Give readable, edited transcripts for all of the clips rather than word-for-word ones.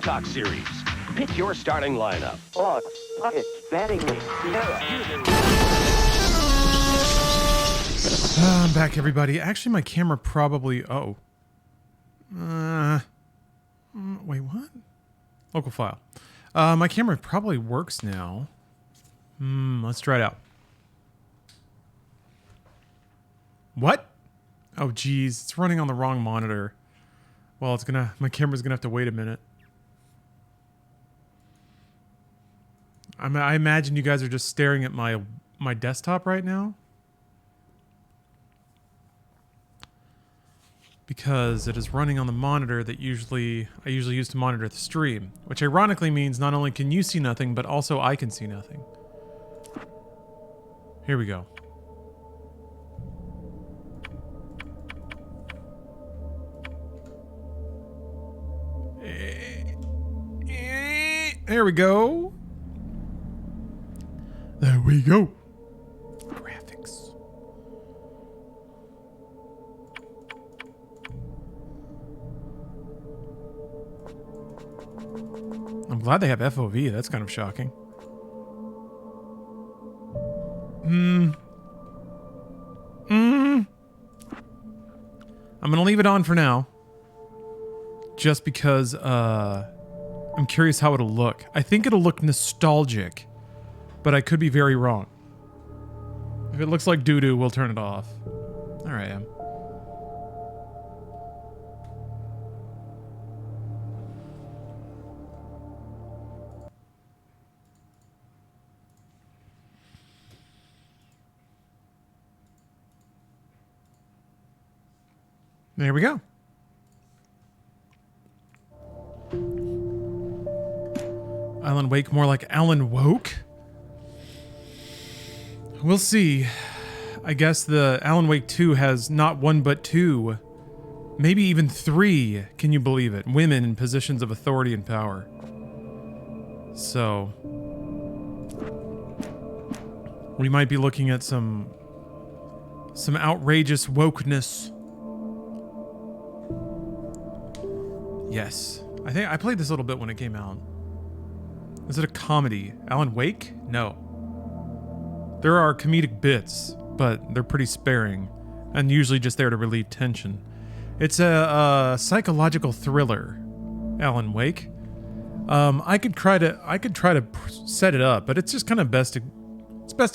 Sonntag series. Pick your starting lineup. Look, it's betting me. I'm back, everybody. Actually, my camera probably... Oh. Wait, what? Local file. My camera probably works now. Let's try it out. What? Oh, geez. It's running on the wrong monitor. Well, it's gonna... My camera's gonna have to wait a minute. I imagine you guys are just staring at my desktop right now. Because it is running on the monitor that I usually use to monitor the stream. Which ironically means not only can you see nothing, but also I can see nothing. Here we go. There we go. There we go. Graphics. I'm glad they have FOV. That's kind of shocking. I'm gonna leave it on for now. Just because, I'm curious how it'll look. I think it'll look nostalgic, but I could be very wrong. If it looks like doo-doo, we'll turn it off. There I am. There we go. Alan Wake, more like Alan Woke? We'll see. I guess the Alan Wake 2 has not one but two, maybe even three, can you believe it, women in positions of authority and power. So, we might be looking at some outrageous wokeness. Yes. I think I played this a little bit when it came out. Is it a comedy? Alan Wake? No. There are comedic bits, but they're pretty sparing, and usually just there to relieve tension. It's a psychological thriller, Alan Wake. I could try to set it up, but it's just kind of best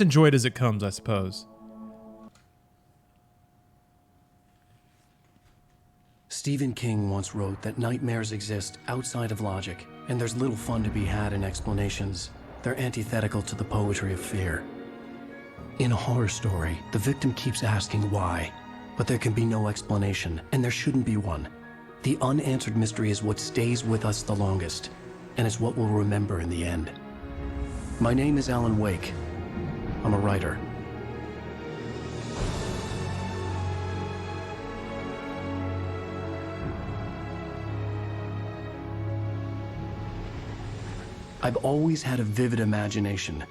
enjoyed as it comes, I suppose. Stephen King once wrote that nightmares exist outside of logic, and there's little fun to be had in explanations. They're antithetical to the poetry of fear. In a horror story, the victim keeps asking why, but there can be no explanation, and there shouldn't be one. The unanswered mystery is what stays with us the longest, and it's what we'll remember in the end. My name is Alan Wake. I'm a writer. I've always had a vivid imagination,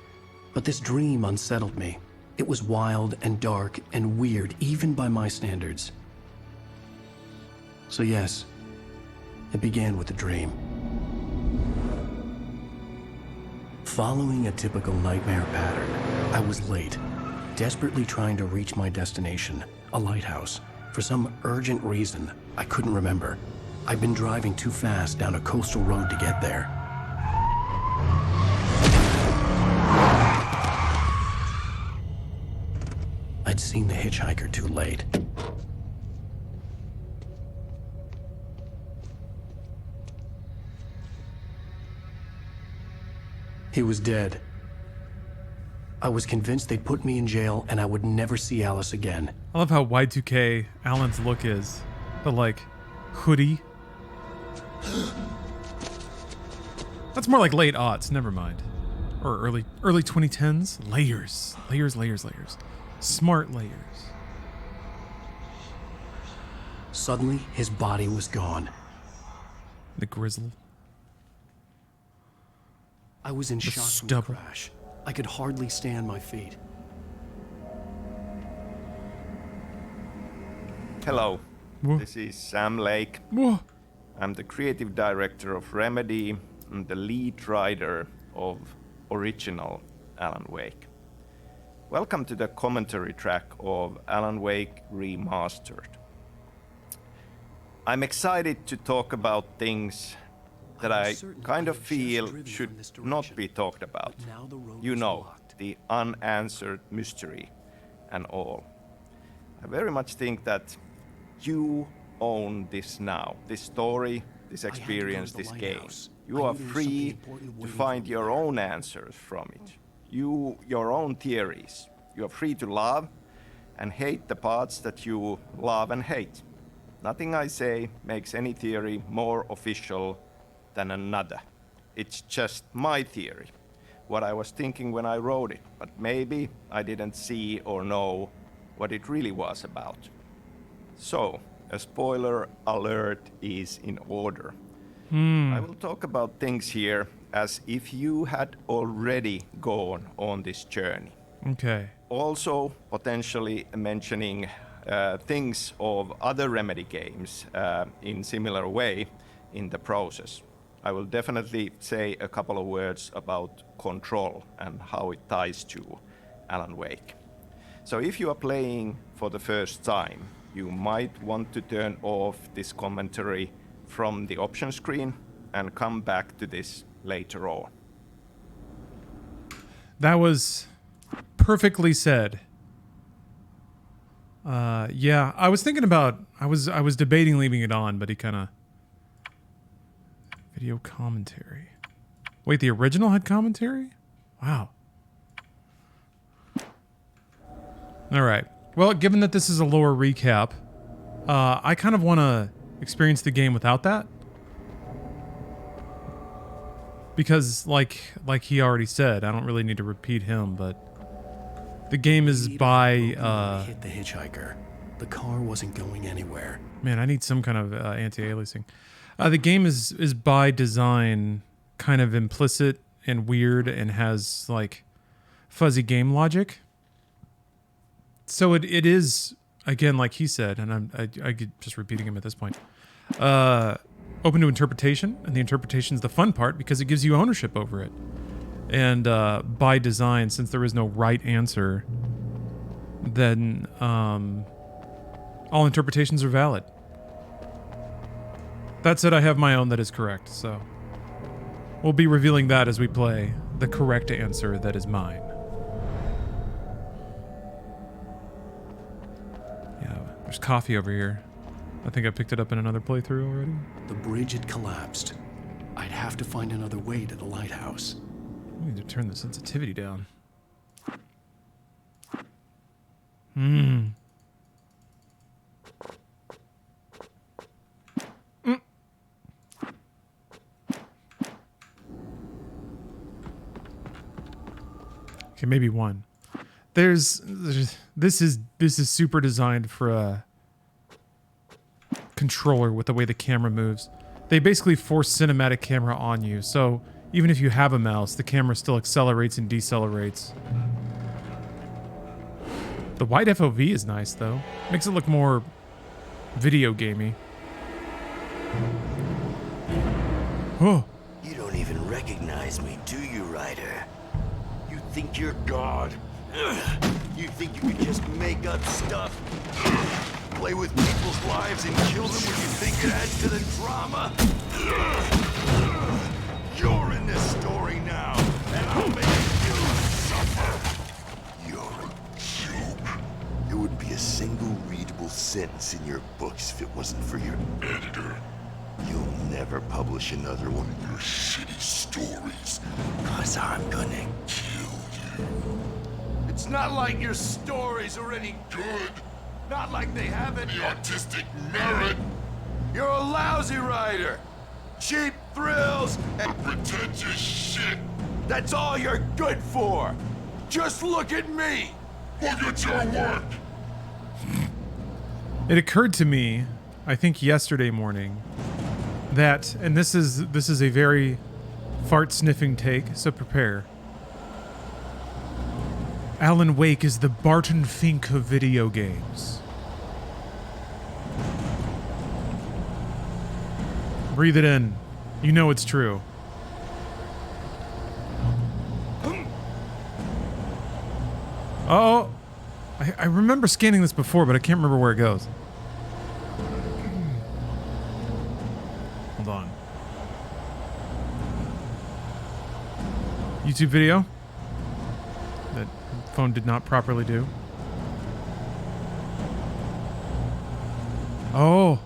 but this dream unsettled me. It was wild and dark and weird, even by my standards. So yes, it began with a dream. Following a typical nightmare pattern, I was late, desperately trying to reach my destination, a lighthouse. For some urgent reason, I couldn't remember. I'd been driving too fast down a coastal road to get there. I'd seen the hitchhiker too late. He was dead. I was convinced they'd put me in jail and I would never see Alice again. I love how Y2K Alan's look is. The, like, hoodie. That's more like late aughts, never mind. Or early 2010s. Layers. Layers. Smart layers. Suddenly, his body was gone. The grizzle. I was in The shock stubble. from the crash. I could hardly stand my feet. Hello, Whoa. this is Sam Lake. Whoa. I'm the creative director of Remedy and the lead writer of original Alan Wake. Welcome to the commentary track of Alan Wake Remastered. I'm excited to talk about things that I kind of feel should not be talked about. You know, the unanswered mystery and all. I very much think that you own this now, this story, this experience, this game. You are free to find your own answers from it. Your own theories. You are free to love and hate the parts that you love and hate. Nothing I say makes any theory more official than another. It's just my theory, what I was thinking when I wrote it, but maybe I didn't see or know what it really was about. So, a spoiler alert is in order. I will talk about things here as if you had already gone on this journey. Okay. Also, potentially mentioning things of other Remedy games in similar way in the process. I will definitely say a couple of words about Control and how it ties to Alan Wake. So if you are playing for the first time, you might want to turn off this commentary from the option screen and come back to this later on. That was perfectly said. Yeah, I was thinking about, I was debating leaving it on, but he kind of... Video commentary. Wait, the original had commentary? Wow. All right. Well, given that this is a lower recap, I kind of want to experience the game without that. Because, like he already said, I don't really need to repeat him, but the game is by... hit the hitchhiker. The car wasn't going anywhere. Man, I need some kind of anti-aliasing. The game is by design kind of implicit and weird and has, like, fuzzy game logic. So it is, again, like he said, and I get just repeating him at this point, open to interpretation, and the interpretation is the fun part because it gives you ownership over it. And by design, since there is no right answer, then all interpretations are valid. That said, I have my own that is correct, so we'll be revealing that as we play the correct answer that is mine. Yeah, there's coffee over here. I think I picked it up in another playthrough already. The bridge had collapsed. I'd have to find another way to the lighthouse. I need to turn the sensitivity down. Okay, maybe one. This is super designed for a controller with the way the camera moves. They basically force cinematic camera on you, so even if you have a mouse, the camera still accelerates and decelerates. The wide FOV is nice though. Makes it look more video gamey. Oh. You don't even recognize me, do you, Ryder? You think you're God? You think you can just make up stuff? Play with people's lives and kill them when you think it adds to the drama? You're in this story now, and I'll make you suffer. You're a joke. There wouldn't be a single readable sentence in your books if it wasn't for your editor. You'll never publish another one of your shitty stories, 'cause I'm gonna kill you. It's not like your stories are any good. Not like they have any artistic merit. You're a lousy writer. Cheap thrills and pretentious shit. That's all you're good for. Just look at me. Look at your work. It occurred to me, I think yesterday morning, that, and this is a very fart-sniffing take, so prepare. Alan Wake is the Barton Fink of video games. Breathe it in. You know it's true. Oh, I remember scanning this before, but I can't remember where it goes. Hold on. YouTube video that phone did not properly do. Oh,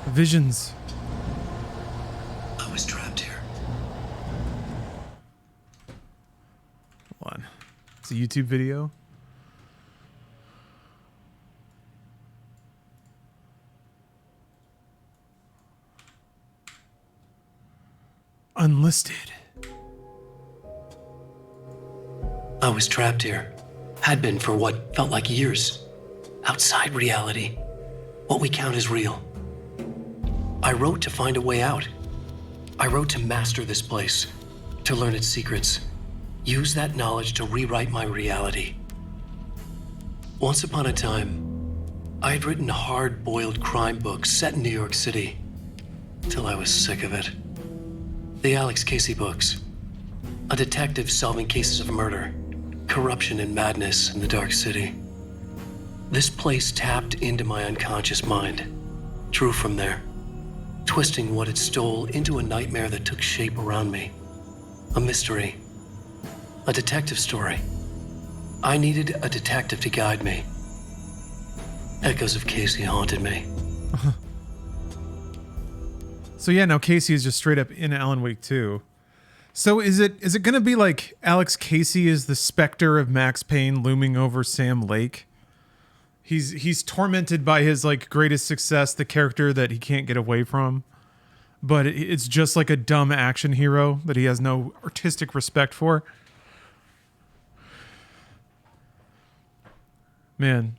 visions. I was trapped here. Hold on. It's a YouTube video. Unlisted. I was trapped here. Had been for what felt like years. Outside reality. What we count as real. I wrote to find a way out. I wrote to master this place. To learn its secrets. Use that knowledge to rewrite my reality. Once upon a time, I had written hard-boiled crime books set in New York City. Till I was sick of it. The Alex Casey books. A detective solving cases of murder, corruption and madness in the Dark City. This place tapped into my unconscious mind, drew from there, twisting what it stole into a nightmare that took shape around me. A mystery. A detective story. I needed a detective to guide me. Echoes of Casey haunted me. So yeah, now Casey is just straight up in Alan Wake 2. So is it gonna be like Alex Casey is the specter of Max Payne looming over Sam Lake? He's tormented by his like greatest success, the character that he can't get away from. But it's just like a dumb action hero that he has no artistic respect for. Man.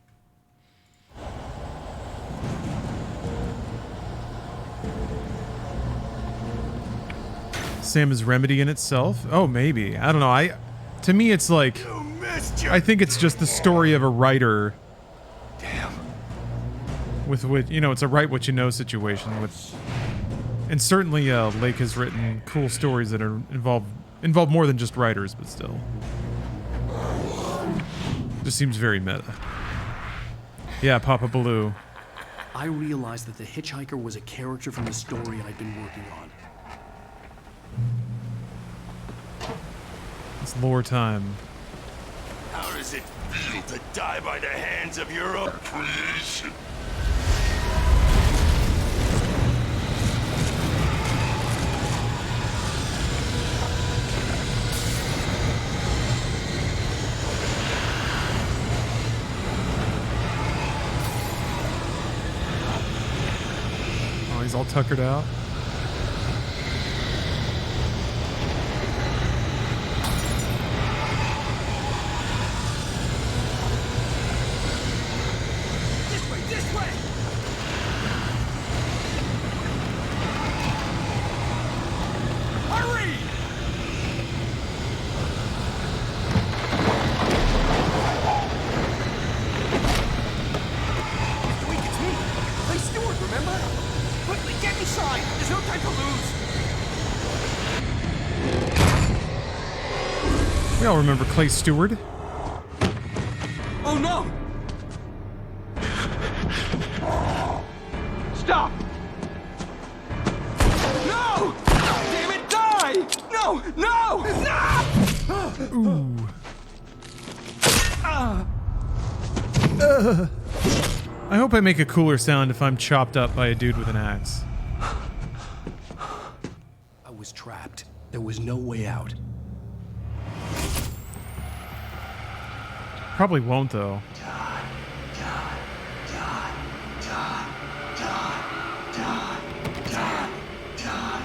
Sam is Remedy in itself? Oh, maybe. I don't know. To me, it's like, I think it's just the story of a writer. Damn. With it's a write what you know situation. And certainly, Lake has written cool stories that are involve more than just writers, but still. Just seems very meta. Yeah, Papa Baloo. I realized that the hitchhiker was a character from the story I'd been working on. It's lore time. How does it feel to die by the hands of your own creation? Oh, he's all tuckered out. We all remember Clay Stewart. Oh no! Stop! No! Damn it, die! No! No! No! Ooh. I hope I make a cooler sound if I'm chopped up by a dude with an axe. I was trapped. There was no way out. Probably won't, though.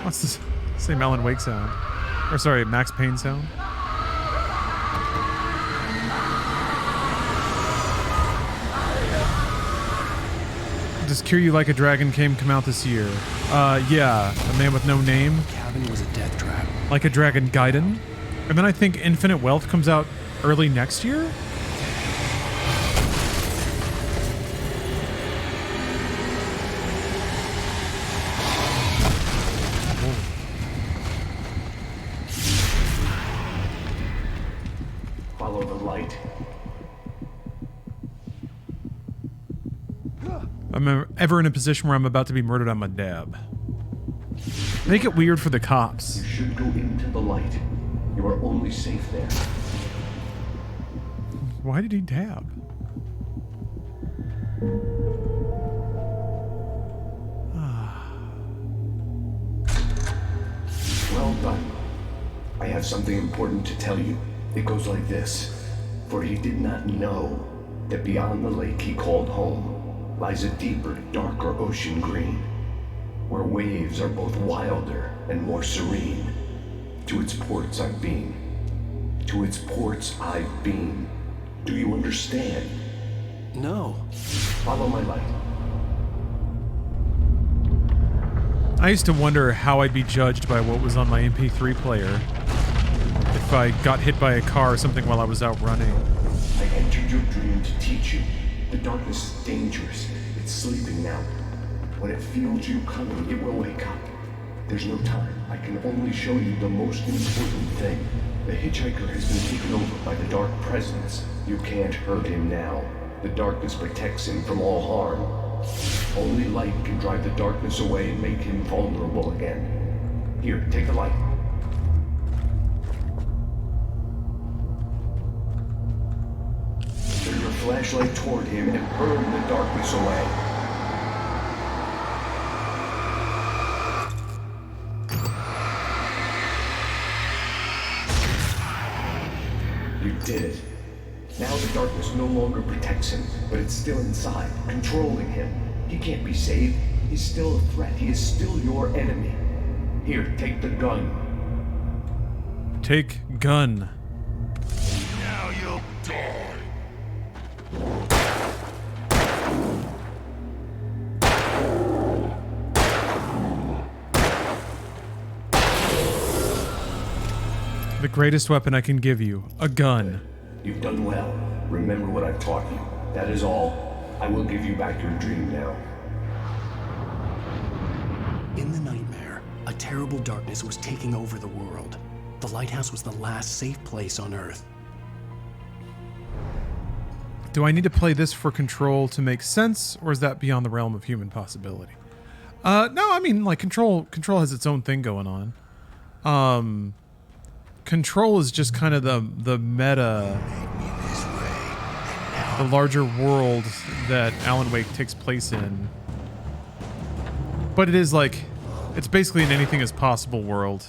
What's this? Same Alan Wake sound. Or sorry, Max Payne sound. Does Cure You Like a Dragon game come out this year? Yeah. A Man with No Name. Cabin was a death trap. Like a Dragon Gaiden. And then I think Infinite Wealth comes out early next year? follow the light. I'm ever in a position where I'm about to be murdered on my dab. Make it weird for the cops. You should go into the light. You are only safe there. Why did he dab? Well done. I have something important to tell you. It goes like this. For he did not know that beyond the lake he called home lies a deeper, darker ocean green, where waves are both wilder and more serene. To its ports I've been. To its ports I've been. Do you understand? No. Follow my light. I used to wonder how I'd be judged by what was on my MP3 player. If I got hit by a car or something while I was out running. I entered your dream to teach you. The darkness is dangerous. It's sleeping now. When it feels you coming, it will wake up. There's no time. I can only show you the most important thing. The hitchhiker has been taken over by the dark presence. You can't hurt him now. The darkness protects him from all harm. Only light can drive the darkness away and make him vulnerable again. Here, take the light. Turn your flashlight toward him and burn the darkness away. You did it. Now the darkness no longer protects him, but it's still inside, controlling him. He can't be saved. He's still a threat. He is still your enemy. Here, take the gun. Take gun. Now you'll die. The greatest weapon I can give you. A gun. You've done well. Remember what I've taught you. That is all. I will give you back your dream now. In the nightmare, a terrible darkness was taking over the world. The lighthouse was the last safe place on Earth. Do I need to play this for Control to make sense, or is that beyond the realm of human possibility? No, I mean, like, Control has its own thing going on. Control is just kind of the meta, the larger world that Alan Wake takes place in. But it is like, it's basically an anything is possible world.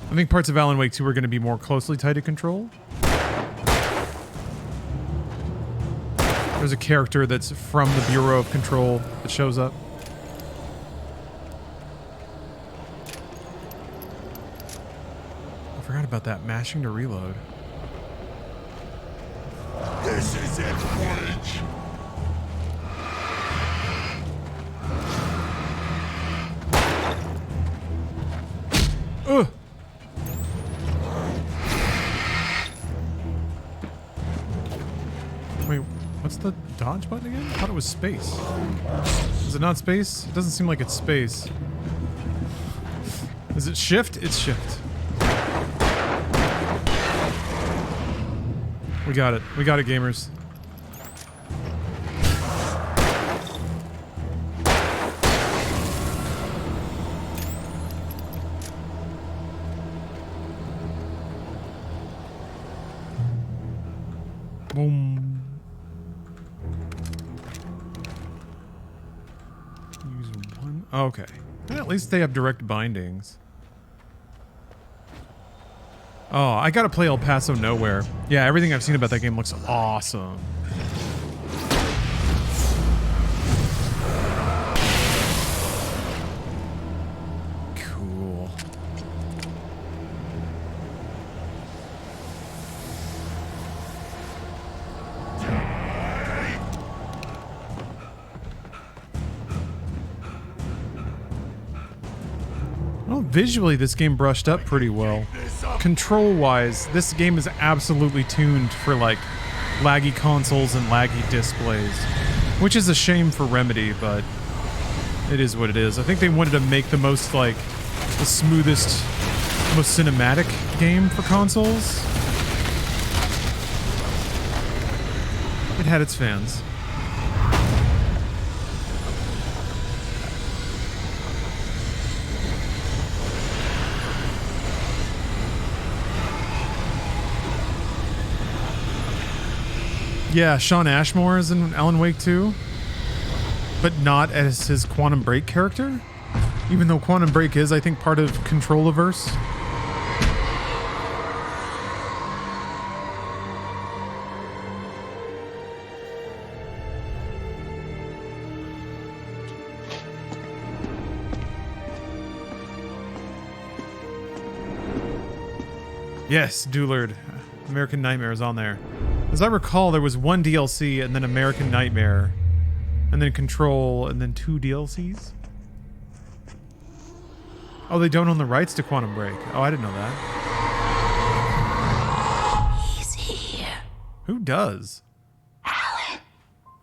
I think parts of Alan Wake 2 are going to be more closely tied to Control. There's a character that's from the Bureau of Control that shows up. I forgot about that, mashing to reload. This is it, Bridge. Ugh! Wait, what's the dodge button again? I thought it was space. Is it not space? It doesn't seem like it's space. Is it shift? It's shift. We got it. We got it, gamers. Boom. Use one. Okay. At least they have direct bindings. Oh, I gotta play El Paso Nowhere. Yeah, everything I've seen about that game looks awesome. Cool. Well, visually, this game brushed up pretty well. Control-wise, this game is absolutely tuned for, like, laggy consoles and laggy displays. Which is a shame for Remedy, but it is what it is. I think they wanted to make the most, like, the smoothest most cinematic game for consoles. It had its fans. Yeah, Sean Ashmore is in Alan Wake 2, but not as his Quantum Break character. Even though Quantum Break is, I think, part of Controlaverse. Yes, Doolard. American Nightmare is on there. As I recall, there was one DLC and then American Nightmare, and then Control, and then 2 DLCs. Oh, they don't own the rights to Quantum Break. Oh, I didn't know that. He's here. Who does? Alan,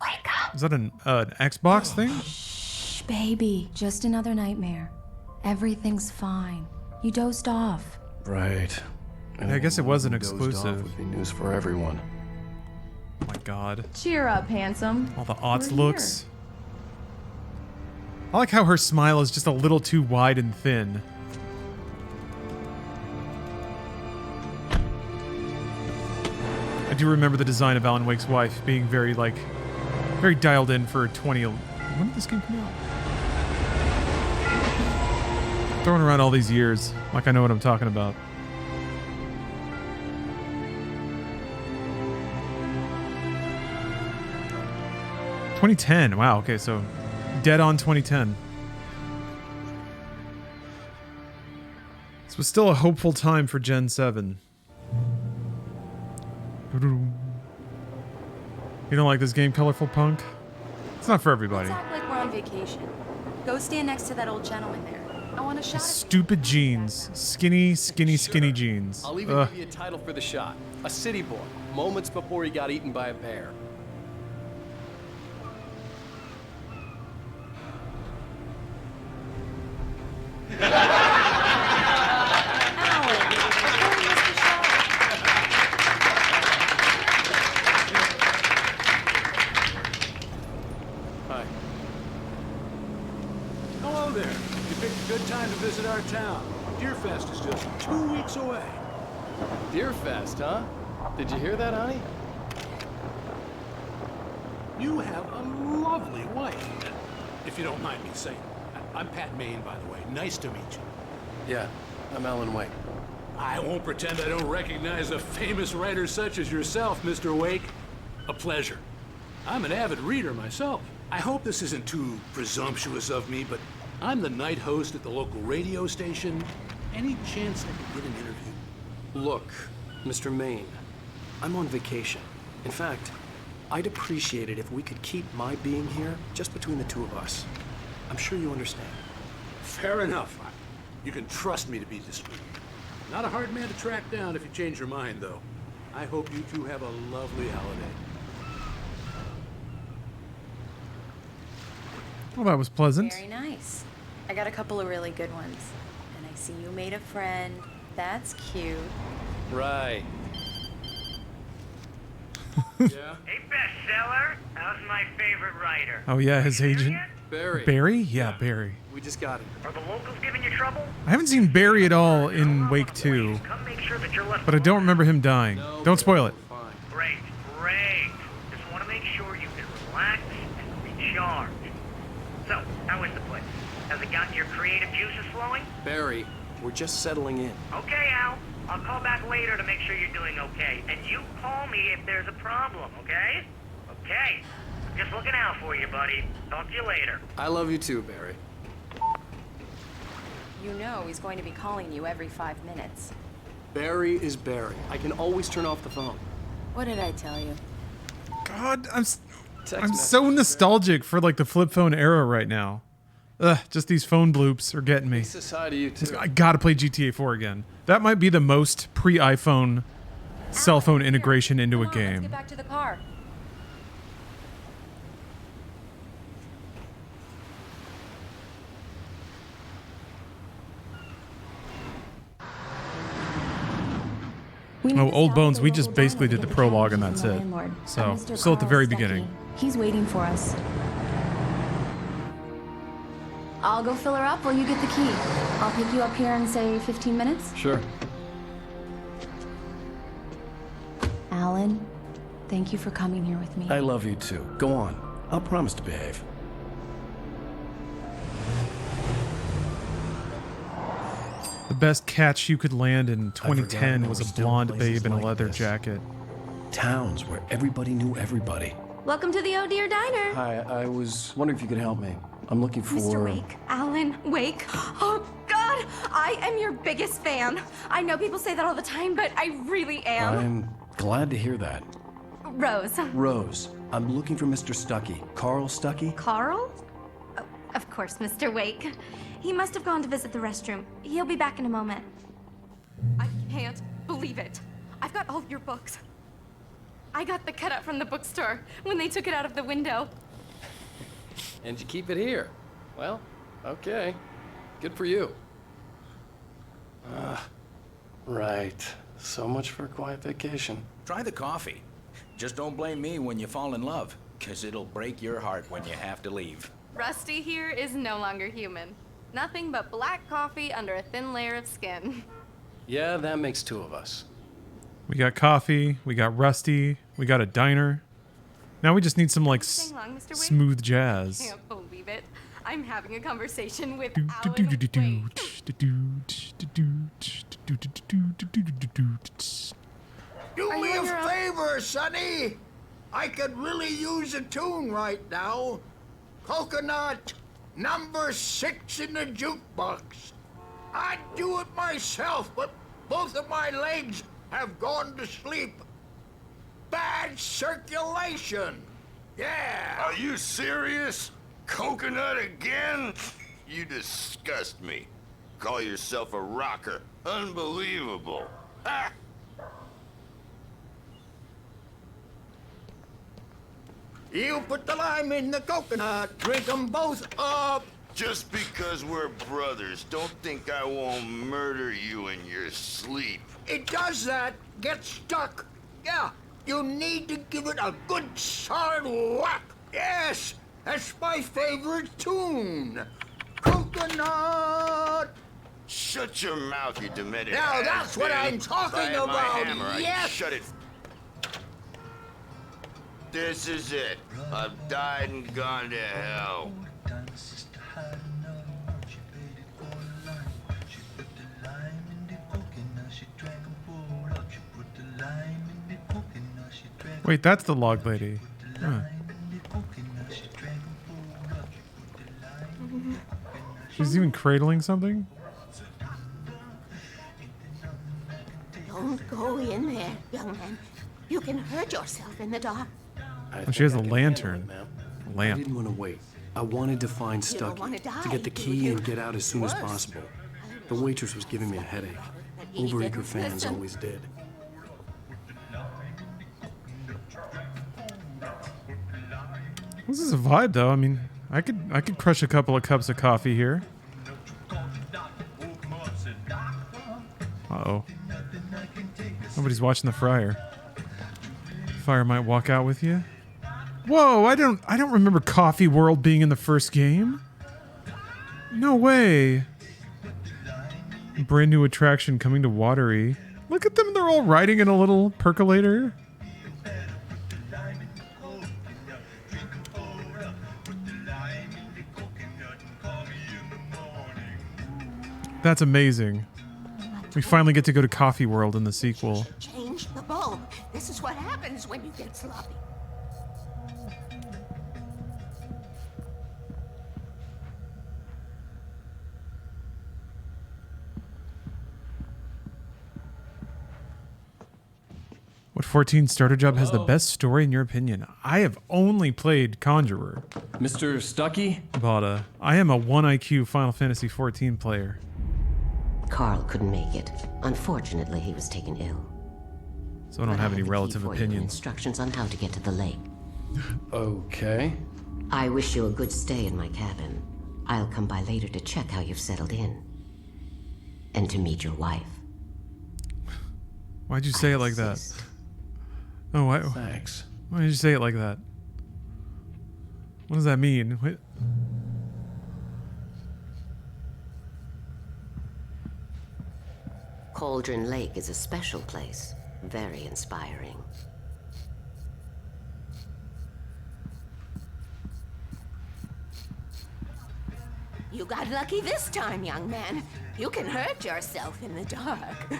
wake up. Is that an Xbox thing? Shh, baby. Just another nightmare. Everything's fine. You dozed off. Right. And I guess it was an dozed off exclusive. would be news for everyone. Oh my god. Cheer up, handsome. All the aughts We're looks. I like how her smile is just a little too wide and thin. I do remember the design of Alan Wake's wife being very, like, very dialed in for 20... When did this game come out? Throwing around all these years, like I know what I'm talking about. ...2010. Wow, okay, so... Dead on 2010. This was still a hopeful time for Gen 7. You don't like this game, Colorful Punk? It's not for everybody. Let's act like we're on vacation. Go stand next to that old gentleman there. I want a shot. Stupid jeans. Skinny jeans. I'll even give you a title for the shot. A city boy, moments before he got eaten by a bear. Hi. Hello there. You picked a good time to visit our town. Deerfest is just 2 weeks away. Deerfest, huh? Did you hear that, honey? You have a lovely wife, if you don't mind me saying. I'm Pat Maine, by the way. Nice to meet you. Yeah, I'm Alan Wake. I won't pretend I don't recognize a famous writer such as yourself, Mr. Wake. A pleasure. I'm an avid reader myself. I hope this isn't too presumptuous of me, but I'm the night host at the local radio station. Any chance I could get an interview? Look, Mr. Maine, I'm on vacation. In fact, I'd appreciate it if we could keep my being here just between the two of us. I'm sure you understand. Fair enough. You can trust me to be discreet. Not a hard man to track down if you change your mind, though. I hope you two have a lovely holiday. Well, that was pleasant. Very nice. I got a couple of really good ones. And I see you made a friend. That's cute. Right. Yeah? Hey, bestseller. How's my favorite writer? Oh yeah, his agent. Barry. Barry? Yeah, Barry. We just got him. Are the locals giving you trouble? I haven't seen Barry at all in Wake 2, Come make sure that you're left but I don't remember him dying. No, Don't spoil it. Fine. Great, great. Just want to make sure you can relax and recharge. So, how is the place? Has it gotten your creative juices flowing? Barry, we're just settling in. Okay, Al. I'll call back later to make sure you're doing okay. And you call me if there's a problem, okay? Okay. Just looking out for you, buddy. Talk to you later. I love you too, Barry. You know he's going to be calling you every 5 minutes. Barry is Barry. I can always turn off the phone. What did I tell you? God, I'm Text so nostalgic for like the flip phone era right now. Ugh, just these phone bloops are getting me. He says hi to you too. I gotta play GTA 4 again. That might be the most pre-iPhone cell phone integration into a Come on, let's game. get back to the car. Oh, Old Bones, we just basically did the prologue and that's it. So, still at the very beginning. He's waiting for us. I'll go fill her up while you get the key. I'll pick you up here in, say, 15 minutes? Sure. Alan, thank you for coming here with me. I love you too. Go on. I'll promise to behave. The best catch you could land in 2010 was a blonde babe in a leather jacket. Towns where everybody knew everybody. Welcome to the Oh Dear Diner. Hi, I was wondering if you could help me. I'm looking for... Mr. Wake. Alan Wake. Oh, God! I am your biggest fan. I know people say that all the time, but I really am. I'm glad to hear that. Rose. Rose, I'm looking for Mr. Stuckey. Carl Stuckey? Carl? Oh, of course, Mr. Wake. He must have gone to visit the restroom. He'll be back in a moment. I can't believe it. I've got all of your books. I got the cutout from the bookstore when they took it out of the window. And you keep it here. Well, okay. Good for you. Right. So much for a quiet vacation. Try the coffee. Just don't blame me when you fall in love, 'cause it'll break your heart when you have to leave. Rusty here is no longer human. Nothing but black coffee under a thin layer of skin. Yeah, that makes two of us. We got coffee, we got Rusty, we got a diner. Now we just need some, like, smooth jazz. I can't believe it. I'm having a conversation with You Do me a favor, Sonny. I could really use a tune right now. Coconut, number 6 in the jukebox. I'd do it myself, but both of my legs have gone to sleep. Bad circulation. Yeah. Are you serious? Coconut again? You disgust me. Call yourself a rocker. Unbelievable. Ha! You put the lime in the coconut. Drink them both up. Just because we're brothers, don't think I won't murder you in your sleep. It does that. Get stuck. Yeah. You need to give it a good solid whack. Yes, that's my favorite tune. Coconut. Shut your mouth, you demented Now ass, that's what babe. I'm talking If I had my about. hammer, I'd Yes. shut it. This is it. I've died and gone to hell. Wait, that's the log lady. Huh. She's even cradling something? Don't go in there, young man. You can hurt yourself in the dark. Oh, she has a lantern. I Lamp. didn't want to wait. I wanted to find You don't Stuckey, wanna die, to get the do key you? and get out as soon as Worse. possible. The waitress was giving me a headache. He Overeager didn't fans listen. always did. This is a vibe, though. I mean, I could crush a couple of cups of coffee here. Uh-oh. Nobody's watching the fryer. Fire might walk out with you. Whoa, I don't remember Coffee World being in the first game. No way. Brand new attraction coming to Watery. Look at them, they're all riding in a little percolator. That's amazing. We finally get to go to Coffee World in the sequel. Change the bulb. This is what happens when you get sloppy. What 14 starter job has the best story in your opinion? I have only played Conjurer. Mr. Stuckey? But I am a 1 IQ Final Fantasy 14 player. Carl couldn't make it. Unfortunately, he was taken ill. So I don't have any relative opinions. Instructions on how to get to the lake. Okay. I wish you a good stay in my cabin. I'll come by later to check how you've settled in. And to meet your wife. Why'd you say it like that? Oh, why? Thanks. Why did you say it like that? What does that mean? What? Cauldron Lake is a special place. Very inspiring. You got lucky this time, young man. You can hurt yourself in the dark.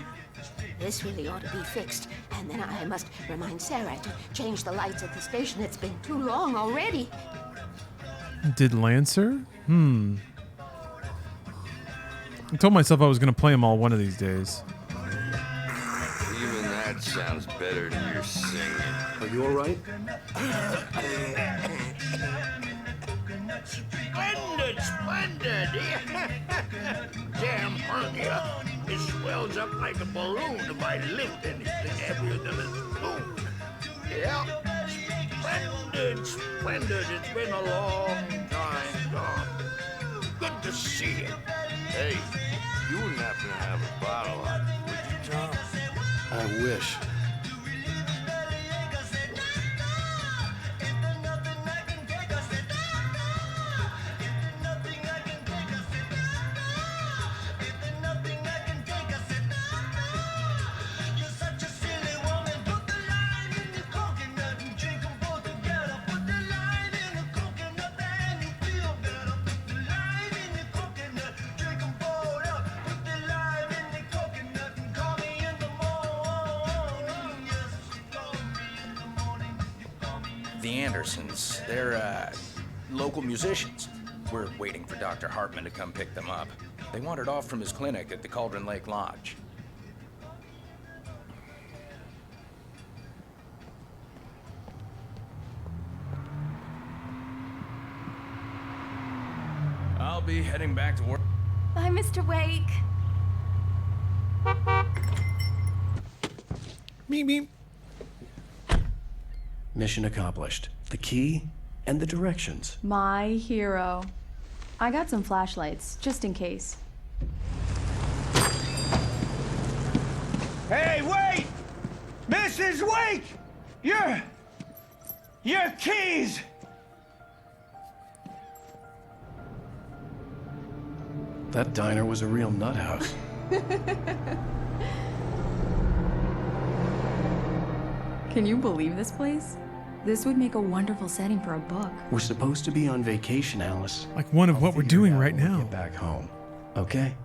This really ought to be fixed. And then I must remind Sarah to change the lights at the station. It's been too long already. Did Lancer? I told myself I was going to play them all one of these days. Even that sounds better than your singing. Are you all right? Splendid, splendid! Damn hernia. It swells up like a balloon if I lift anything heavier than a spoon. Yeah, splendid, splendid. It's been a long time, Doc. Good to see you. Hey, you wouldn't happen to have a bottle on you, would you, Tom? I wish. The Andersons, they're, local musicians. We're waiting for Dr. Hartman to come pick them up. They wandered off from his clinic at the Cauldron Lake Lodge. I'll be heading back to work. Bye, Mr. Wake. Meep, meep. Mission accomplished. The key and the directions. My hero. I got some flashlights, just in case. Hey, wait! Mrs. Wake! Your keys! That diner was a real nut house. Can you believe this place? This would make a wonderful setting for a book. We're supposed to be on vacation, Alice. Like one of what we're doing right When we now. get back home. Okay?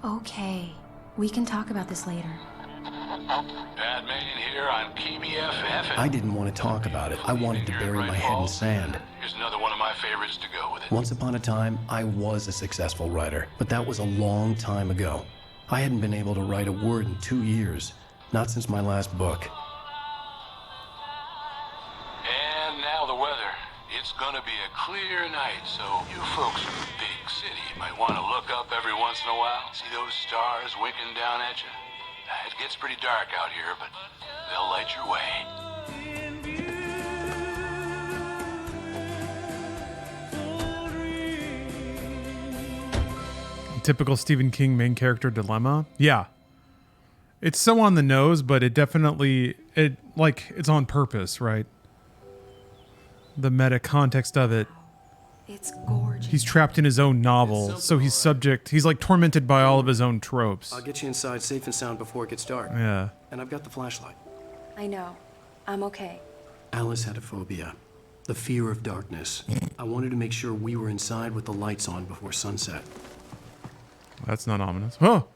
Okay. We can talk about this later. Bad man here on KBFF. I didn't want to talk about it. I wanted to bury my head in sand. Here's another one of my favorites to go with it. Once upon a time, I was a successful writer, but that was a long time ago. I hadn't been able to write a word in 2 years, not since my last book. And now the weather. It's gonna be a clear night, so you folks in the big city might want to look up every once in a while. See those stars winking down at you? It gets pretty dark out here, but they'll light your way. Typical Stephen King main character dilemma. Yeah. It's so on the nose, but it definitely, it's on purpose, right? The meta context of it. It's gorgeous. He's trapped in his own novel, so he's he's like tormented by all of his own tropes. I'll get you inside safe and sound before it gets dark. Yeah. And I've got the flashlight. I know. I'm okay. Alice had a phobia. The fear of darkness. I wanted to make sure we were inside with the lights on before sunset. That's not ominous. Oh!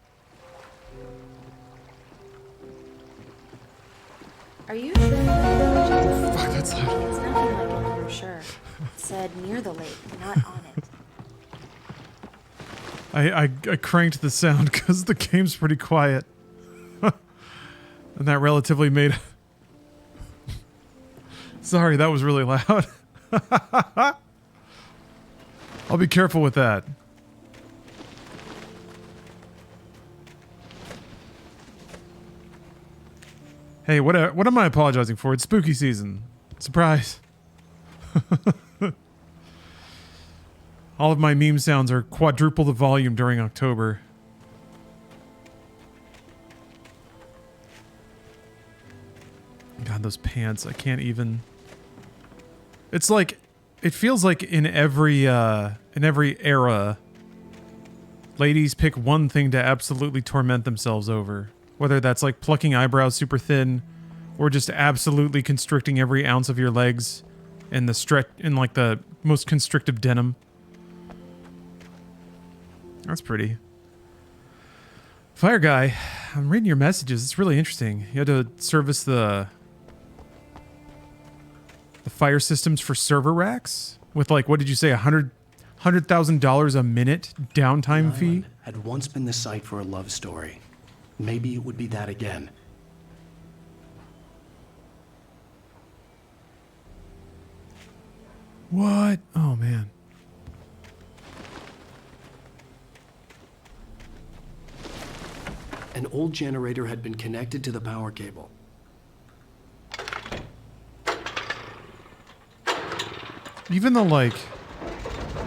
Are you sure? Fuck, that's loud. It's nothing like it for sure. It said near the lake, not on it. I cranked the sound because the game's pretty quiet. And that relatively made... Sorry, that was really loud. I'll be careful with that. Hey, what am I apologizing for? It's spooky season. Surprise. All of my meme sounds are quadruple the volume during October. God, those pants. I can't even. It's like, it feels like in every era, ladies pick one thing to absolutely torment themselves over. Whether that's like plucking eyebrows super thin, or just absolutely constricting every ounce of your legs in like the most constrictive denim. That's pretty. Fire guy, I'm reading your messages. It's really interesting. You had to service the fire systems for server racks with like, what did you say, $100,000 a minute downtime fee? Had once been the site for a love story. Maybe it would be that again. What? Oh man. An old generator had been connected to the power cable. Even though, like,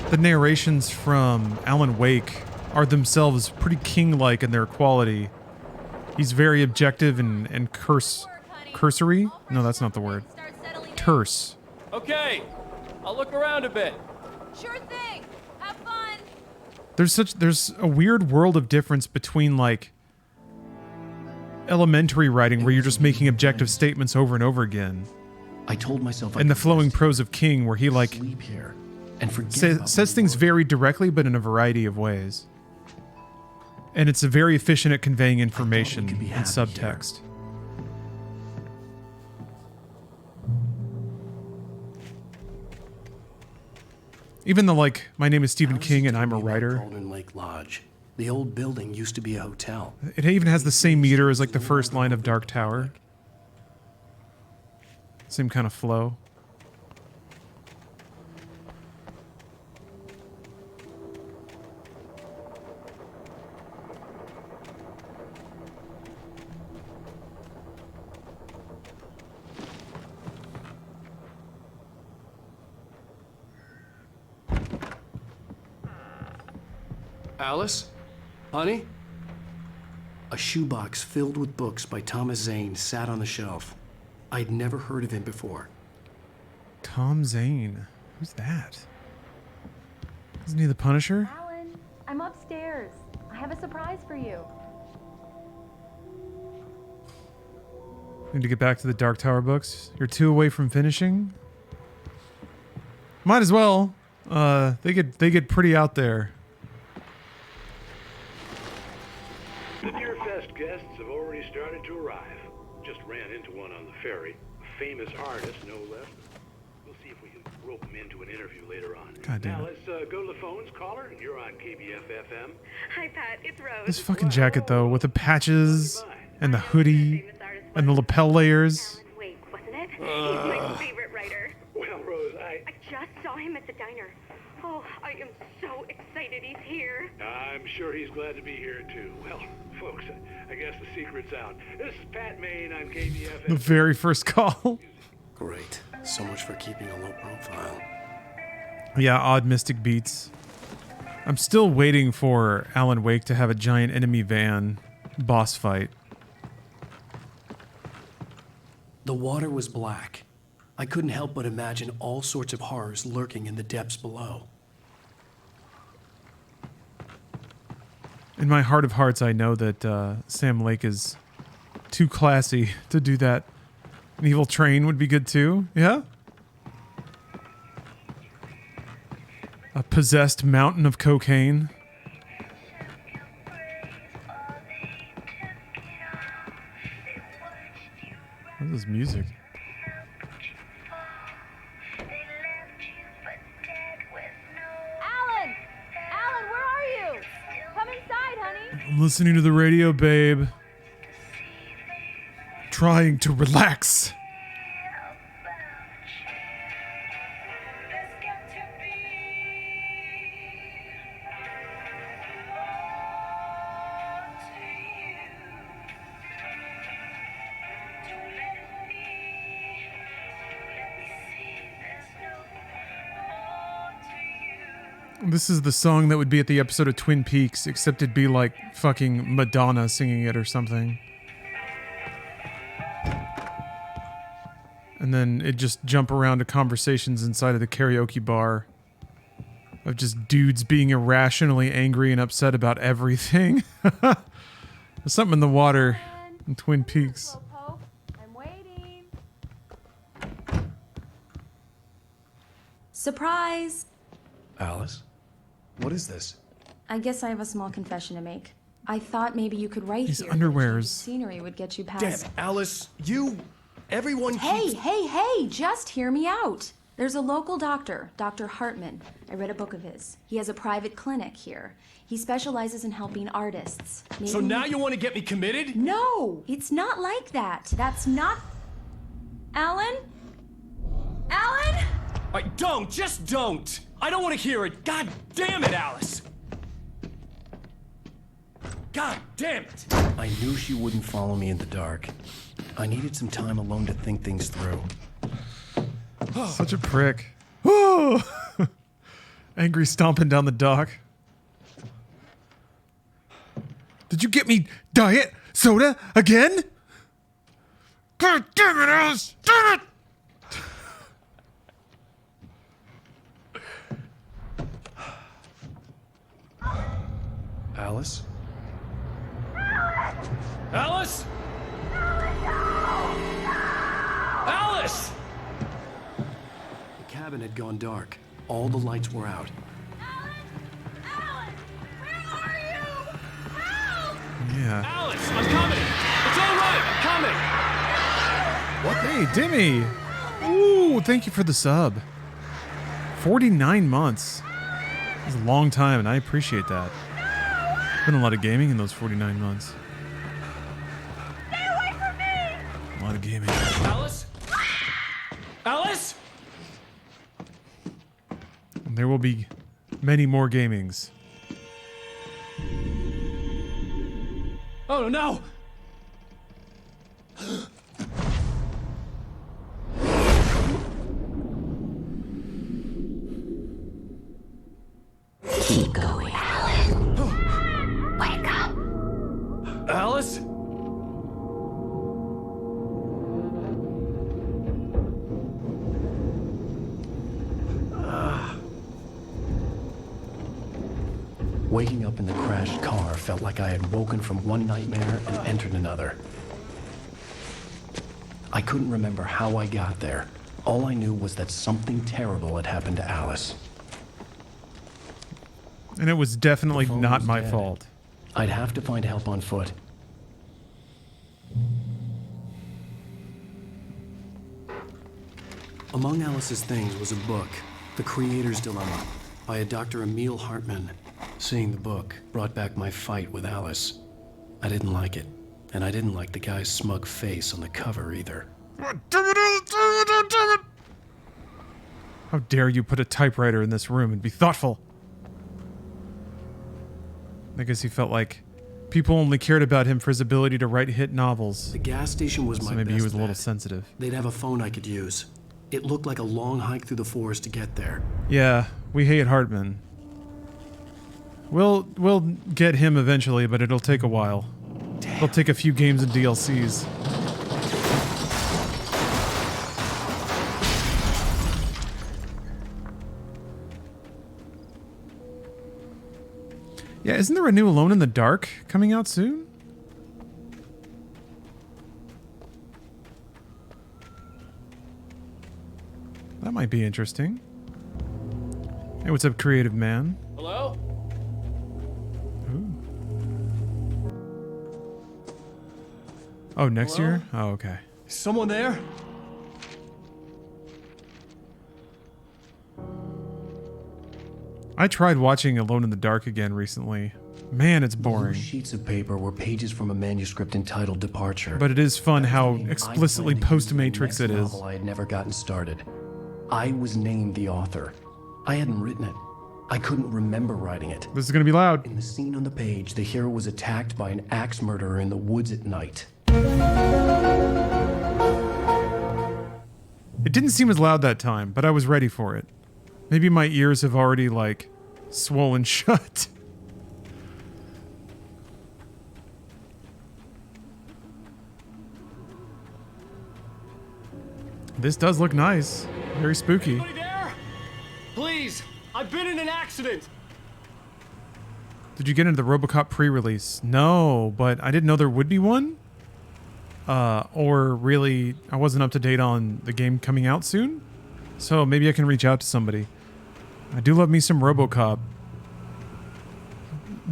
the narrations from Alan Wake are themselves pretty king-like in their quality, he's very objective and cursory? No, that's not the word. Terse. Okay, I'll look around a bit. Sure thing. Have fun. There's a weird world of difference between, like, elementary writing where you're just making objective statements over and over again. I told myself and the flowing prose of King where he like sleep here and says things very directly but in a variety of ways. And it's very efficient at conveying information in subtext. Even the like, my name is Stephen King and I'm a writer. Cauldron Lake Lodge. The old building used to be a hotel. It even has the same meter as like the first line of Dark Tower. Same kind of flow. Alice? Honey? A shoebox filled with books by Thomas Zane sat on the shelf. I'd never heard of him before. Tom Zane. Who's that? Isn't he the Punisher? Alan, I'm upstairs. I have a surprise for you. Need to get back to the Dark Tower books. You're 2 away from finishing? Might as well. They get pretty out there. The Deerfest guests have already started to arrive. Just ran into one on the ferry. A famous artist, no less. We'll see if we can rope him into an interview later on. God damn now it. let's go to the phones, caller. You're on KBF-FM. Hi, Pat. It's Rose. This fucking jacket though, with the patches and the hoodie and the lapel layers. Wake, wasn't it? He's my favorite writer. Well, Rose, I just saw him at the diner. Oh, I am so excited he's here. I'm sure he's glad to be here, too. Well, folks, I guess the secret's out. This is Pat Maine on KBF. The very first call. Great. So much for keeping a low profile. Yeah, odd mystic beats. I'm still waiting for Alan Wake to have a giant enemy van boss fight. The water was black. I couldn't help but imagine all sorts of horrors lurking in the depths below. In my heart of hearts, I know that Sam Lake is too classy to do that. An evil train would be good too, yeah? A possessed mountain of cocaine. What is this music? Alan! Alan, where are you? Come inside, honey. I'm listening to the radio, babe. Trying to relax. This is the song that would be at the episode of Twin Peaks, except it'd be like fucking Madonna singing it or something. And then it just jump around to conversations inside of the karaoke bar of just dudes being irrationally angry and upset about everything. There's something in the water in Twin Peaks. I'm waiting. Surprise! Alice? What is this? I guess I have a small confession to make. I thought maybe you could write These here. underwears. Scenery would get you Damn, past. Alice, everyone Hey, hey, just hear me out. There's a local doctor, Dr. Hartman. I read a book of his. He has a private clinic here. He specializes in helping artists. So now you want to get me committed? No, it's not like that. That's not... Alan? Alan? Just don't! I don't want to hear it! God damn it, Alice! God damn it! I knew she wouldn't follow me in the dark. I needed some time alone to think things through. Such a prick. Oh! Angry stomping down the dock. Did you get me diet soda again? God damn it, Alice! Damn it! Alice? Alice? Alice! The cabin had gone dark. All the lights were out. Yeah. Alice, I'm coming! It's all right, I'm coming! What? Hey, Dimmy! Ooh, thank you for the sub. 49 months. That's a long time, and I appreciate that. Been a lot of gaming in those 49 months. Stay away from me! A lot of gaming. Alice? Alice? And there will be many more gamings. Oh no! Keep going, Alan. Wake up! Alice? Waking up in the crashed car felt like I had woken from one nightmare and entered another. I couldn't remember how I got there. All I knew was that something terrible had happened to Alice. And it was definitely The phone not was my dead. fault. I'd have to find help on foot. Among Alice's things was a book, The Creator's Dilemma, by a Dr. Emil Hartman. Seeing the book brought back my fight with Alice. I didn't like it, and I didn't like the guy's smug face on the cover either. How dare you put a typewriter in this room and be thoughtful? I guess he felt like people only cared about him for his ability to write hit novels. The gas station was So my maybe best he was a little bet. sensitive. They'd have a phone I could use. It looked like a long hike through the forest to get there. Yeah, we hate Hartman. We'll get him eventually, but it'll take a while. It'll take a few games and DLCs. Yeah, isn't there a new Alone in the Dark coming out soon? That might be interesting. Hey, what's up, creative man? Hello? Oh, next Hello? year? Oh, okay. Someone there? I tried watching Alone in the Dark again recently. Man, it's boring. Those sheets of paper were pages from a manuscript entitled Departure. But it is fun how explicitly I planned to use in the post-Matrix next it is. novel I had never gotten started. I was named the author. I hadn't written it. I couldn't remember writing it. This is gonna be loud. In the scene on the page, the hero was attacked by an axe murderer in the woods at night. It didn't seem as loud that time, but I was ready for it. Maybe my ears have already, like, swollen shut. This does look nice. Very spooky. Anybody there? Please, I've been in an accident. Did you get into the RoboCop pre-release? No, but I didn't know there would be one. Or really, I wasn't up to date on the game coming out soon. So maybe I can reach out to somebody. I do love me some RoboCop.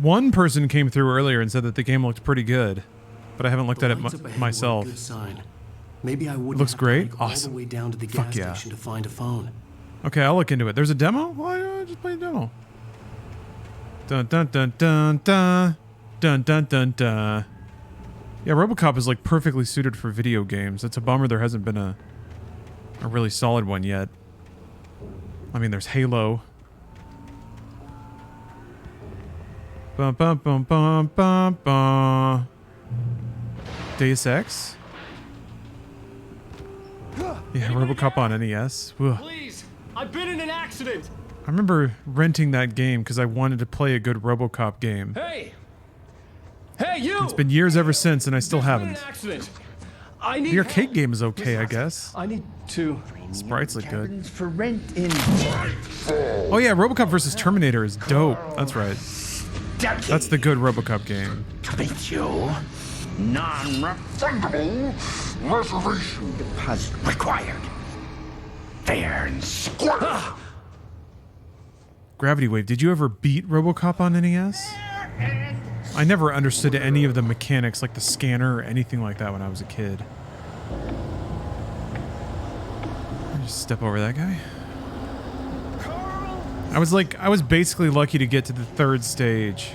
One person came through earlier and said that the game looked pretty good, but I haven't looked at it myself. Maybe I would. Looks great. All Awesome. the way down to the Fuck gas yeah. station to find a phone. Okay, I'll look into it. There's a demo? Well, I'll just play a demo. Dun dun dun dun dun. Dun dun dun dun. Yeah, RoboCop is like perfectly suited for video games. It's a bummer there hasn't been a really solid one yet. I mean, there's Halo. Bum bum bum bum bum bum. Deus Ex? Yeah, RoboCop on NES. Ugh. Please, I've been in an accident. I remember renting that game because I wanted to play a good RoboCop game. Hey! Hey, you! It's been years ever since, and I still Been in haven't. an accident. I need The arcade game is okay, I guess. I need to. Sprites look good. For rent in. Oh yeah, RoboCop versus Terminator is dope. That's right. That's the good RoboCop game. Thank you. Non-refundable reservation deposit required. Fair and square. Gravity Wave. Did you ever beat RoboCop on NES? I never understood any of the mechanics, like the scanner or anything like that when I was a kid. I'll just step over that guy. I was basically lucky to get to the third stage.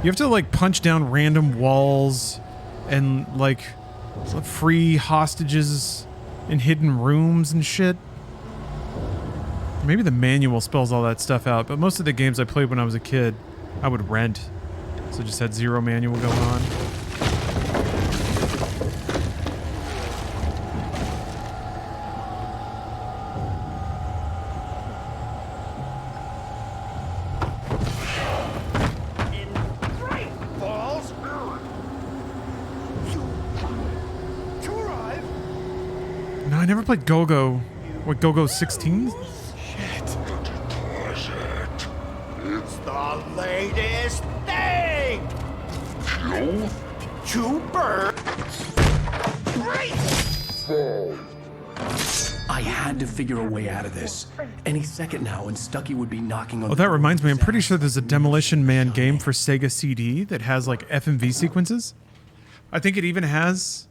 You have to like punch down random walls and like free hostages in hidden rooms and shit. Maybe the manual spells all that stuff out, but most of the games I played when I was a kid, I would rent. So just had zero manual going on. No, I never played Go-Go. What, Go-Go 16? It's the latest thing! Two birds. I had to figure a way out of this. Any second now, and Stucky would be knocking on. Oh, that reminds me. I'm pretty sure there's a Demolition Man game for Sega CD that has like FMV sequences. I think it even has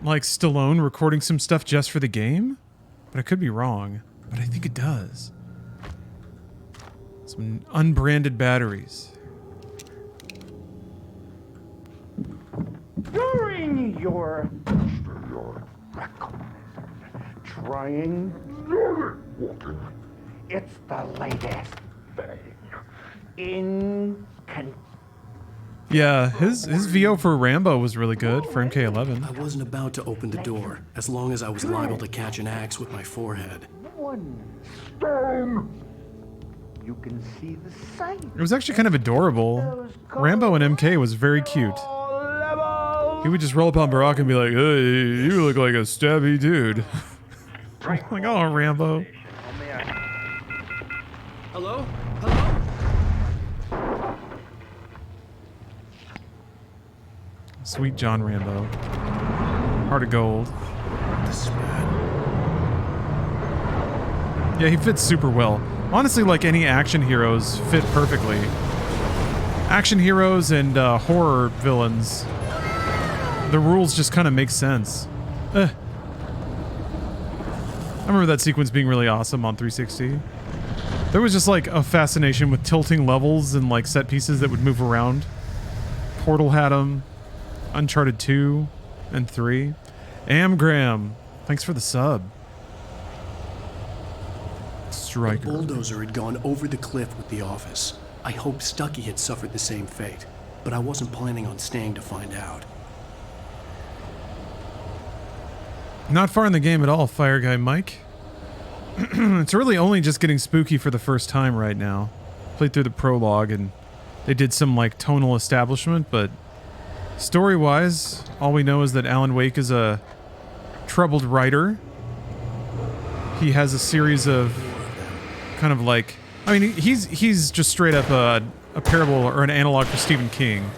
like Stallone recording some stuff just for the game, but I could be wrong. But I think it does. Some unbranded batteries. During your trying it's the latest thing in Yeah, his VO for Rambo was really good for MK11. I wasn't about to open the door, as long as I was liable to catch an axe with my forehead. one stone. You can see the sight. It was actually kind of adorable. Rambo in MK was very cute. He would just roll up on Barack and be like, "Hey, you look like a stabby dude." Like, oh, Rambo. Hello? Hello? Sweet John Rambo. Heart of gold. This is bad. Yeah, he fits super well. Honestly, like any action heroes fit perfectly. Action heroes and horror villains. The rules just kind of make sense. I remember that sequence being really awesome on 360. There was just like a fascination with tilting levels and like set pieces that would move around. Portal had them. Uncharted 2 and 3. Graham, thanks for the sub. Striker. The bulldozer had gone over the cliff with the office. I hoped Stucky had suffered the same fate, but I wasn't planning on staying to find out. Not far in the game at all, Fire Guy Mike. It's really only just getting spooky for the first time right now. Played through the prologue and they did some like tonal establishment, but story-wise, all we know is that Alan Wake is a troubled writer. He has a series of kind of like, I mean, he's just straight up a parable or an analog for Stephen King.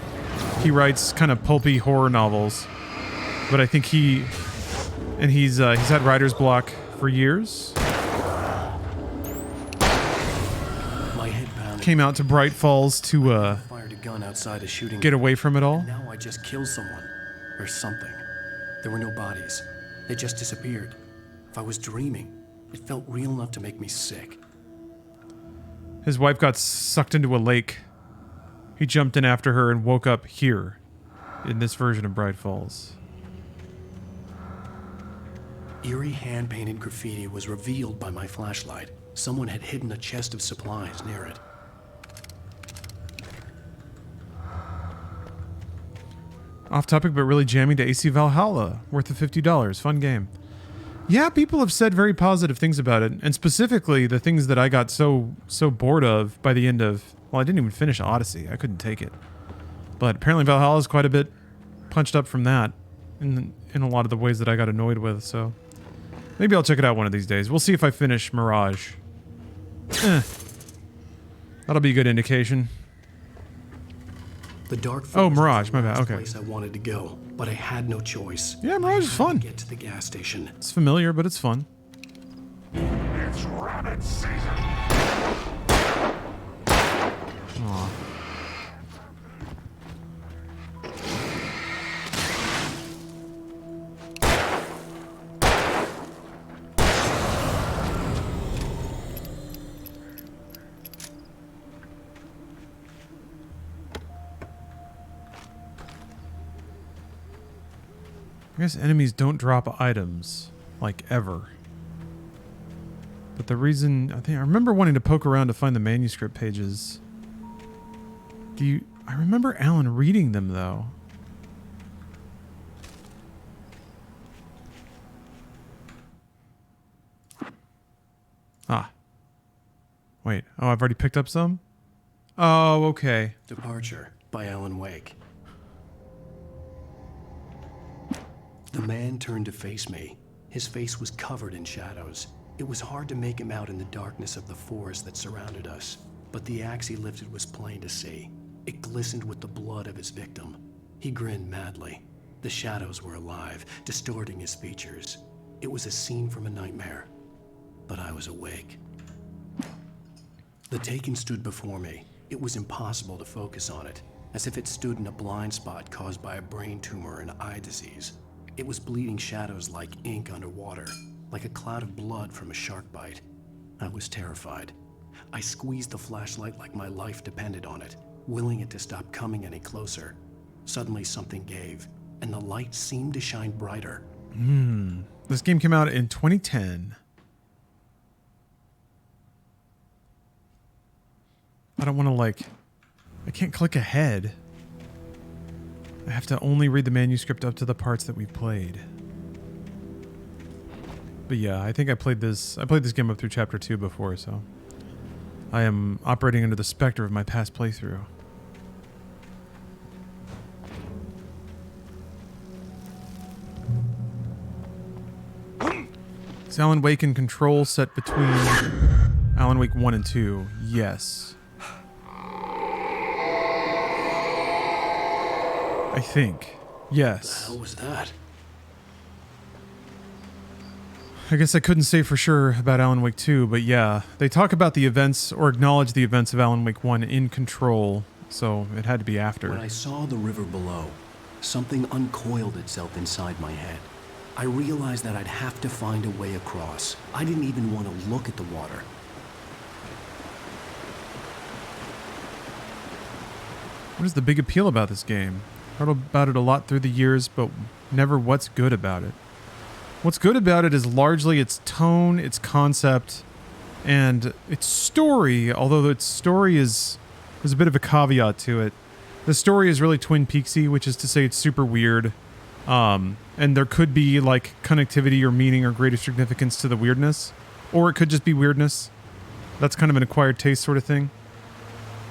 He writes kind of pulpy horror novels, but I think he's had writer's block for years. My head pounded. Came out to Bright Falls to Fired a gun outside a shooting. get away from it all. And now I just killed someone or something. There were no bodies. They just disappeared. If I was dreaming, it felt real enough to make me sick. His wife got sucked into a lake. He jumped in after her and woke up here, in this version of Bright Falls. Eerie hand-painted graffiti was revealed by my flashlight. Someone had hidden a chest of supplies near it. Off topic, but really jamming to AC Valhalla, worth of $50. Fun game. Yeah, people have said very positive things about it, and specifically the things that I got so bored of by the end of... Well, I didn't even finish Odyssey. I couldn't take it. But apparently Valhalla is quite a bit punched up from that in a lot of the ways that I got annoyed with, so... Maybe I'll check it out one of these days. We'll see if I finish Mirage. That'll be a good indication. The dark Mirage, my bad. the Okay. place I wanted to go, but I had no choice. Yeah, Mirage is fun. Get to the gas station. It's familiar, but it's fun. It's rabbit season. Aw. I guess enemies don't drop items, like, ever. But the reason... I remember wanting to poke around to find the manuscript pages. I remember Alan reading them, though. Ah. Wait. Oh, I've already picked up some? Oh, okay. Departure by Alan Wake. The man turned to face me. His face was covered in shadows. It was hard to make him out in the darkness of the forest that surrounded us, but the axe he lifted was plain to see. It glistened with the blood of his victim. He grinned madly. The shadows were alive, distorting his features. It was a scene from a nightmare, but I was awake. The Taken stood before me. It was impossible to focus on it, as if it stood in a blind spot caused by a brain tumor and eye disease. It was bleeding shadows like ink underwater, like a cloud of blood from a shark bite. I was terrified. I squeezed the flashlight like my life depended on it, willing it to stop coming any closer. Suddenly something gave, and the light seemed to shine brighter. This game came out in 2010. I don't want to, I can't click ahead. I have to only read the manuscript up to the parts that we've played. But yeah, I think I played this game up through chapter 2 before, so I am operating under the specter of my past playthrough. Is Alan Wake in Control set between Alan Wake 1 and 2? Yes. I think. Yes. What the hell was that? I guess I couldn't say for sure about Alan Wake 2, but yeah. They talk about the events, or acknowledge the events of Alan Wake 1 in Control, so it had to be after. When I saw the river below, something uncoiled itself inside my head. I realized that I'd have to find a way across. I didn't even want to look at the water. What is the big appeal about this game? Heard about it a lot through the years, but never what's good about it. What's good about it is largely its tone, its concept, and its story, although its story there's a bit of a caveat to it. The story is really Twin Peaksy, which is to say it's super weird, and there could be connectivity or meaning or greater significance to the weirdness, or it could just be weirdness. That's kind of an acquired taste sort of thing.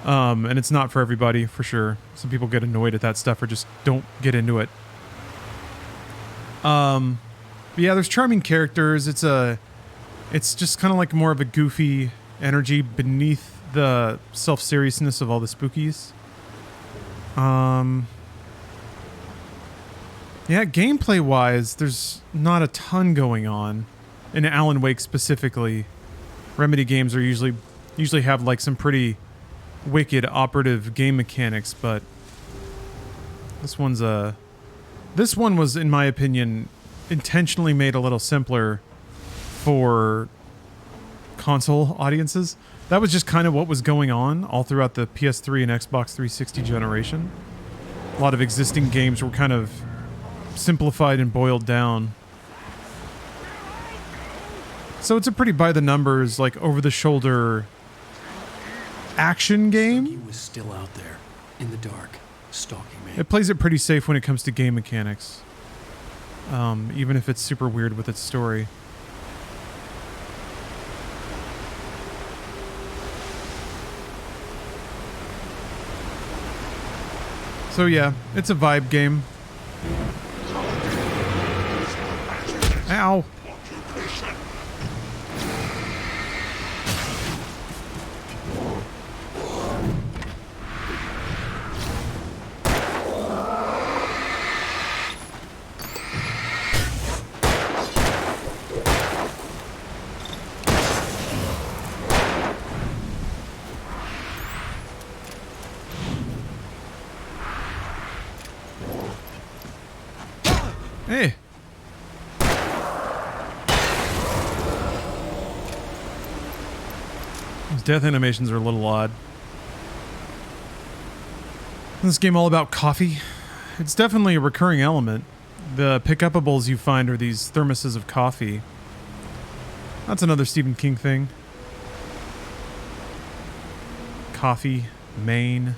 And it's not for everybody, for sure. Some people get annoyed at that stuff or just don't get into it. But yeah, there's charming characters. It's just kind of like more of a goofy energy beneath the self-seriousness of all the spookies. Yeah, gameplay-wise, there's not a ton going on. In Alan Wake specifically, Remedy games are usually have like some pretty wicked operative game mechanics, but this one was, in my opinion, intentionally made a little simpler for console audiences. That was just kind of what was going on all throughout the PS3 and Xbox 360 generation. A lot of existing games were kind of simplified and boiled down. So it's a pretty by-the-numbers, like, over-the-shoulder action game. He was still out there, in the dark, stalking me. It plays it pretty safe when it comes to game mechanics. Even if it's super weird with its story. So yeah, it's a vibe game. Ow! Hey! These death animations are a little odd. This game all about coffee. It's definitely a recurring element. The pick-upables you find are these thermoses of coffee. That's another Stephen King thing. Coffee, Maine.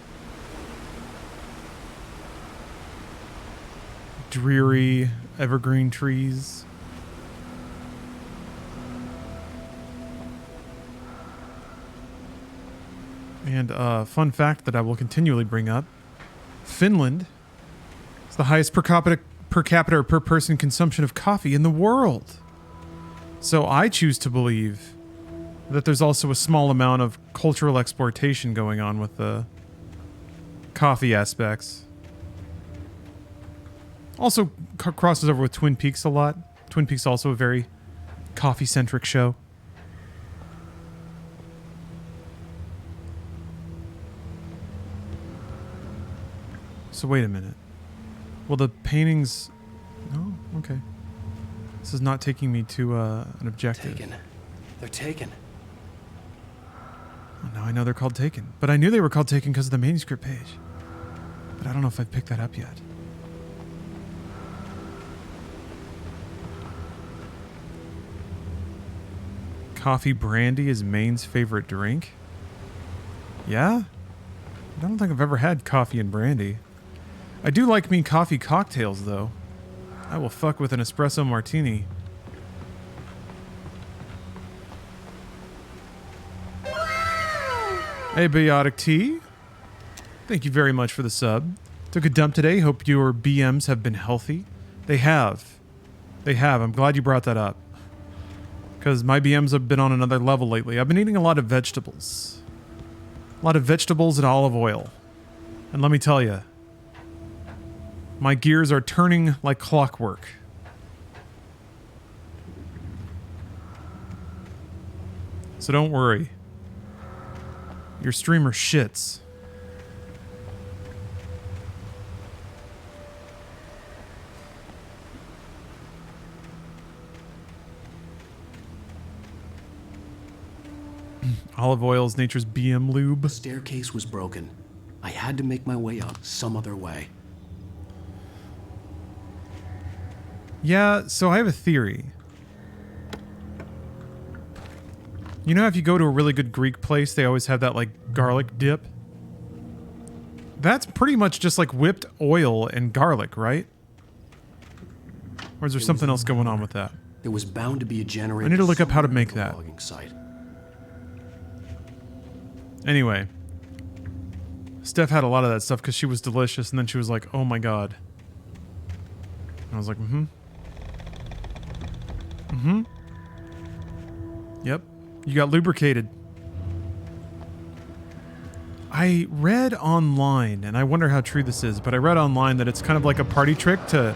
Dreary evergreen trees. And a fun fact that I will continually bring up. Finland is the highest per capita or per person consumption of coffee in the world. So I choose to believe that there's also a small amount of cultural exploitation going on with the coffee aspects. Also crosses over with Twin Peaks a lot. Twin Peaks also a very coffee-centric show. So wait a minute. Well, the paintings... Oh, okay. This is not taking me to an objective. Taken. They're taken. Well, now I know they're called Taken. But I knew they were called Taken because of the manuscript page. But I don't know if I've picked that up yet. Coffee brandy is Maine's favorite drink? Yeah? I don't think I've ever had coffee and brandy. I do like me coffee cocktails, though. I will fuck with an espresso martini. Hey, Biotic Tea. Thank you very much for the sub. Took a dump today. Hope your BMs have been healthy. They have. They have. I'm glad you brought that up. Because my BMs have been on another level lately. I've been eating a lot of vegetables. A lot of vegetables and olive oil. And let me tell you, my gears are turning like clockwork. So don't worry. Your streamer shits. Olive oil is nature's BM lube. The staircase was broken. I had to make my way up some other way. Yeah, so I have a theory. You know, if you go to a really good Greek place, they always have that, like, garlic dip? That's pretty much just, like, whipped oil and garlic, right? Or is there something else going on with that? There was bound to be a generator. I need to look up how to make that. Site. Anyway. Steph had a lot of that stuff because she was delicious, and then she was like, oh my god. And I was like, mm-hmm. Mm-hmm. Yep. You got lubricated. I read online, and I wonder how true this is, but I read online that it's kind of like a party trick to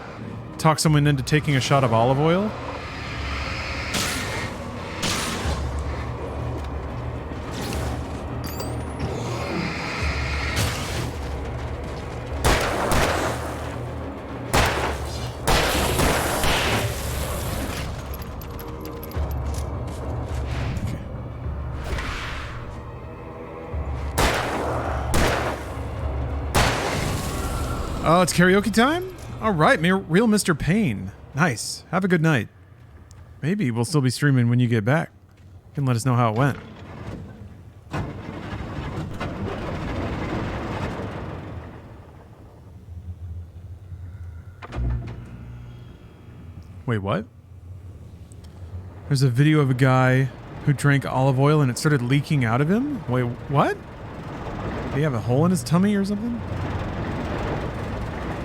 talk someone into taking a shot of olive oil. Oh, it's karaoke time? All right, real Mr. Payne. Nice. Have a good night. Maybe we'll still be streaming when you get back. You can let us know how it went. Wait, what? There's a video of a guy who drank olive oil and it started leaking out of him? Wait, what? Did he have a hole in his tummy or something?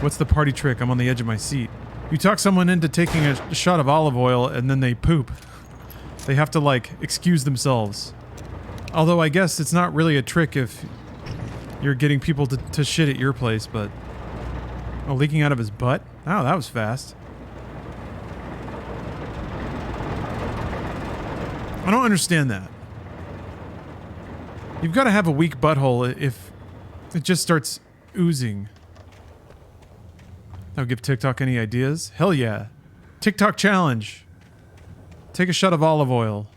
What's the party trick? I'm on the edge of my seat. You talk someone into taking a shot of olive oil and then they poop. They have to, like, excuse themselves. Although I guess it's not really a trick if you're getting people to shit at your place, but... Oh, leaking out of his butt? Oh, that was fast. I don't understand that. You've got to have a weak butthole if it just starts oozing. I'll give TikTok any ideas? Hell yeah. TikTok challenge. Take a shot of olive oil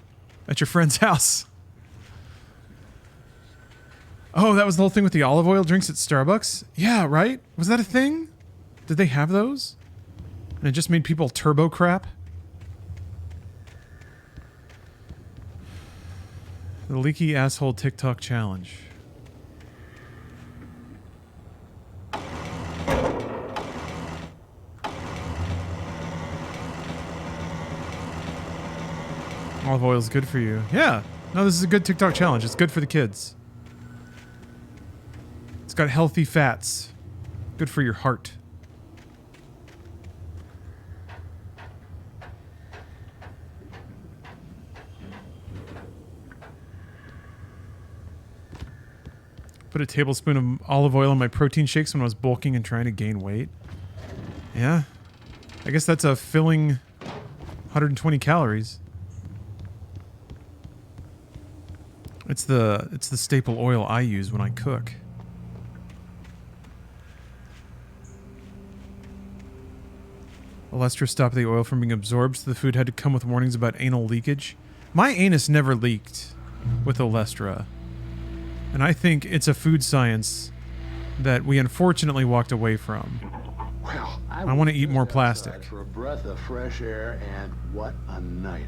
at your friend's house. Oh, that was the whole thing with the olive oil drinks at Starbucks? Yeah, right? Was that a thing? Did they have those? And it just made people turbo crap? The leaky asshole TikTok challenge. Olive oil is good for you. Yeah. No, this is a good TikTok challenge. It's good for the kids. It's got healthy fats. Good for your heart. Put a tablespoon of olive oil in my protein shakes when I was bulking and trying to gain weight. Yeah. I guess that's a filling 120 calories. It's the staple oil I use when I cook. Olestra stopped the oil from being absorbed, so the food had to come with warnings about anal leakage. My anus never leaked with Olestra. And I think it's a food science that we unfortunately walked away from. Well, I want to eat more plastic. For a breath of fresh air, and what a night.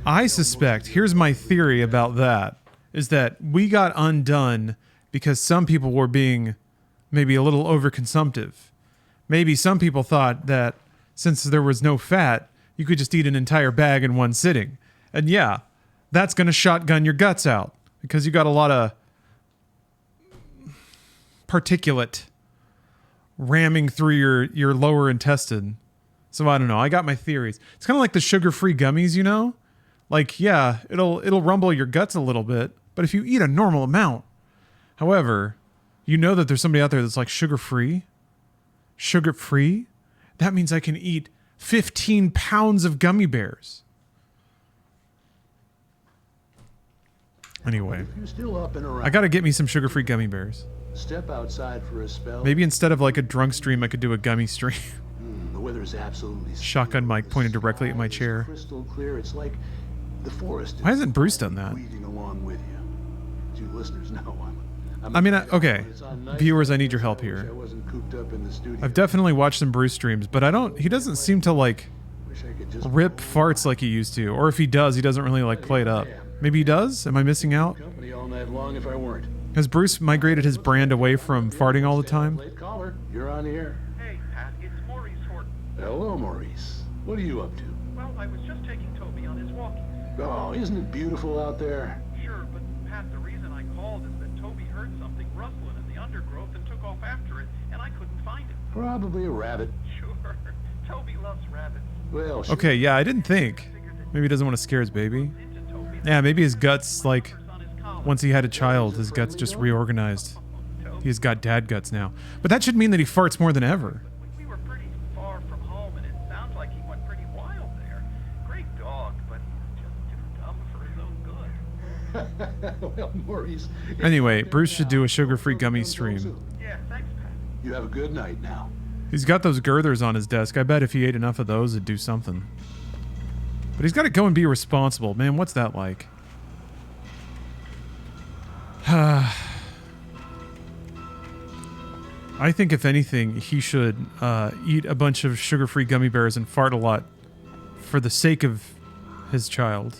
I suspect, here's my theory about that, is that we got undone because some people were being maybe a little overconsumptive. Maybe some people thought that since there was no fat, you could just eat an entire bag in one sitting. And yeah, that's going to shotgun your guts out because you got a lot of particulate ramming through your lower intestine. So I don't know. I got my theories. It's kind of like the sugar-free gummies, you know? Like, yeah, it'll rumble your guts a little bit, but if you eat a normal amount. However, you know that there's somebody out there that's like sugar-free? Sugar-free? That means I can eat 15 pounds of gummy bears. Anyway, If you're still up and around, I gotta get me some sugar-free gummy bears. step outside for a spell. Maybe instead of like a drunk stream, I could do a gummy stream. The weather's absolutely Shotgun mic pointed directly at my chair. crystal clear. It's like the forest is Why hasn't Bruce done that? breathing along with you. As you listeners know, Okay, viewers, I need your help here. I wasn't cooped up in the studio. I've definitely watched some Bruce streams, but he doesn't seem to like rip farts like he used to. Or if he does, he doesn't really like play it up. Maybe he does? Am I missing out? Company all night long if I weren't. Has Bruce migrated his brand away from farting all the time? Late caller, you're on the air. Hey, Pat, it's Maurice Horton. Hello, Maurice. What are you up to? Well, I was just taking Toby on his walkies. Oh, isn't it beautiful out there? Sure, but Pat, the reason I called is that Toby heard something rustling in the undergrowth and took off after it, and I couldn't find it. Probably a rabbit. Sure. Toby loves rabbits. Well, Okay, yeah, I didn't think. Maybe he doesn't want to scare his baby. Yeah, maybe his guts, like, once he had a child, his guts just reorganized. He's got dad guts now. But that should mean that he farts more than ever. We were pretty far from home, and it sounds like he went pretty wild there. Great dog, but just too dumb for his own good. Well, Maurice. Anyway, Bruce should do a sugar-free gummy stream. Yeah, thanks, Pat. You have a good night now. He's got those girthers on his desk. I bet if he ate enough of those, it'd do something. But he's got to go and be responsible. Man, what's that like? I think, if anything, he should eat a bunch of sugar-free gummy bears and fart a lot for the sake of his child.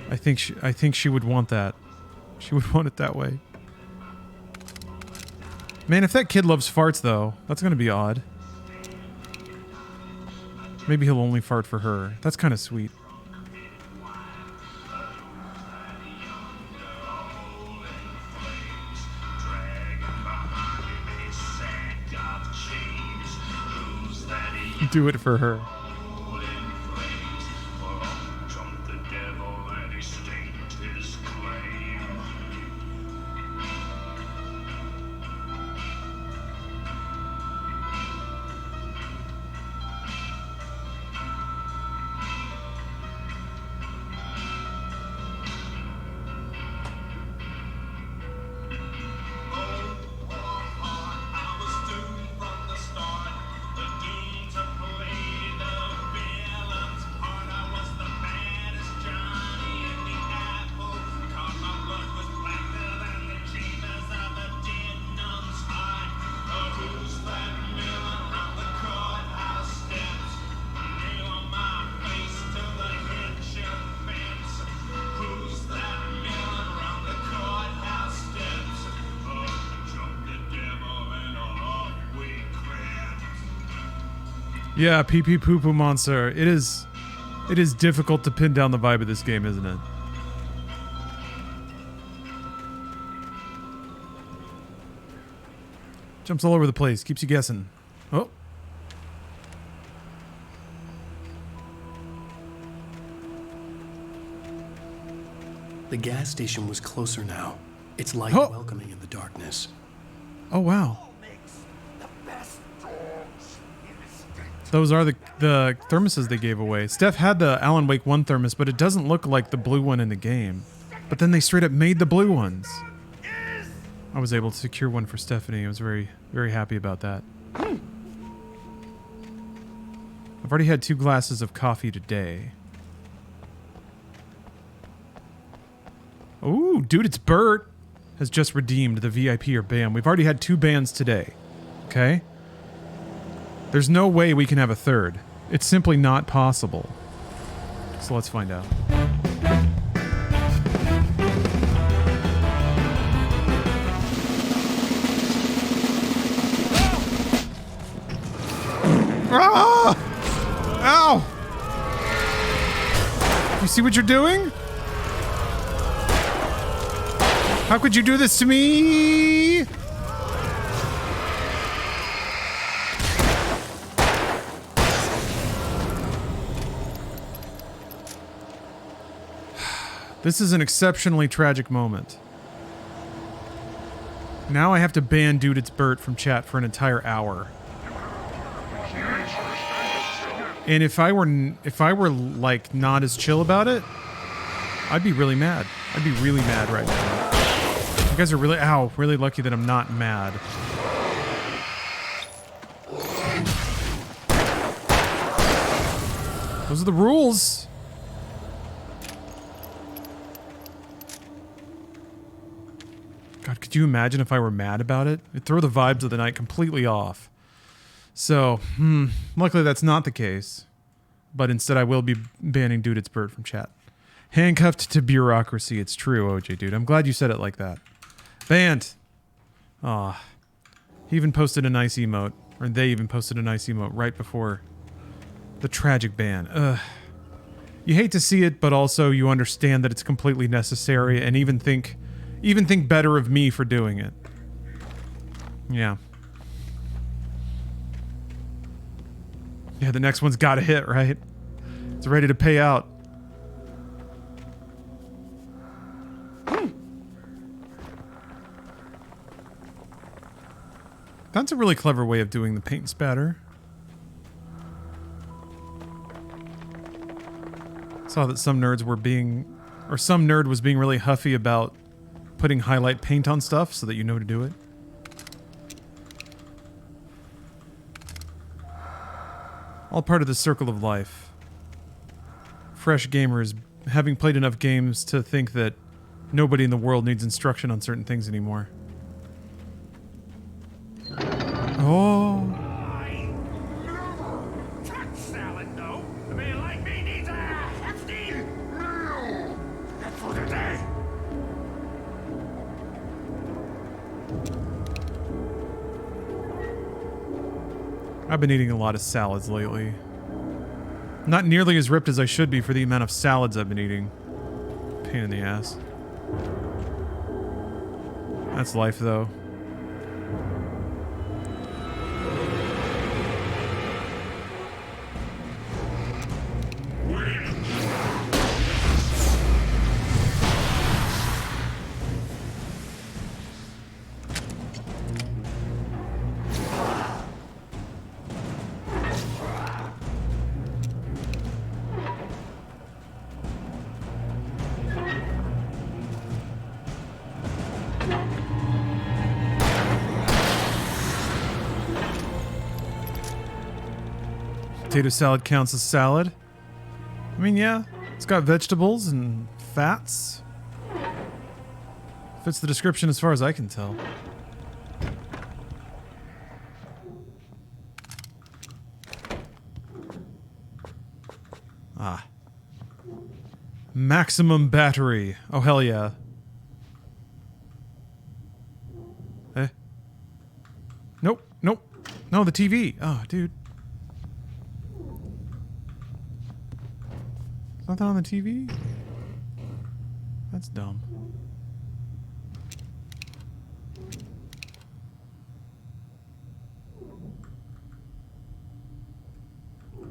I think she would want that. She would want it that way. Man, if that kid loves farts, though, that's going to be odd. Maybe he'll only fart for her. That's kind of sweet. Do it for her. Yeah, pee pee poo poo monster. It is difficult to pin down the vibe of this game, isn't it? Jumps all over the place, keeps you guessing. Oh. The gas station was closer now. Its light welcoming in the darkness. Oh, wow. Those are the thermoses they gave away. Steph had the Alan Wake 1 thermos, but it doesn't look like the blue one in the game. But then they straight up made the blue ones. I was able to secure one for Stephanie. I was very, very happy about that. I've already had 2 glasses of coffee today. Ooh, dude, it's Bert. Has just redeemed the VIP or ban. We've already had 2 bans today. Okay? There's no way we can have a third. It's simply not possible. So let's find out. Ah! Ow! You see what you're doing? How could you do this to me? This is an exceptionally tragic moment. Now I have to ban Dude It's Bert from chat for an entire hour. And if I were like not as chill about it, I'd be really mad. I'd be really mad right now. You guys are really lucky that I'm not mad. Those are the rules. God, could you imagine if I were mad about it? It'd throw the vibes of the night completely off. So, luckily that's not the case. But instead I will be banning Dude It's Bert from chat. Handcuffed to bureaucracy, it's true, OJ dude. I'm glad you said it like that. Banned! Aw. He even posted a nice emote. Or they even posted a nice emote right before the tragic ban. Ugh. You hate to see it, but also you understand that it's completely necessary and even think better of me for doing it. Yeah. Yeah, the next one's gotta hit, right? It's ready to pay out. That's a really clever way of doing the paint spatter. Saw that some nerds were being, or some nerd was being really huffy about putting highlight paint on stuff so that you know to do it. All part of the circle of life. Fresh gamers having played enough games to think that nobody in the world needs instruction on certain things anymore. Oh. Touch salad, though. A man like me needs a hefty meal. That's for today. I've been eating a lot of salads lately. Not nearly as ripped as I should be for the amount of salads I've been eating. Pain in the ass. That's life, though. Potato salad counts as salad. I mean, yeah, it's got vegetables and fats. Fits the description as far as I can tell. Ah. Maximum battery. Oh, hell yeah. Eh? Nope, nope. No, the TV. Oh, dude. Nothing on the TV? That's dumb.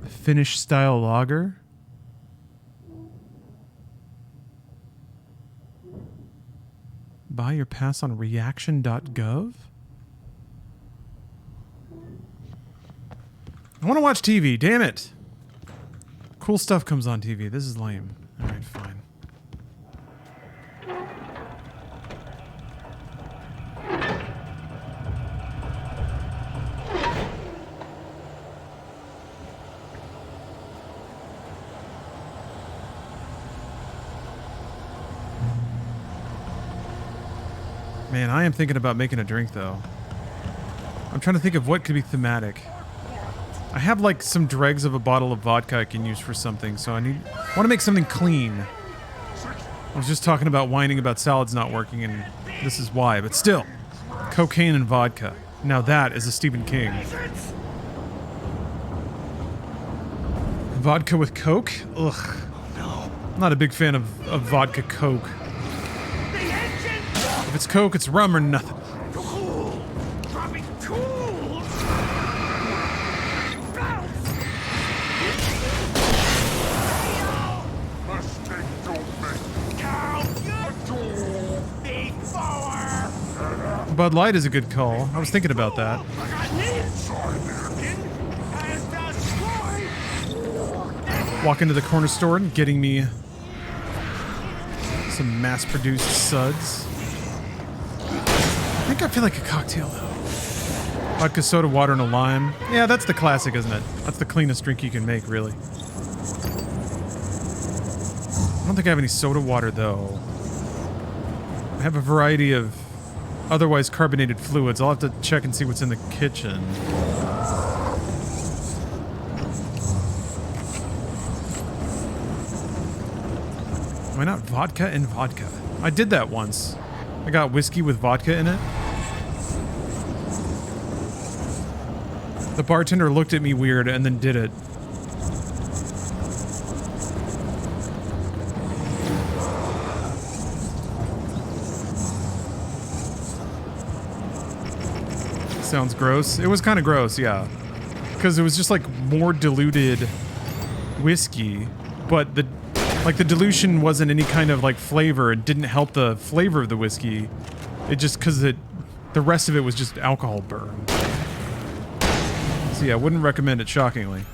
A Finnish style lager? Buy your pass on reaction.gov? I want to watch TV, damn it! Cool stuff comes on TV. This is lame. Alright, fine. Man, I am thinking about making a drink, though. I'm trying to think of what could be thematic. I have like some dregs of a bottle of vodka I can use for something, so I want to make something clean. I was just talking about whining about salads not working, and this is why, but still. Cocaine and vodka. Now that is a Stephen King. Vodka with Coke? Ugh. I'm not a big fan of vodka Coke. If it's Coke, it's rum or nothing. Bud Light is a good call. I was thinking about that. Walk into the corner store and getting me some mass-produced suds. I think I feel like a cocktail, though. Vodka, soda, water, and a lime. Yeah, that's the classic, isn't it? That's the cleanest drink you can make, really. I don't think I have any soda water, though. I have a variety of otherwise carbonated fluids. I'll have to check and see what's in the kitchen. Why not vodka and vodka? I did that once. I got whiskey with vodka in it. The bartender looked at me weird and then did it. Sounds gross. It was kind of gross, yeah. Because it was just like more diluted whiskey but the dilution wasn't any kind of like flavor. It didn't help the flavor of the whiskey. It just the rest of it was just alcohol burn. So yeah, I wouldn't recommend it, shockingly.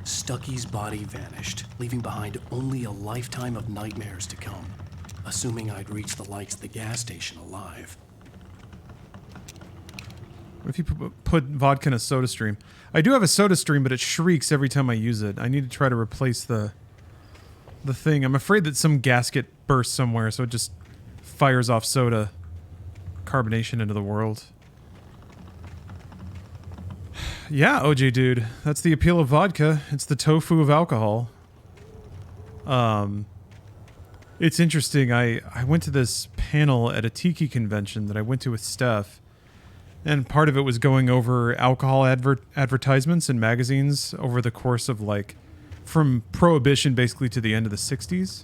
Stucky's body vanished, leaving behind only a lifetime of nightmares to come, assuming I'd reach the lights at the gas station alive. What if you put vodka in a soda stream? I do have a soda stream, but it shrieks every time I use it. I need to try to replace the thing. I'm afraid that some gasket bursts somewhere, so it just fires off soda carbonation into the world. Yeah, OJ dude. That's the appeal of vodka. It's the tofu of alcohol. It's interesting. I went to this panel at a tiki convention that I went to with Steph, and part of it was going over alcohol advertisements in magazines over the course of like from Prohibition basically to the end of the 60s.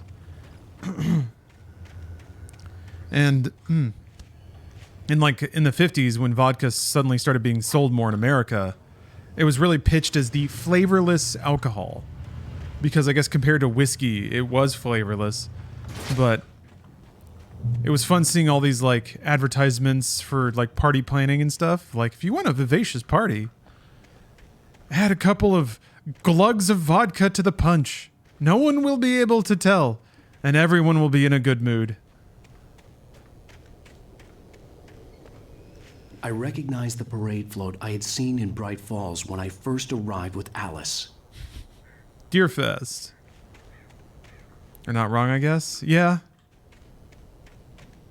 And in the 50s when vodka suddenly started being sold more in America, it was really pitched as the flavorless alcohol. Because I guess compared to whiskey, it was flavorless. But it was fun seeing all these like advertisements for like party planning and stuff. Like if you want a vivacious party, add a couple of glugs of vodka to the punch. No one will be able to tell, and everyone will be in a good mood. I recognized the parade float I had seen in Bright Falls when I first arrived with Alice. Deerfest. You're not wrong, I guess. Yeah.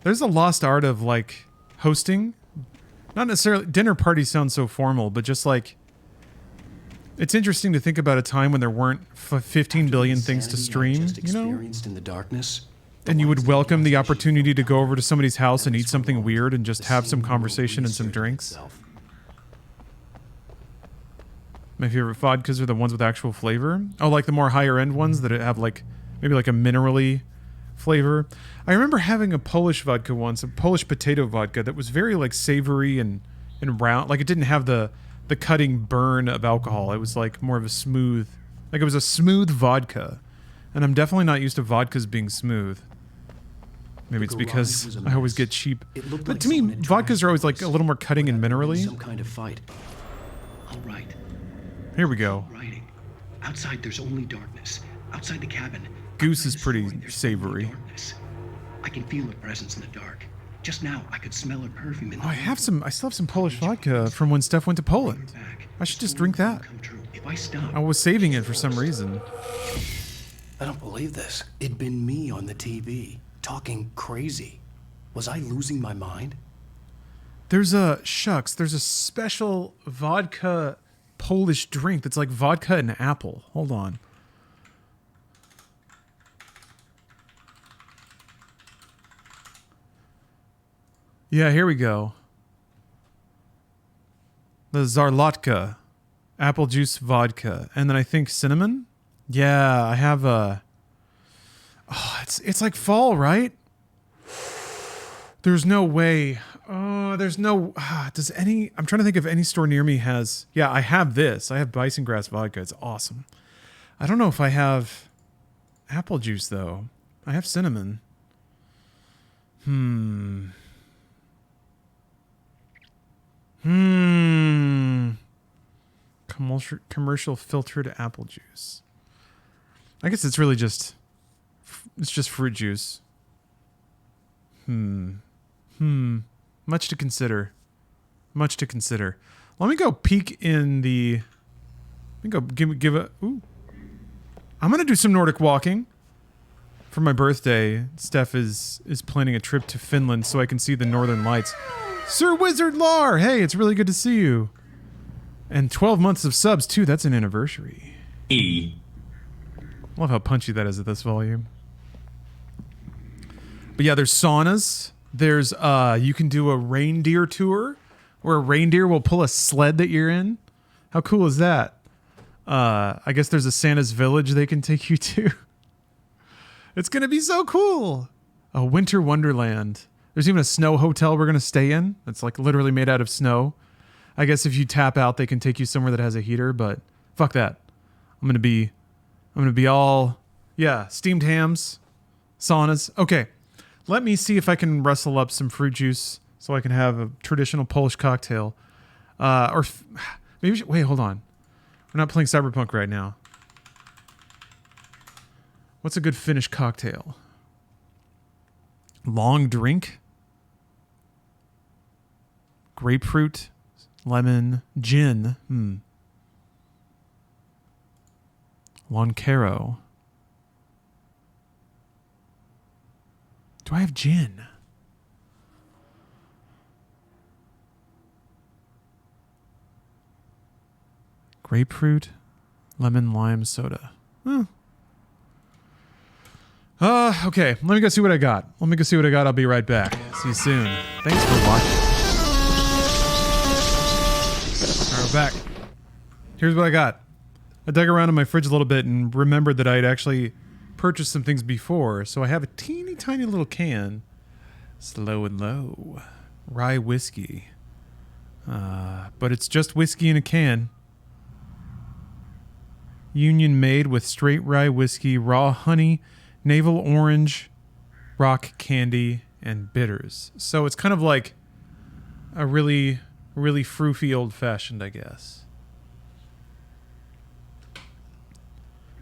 There's a lost art of like hosting. Not necessarily dinner parties sound so formal, but just like it's interesting to think about a time when there weren't 15 billion things to stream, you know? In the darkness, and you would welcome the opportunity to go over to somebody's house and eat something weird and just have some conversation and some drinks. My favorite vodkas are the ones with actual flavor. Oh, like the more higher end ones that have like maybe like a minerally flavor. I remember having a Polish vodka once, a Polish potato vodka that was very like savory and round. Like it didn't have the cutting burn of alcohol. It was like more of a smooth, like it was a smooth vodka. And I'm definitely not used to vodkas being smooth. Maybe it's because I always get cheap. But to me, vodkas are always like a little more cutting and minerally. Some kind of fight. All right. Here we go. Writing. Outside there's only darkness. Outside the cabin. Goose is pretty savory. I can feel a presence in the dark. Just now I could smell her perfume in the I still have some Polish vodka from when Steph went to Poland. I should just drink that. If I stop. I was saving it for some reason. I don't believe this. It'd been me on the TV, talking crazy. Was I losing my mind? There's a special vodka Polish drink that's like vodka and apple. Hold on. Yeah, here we go. The Zarlotka apple juice vodka, and then I think cinnamon. Yeah, I have a. Oh, it's like fall, right? There's no way. Oh, there's no. Does any? I'm trying to think if any store near me has. Yeah, I have this. I have bison grass vodka. It's awesome. I don't know if I have apple juice though. I have cinnamon. Commercial filtered apple juice. I guess it's really just fruit juice. Much to consider. Let me go peek in the. Let me go give a. Ooh. I'm gonna do some Nordic walking. For my birthday, Steph is planning a trip to Finland so I can see the Northern Lights. Sir Wizard Lar, hey, it's really good to see you. And 12 months of subs too. That's an anniversary. Love how punchy that is at this volume. But yeah, there's saunas. There's you can do a reindeer tour where a reindeer will pull a sled that you're in. How cool is that? I guess there's a Santa's village they can take you to. It's gonna be so cool. A winter wonderland. There's even a snow hotel we're gonna stay in. That's like literally made out of snow. I guess if you tap out, they can take you somewhere that has a heater, but fuck that. I'm gonna be I'm gonna be all, yeah, steamed hams, saunas. Okay, let me see if I can rustle up some fruit juice so I can have a traditional Polish cocktail. Maybe, wait, hold on. We're not playing Cyberpunk right now. What's a good Finnish cocktail? Long drink? Grapefruit, lemon, gin. Loncaro. Do I have gin? Grapefruit, lemon, lime, soda. Okay. Let me go see what I got. I'll be right back. See you soon. Thanks for watching. All right, we're back. Here's what I got. I dug around in my fridge a little bit and remembered that I had actually purchased some things before. So I have a teeny tiny little can. Slow and low. Rye whiskey. But it's just whiskey in a can. Union made with straight rye whiskey, raw honey, navel orange, rock candy, and bitters. So it's kind of like a really, really froofy old-fashioned, I guess.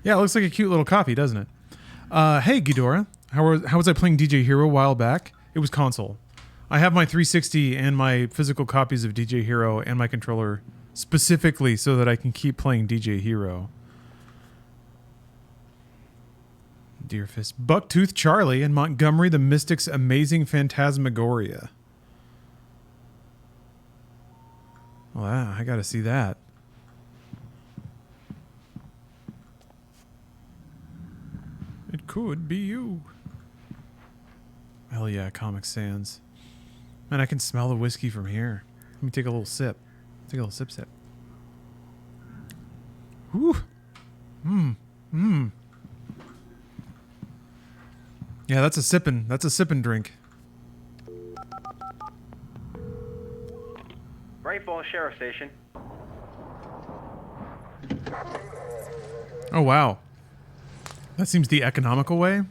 Yeah, it looks like a cute little coffee, doesn't it? Hey, Ghidorah. How was I playing DJ Hero a while back? It was console. I have my 360 and my physical copies of DJ Hero and my controller specifically so that I can keep playing DJ Hero. Deerfist. Bucktooth Charlie and Montgomery the Mystic's Amazing Phantasmagoria. Wow, I gotta see that. It could be you. Hell yeah, Comic Sans. Man, I can smell the whiskey from here. Let me take a little sip. Take a little sip. Whew. Yeah, that's a sippin' drink. Great Falls Sheriff Station. Oh, wow. That seems the economical way.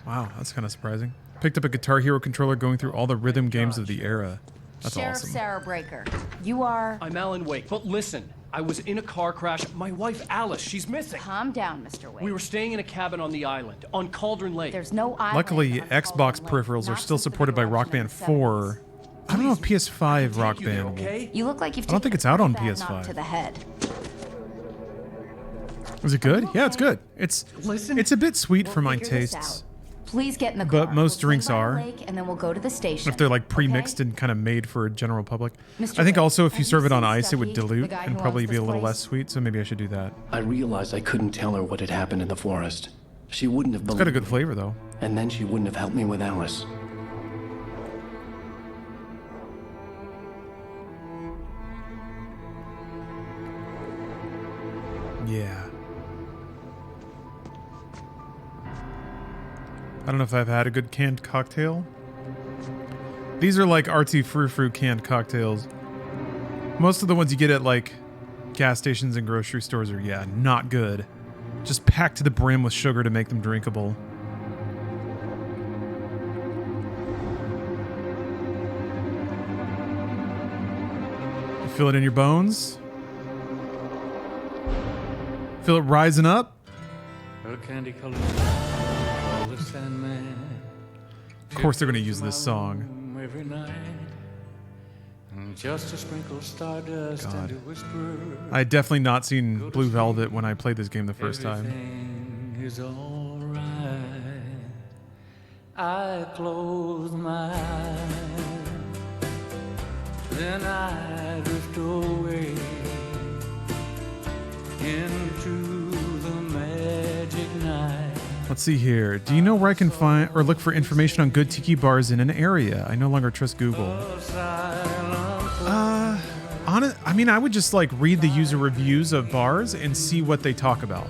Wow, that's kind of surprising. Picked up a Guitar Hero controller going through all the rhythm games of the era. That's Sheriff awesome. Sarah Breaker, you are... I'm Alan Wake, but listen. I was in a car crash. My wife, Alice, she's missing. Calm down, Mr. Wake. We were staying in a cabin on the island, on Cauldron Lake. There's no island. Luckily, Xbox peripherals are still supported by Rock Band 4. I don't know if PS5 Rock Band will. You look like you've I don't think it's out on PS5. to the head. Is it good? Yeah, it's good. It's a bit sweet for my tastes. Please get in the car. But most drinks are. And then we'll go to the station. If they're like pre-mixed and kind of made for a general public. I think also if you serve it on ice, it would dilute and probably be a little less sweet, so maybe I should do that. I realized I couldn't tell her what had happened in the forest. She wouldn't have believed. It's got a good flavor, though. And then she wouldn't have helped me with Alice. Yeah. I don't know if I've had a good canned cocktail. These are like artsy frou-frou canned cocktails. Most of the ones you get at like gas stations and grocery stores are, yeah, not good. Just packed to the brim with sugar to make them drinkable. You feel it in your bones? Feel it rising up? Of course they're going to use this song. Just a sprinkle stardust and a whisper. I had definitely not seen Blue Velvet when I played this game the first time. Everything is all right. I close my eyes, then I drift away into the magic night. Let's see here. Do you know where I can find or look for information on good tiki bars in an area? I no longer trust Google. I mean, I would just like read the user reviews of bars and see what they talk about.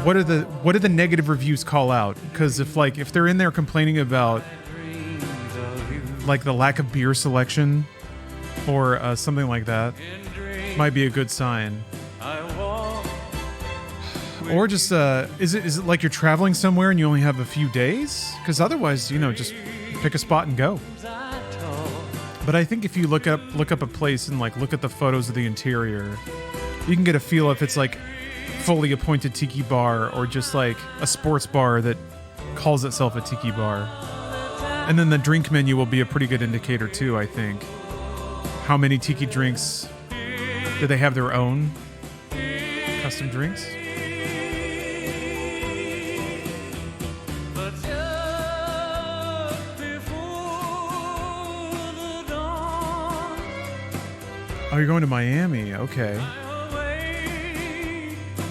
What do the negative reviews call out? Because if they're in there complaining about like the lack of beer selection or something like that, might be a good sign. Or just, is it like you're traveling somewhere and you only have a few days? Because otherwise, you know, just pick a spot and go. But I think if you look up a place and like look at the photos of the interior, you can get a feel if it's like fully appointed tiki bar or just like a sports bar that calls itself a tiki bar. And then the drink menu will be a pretty good indicator too, I think. How many tiki drinks? Do they have their own custom drinks? Oh, you're going to Miami. Okay.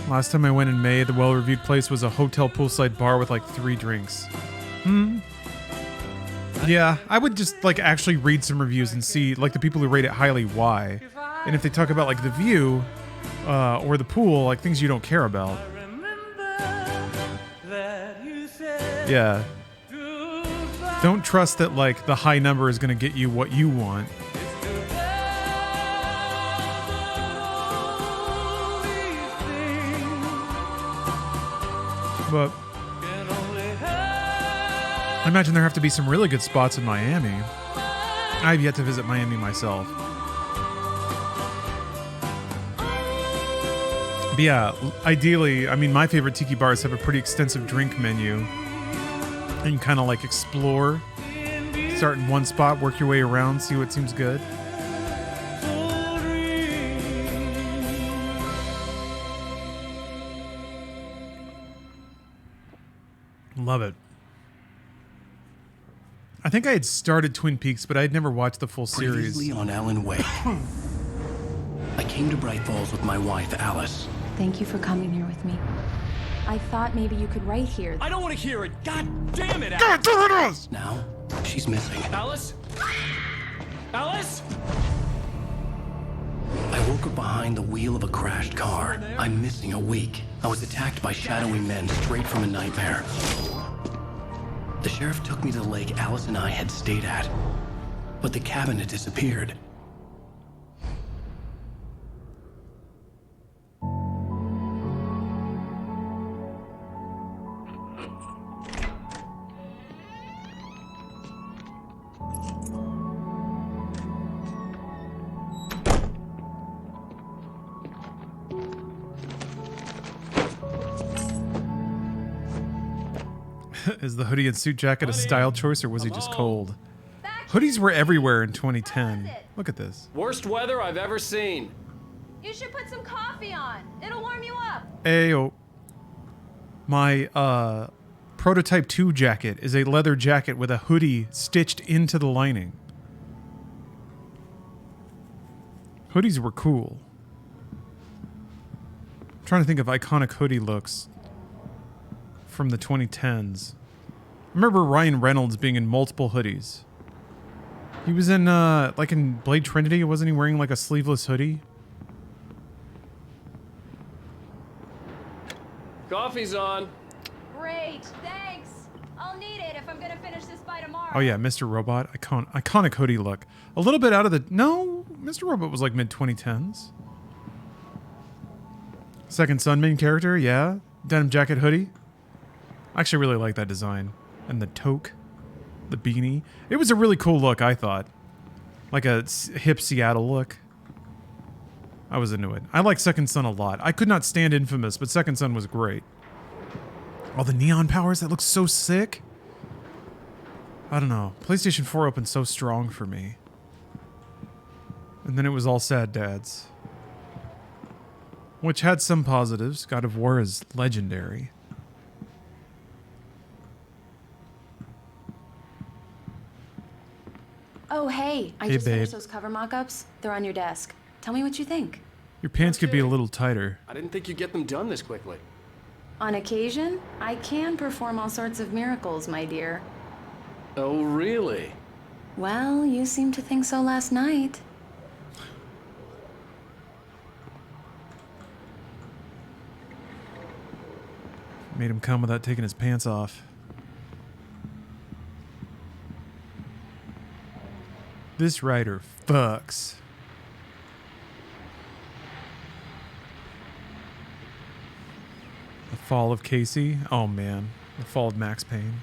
Last time I went in May, the well-reviewed place was a hotel poolside bar with like 3 drinks. Yeah, I would just like actually read some reviews and see like the people who rate it highly why. And if they talk about like the view or the pool, like things you don't care about. Yeah. Don't trust that like the high number is going to get you what you want. But I imagine there have to be some really good spots in Miami. I've yet to visit Miami myself. But yeah, ideally, I mean, my favorite tiki bars have a pretty extensive drink menu. And you kind of like explore. Start in one spot, work your way around, see what seems good. Love it. I think I had started Twin Peaks, but I had never watched the full series. Previously on Alan Wake. I came to Bright Falls with my wife, Alice. Thank you for coming here with me. I thought maybe you could write here. I don't want to hear it. God damn it, God Alice. damn it, Alice! Now, she's missing. Alice? Alice? I woke up behind the wheel of a crashed car. I'm missing a week. I was attacked by shadowy men straight from a nightmare. The sheriff took me to the lake Alice and I had stayed at, but the cabin had disappeared. Is the hoodie and suit jacket a style choice, or was he just cold? Hoodies were everywhere in 2010. Look at this. Worst weather I've ever seen. You should put some coffee on. It'll warm you up. Ayo. My Prototype 2 jacket is a leather jacket with a hoodie stitched into the lining. Hoodies were cool. I'm trying to think of iconic hoodie looks from the 2010s. I remember Ryan Reynolds being in multiple hoodies. He was in, like in Blade Trinity, wasn't he wearing like a sleeveless hoodie? Coffee's on. Great, thanks. I'll need it if I'm gonna finish this by tomorrow. Oh yeah, Mr. Robot. Iconic hoodie look. A little bit out of the... No, Mr. Robot was like mid-2010s. Second Son main character, yeah. Denim jacket hoodie. I actually really like that design. And the toque. The beanie. It was a really cool look, I thought. Like a hip Seattle look. I was into it. I like Second Son a lot. I could not stand Infamous, but Second Son was great. All the neon powers, that looks so sick. I don't know. PlayStation 4 opened so strong for me. And then it was all Sad Dads. Which had some positives. God of War is legendary. Oh, hey. I Hey, just finished babe. those cover mock-ups. They're on your desk. Tell me what you think. Your pants could be a little tighter. I didn't think you'd get them done this quickly. On occasion, I can perform all sorts of miracles, my dear. Oh, really? Well, you seemed to think so last night. Made him come without taking his pants off. This writer fucks. Fall of Casey. Oh man, the fall of Max Payne.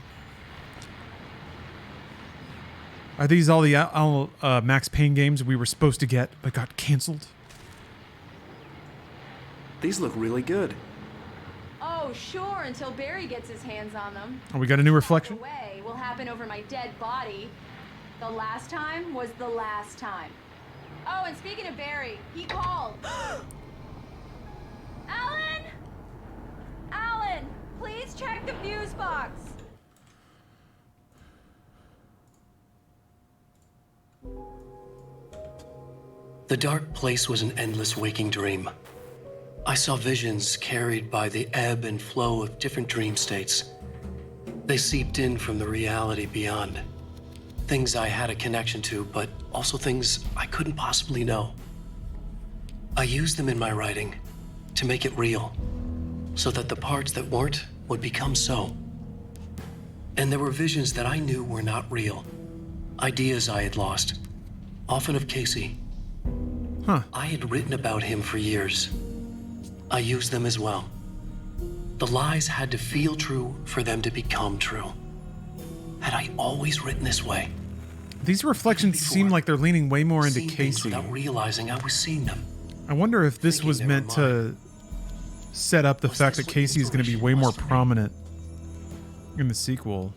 Are these all the Max Payne games we were supposed to get but got canceled? These look really good. Oh, sure, until Barry gets his hands on them. Oh, we got a new reflection? Way will happen over my dead body. The last time was the last time. Oh, and speaking of Barry, he called. Alan! Alan, please check the fuse box. The dark place was an endless waking dream. I saw visions carried by the ebb and flow of different dream states. They seeped in from the reality beyond. Things I had a connection to, but also things I couldn't possibly know. I used them in my writing to make it real, so that the parts that weren't would become so. And there were visions that I knew were not real. Ideas I had lost, often of Casey. I had written about him for years. I used them as well. The lies had to feel true for them to become true. Had I always written this way? These reflections seem like they're leaning way more into Casey. Without realizing I was seeing them. I wonder if this was meant to set up the fact that Casey is going to be way more prominent in the sequel.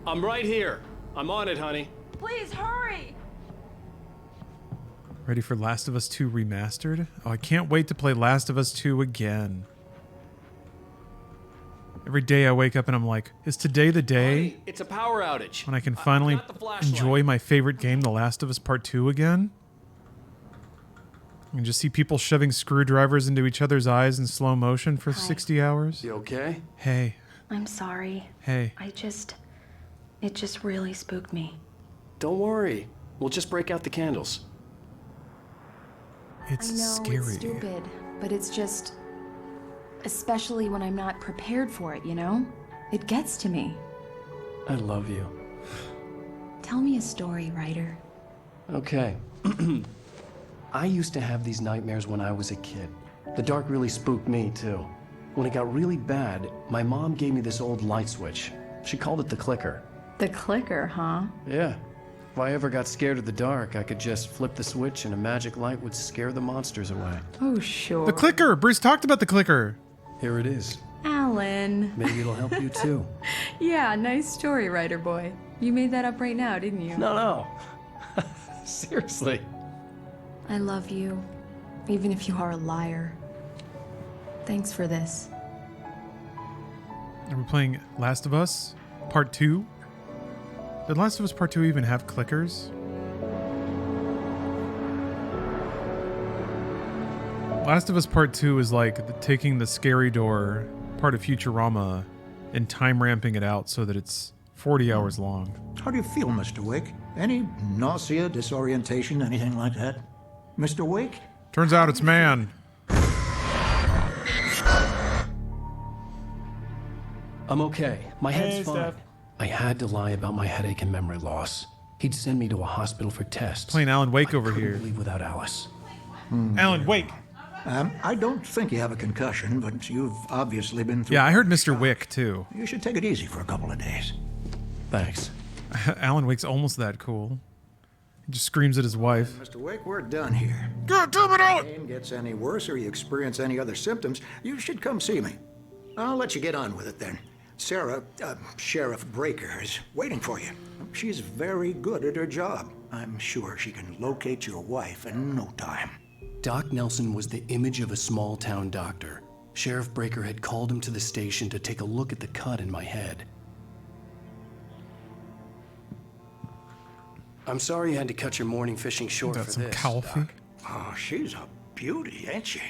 I'm right here. I'm on it, honey. Please hurry. Ready for Last of Us 2 Remastered? Oh, I can't wait to play Last of Us 2 again. Every day I wake up and I'm like, is today the day Honey, it's a power outage. when I can finally enjoy my favorite game, The Last of Us Part 2 again? And just see people shoving screwdrivers into each other's eyes in slow motion for 60 hours? You okay? Hey. I'm sorry. Hey. It just really spooked me. Don't worry. We'll just break out the candles. It's I know, scary. it's stupid, but it's just... Especially when I'm not prepared for it, you know? It gets to me. I love you. Tell me a story, writer. Okay. I used to have these nightmares when I was a kid. The dark really spooked me, too. When it got really bad, my mom gave me this old light switch. She called it the clicker. The clicker, huh? Yeah. If I ever got scared of the dark, I could just flip the switch and a magic light would scare the monsters away. Oh, sure. The clicker! Bruce talked about the clicker! Here it is. Alan. Maybe it'll help you, too. Yeah, nice story, writer boy. You made that up right now, didn't you? No. Seriously. I love you, even if you are a liar. Thanks for this. Are we playing Last of Us Part 2? Did Last of Us Part 2 even have clickers? Last of Us Part 2 is like taking the scary door part of Futurama and time ramping it out so that it's 40 hours long. How do you feel, Mr. Wick? Any nausea, disorientation, anything like that? Mr. Wick? Turns out it's man. I'm okay. My head's Hey, fine. Steph. I had to lie about my headache and memory loss. He'd send me to a hospital for tests. Playing Alan Wake over here. Leave without Alice. Alan Wake. I don't think you have a concussion, but you've obviously been through... Yeah, I heard Mr. Wick, too. You should take it easy for a couple of days. Thanks. Alan Wake's almost that cool. He just screams at his wife. Mr. Wick, we're done here. God damn it, Alan! If pain gets any worse or you experience any other symptoms, you should come see me. I'll let you get on with it then. Sarah, Sheriff Breaker, is waiting for you. She's very good at her job. I'm sure she can locate your wife in no time. Doc Nelson was the image of a small-town doctor. Sheriff Breaker had called him to the station to take a look at the cut in my head. I'm sorry you had to cut your morning fishing short for this, Doc. Oh, she's a beauty, ain't she?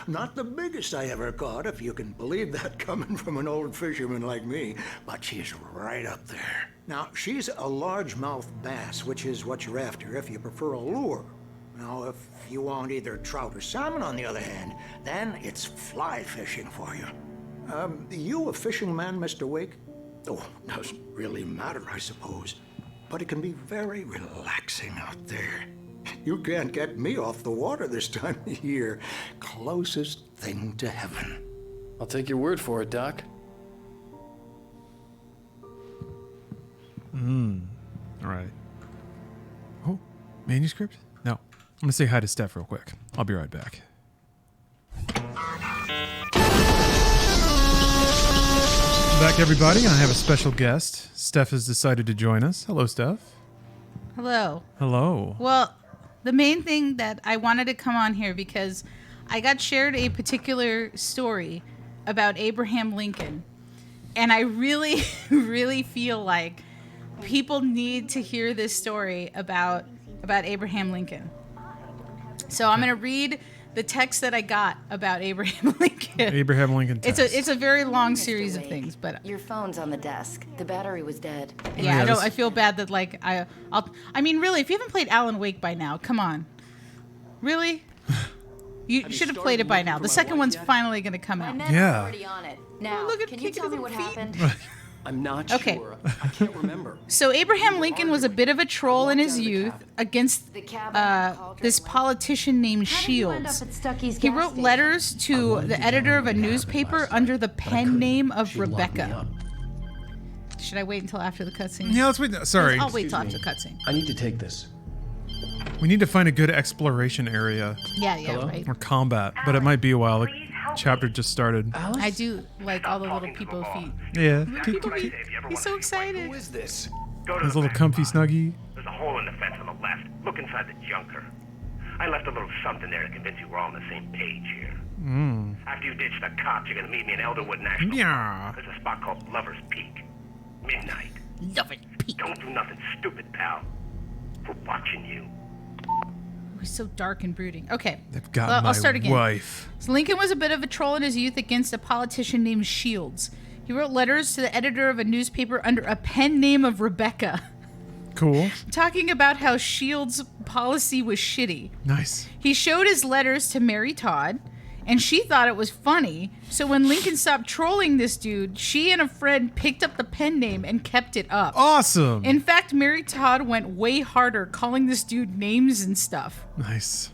Not the biggest I ever caught, if you can believe that coming from an old fisherman like me, but she's right up there. Now, she's a largemouth bass, which is what you're after if you prefer a lure. Now, if you want either trout or salmon, on the other hand, then it's fly fishing for you. You a fishing man, Mr. Wake? Oh, doesn't really matter, I suppose. but it can be very relaxing out there. You can't get me off the water this time of year. Closest thing to heaven. I'll take your word for it, Doc. All right. Oh, manuscript? No. I'm gonna say hi to Steph real quick. I'll be right back. Back, everybody. I have a special guest. Steph has decided to join us. Hello, Steph. Hello. Hello. Well, the main thing that I wanted to come on here because I got shared a particular story about Abraham Lincoln. And I really, really feel like people need to hear this story about Abraham Lincoln. So I'm going to read the text that I got about Abraham Lincoln. Abraham Lincoln text. It's a very long series of things, but Your phone's on the desk. The battery was dead. yeah, I feel bad that like I mean really, if you haven't played Alan Wake by now, come on. Really? You should have played it by now. The second one's finally going to come out. My men are already on it. Now, can you tell me what happened? I'm not Okay. sure. I can't remember. So Abraham Lincoln was a bit of a troll in his youth against this politician named Shields. He wrote letters to the editor of a newspaper under the pen name of Rebecca. Should I wait until after the cutscene? Yeah, let's wait. Sorry. I'll wait till after the cutscene. I need to take this. We need to find a good exploration area. Yeah, right. Or combat, but it might be a while. The chapter just started. I do like all the little people feet. Yeah. He's so excited. Who is this? His little comfy snuggie. There's a hole in the fence on the left. Look inside the junker. I left a little something there to convince you we're all on the same page here. After you ditch the cops, you're gonna meet me in Elderwood National Yeah. Park. There's a spot called Lover's Peak. Midnight. Lover's Peak. Don't do nothing stupid, pal. We're watching you. He's so dark and brooding. Okay. They've got Well, my I'll start again. wife. So Lincoln was a bit of a troll in his youth against a politician named Shields. He wrote letters to the editor of a newspaper under a pen name of Rebecca, Cool. talking about how Shields' policy was shitty. Nice. He showed his letters to Mary Todd, and she thought it was funny. So when Lincoln stopped trolling this dude, she and a friend picked up the pen name and kept it up. Awesome. In fact, Mary Todd went way harder, calling this dude names and stuff. Nice.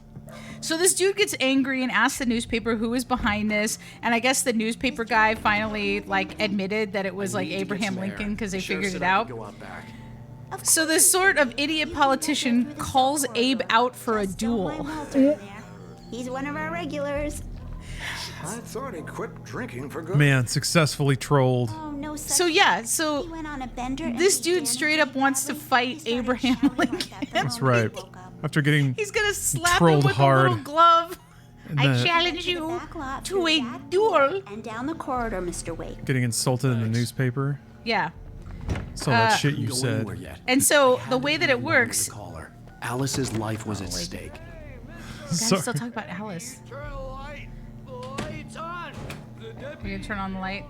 So this dude gets angry and asks the newspaper who is behind this, and I guess the newspaper guy finally like admitted that it was like Abraham Lincoln because they figured it out. So this sort of idiot politician calls Abe out for a duel. He's one of our regulars. I thought he quit drinking for good. Man, successfully trolled. Oh, no, So yeah, so he went on a bender this dude straight up wants to fight Abraham Lincoln. That's right. After getting He's gonna slap him trolled with hard. a little glove. And I then challenge you to a duel. And down the corridor, Mr. Wake. getting insulted in the newspaper. Yeah. Saw that Uh, shit you Go said. anywhere yet. And so the way that it works, Alice's life was at stake. guys still talk about Alice. Are you gonna turn on the light?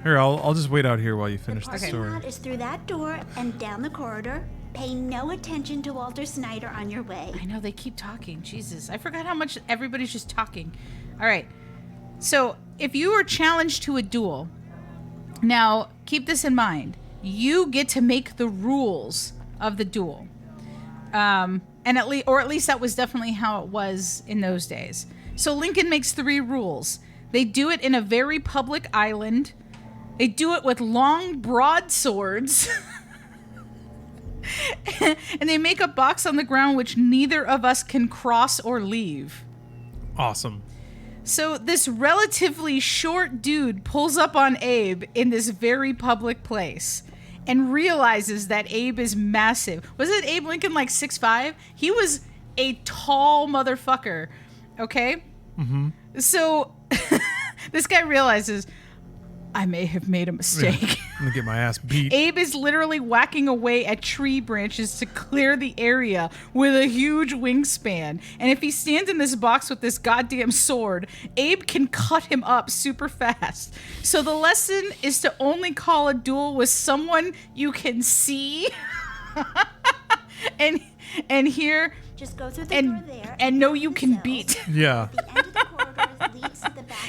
Here, I'll just wait out here while you finish the The story. lot is through that door and down the corridor. Pay no attention to Walter Snyder on your way. I know they keep talking. Jesus, I forgot how much everybody's just talking. All right. So if you are challenged to a duel, now keep this in mind. You get to make the rules of the duel. And at least that was definitely how it was in those days. So Lincoln makes 3 rules. They do it in a very public island. They do it with long broadswords. And they make a box on the ground which neither of us can cross or leave. Awesome. So this relatively short dude pulls up on Abe in this very public place and realizes that Abe is massive. Wasn't Abe Lincoln like 6'5"? He was a tall motherfucker. Okay? Mm-hmm. So this guy realizes, I may have made a mistake. I'm gonna get my ass beat. Abe is literally whacking away at tree branches to clear the area with a huge wingspan. And if he stands in this box with this goddamn sword, Abe can cut him up super fast. So the lesson is to only call a duel with someone you can see and hear Just go through the door there and know you can beat. Yeah.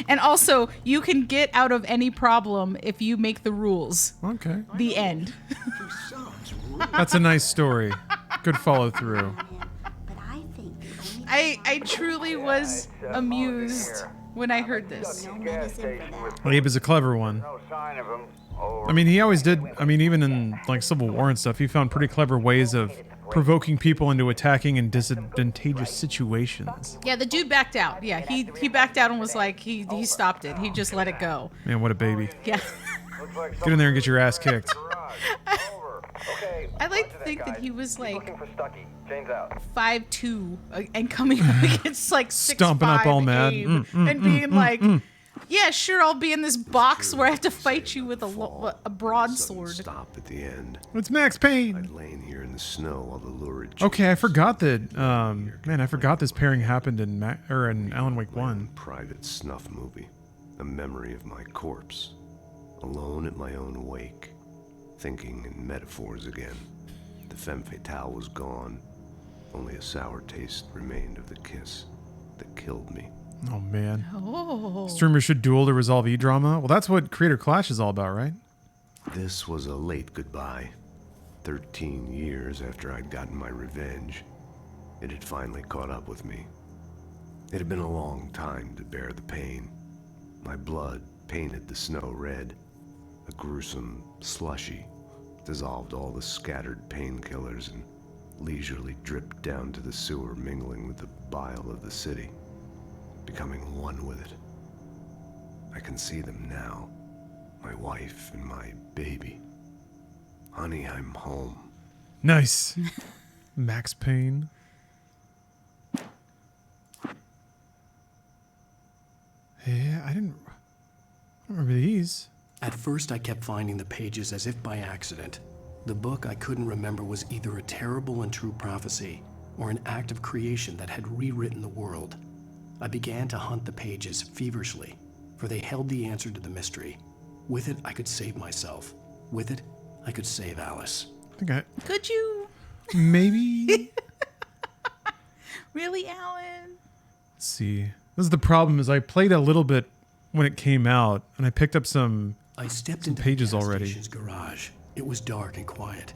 And also, you can get out of any problem if you make the rules. Okay. The end. That's a nice story. Good follow through. I truly was amused when I heard this. Abe is a clever one. I mean, he always did. I mean, even in like Civil War and stuff, he found pretty clever ways of provoking people into attacking in disadvantageous situations. Yeah, the dude backed out. Yeah, he backed out and was like, he stopped it. He just let it go. Man, what a baby. Yeah. Get in there and get your ass kicked. I like to think that he was like 5'2" and coming up against like 6'5" Stomping up all mad. and being like, yeah, sure, I'll be in this box where I have to fight you with a broadsword. Stop at the end. It's Max Payne. I'd lain here in the snow while the lurid. Okay, I forgot that. Man, I forgot this pairing happened in in Alan Wake 1. Private snuff movie, a memory of my corpse, alone at my own wake, thinking in metaphors again. The femme fatale was gone. Only a sour taste remained of the kiss that killed me. Oh man. Oh. Streamers should duel to resolve e-drama. Well, that's what Creator Clash is all about, right? This was a late goodbye. 13 years after I'd gotten my revenge, it had finally caught up with me. It had been a long time to bear the pain. My blood painted the snow red. A gruesome slushy dissolved all the scattered painkillers and leisurely dripped down to the sewer, mingling with the bile of the city, becoming one with it. I can see them now, my wife and my baby. Honey, I'm home. Nice. Max Payne. Yeah, I don't remember these. At first, I kept finding the pages as if by accident. The book I couldn't remember was either a terrible and true prophecy or an act of creation that had rewritten the world. I began to hunt the pages feverishly, for they held the answer to the mystery. With it, I could save myself. With it, I could save Alice. Okay. Could you? Maybe. Really, Alan? Let's see. This is the problem, is I played a little bit when it came out, and I picked up some pages the gas already. station's garage. It was dark and quiet.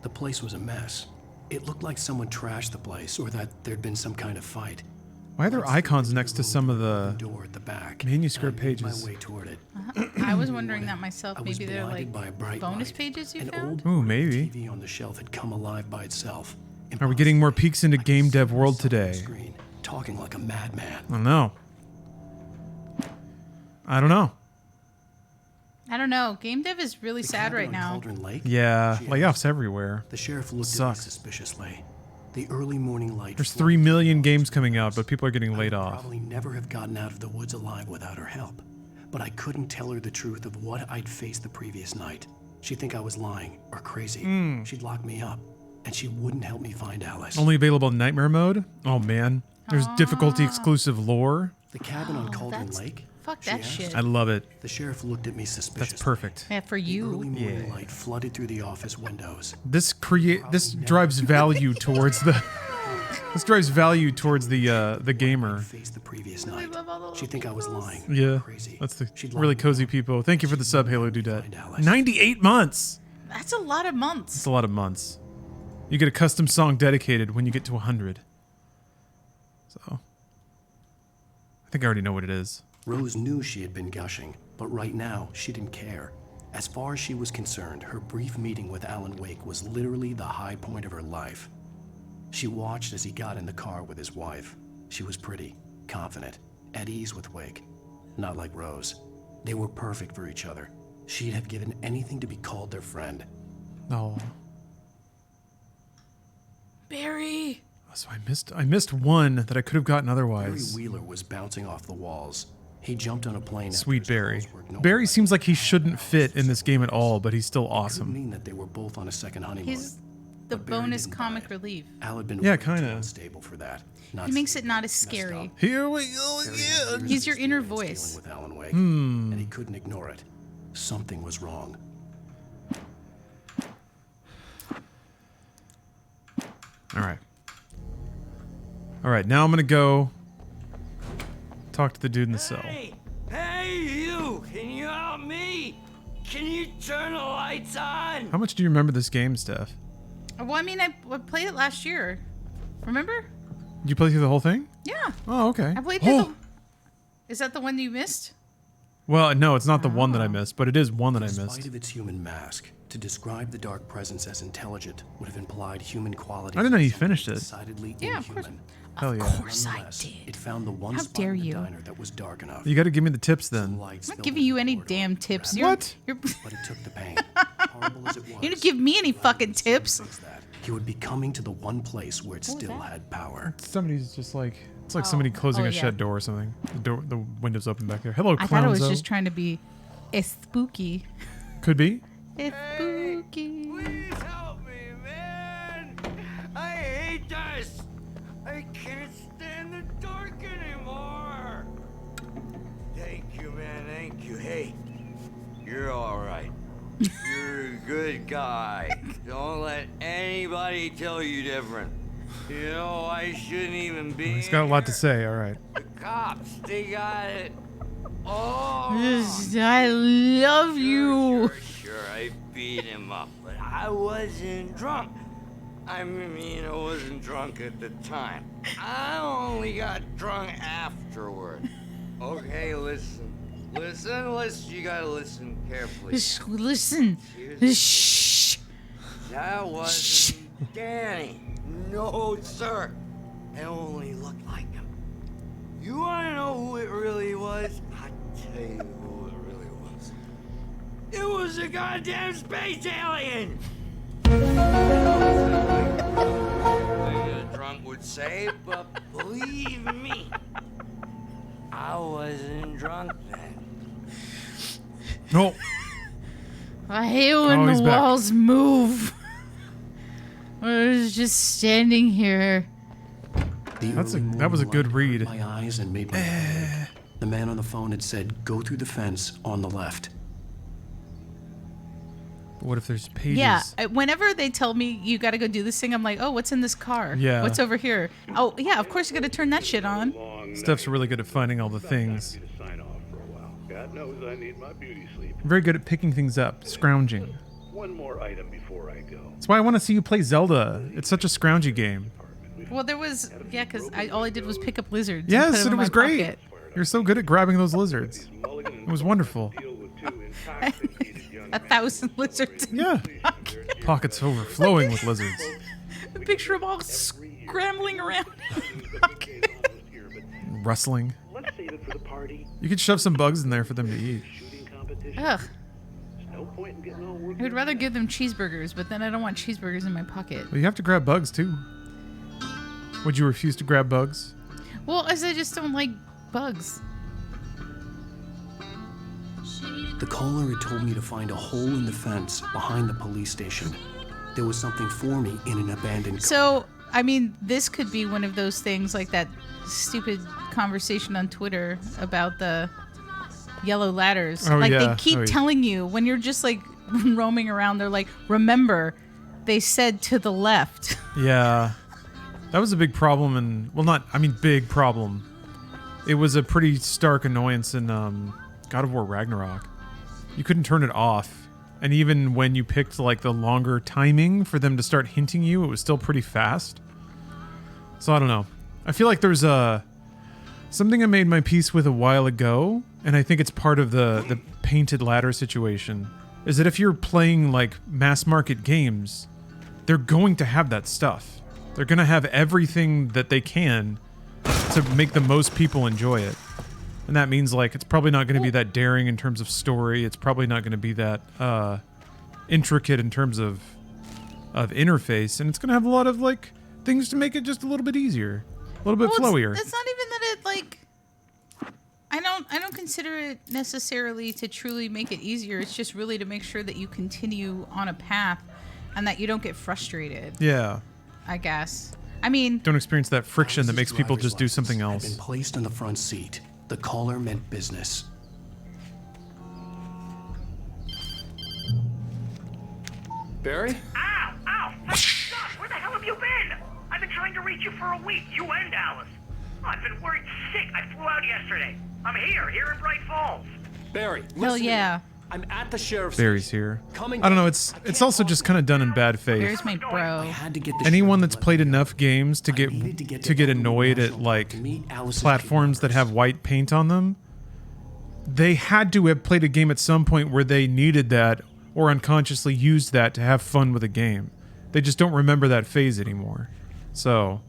The place was a mess. It looked like someone trashed the place, or that there'd been some kind of fight. Why are there icons next to some of the door at the back, manuscript and I made pages? my way toward it. I was wondering that myself. I was Maybe they're blinded like by a bright bonus light. pages you An found? old Ooh, maybe. TV on the shelf had come alive by itself. Are we getting more peeks into game dev world today? Talking like a madman. I don't know. I don't know. I don't know. Game dev is really sad right now. Cauldron Lake? Yeah, layoffs everywhere. The sheriff looked at me Sucks. suspiciously. The early morning light. There's 3 million games coming out, but people are getting laid off. Probably never have gotten out of the woods alive without her help. But I couldn't tell her the truth of what I'd faced the previous night. She'd think I was lying or crazy. She'd lock me up, and she wouldn't help me find Alice. Only available in Nightmare mode? Oh man. There's difficulty exclusive lore. The cabin on Cauldron Lake? Fuck that shit. I love it. The sheriff looked at me suspiciously. That's perfect. Yeah, for you. The early morning light flooded through the office windows. This drives value towards the the gamer. The previous night. She'd think I was lying. Yeah. That's the really cozy people. Thank you for the sub, Halo Dudette. 98 months. That's a lot of months. That's a lot of months. You get a custom song dedicated when you get to 100. So I think I already know what it is. Rose knew she had been gushing, but right now she didn't care. As far as she was concerned, her brief meeting with Alan Wake was literally the high point of her life. She watched as he got in the car with his wife. She was pretty, confident, at ease with Wake. Not like Rose. They were perfect for each other. She'd have given anything to be called their friend. Oh. Barry. So I missed one that I could have gotten Barry otherwise. Wheeler was bouncing off the walls. He jumped on a plane. Sweet Barry. Barry seems like he shouldn't fit in this game at all, but he's still It awesome. mean that they were both on a second honeymoon. He's the bonus comic relief. Al had been Yeah, way too kinda. unstable for that. Not He makes it not as scary. Here we go again. He's your inner voice. with Alan Wake, Hmm. and he couldn't ignore it. Something was wrong. All right, now I'm gonna go talk to the dude in the cell. Hey, you! Can you help me? Can you Turn the lights on! How much do you remember this game, Steph? Well, I mean, I played it last year. Remember? Did you play through the whole thing? Yeah. Oh, okay. I played through the... Is that the one you missed? Well, no, it's not the one that I missed, but it is one that I In missed. spite of its human mask, to describe the dark presence as intelligent would have implied human qualities. I didn't know you finished it. Decidedly Yeah, of course. inhuman. Hell yeah. Of course I did. It found the one How spot dare in the you? diner that was dark enough. You got to give me the tips then. I'm not giving you any damn tips. What? You're... But it took the pain. Horrible as it was. You didn't give me any fucking tips. He would be coming to the one place where it still had power. Somebody's just like, it's like somebody closing a shed door or something. The window's open back there. Hello, I thought it was Clownzo. just trying to be spooky. Could be. It's spooky. Please help me, man! I hate this! I can't stand the dark anymore! Thank you, man, thank you. Hey, you're alright. You're a good guy. Don't let anybody tell you different. You know, I shouldn't even be. He's got a lot to say, alright. The cops, they got it. Oh! I love you. Sure, I beat him up, but I wasn't drunk. I mean, I wasn't drunk at the time. I only got drunk afterward. Okay, listen. Listen, you gotta listen carefully. Just listen. Shh. That wasn't Danny. No, sir. It only looked like him. You wanna know who it really was? I'll tell you who it really was. It was a goddamn space alien! The drunk would say, but believe me, I wasn't drunk then. No. I hate when he's the back. walls move. I was just standing here. That was a good read. My eyes and made my head. The man on the phone had said, "Go through the fence on the left." What if there's pages? Yeah, whenever they tell me you got to go do this thing, I'm like, oh, what's in this car? Yeah. What's over here? Oh, yeah, of course you got to turn that shit on. Steph's really good at finding all the things. God knows I need my beauty sleep. Very good at picking things up, scrounging. One more item before I go. That's why I want to see you play Zelda. It's such a scroungy game. Well, there was, yeah, because all I did was pick up lizards. and Yes, put them and in it was my great. pocket. You're so good at grabbing those lizards. It was wonderful. 1,000 lizards. Yeah. Pockets overflowing with lizards. I picture them all scrambling around. Rustling. Let's save it for the party. You could shove some bugs in there for them to eat. Ugh. No point in getting all worked I would rather give them cheeseburgers, but then I don't want cheeseburgers in my pocket. Well, you have to grab bugs too. Would you refuse to grab bugs? Well, as I just don't like bugs. The caller had told me to find a hole in the fence behind the police station. There was something for me in an abandoned car. So, I mean, this could be one of those things like that stupid conversation on Twitter about the yellow ladders. Oh, like, yeah. they keep Oh, yeah. telling you when you're just like roaming around, they're like, remember, they said to the left. Yeah. That was a big problem big problem. It was a pretty stark annoyance in God of War Ragnarok. You couldn't turn it off. And even when you picked like the longer timing for them to start hinting you, it was still pretty fast. So I don't know. I feel like there's something I made my peace with a while ago, and I think it's part of the painted ladder situation, is that if you're playing like mass market games, they're going to have that stuff. They're going to have everything that they can to make the most people enjoy it. And that means like it's probably not going to be that daring in terms of story. It's probably not going to be that intricate in terms of interface, and it's going to have a lot of like things to make it just a little bit easier, a little bit flowier. It's not even that it like. I don't consider it necessarily to truly make it easier. It's just really to make sure that you continue on a path, and that you don't get frustrated. Yeah. I guess. I mean, Don't experience that friction that makes people just do something Had else. been placed on the front seat. The caller meant business. Barry? Ow! Ow! Gosh, where the hell have you been? I've been trying to reach you for a week, you and Alice. Oh, I've been worried sick. I flew out yesterday. I'm here in Bright Falls. Barry, hell listen to yeah. me. I'm at the sheriff's Barry's station. here. Coming I don't know. in. It's also just kind of done in bad faith. There's my bro. Had to get the Anyone sheriff that's to played let me enough games to get annoyed at like Alice's platforms that have white paint on them, they had to have played a game at some point where they needed that or unconsciously used that to have fun with a game. They just don't remember that phase anymore. So,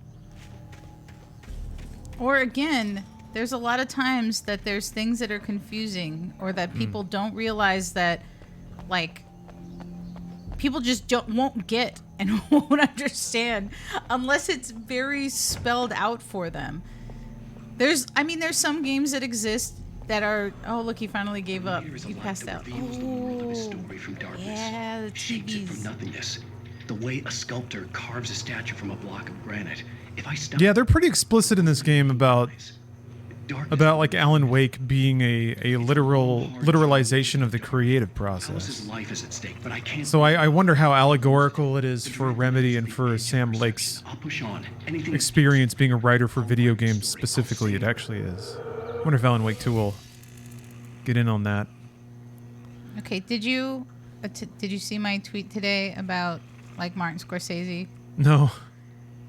Or again, there's a lot of times that there's things that are confusing or that people don't realize that, like, people just won't get and won't understand unless it's very spelled out for them. There's some games that exist that are, oh look, he finally gave up. He passed out. Oh, yeah, the shapes it from TVs. nothingness. The way a sculptor carves a statue from a block of granite. If I stop yeah, they're pretty explicit in this game about like Alan Wake being a literalization of the creative process. Alice's life is at stake, but I can't. So I wonder how allegorical it is for Remedy and for Sam Lake's I'll push on. Anything experience being a writer for video games specifically. It actually is. I wonder if Alan Wake 2 will get in on that. Okay, did you see my tweet today about like Martin Scorsese? No.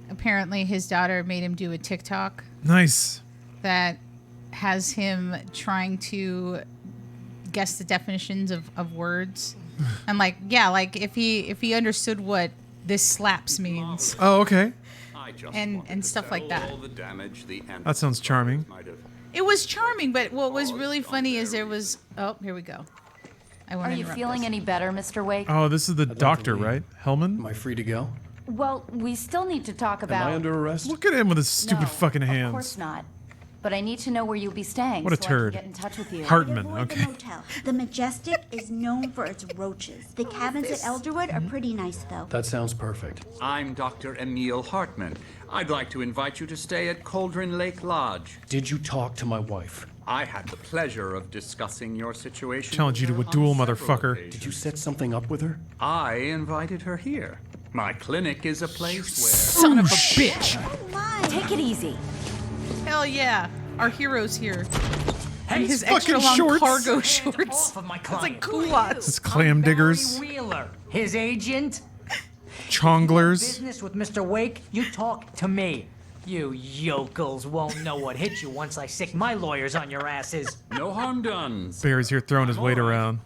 Apparently his daughter made him do a TikTok Nice. that has him trying to guess the definitions of words. And like, yeah, like if he understood what this slaps means. Oh, okay. And stuff like that. That sounds charming. It was charming, but what was really funny is there was, oh, here we go. I won't Are you interrupt feeling this. any better, Mr. Wake? Oh, this is the doctor, right? Hellman? Am I free to go? Well, we still need to talk about... Am I under arrest? Look at him with his stupid No, fucking hands. Of course not. But I need to know where you'll be staying. What a so turd. I can get in touch with you. Hartman, Avoid okay. the motel. The Majestic is known for its roaches. The cabins at Elderwood are pretty nice, though. That sounds perfect. I'm Dr. Emil Hartman. I'd like to invite you to stay at Cauldron Lake Lodge. Did you talk to my wife? I had the pleasure of discussing your situation. Challenge you to a with her duel, on several motherfucker. occasions. Did you set something up with her? I invited her here. My clinic is a place where... Son of a bitch! Take it easy. Hell yeah. Our hero's here. And his fucking extra long shorts. cargo shorts. Off of my It's client. like culottes. It's clam diggers. Barry Wheeler, his agent. Chonglers. Business with Mr. Wake, you talk to me. You yokels won't know what hit you once I sick my lawyers on your asses. No harm done. Barry's here throwing his weight around.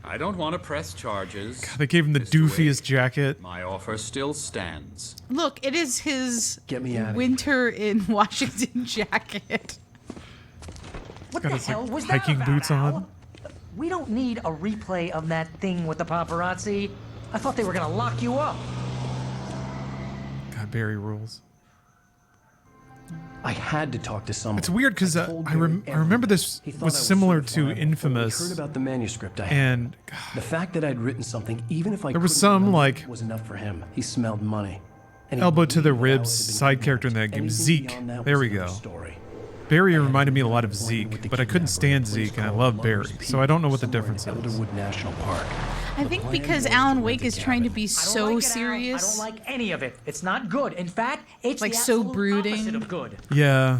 I don't want to press charges. They gave him the Mr. doofiest Wake, jacket. My offer still stands. Look, it is his Get me out of winter in Washington jacket. What Got the his, hell like, was that hiking about, boots Al? on. We don't need a replay of that thing with the paparazzi. I thought they were gonna lock you up. God, Barry rules. I had to talk to someone. It's weird because I remember this He thought was I was similar to certifiable, but when he Infamous. heard about the manuscript I had. And The fact that I'd written something, even if I There was couldn't some, remember like, it, was enough for him. He smelled money. And he elbow to the believed ribs Alice had been side character in that kidnapped. game, Anything Zeke. beyond that There was we another go. story. Barry reminded me a lot of Zeke, but I couldn't stand Zeke, and I love Barry, so I don't know what the difference is. Elderwood National Park. I think because Alan Wake is trying to be I don't so like it, Al. serious. I don't like any of it. It's not good. In fact, it's Like the so absolute brooding. opposite of good. Yeah.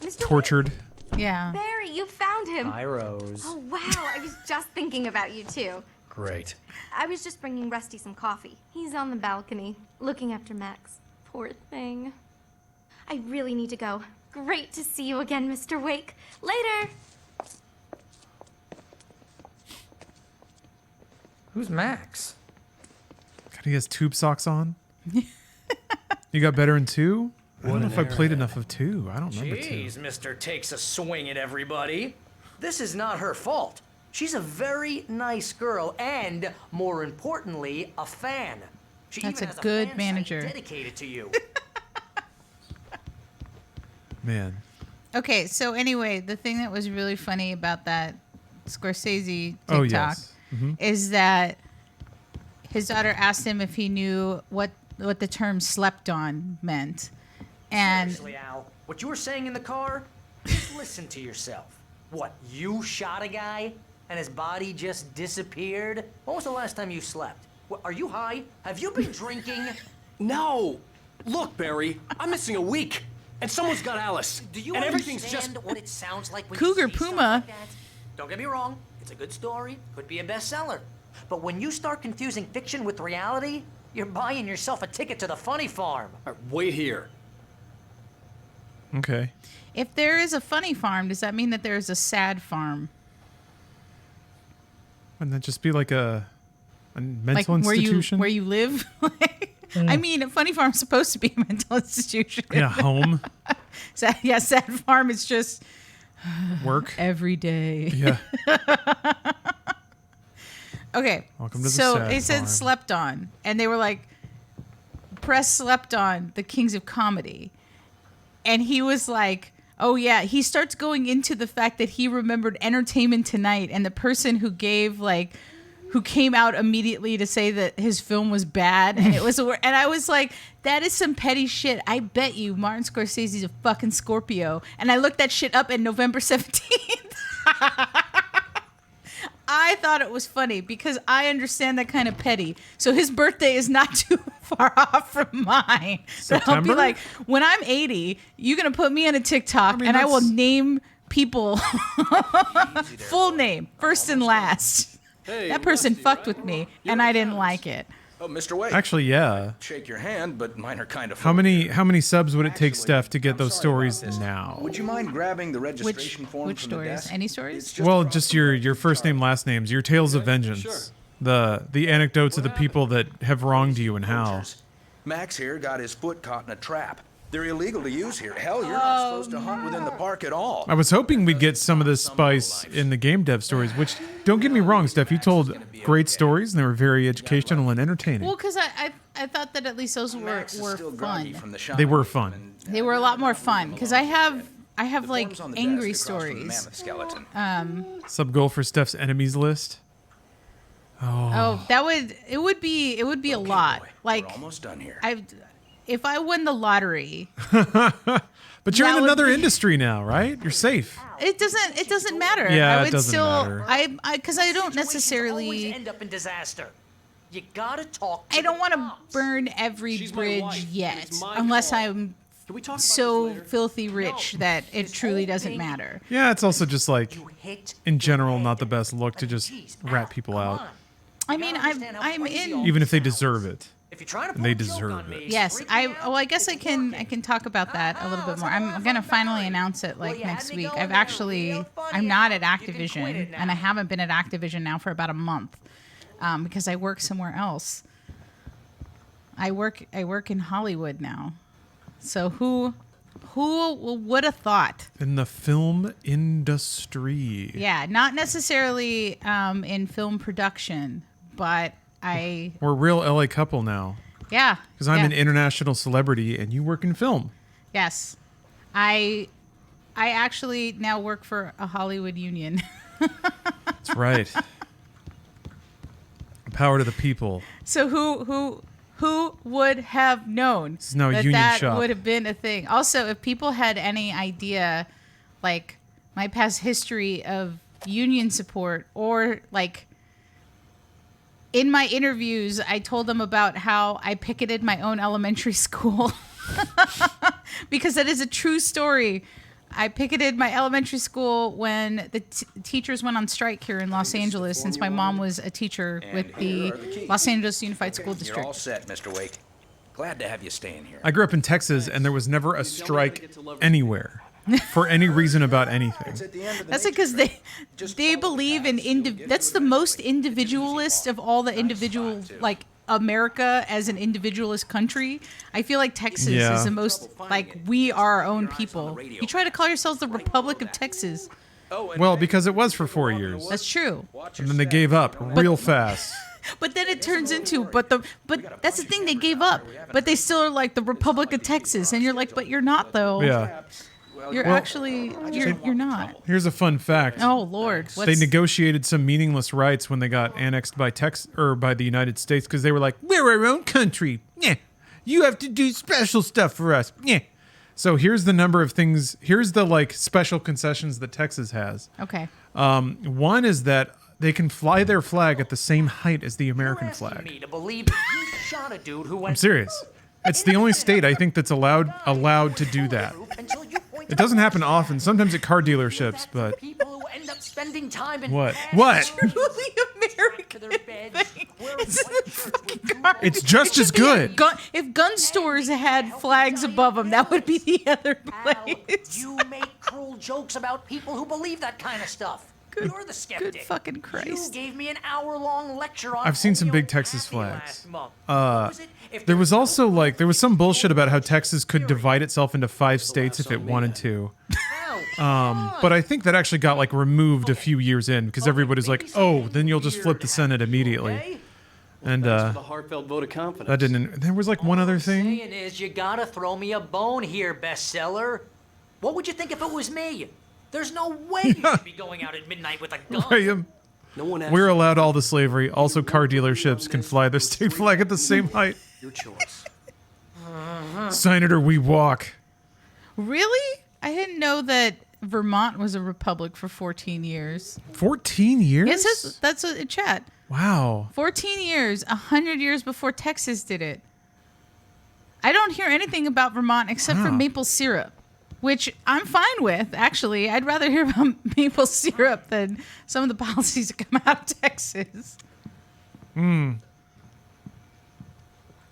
Mr. Tortured. Yeah. Barry, you found him. Hi, Rose. Oh, wow. I was just thinking about you, too. Great. I was just bringing Rusty some coffee. He's on the balcony, looking after Max. Poor thing. I really need to go. Great to see you again, Mr. Wake. Later. Who's Max? God, he has tube socks on. You got better in 2? I don't know if I played enough of 2. I don't remember 2. Jeez, Mr. Takes a swing at everybody. This is not her fault. She's a very nice girl and, more importantly, a fan. She That's even a has good fan site manager. dedicated to you. Man. Okay, so anyway, the thing that was really funny about that Scorsese TikTok Oh, yes. Mhm. is that his daughter asked him if he knew what the term slept on meant. And Seriously, Al, what you were saying in the car, just listen to yourself. What, you shot a guy and his body just disappeared? When was the last time you slept? What, are you high? Have you been drinking? No! Look, Barry, I'm missing a week, and someone's got Alice. Do you and everything's understand just... what it sounds like when Cougar you see stuff Puma. like that? Don't get me wrong, It's a good story, could be a bestseller. But when you start confusing fiction with reality, you're buying yourself a ticket to the funny farm. Wait here. Okay. If there is a funny farm, does that mean that there is a sad farm? Wouldn't that just be like a mental institution? Where you live? I mean, a funny farm's supposed to be a mental institution. Yeah, home. Sad farm is just work every day. Yeah. Okay. Welcome to the so sad they said farm. slept on, and they were like, press slept on the kings of comedy. And he was like, oh yeah, he starts going into the fact that he remembered Entertainment Tonight, and the person who came out immediately to say that his film was bad, and it was, and I was like, that is some petty shit. I bet you Martin Scorsese's a fucking Scorpio. And I looked that shit up in November 17th. I thought it was funny because I understand that kind of petty. So his birthday is not too far off from mine. So I'll be like, when I'm 80, you're going to put me on a TikTok and I will name people full name, first and last. Hey, that person fucked with me and I didn't like it. Oh, Mr. Wake. Actually, yeah. Shake your hand, but mine are kind of. How many subs would it take, Steph, to get those stories now? Would you mind grabbing the registration form Which from the stories? desk? Any stories? Well, just your first name, last names, your tales of vengeance, the anecdotes of the people that have wronged you and how. Max here got his foot caught in a trap. They're illegal to use here. Hell, you're not supposed to hunt within the park at all. I was hoping we'd get some of this spice in the game dev stories, which, don't get me wrong, Steph, you told great stories and they were very educational and entertaining. Well, because I thought that at least those were fun. They were fun. They were a lot more fun because I have like angry stories. Sub goal for Steph's enemies list. Oh, it would be a lot. Boy, like we're almost done here. If I won the lottery. But you're in another industry now, right? You're safe. It doesn't matter. Yeah, I would it doesn't matter. because I don't necessarily Always end up in disaster. You gotta talk to I don't the want to cops. burn every She's my bridge wife. yet, It's my unless call. I'm Can we talk about so this later? filthy rich that it truly doesn't matter. Yeah, it's also just like, in general, not the best look to just rat people out, I mean, I'm in. even if they deserve it. If you're trying to And they deserve it. Yes, I guess I can talk about that a little bit more. I'm gonna finally announce it like next week. I'm not at Activision, and I haven't been at Activision now for about a month, because I work somewhere else. I work in Hollywood now, so who would have thought? In the film industry. Yeah, not necessarily in film production, but We're a real LA couple now. Yeah. Because I'm an international celebrity and you work in film. Yes. I actually now work for a Hollywood union. That's right. Power to the people. So who would have known This is now a that union that shop. would have been a thing? Also, if people had any idea, like my past history of union support, or like in my interviews, I told them about how I picketed my own elementary school because that is a true story. I picketed my elementary school when the teachers went on strike here in Los Angeles, since my mom was a teacher with the Los Angeles Unified School District. You're all set, Mr. Wake. Glad to have you staying here. I grew up in Texas and there was never a strike anywhere for any reason about anything. That's because they believe in that's the most individualist of all the individual, like America as an individualist country. I feel like Texas is the most like, we are our own people. You try to call yourselves the Republic of Texas. Well, because it was for 4 years. That's true. And then they gave up real fast. But then it turns into, but that's the thing, they gave up. But they still are like the Republic of Texas, and you're like, but you're not though. Yeah. You're Well, actually you're not. Here's a fun fact. Oh Lord. They negotiated some meaningless rights when they got annexed by by the United States, because they were like, we're our own country. Yeah. You have to do special stuff for us. Yeah. So here's the number of things. Here's the like special concessions that Texas has. Okay. One is that they can fly their flag at the same height as the American flag. Me to believe you shot a dude who went. I'm serious. It's the only state I think that's allowed to do that. It doesn't happen often. Sometimes at car dealerships, but spending time in What? past What? Truly American to their beds, wearing white shirts with blue It's just as good. If gun stores had flags above them, that would be the other place. You make cruel jokes about people who believe that kind of stuff. You're the skeptic. Good fucking Christ. You gave me an hour-long lecture on I've seen some big Texas flags. There was also like there was some bullshit about how Texas could divide itself into 5 states if it wanted to. But I think that actually got like removed a few years in because everybody's like, oh, then you'll just flip the Senate immediately. And Thanks for the heartfelt vote of confidence. that didn't. There was like one other thing. Saying is, you gotta throw me a bone here, bestseller. What would you think if it was me? There's no way you should be going out at midnight with a gun. Graham, No one asked we're allowed all the slavery. Also, car dealerships can fly their state flag at the same height. your choice. Sign it or we walk. Really? I didn't know that Vermont was a republic for 14 years. 14 years? Yes, that's a chat. Wow. 14 years, 100 years before Texas did it. I don't hear anything about Vermont except for Wow. maple syrup, which I'm fine with, actually. I'd rather hear about maple syrup than some of the policies that come out of Texas. Hmm.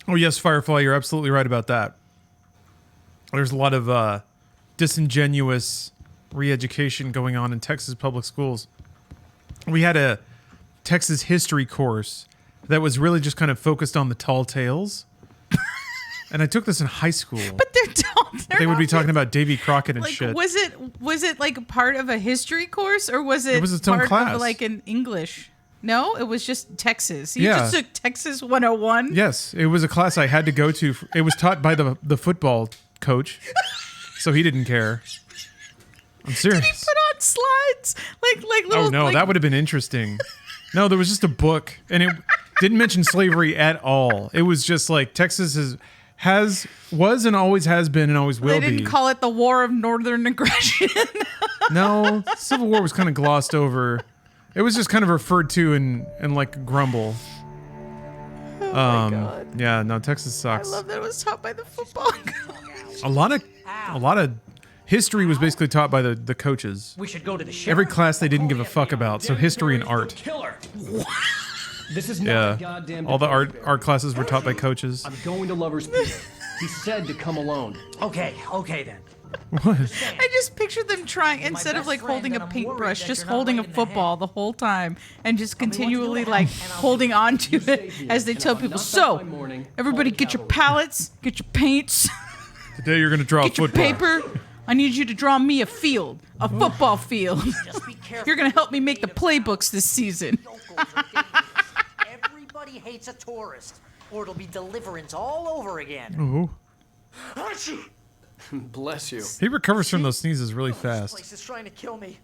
Oh, yes, Firefly, you're absolutely right about that. There's a lot of disingenuous re-education going on in Texas public schools. We had a Texas history course that was really just kind of focused on the tall tales. And I took this in high school. But they're tall. They would be talking about Davy Crockett and Like, shit. was it like part of a history course, or was it was its own part class. of like an English? No, it was just Texas. You Yeah. just took Texas 101. Yes, it was a class I had to go to. It was taught by the football coach, so he didn't care. I'm serious. Did he put on slides? Like little. Oh no, like, that would have been interesting. No, there was just a book, and it didn't mention slavery at all. It was just like Texas was and always has been and always will They be. didn't call it the War of Northern Aggression. No, Civil War was kind of glossed over. It was just kind of referred to in like grumble. Oh my God. Yeah, no, Texas sucks. I love that it was taught by the football coach. A lot of history was basically taught by the coaches. We should go to the ship. Every class they didn't give a fuck about, so history and art. Killer. This is not Yeah, a goddamn all the debate. art classes were taught by coaches. I'm going to Lover's Pier. He said to come alone. Okay then. What? I just pictured them trying, instead of like holding a paintbrush, just holding a football the whole time and just continually like holding on to it as they tell people, so everybody get your palettes, get your paints, Today you're gonna draw get a your football. paper. I need you to draw me a field, a football field. You're gonna help me make the playbooks this season. Everybody hates a tourist, or it'll be Deliverance all over again. Ooh. Bless you. He recovers from those sneezes really This fast. place is trying to kill me.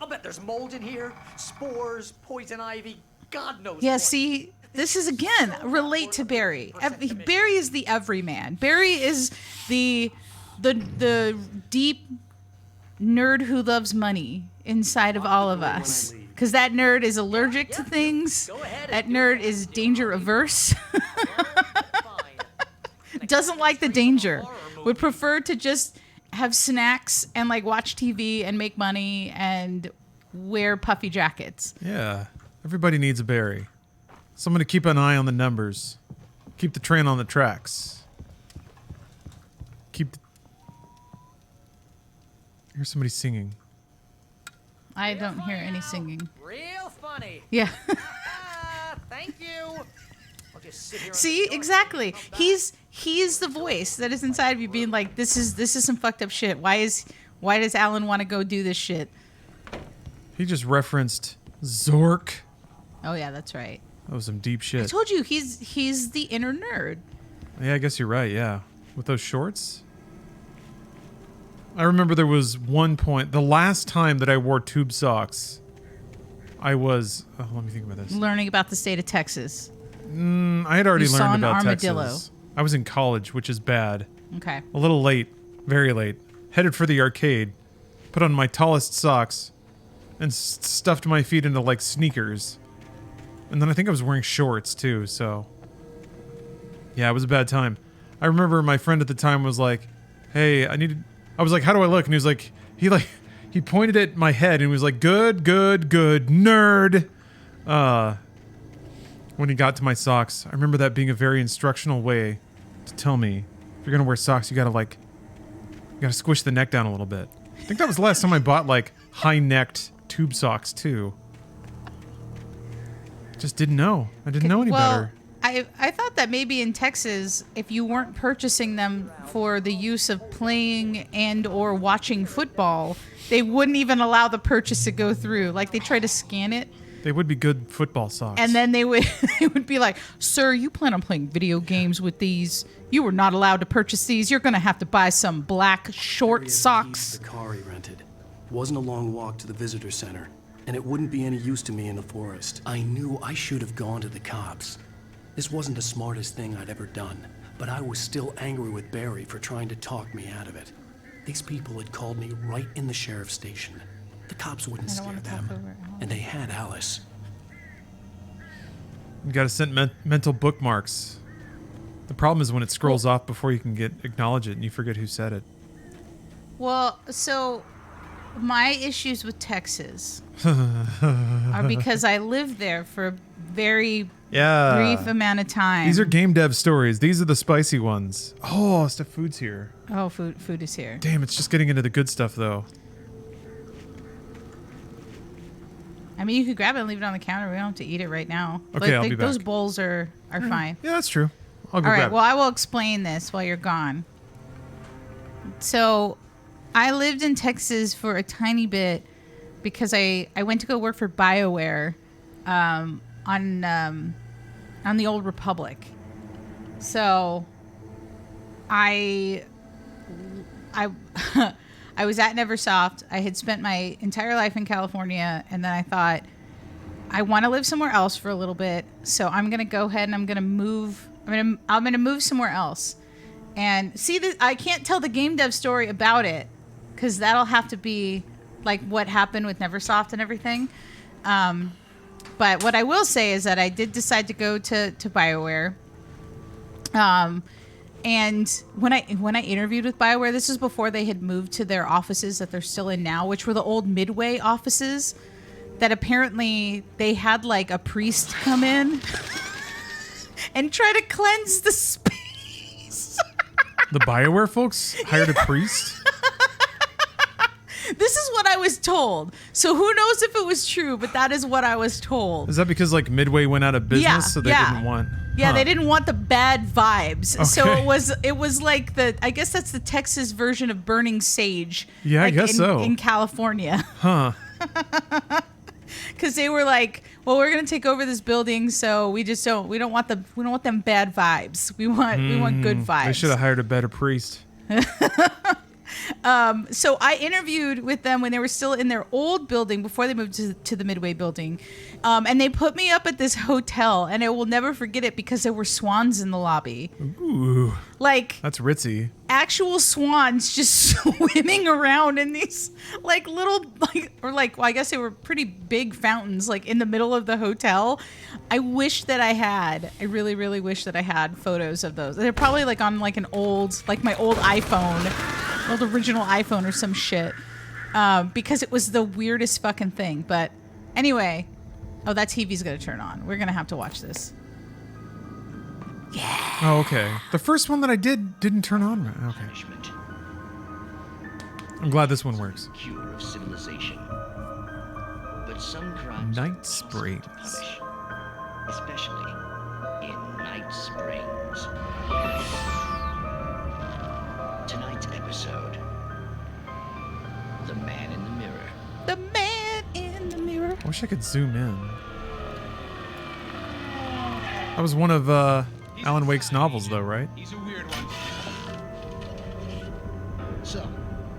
I'll bet there's mold in here, spores, poison ivy, God knows Yeah, what. see, this is again relate to Barry. Barry is the everyman. Barry is the deep nerd who loves money inside of all of us. Because that nerd is allergic to things. That nerd is danger averse. Doesn't like the danger. Would prefer to just have snacks and like watch TV and make money and wear puffy jackets. Yeah, everybody needs a Barry. Someone to keep an eye on the numbers, keep the train on the tracks. Here's somebody singing. I don't hear any singing. Real funny. Yeah. Thank you. I'll just sit here and See, exactly. He's the voice that is inside of you, being like, "This is some fucked up shit. Why does Alan want to go do this shit?" He just referenced Zork. Oh yeah, that's right. That was some deep I shit. told you he's the inner nerd. Yeah, I guess you're right. Yeah, with those shorts. I remember there was one point, the last time that I wore tube socks, I was. Oh, let me think about this. Learning about the state of Texas. I had already You saw learned an about armadillo. Texas. I was in college, which is bad. Okay. A little late, very late. Headed for the arcade, put on my tallest socks, and stuffed my feet into like sneakers. And then I think I was wearing shorts too, so. Yeah, it was a bad time. I remember my friend at the time was like, "Hey, I was like, how do I look?" And he He pointed at my head and was like, good, good, good, nerd. When he got to my socks. I remember that being a very instructional way to tell me, if you're gonna wear socks, you gotta squish the neck down a little bit. I think that was the last time I bought like high-necked tube socks too. Just didn't know. I didn't know any better. I thought that maybe in Texas, if you weren't purchasing them for the use of playing and or watching football, they wouldn't even allow the purchase to go through. Like they try to scan it. They would be good football socks. And then they would be like, "Sir, you plan on playing video games with these? You were not allowed to purchase these. You're going to have to buy some black short socks." The car he rented. It wasn't a long walk to the visitor center, and it wouldn't be any use to me in the forest. I knew I should have gone to the cops. This wasn't the smartest thing I'd ever done, but I was still angry with Barry for trying to talk me out of it. These people had called me right in the sheriff's station. The cops wouldn't scare them, and they had Alice. You gotta send mental bookmarks. The problem is when it scrolls off before you can acknowledge it and you forget who said it. Well, so my issues with Texas are because I lived there for a very brief amount of time. These are game dev stories. These are the spicy ones. Oh, stuff food's here. Oh, food is here. Damn, it's just getting into the good stuff though. I mean, you could grab it and leave it on the counter. We don't have to eat it right now. Okay, I'll be back. Those bowls are fine. Yeah, that's true. I'll go All right, grab it. well, I will explain this while you're gone. So, I lived in Texas for a tiny bit because I went to go work for BioWare on the Old Republic. So, I was at Neversoft. I had spent my entire life in California, and then I thought, I want to live somewhere else for a little bit, so I'm gonna go ahead and I'm gonna move somewhere else. And see, I can't tell the game dev story about it because that'll have to be like what happened with Neversoft and everything. But what I will say is that I did decide to go to BioWare. And when I interviewed with BioWare, this was before they had moved to their offices that they're still in now, which were the old Midway offices that apparently they had like a priest come in and try to cleanse the space. The BioWare folks hired a priest? This is what I was told. So who knows if it was true, but that is what I was told. Is that because like Midway went out of business so they didn't want... Yeah, Huh. they didn't want the bad vibes. Okay. So it was like I guess that's the Texas version of burning sage. Yeah, like I guess so. In California. Huh. Because they were like, well, we're gonna take over this building, so we don't want them bad vibes. We want good vibes. They should have hired a better priest. So I interviewed with them when they were still in their old building before they moved to the Midway building. And they put me up at this hotel, and I will never forget it because there were swans in the lobby. Ooh. Like, that's ritzy. Actual swans just swimming around in these like little well, I guess they were pretty big fountains like in the middle of the hotel. I wish that I really, really wish that I had photos of those. They're probably like on like an old, like my old iPhone, old original iPhone or some shit. Because it was the weirdest fucking thing. But anyway, that TV's gonna turn on. We're gonna have to watch this. Yeah. Oh, okay. The first one that I didn't turn on right. Okay. I'm glad this one works. Cure of civilization. But some crimes Night Springs. Especially in Night Springs. Tonight's episode: The Man in the Mirror. The Man in the Mirror. I wish I could zoom in. That was one of Alan Wake's novels, though, right? He's a weird one. So,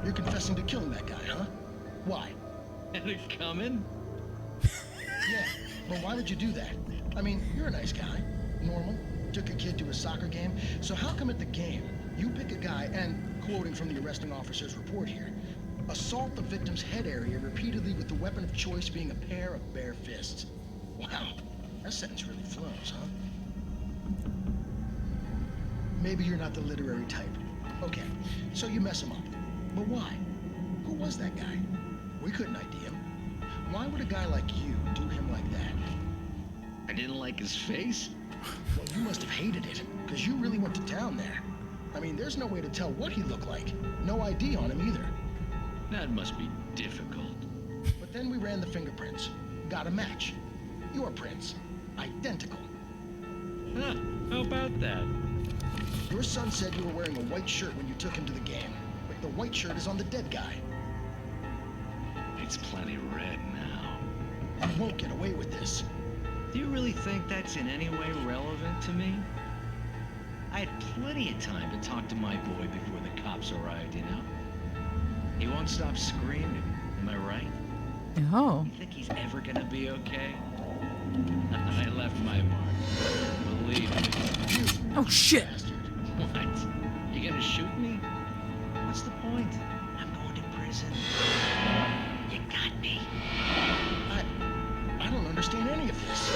you're confessing to killing that guy, huh? Why? Had it coming? Yeah, but why would you do that? I mean, you're a nice guy. Normal. Took a kid to a soccer game. So how come at the game, you pick a guy and, quoting from the arresting officer's report here, assault the victim's head area repeatedly with the weapon of choice being a pair of bare fists? Wow, that sentence really flows, huh? Maybe you're not the literary type. Okay, so you mess him up. But why? Who was that guy? We couldn't ID him. Why would a guy like you do him like that? I didn't like his face. Well, you must have hated it, because you really went to town there. I mean, there's no way to tell what he looked like. No ID on him either. That must be difficult. But then we ran the fingerprints. Got a match. Your prints. Identical. Huh, how about that? Your son said you were wearing a white shirt when you took him to the game. But the white shirt is on the dead guy. It's plenty red now. You won't get away with this. Do you really think that's in any way relevant to me? I had plenty of time to talk to my boy before the cops arrived, you know? He won't stop screaming, am I right? Oh. You think he's ever gonna be okay? I left my mark. Believe me. Oh, shit. What? You gonna shoot me? What's the point? I'm going to prison. You got me. I don't understand any of this.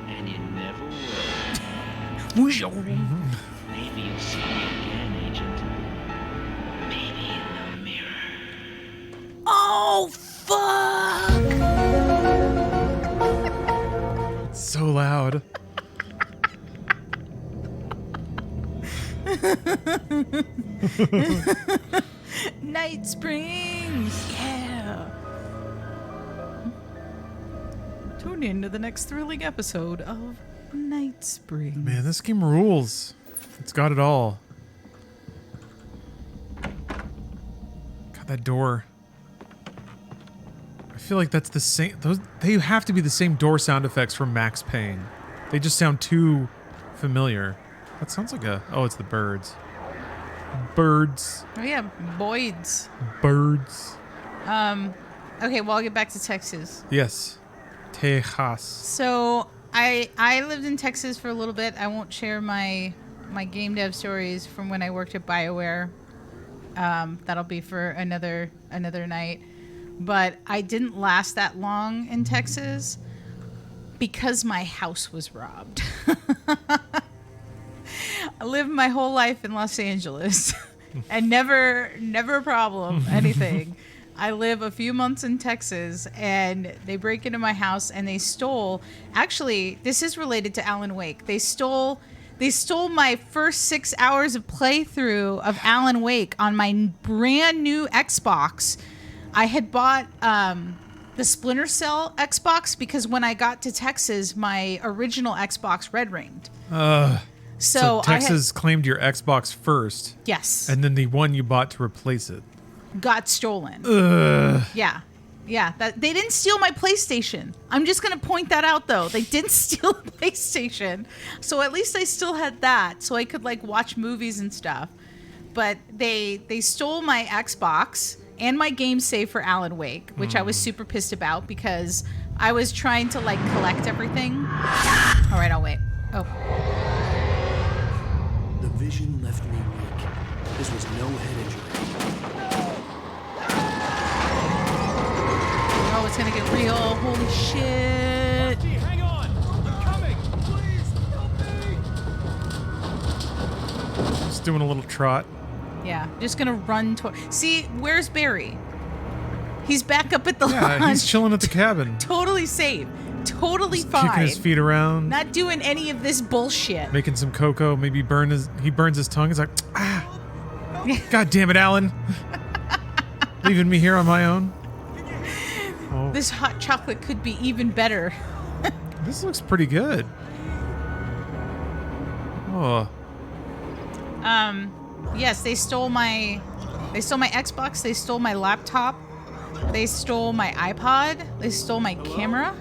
And you never will. Maybe you'll see me again, Agent. Maybe in the mirror. Oh, fuck! So loud. Night Springs! Yeah! Tune in to the next thrilling episode of Night Springs. Man, this game rules. It's got it all. God, that door. I feel like that's the same. They have to be the same door sound effects from Max Payne. They just sound too familiar. That sounds like a... Oh, it's the birds. Birds. Oh yeah, Boyd's. Birds. Okay, well, I'll get back to Texas. Yes. Texas. So I lived in Texas for a little bit. I won't share my game dev stories from when I worked at BioWare. That'll be for another night. But I didn't last that long in Texas because my house was robbed. I lived my whole life in Los Angeles and never a problem, anything. I live a few months in Texas and they break into my house and they stole, actually, this is related to Alan Wake. They stole my first 6 hours of playthrough of Alan Wake on my brand new Xbox. I had bought the Splinter Cell Xbox because when I got to Texas, my original Xbox red ringed. So Texas claimed your Xbox first. Yes. And then the one you bought to replace it got stolen. Yeah. They didn't steal my PlayStation. I'm just gonna point that out though. They didn't steal the PlayStation. So at least I still had that, so I could like watch movies and stuff. But they stole my Xbox and my game save for Alan Wake, which I was super pissed about because I was trying to like collect everything. All right, I'll wait. Oh. The vision left me weak. This was no head injury. Oh, it's gonna get real. Holy shit. Hang on! I'm coming! Please, help me! Just doing a little trot. Yeah, just gonna run toward. See, where's Barry? He's back up at the Yeah, launch. he's chilling at the cabin. Totally safe. Totally fine. Kicking his feet around. Not doing any of this bullshit. Making some cocoa. Maybe he burns his tongue. He's like, ah. God damn it, Alan. Leaving me here on my own. Oh. This hot chocolate could be even better. This looks pretty good. Oh. Yes, they stole my Xbox, they stole my laptop, they stole my iPod, they stole my camera,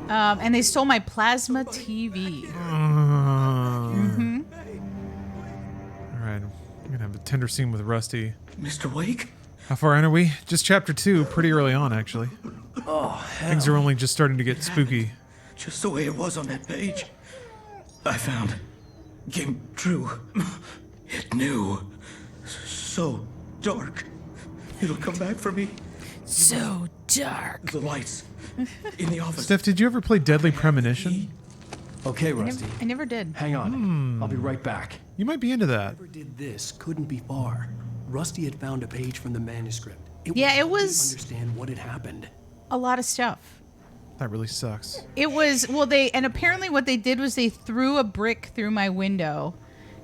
and they stole my plasma TV. All right, I'm gonna have a tender scene with Rusty. Mr. Wake? How far in are we? Just chapter 2, pretty early on, actually. Oh, hell. Things are only just starting to get spooky. Just the way it was on that page. I found. Came true. It knew. So dark. It'll come back for me. So dark. The lights. In the office. Steph, did you ever play Deadly Premonition? Okay, Rusty. I never did. Hang on. I'll be right back. You might be into that. Whoever did this couldn't be far. Rusty had found a page from the manuscript. It was understand what had happened. a lot of stuff. That really sucks. It was, and apparently what they did was they threw a brick through my window,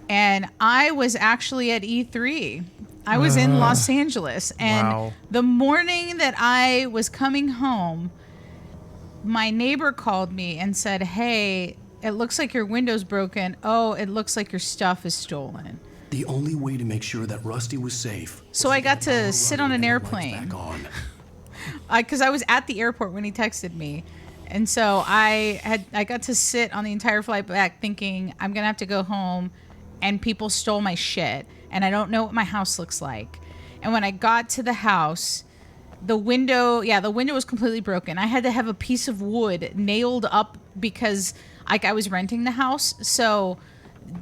and I was actually at E3. I was in Los Angeles, and the morning that I was coming home, my neighbor called me and said, "Hey, it looks like your window's broken. Oh, it looks like your stuff is stolen." The only way to make sure that Rusty was safe. So I got to sit on an airplane. Because I was at the airport when he texted me. And so I got to sit on the entire flight back thinking, I'm going to have to go home, and people stole my shit, and I don't know what my house looks like. And when I got to the house, the window was completely broken. I had to have a piece of wood nailed up because I was renting the house. So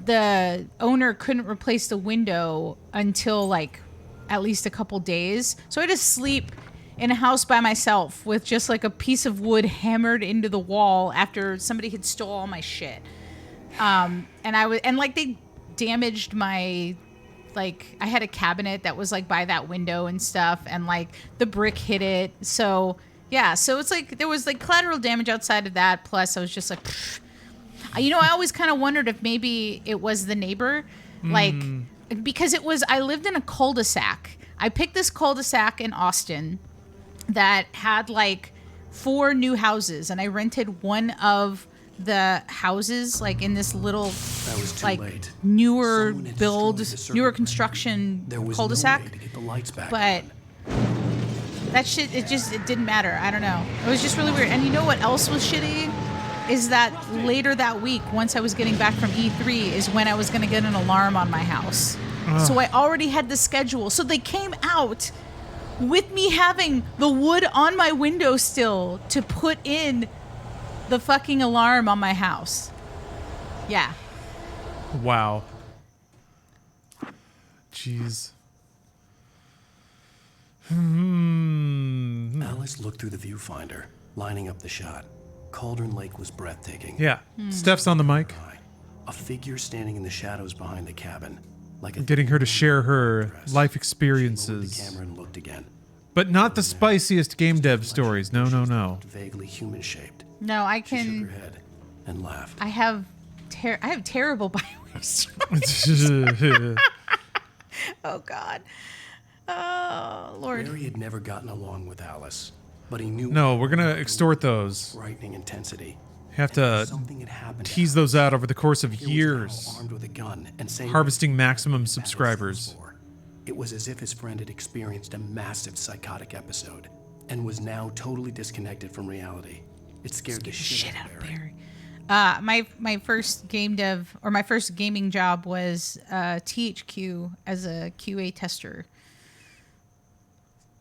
the owner couldn't replace the window until at least a couple days. So I had to sleep in a house by myself with just a piece of wood hammered into the wall after somebody had stole all my shit. And they damaged my, I had a cabinet that was by that window and stuff, and the brick hit it. So yeah, so it's there was collateral damage outside of that. Plus I was just pfft. I always kind of wondered if maybe it was the neighbor, because I lived in a cul-de-sac. I picked this cul-de-sac in Austin that had 4 new houses, and I rented one of the houses in this little newer construction cul-de-sac. But that shit, it didn't matter. I don't know. It was just really weird. And you know what else was shitty? Is that later that week, once I was getting back from E3, is when I was going to get an alarm on my house. So I already had the schedule. So they came out with me having the wood on my window still to put in the fucking alarm on my house. Yeah. Wow. Jeez. Alice looked through the viewfinder, lining up the shot. Cauldron Lake was breathtaking. Yeah. Steph's on the mic. A figure standing in the shadows behind the cabin. Getting her to share her life experiences. She rolled the camera and looked again. But not the spiciest game dev stories. No, no, no. Vaguely human-shaped. No, I can. She shook her head and laughed. I have terrible BioWare stories. Oh God. Oh Lord. Larry had never gotten along with Alice, but he knew. No, we're gonna extort those. Frightening intensity. Have to tease those out over the course of years. Armed with a gun and saying harvesting maximum subscribers. It was as if his friend had experienced a massive psychotic episode and was now totally disconnected from reality. It scared the shit out of Barry. My first game dev, or my first gaming job, was THQ as a QA tester.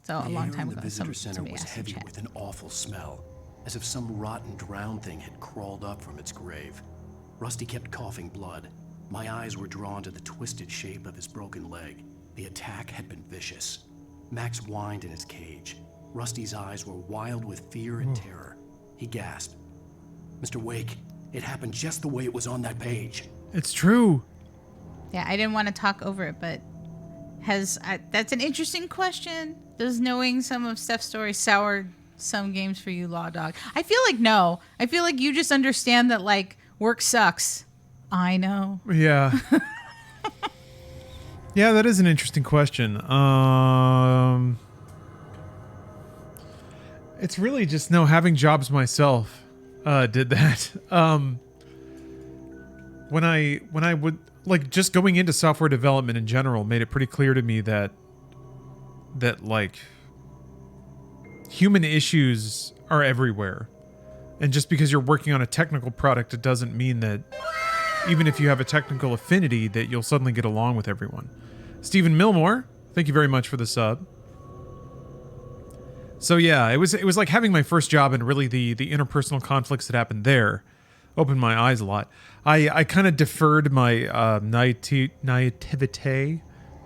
So a long time ago. The visitor center was heavy with an awful smell, as if some rotten drowned thing had crawled up from its grave. Rusty kept coughing blood. My eyes were drawn to the twisted shape of his broken leg. The attack had been vicious. Max whined in his cage. Rusty's eyes were wild with fear and terror. He gasped. Mr. Wake, it happened just the way it was on that page. It's true. Yeah, I didn't want to talk over it, but that's an interesting question. Does knowing some of Steph's story sour some games for you, Law Dog? I feel like no. I feel like you just understand that work sucks. I know. Yeah. Yeah, that is an interesting question. It's really just having jobs myself did that. When I would just going into software development in general made it pretty clear to me that human issues are everywhere. And just because you're working on a technical product, it doesn't mean that even if you have a technical affinity that you'll suddenly get along with everyone. Stephen Milmore, thank you very much for the sub. So yeah, it was like having my first job, and really the interpersonal conflicts that happened there opened my eyes a lot. I kind of deferred my naivete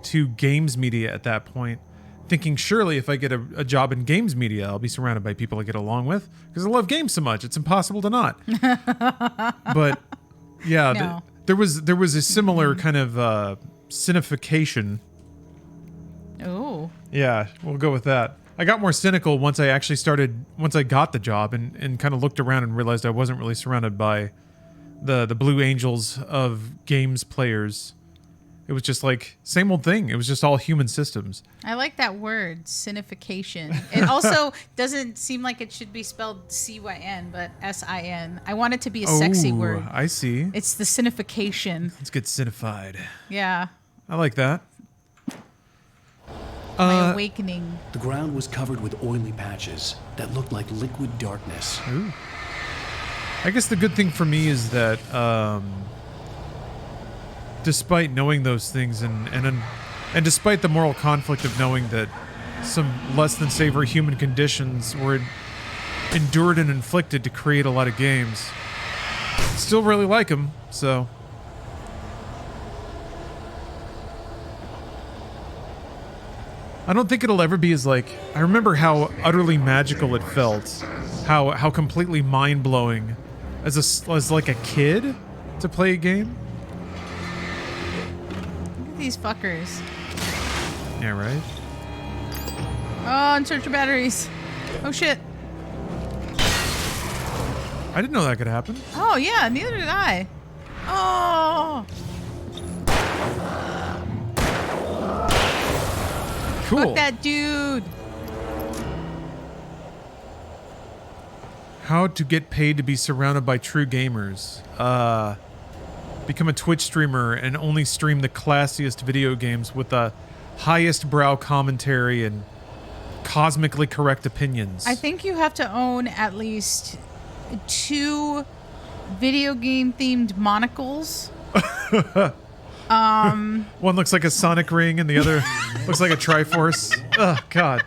to games media at that point, thinking surely if I get a job in games media, I'll be surrounded by people I get along with because I love games so much. It's impossible to not. But yeah, No. there was a similar kind of cinefication. Oh. Yeah, we'll go with that. I got more cynical once I got the job and kind of looked around and realized I wasn't really surrounded by the Blue Angels of games players. It was just like, same old thing. It was just all human systems. I like that word, sinification. It also doesn't seem like it should be spelled C-Y-N, but S-I-N. I want it to be a sexy word. I see. It's the sinification. Let's get cinified. Yeah. I like that. My awakening. The ground was covered with oily patches that looked like liquid darkness. Ooh. I guess the good thing for me is that despite knowing those things and despite the moral conflict of knowing that some less than savory human conditions were endured and inflicted to create a lot of games, still really like them, so... I don't think it'll ever be as like... I remember how utterly magical it felt. How completely mind-blowing as like a kid to play a game. Look at these fuckers. Yeah, right? Oh, and search your batteries. Oh, shit. I didn't know that could happen. Oh, yeah, neither did I. Oh! Cool. Fuck that dude. How to get paid to be surrounded by true gamers. Become a Twitch streamer and only stream the classiest video games with the highest brow commentary and cosmically correct opinions. I think you have to own at least 2 video game themed monocles. One looks like a Sonic ring and the other looks like a Triforce. Oh, God.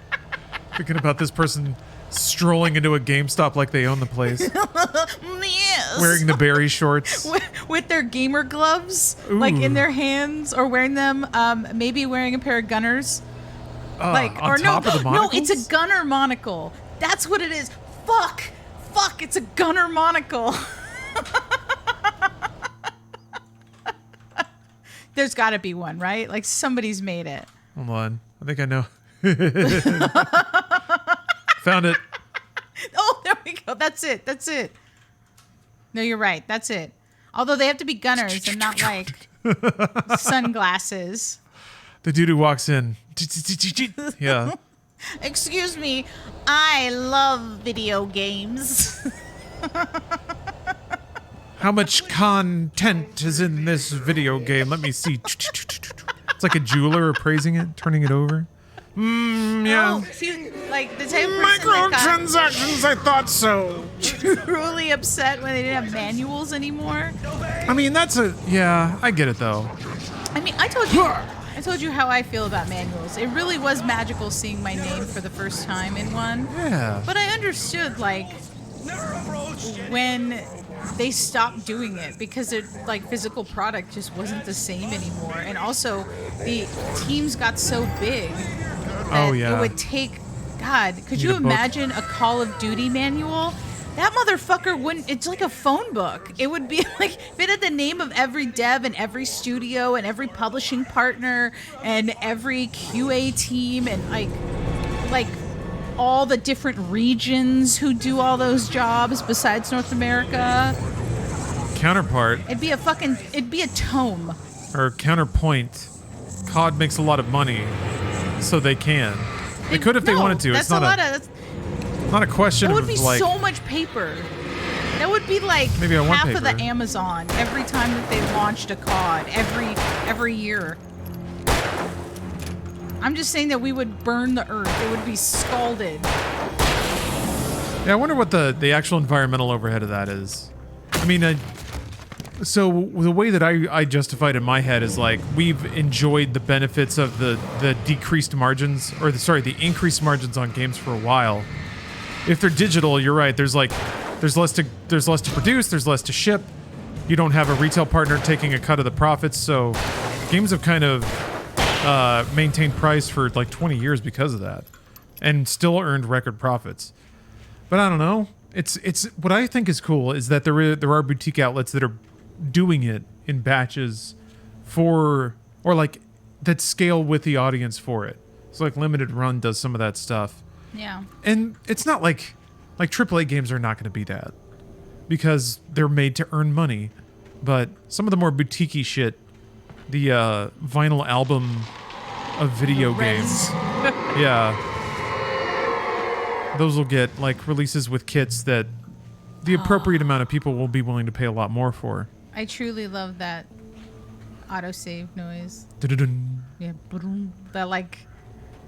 Thinking about this person strolling into a GameStop like they own the place. Yes. Wearing the berry shorts. With their gamer gloves, like in their hands, or wearing them, maybe wearing a pair of Gunners. On top of the no, monocles? it's a Gunner monocle. That's what it is. Fuck, it's a Gunner monocle. There's got to be one, right? Like somebody's made it. Hold on. I think I know. Found it. Oh, there we go. That's it. No, you're right. That's it. Although they have to be Gunners and not like sunglasses. The dude who walks in. Yeah. Excuse me. I love video games. How much content is in this video game? Let me see. It's like a jeweler appraising it, turning it over. Yeah. Oh, see, like the type of person that Microtransactions, I thought so. truly upset when they didn't have manuals anymore. I mean, yeah, I get it though. I mean, I told you how I feel about manuals. It really was magical seeing my name for the first time in one. Yeah. But I understood, like, when they stopped doing it because it, like, physical product just wasn't the same anymore. And also, the teams got so big that it would take... God, could you imagine a Call of Duty manual? That motherfucker wouldn't... It's like a phone book. It would be like... If it had the name of every dev and every studio and every publishing partner and every QA team and, like all the different regions who do all those jobs besides North America. Counterpart. It'd be a tome. Or counterpoint. COD makes a lot of money, so they can. They could if they wanted to. It's not not a question that of would be like... so much paper. That would be like Maybe I want half of the paper. Amazon every time that they launched a COD every year. I'm just saying that we would burn the earth. It would be scalded. Yeah, I wonder what the actual environmental overhead of that is. I mean, so the way that I justified in my head is like we've enjoyed the benefits of the decreased margins, or the increased margins on games for a while. If they're digital, you're right. There's less to produce. There's less to ship. You don't have a retail partner taking a cut of the profits. So games have kind of maintained price for like 20 years because of that, and still earned record profits. But I don't know. It's what I think is cool is that there are boutique outlets that are doing it in batches for, or like that scale with the audience for it. So like Limited Run does some of that stuff. Yeah. And it's not like AAA games are not going to be that because they're made to earn money. But some of the more boutique-y shit, the vinyl album of video games. Yeah. Those will get like releases with kits that the appropriate amount of people will be willing to pay a lot more for. I truly love that autosave noise. Dun-dun-dun. Yeah, that like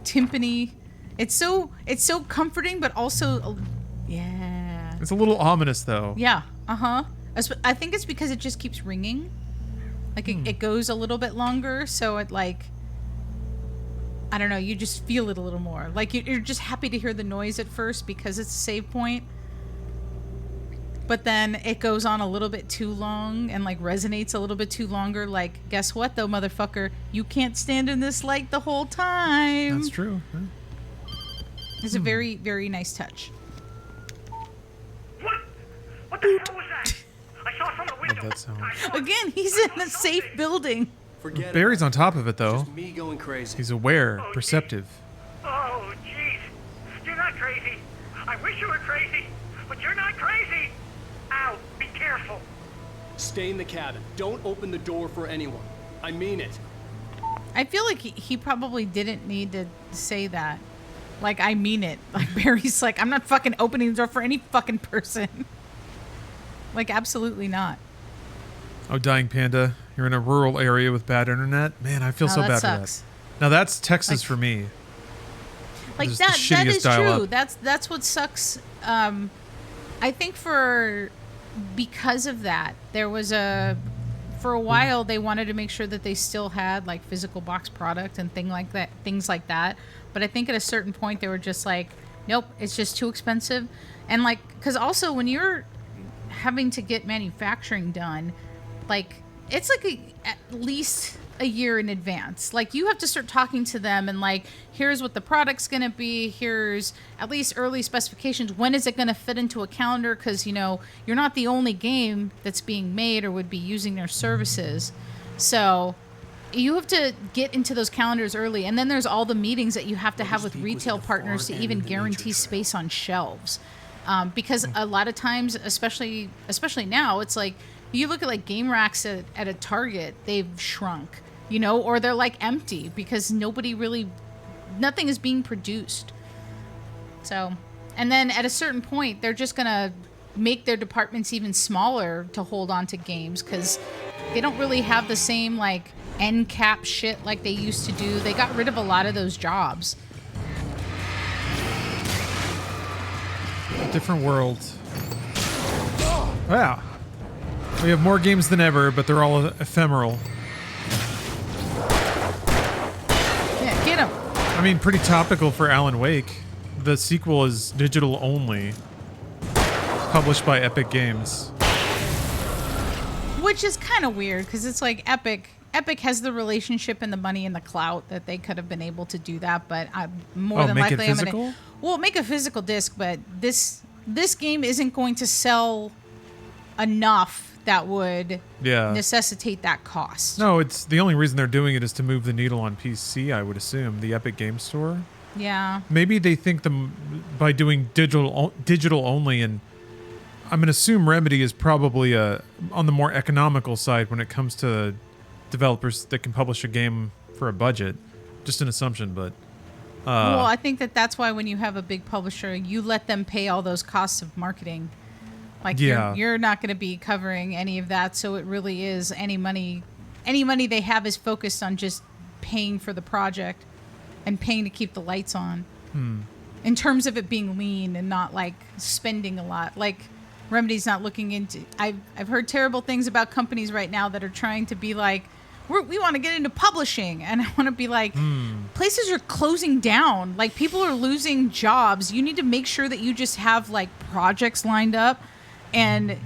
timpani. It's so comforting, but also, yeah. It's a little ominous though. Yeah. I think it's because it just keeps ringing. Like it goes a little bit longer, so it like, I don't know, you just feel it a little more. Like you're just happy to hear the noise at first because it's a save point. But then it goes on a little bit too long and like resonates a little bit too longer. Like, guess what though, motherfucker? You can't stand in this light the whole time. That's true. Huh? It's a very, very nice touch. What the hell was that? I saw from the window. Love that sound. Again, he's in a safe building. Forget Barry's on top of it though. Just me going crazy. He's aware, perceptive. Oh, jeez. You're not crazy. I wish you were crazy, but you're not crazy. Ow, be careful. Stay in the cabin. Don't open the door for anyone. I mean it. I feel like he probably didn't need to say that. Like, I mean it. Like, Barry's like, I'm not fucking opening the door for any fucking person. Like, absolutely not. Oh, Dying Panda, you're in a rural area with bad internet? Man, I feel so bad for that. Now, that's Texas for me. Like, Just that is dial-up. true. That's what sucks. I think because of that, there was for a while they wanted to make sure that they still had like physical box product and things like that. But I think at a certain point they were just like, nope, it's just too expensive. And like, because also when you're having to get manufacturing done, like it's like at least a year in advance. Like you have to start talking to them and like, here's what the product's gonna be, here's at least early specifications, when is it gonna fit into a calendar, because you know you're not the only game that's being made or would be using their services, so you have to get into those calendars early. And then there's all the meetings that you have to have with retail partners to even guarantee space on shelves, because a lot of times, especially now, it's like you look at like game racks at a Target, they've shrunk, you know, or they're like empty because nothing is being produced. So, and then at a certain point, they're just gonna make their departments even smaller to hold on to games because they don't really have the same like end cap shit like they used to do. They got rid of a lot of those jobs. Different world. Wow. We have more games than ever, but they're all ephemeral. Yeah, get him. I mean, pretty topical for Alan Wake. The sequel is digital only, published by Epic Games. Which is kind of weird because it's like Epic has the relationship and the money and the clout that they could have been able to do that, but more than likely I'm gonna make a physical disc, but this game isn't going to sell enough that would necessitate that cost. No, it's the only reason they're doing it is to move the needle on PC, I would assume, the Epic Game Store. Yeah. Maybe they think by doing digital only, and I'm going to assume Remedy is probably on the more economical side when it comes to developers that can publish a game for a budget. Just an assumption, but... well, I think that's why when you have a big publisher, you let them pay all those costs of marketing. Like you're not going to be covering any of that, so it really is any money they have is focused on just paying for the project and paying to keep the lights on. In terms of it being lean and not like spending a lot. Like Remedy's not looking into. I've heard terrible things about companies right now that are trying to be like, we want to get into publishing, and I want to be like, places are closing down. Like people are losing jobs. You need to make sure that you just have like projects lined up. And,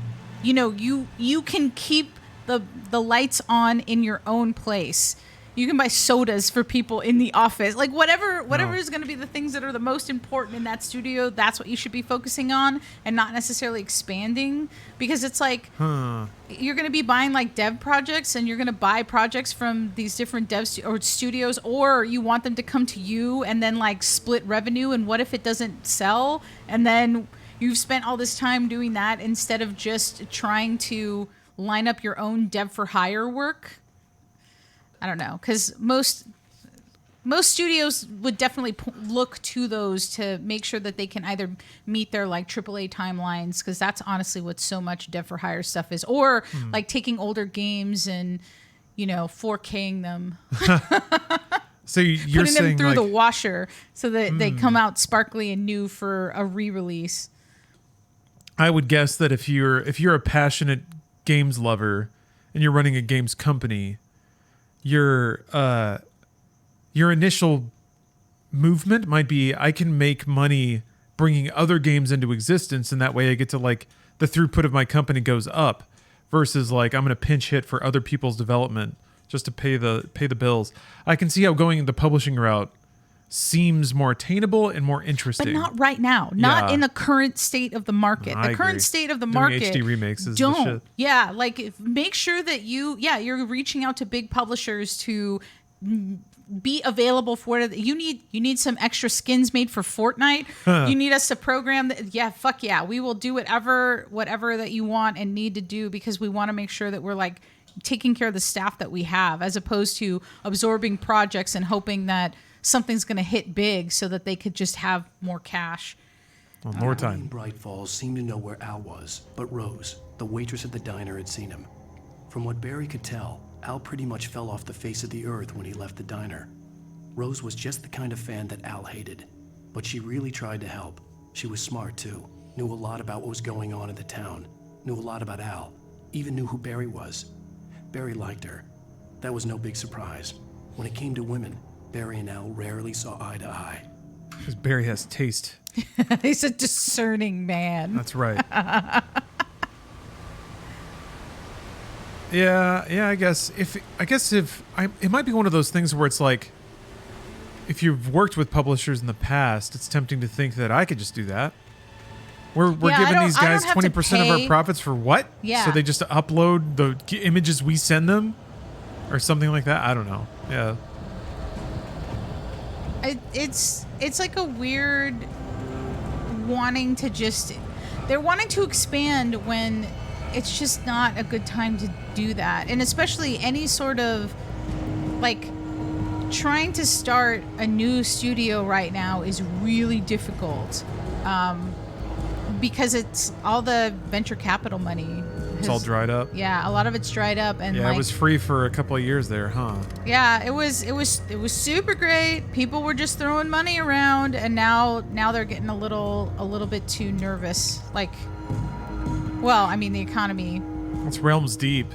you know, you can keep the lights on in your own place. You can buy sodas for people in the office. Like whatever is going to be the things that are the most important in that studio, that's what you should be focusing on and not necessarily expanding, because it's like you're going to be buying like dev projects and you're going to buy projects from these different or studios, or you want them to come to you and then like split revenue, and what if it doesn't sell, and then you've spent all this time doing that instead of just trying to line up your own dev for hire work. I don't know, because most studios would definitely look to those to make sure that they can either meet their like AAA timelines, because that's honestly what so much dev for hire stuff is, or like taking older games and 4K'ing them. So you're putting saying them through like, the washer so that they come out sparkly and new for a re-release. I would guess that if you're a passionate games lover and you're running a games company, your initial movement might be, I can make money bringing other games into existence, and that way I get to like the throughput of my company goes up, versus like I'm going to pinch hit for other people's development just to pay the bills. I can see how going the publishing route seems more attainable and more interesting. But not right now. Not in the current state of the market. I the current agree. state of the Doing market. HD remakes is the shit. Yeah, like make sure that you're reaching out to big publishers to be available for it. You need some extra skins made for Fortnite. You need us to program that. Yeah, fuck yeah. We will do whatever that you want and need to do, because we want to make sure that we're like taking care of the staff that we have, as opposed to absorbing projects and hoping that something's going to hit big so that they could just have more cash. Well, more time. Bright Falls seemed to know where Al was, but Rose, the waitress at the diner, had seen him. From what Barry could tell, Al pretty much fell off the face of the earth when he left the diner. Rose was just the kind of fan that Al hated, but she really tried to help. She was smart too, knew a lot about what was going on in the town, knew a lot about Al, even knew who Barry was. Barry liked her. That was no big surprise. When it came to women, Barry and Al rarely saw eye to eye. Because Barry has taste. He's a discerning man. That's right. Yeah, I guess if it might be one of those things where it's like, if you've worked with publishers in the past, it's tempting to think that I could just do that. We're giving these guys 20% of our profits for what? Yeah. So they just upload the images we send them, or something like that. I don't know. Yeah. It's like a weird wanting to they're wanting to expand when it's just not a good time to do that. And especially any sort of like trying to start a new studio right now is really difficult, because it's all the venture capital money. It's all dried up. Yeah, a lot of it's dried up, and yeah, it was free for a couple of years there, huh? Yeah, it was super great. People were just throwing money around, and now they're getting a little bit too nervous. Like, well, I mean, the economy. It's Realms Deep.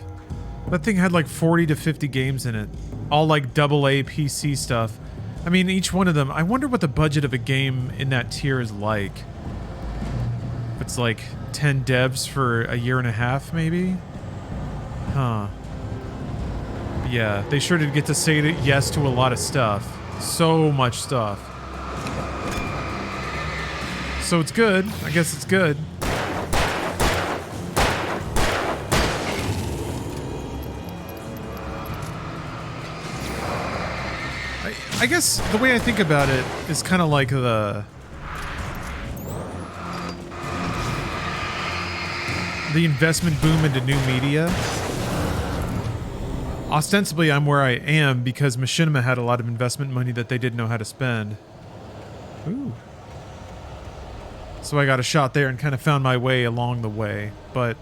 That thing had like 40 to 50 games in it, all like AA PC stuff. I mean, each one of them. I wonder what the budget of a game in that tier is like. If it's like 10 devs for a year and a half, maybe? Huh. Yeah, they sure did get to say yes to a lot of stuff. So much stuff. So it's good. I guess it's good. I guess the way I think about it is kind of like the investment boom into new media. Ostensibly, I'm where I am because Machinima had a lot of investment money that they didn't know how to spend. Ooh. So I got a shot there and kind of found my way along the way. But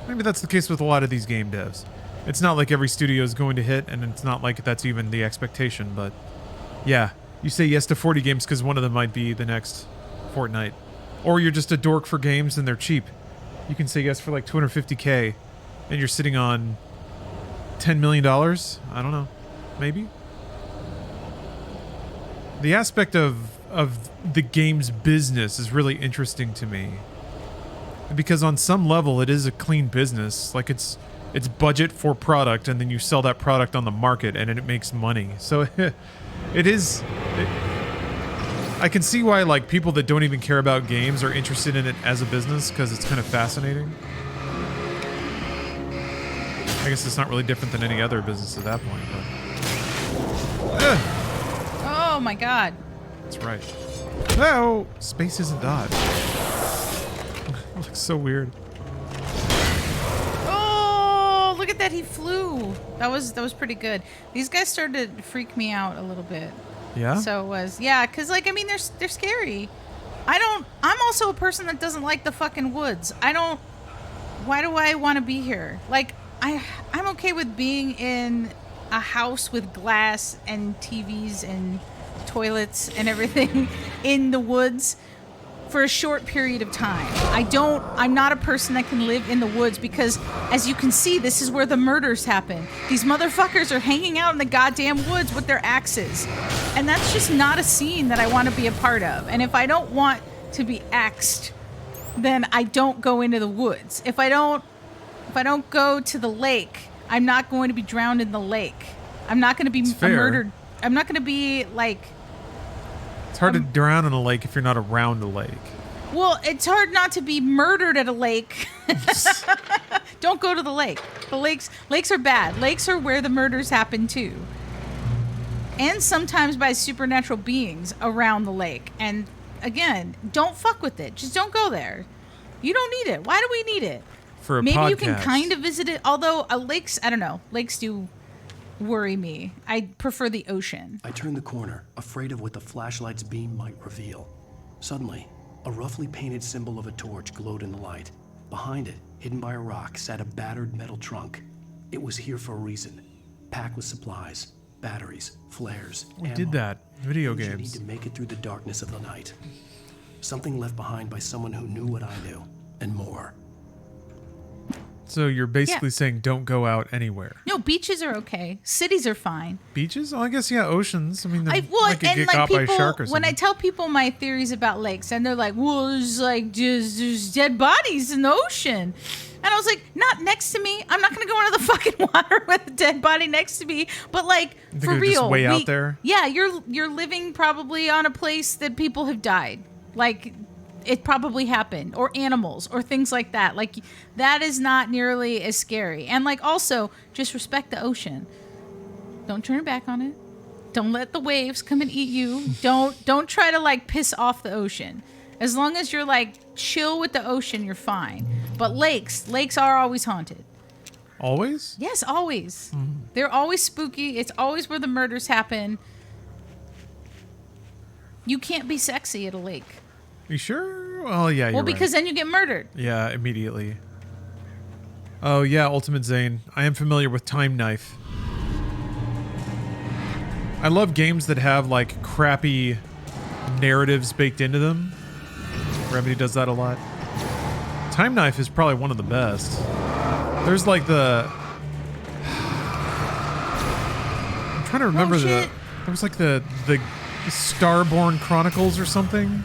maybe that's the case with a lot of these game devs. It's not like every studio is going to hit, and it's not like that's even the expectation, but yeah, you say yes to 40 games because one of them might be the next Fortnite. Or you're just a dork for games and they're cheap. You can say yes for like $250K, and you're sitting on $10 million? I don't know. Maybe? The aspect of the game's business is really interesting to me. Because on some level, it is a clean business. Like, it's it's budget for product, and then you sell that product on the market, and it makes money. So it is. I can see why like people that don't even care about games are interested in it as a business because it's kind of fascinating. I guess it's not really different than any other business at that point. But. Oh my god. That's right. No, space isn't dodge. It looks so weird. Oh, look at that! He flew. That was pretty good. These guys started to freak me out a little bit. Yeah. So it was because like I mean they're scary. I'm also a person that doesn't like the fucking woods. Why do I want to be here? Like I'm okay with being in a house with glass and TVs and toilets and everything in the woods for a short period of time. I'm not a person that can live in the woods because, as you can see, this is where the murders happen. These motherfuckers are hanging out in the goddamn woods with their axes. And that's just not a scene that I want to be a part of. And if I don't want to be axed, then I don't go into the woods. If I don't go to the lake, I'm not going to be drowned in the lake. I'm not going to be murdered. I'm not going to be like... It's hard to drown in a lake if you're not around a lake. Well, it's hard not to be murdered at a lake. Don't go to the lake. The lakes are bad. Lakes are where the murders happen too. And sometimes by supernatural beings around the lake. And again, don't fuck with it. Just don't go there. You don't need it. Why do we need it? For a Maybe podcast. You can kind of visit it. Although lakes, I don't know. Lakes do worry me. I prefer the ocean. I turned the corner, afraid of what the flashlight's beam might reveal. Suddenly, a roughly painted symbol of a torch glowed in the light. Behind it, hidden by a rock, sat a battered metal trunk. It was here for a reason. Packed with supplies, batteries, flares, We did that. Video things you games. need to make it through the darkness of the night. Something left behind by someone who knew what I knew, and more. So you're basically saying don't go out anywhere. No, beaches are okay. Cities are fine. Beaches? Oh, I guess, yeah, oceans. I mean, Well, like get caught by a shark or when I something. tell people my theories about lakes, and they're like, "Well, there's dead bodies in the ocean," and I was like, "Not next to me. I'm not gonna go into the fucking water with a dead body next to me." But like, You think for they're just real, way out there? Yeah, you're living probably on a place that people have died. Like, it probably happened, or animals, or things like that. Like, that is not nearly as scary. And like, also, just respect the ocean. Don't turn your back on it. Don't let the waves come and eat you. Don't try to like piss off the ocean. As long as you're like chill with the ocean, you're fine. But lakes are always haunted. Always? Yes, always. They're always spooky. It's always where the murders happen. You can't be sexy at a lake. You sure? Well, yeah, you're Well, right. because then you get murdered. Yeah, immediately. Oh, yeah, Ultimate Zane. I am familiar with Time Knife. I love games that have, like, crappy narratives baked into them. Remedy does that a lot. Time Knife is probably one of the best. There's, like, the... I'm trying to remember There was, like, the Starborn Chronicles or something.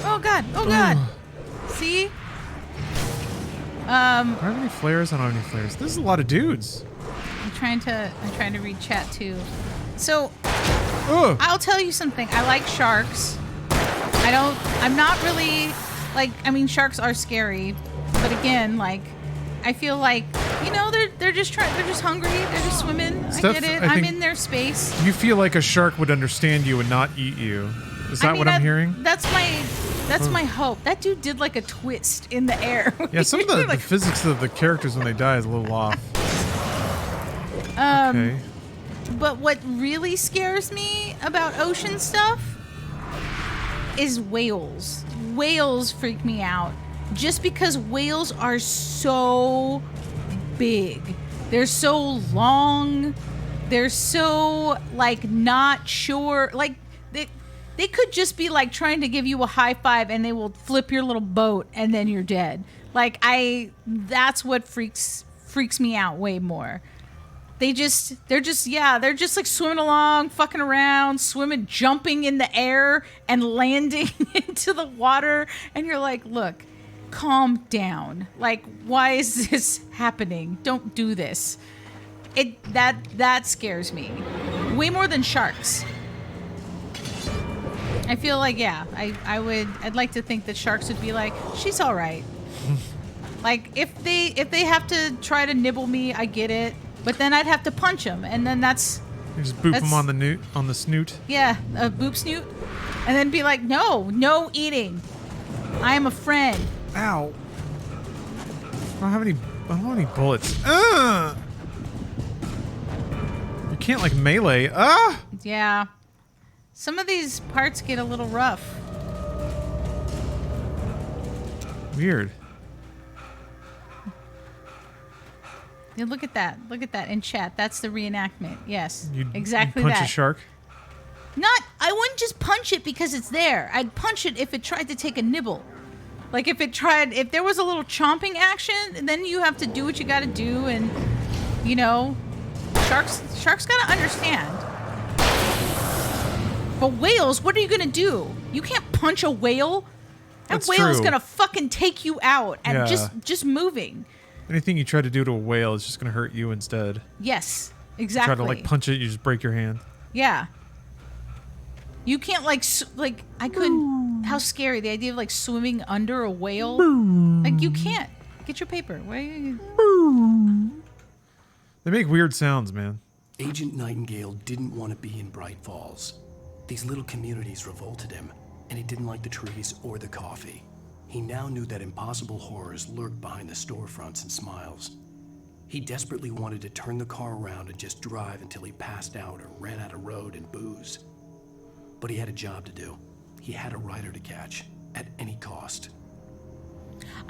Oh god! Oh god! See? Do I have any flares? I don't have any flares. This is a lot of dudes. I'm trying to read chat too. So I'll tell you something. I like sharks. I'm not really like, I mean, sharks are scary, but again, like, I feel like, you know, they're just hungry. They're just swimming. Steph, I get it. I I'm think in their space. You feel like a shark would understand you and not eat you. Is that what I'm hearing? That's my hope. That dude did like a twist in the air. Yeah, some of the physics of the characters when they die is a little off. Okay. But what really scares me about ocean stuff is whales. Whales freak me out. Just because whales are so big. They're so long. They're so, like, not sure. Like, they could just be, like, trying to give you a high five and they will flip your little boat and then you're dead. Like, that's what freaks me out way more. They're just like swimming along, fucking around, jumping in the air and landing into the water. And you're like, look, calm down. Like, why is this happening? Don't do this. That scares me. Way more than sharks. I feel like, yeah, I'd like to think that sharks would be like, she's all right. Like, if they have to try to nibble me, I get it. But then I'd have to punch them, and then that's... You just boop them on the snoot. Yeah, a boop snoot. And then be like, no eating. I am a friend. Ow. I don't have any bullets. You can't, like, melee. Ah! Yeah. Some of these parts get a little rough. Weird. Yeah, look at that. Look at that in chat. That's the reenactment. Yes, exactly punch that. a shark? I wouldn't just punch it because it's there. I'd punch it if it tried to take a nibble. Like if there was a little chomping action, then you have to do what you got to do, and sharks got to understand. But whales, what are you gonna do? You can't punch a whale. That whale's gonna fucking take you out, and just moving. Anything you try to do to a whale is just going to hurt you instead. Yes, exactly. Try to, like, punch it, you just break your hand. Yeah. You can't, like I couldn't... How scary, the idea of, like, swimming under a whale. Like, you can't. Get your paper. They make weird sounds, man. Agent Nightingale didn't want to be in Bright Falls. These little communities revolted him, and he didn't like the trees or the coffee. He now knew that impossible horrors lurked behind the storefronts and smiles. He desperately wanted to turn the car around and just drive until he passed out or ran out of road and booze. But he had a job to do. He had a rider to catch, at any cost.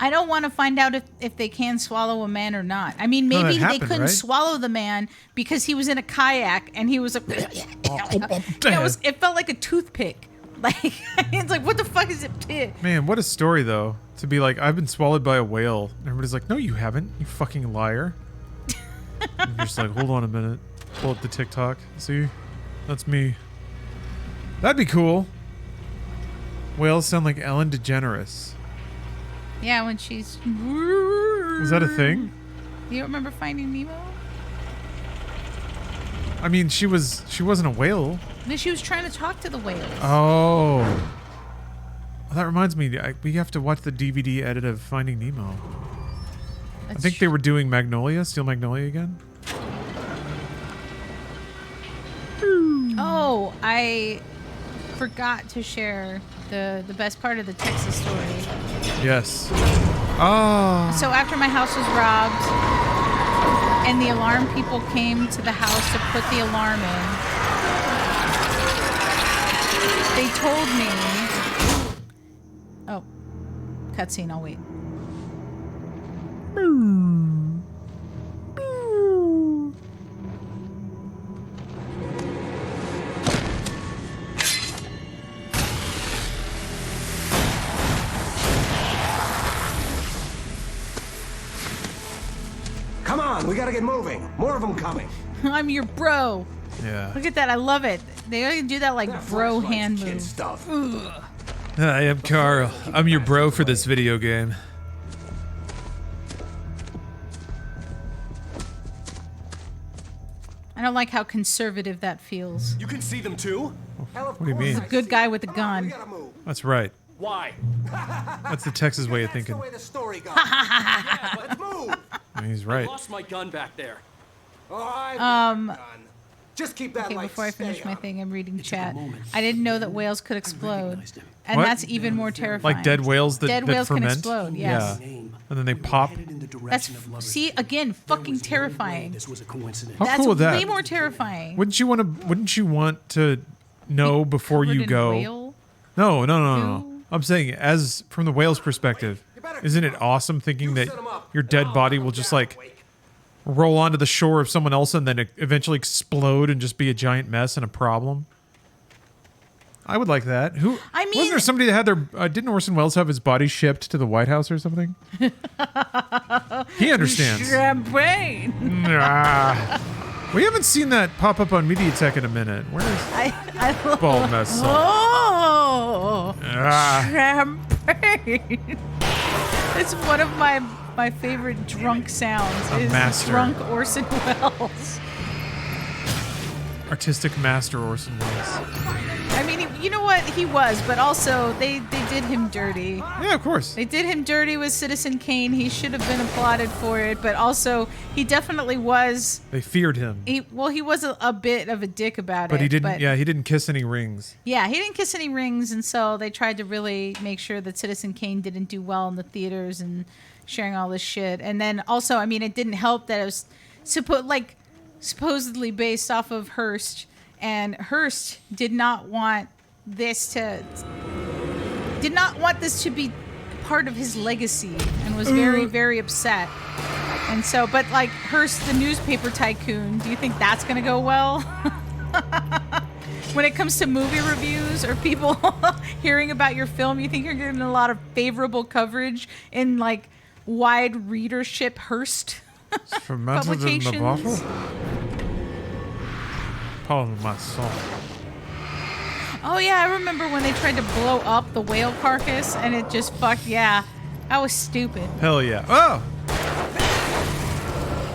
I don't want to find out if they can swallow a man or not. I mean, maybe they couldn't swallow the man because he was in a kayak and he was a... it felt like a toothpick. Like, it's like, what the fuck is it? Man, what a story, though. To be like, I've been swallowed by a whale. Everybody's like, no, you haven't, you fucking liar. And you're just like, hold on a minute. Pull up the TikTok. See? That's me. That'd be cool. Whales sound like Ellen DeGeneres. Yeah, when she's... Is that a thing? You don't remember Finding Nemo? I mean, she wasn't a whale. She was trying to talk to the whales. Oh. Well, that reminds me, we have to watch the DVD edit of Finding Nemo. I think they were doing Magnolia, Steel Magnolia again. Oh, I forgot to share the best part of the Texas story. Yes. Oh. So after my house was robbed and the alarm people came to the house to put the alarm in, they told me... Oh. Cutscene, I'll wait. Come on, we gotta get moving. More of them coming. I'm your bro. Yeah. Look at that, I love it. They only do that like bro hand move. Stuff. Hi, I'm Carl. I'm your bro for this video game. I don't like how conservative that feels. You can see them too? What do you mean? He's a good guy with a gun. That's right. Why? That's the Texas way of thinking. That's the way the story goes. Yeah, let's move. He's right. I lost my gun back there. Just keep that light. Before I finish stay my on. thing, I'm reading chat. I didn't know that whales could explode. And What? that's even more terrifying. Like dead whales that whales ferment? can explode, yes. Yeah. And then they pop. That's, see, again, fucking terrifying. How That's cool is that? way more terrifying. Wouldn't you want to know before covered you in go? whale No. I'm saying, as from the whale's perspective, isn't it awesome thinking that your dead body will just like roll onto the shore of someone else and then eventually explode and just be a giant mess and a problem? I would like that. I mean, wasn't there somebody that had their didn't Orson Welles have his body shipped to the White House or something? He understands. Champagne. Nah. We haven't seen that pop up on MediaTek in a minute. Where is I Bald mess? Oh, Ah. champagne. It's one of my favorite drunk sounds. A Is master. drunk Orson Welles. Artistic master Orson Welles. I mean, you know what? He was, but also they did him dirty. Yeah, of course. They did him dirty with Citizen Kane. He should have been applauded for it, but also he definitely was. They feared him. He was a bit of a dick about But it. he didn't. Yeah, he didn't kiss any rings. Yeah, he didn't kiss any rings, and so they tried to really make sure that Citizen Kane didn't do well in the theaters and sharing all this shit. And then also, I mean, it didn't help that it was supposedly based off of Hearst, and Hearst did not want this to be part of his legacy, and was very, very upset. And so, but like Hearst, the newspaper tycoon, do you think that's gonna go well? When it comes to movie reviews or people hearing about your film, you think you're getting a lot of favorable coverage in like wide readership Hearst publications? Pardon my soul. Oh yeah, I remember when they tried to blow up the whale carcass and it just fucked. Yeah, that was stupid. Hell yeah. Oh!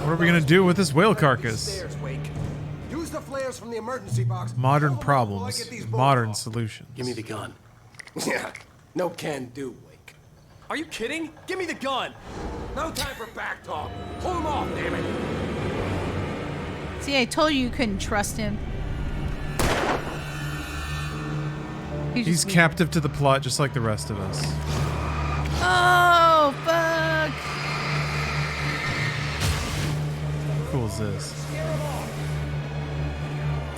What are we gonna do with this whale carcass? Use the flares from the emergency box. Modern problems, modern solutions. Give me the gun. Yeah, no can do, Wick. Are you kidding? Give me the gun. No time for back talk. Pull him off, damn it. See, I told you couldn't trust him. He's captive to the plot just like the rest of us. Oh, fuck. How cool is this?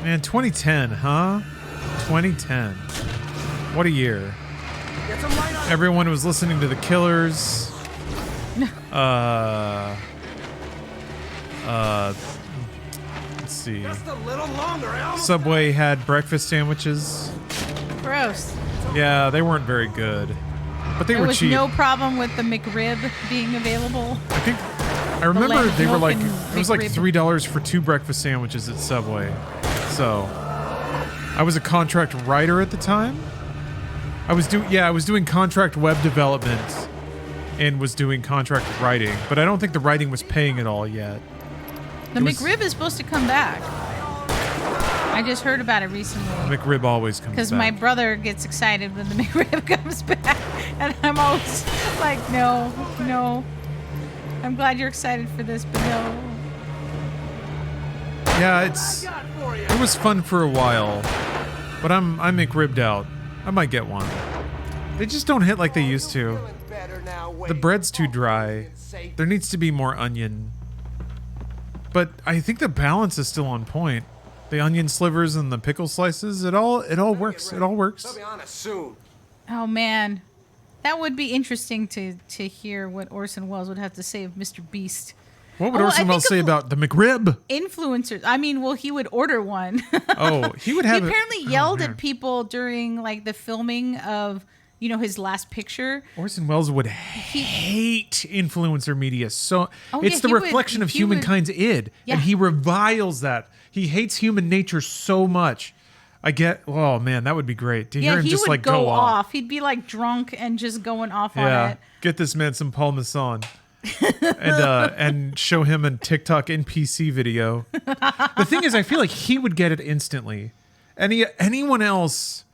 Man, 2010, huh? 2010. What a year. Everyone was listening to The Killers. Let's see. Subway had breakfast sandwiches. Gross. Yeah, they weren't very good. But they There were was cheap. no problem with the McRib being available. I remember lamb they were milk like, and it was like McRib. $3 for 2 breakfast sandwiches at Subway. So, I was a contract writer at the time. I was doing contract web development and was doing contract writing, but I don't think the writing was paying at all yet. The McRib is supposed to come back. I just heard about it recently. McRib always comes back. Because my brother gets excited when the McRib comes back. And I'm always like, no. I'm glad you're excited for this, but no. Yeah, it was fun for a while, but I'm McRibbed out. I might get one. They just don't hit like they used to. The bread's too dry. There needs to be more onion. But I think the balance is still on point. The onion slivers and the pickle slices, it all works. It all works. They'll be on us soon. Oh, man. That would be interesting to hear what Orson Welles would have to say of Mr. Beast. What would Orson Welles say about the McRib? Influencers. I mean, well, he would order one. Oh, he would have He it- apparently oh, yelled man. at people during like the filming of, his last picture. Orson Welles would hate influencer media. So Oh, it's yeah, the he would- reflection of he humankind's id, Yeah. and he reviles that. He hates human nature so much. Oh man, that would be great to hear him he just would like go off. off. He'd be like drunk and just going off on Yeah, it. get this man some Parmesan, and show him a TikTok NPC video. The thing is, I feel like he would get it instantly. Anyone else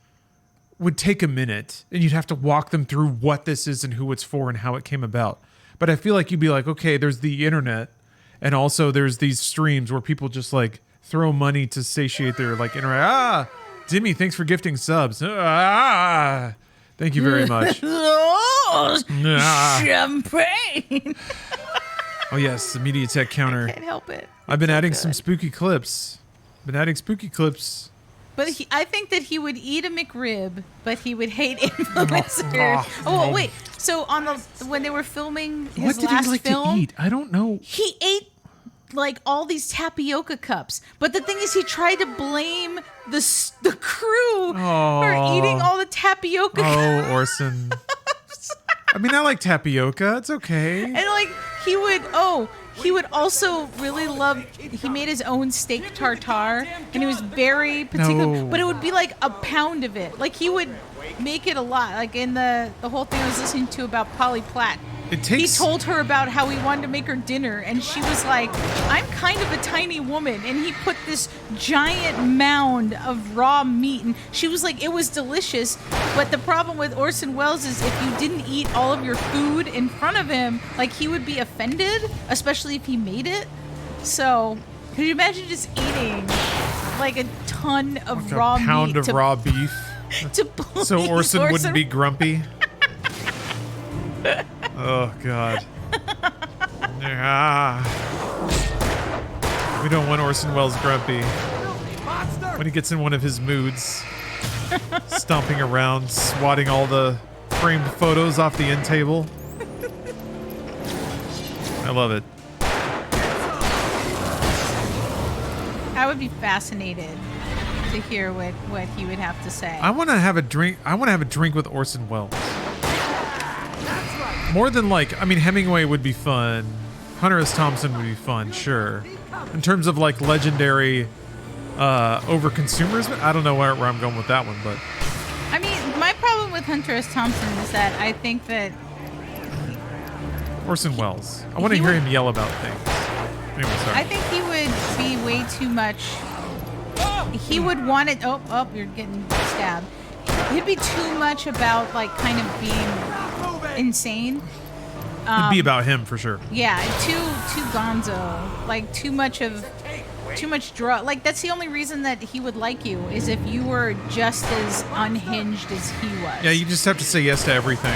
would take a minute, and you'd have to walk them through what this is and who it's for and how it came about. But I feel like you'd be like, okay, there's the internet, and also there's these streams where people just like throw money to satiate their like Dimmy, thanks for gifting subs. Thank you very much. Champagne. Oh yes, the MediaTek counter. I can't help it. I've been so adding good. some spooky clips. But I think that he would eat a McRib, but he would hate influencers. Oh wait, so when they were filming his What did last he like film, to eat? I don't know. he ate like all these tapioca cups. But the thing is, he tried to blame the crew for eating all the tapioca. Oh, Orson. I mean, I like tapioca. It's okay. And like he would also really love. He made his own steak tartare, and he was very particular. No. But it would be like a pound of it. Like he would make it a lot. Like in the whole thing I was listening to about Polly Platt, It takes. He told her about how he wanted to make her dinner, and she was like, I'm kind of a tiny woman. And he put this giant mound of raw meat, and she was like, it was delicious. But the problem with Orson Welles is if you didn't eat all of your food in front of him, like, he would be offended, especially if he made it. So, could you imagine just eating like a ton of like raw meat? A pound of raw beef. So Orson wouldn't be grumpy. Oh, God. Yeah. We don't want Orson Welles grumpy. When he gets in one of his moods, stomping around, swatting all the framed photos off the end table. I love it. I would be fascinated to hear what he would have to say. I want to have a drink. I want to have a drink with Orson Welles. More than like, I mean, Hemingway would be fun. Hunter S. Thompson would be fun, sure. In terms of like legendary over-consumerism, I don't know where I'm going with that one, but. I mean, my problem with Hunter S. Thompson is that I think that Orson Welles. I want to hear him yell about things. Anyway, sorry. I think he would be way too much. He would want it. Oh, you're getting stabbed. He'd be too much about like kind of being insane. It'd be about him for sure. Yeah, too gonzo. Like too much drug. Like that's the only reason that he would like you is if you were just as unhinged as he was. Yeah, you just have to say yes to everything.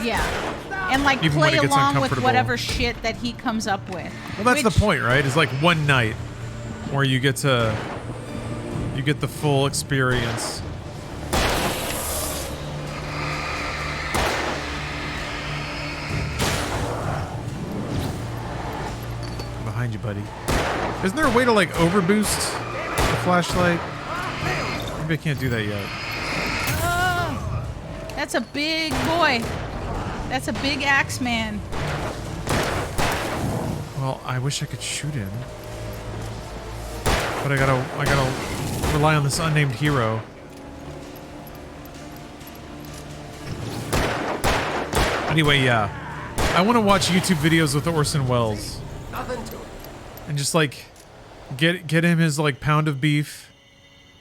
Yeah. And like Even when play it gets along with uncomfortable. whatever shit that he comes up with. Well, that's the point, right? It's like one night where you get the full experience. Behind you, buddy. Isn't there a way to like overboost the flashlight? Maybe I can't do that yet. Oh, that's a big boy. That's a big axe man. Well, I wish I could shoot him, but I gotta rely on this unnamed hero. Anyway, yeah, I want to watch YouTube videos with Orson Welles. Nothing to it. And just like get him his like pound of beef,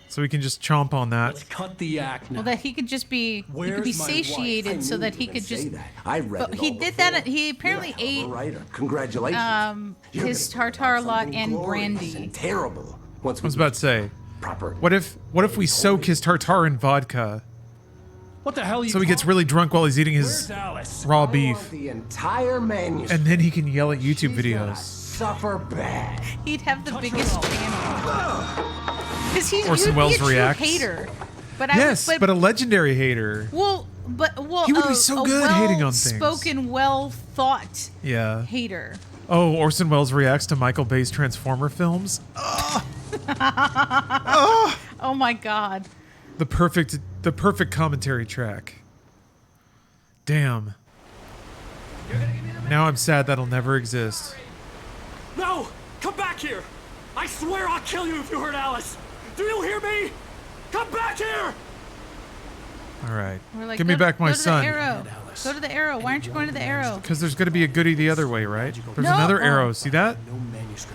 so he can just chomp on that. Let's cut the act now. Well, that he could just be, he could be Where's my wife? satiated I so knew that you he were could gonna say just. that. I read But it he all did before. that. He apparently ate Writer. Congratulations. his tartar a lot and brandy. Terrible. Once I was about to say, proper. what if we soak his tartar in vodka? What the hell are you So he gets really drunk while he's eating his raw beef, The entire manuscript. and then he can yell at YouTube videos. Suffer bad. He'd have the biggest channel. Because he Orson would Welles be a true reacts. hater. But Yes, but a legendary hater. well, He would be so good hating on things. Spoken, well thought Yeah. hater. Oh, Orson Welles reacts to Michael Bay's Transformer films. Oh my God. The perfect commentary track. Damn. Now I'm sad that'll never exist. No! Come back here! I swear I'll kill you if you hurt Alice! Do you hear me? Come back here! All right. We're like, Give me back my go to son. The arrow. Go to the arrow. Why aren't you going to the arrow? Because there's going to be a goodie the other way, right? There's No. another Oh. arrow. See that?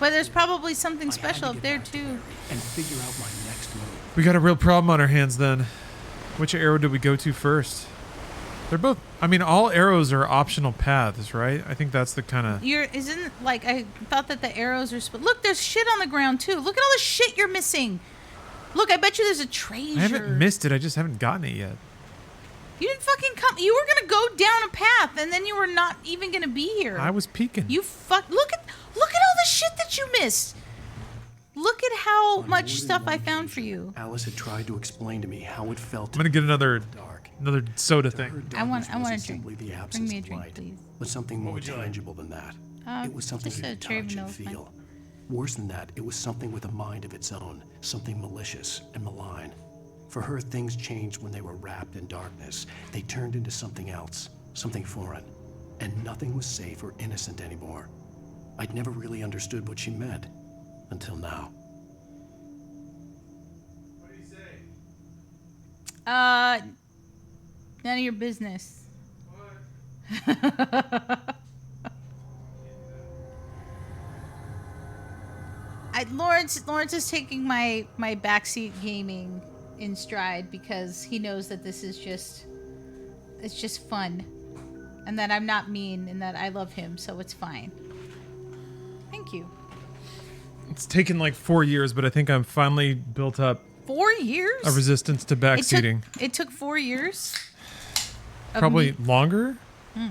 But there's probably something special up there too. And figure out my next move. We got a real problem on our hands then. Which arrow did we go to first? They're both, I mean, all arrows are optional paths, right? I think that's the kind of... Isn't like I thought that the arrows are. Look, there's shit on the ground too. Look at all the shit you're missing. Look, I bet you there's a treasure. I haven't missed it. I just haven't gotten it yet. You didn't fucking come. You were gonna go down a path, and then you were not even gonna be here. I was peeking. You Look at all the shit that you missed. Look at how much stuff I found for you. Alice had tried to explain to me how it felt. I'm gonna get another soda thing. I want a drink. Simply the Bring absence me a of drink, light, please. but something more tangible than that. It was something just you a could cherry touch and vanilla is fine. feel. Worse than that, it was something with a mind of its own, something malicious and malign. For her, things changed when they were wrapped in darkness. They turned into something else, something foreign, and nothing was safe or innocent anymore. I'd never really understood what she meant, until now. None of your business. What? Lawrence is taking my backseat gaming in stride because he knows that this is just fun, and that I'm not mean, and that I love him, so it's fine. Thank you. It's taken like 4 years, but I think I'm finally built up 4 years? a resistance to backseating. It took 4 years? Probably longer? Hmm.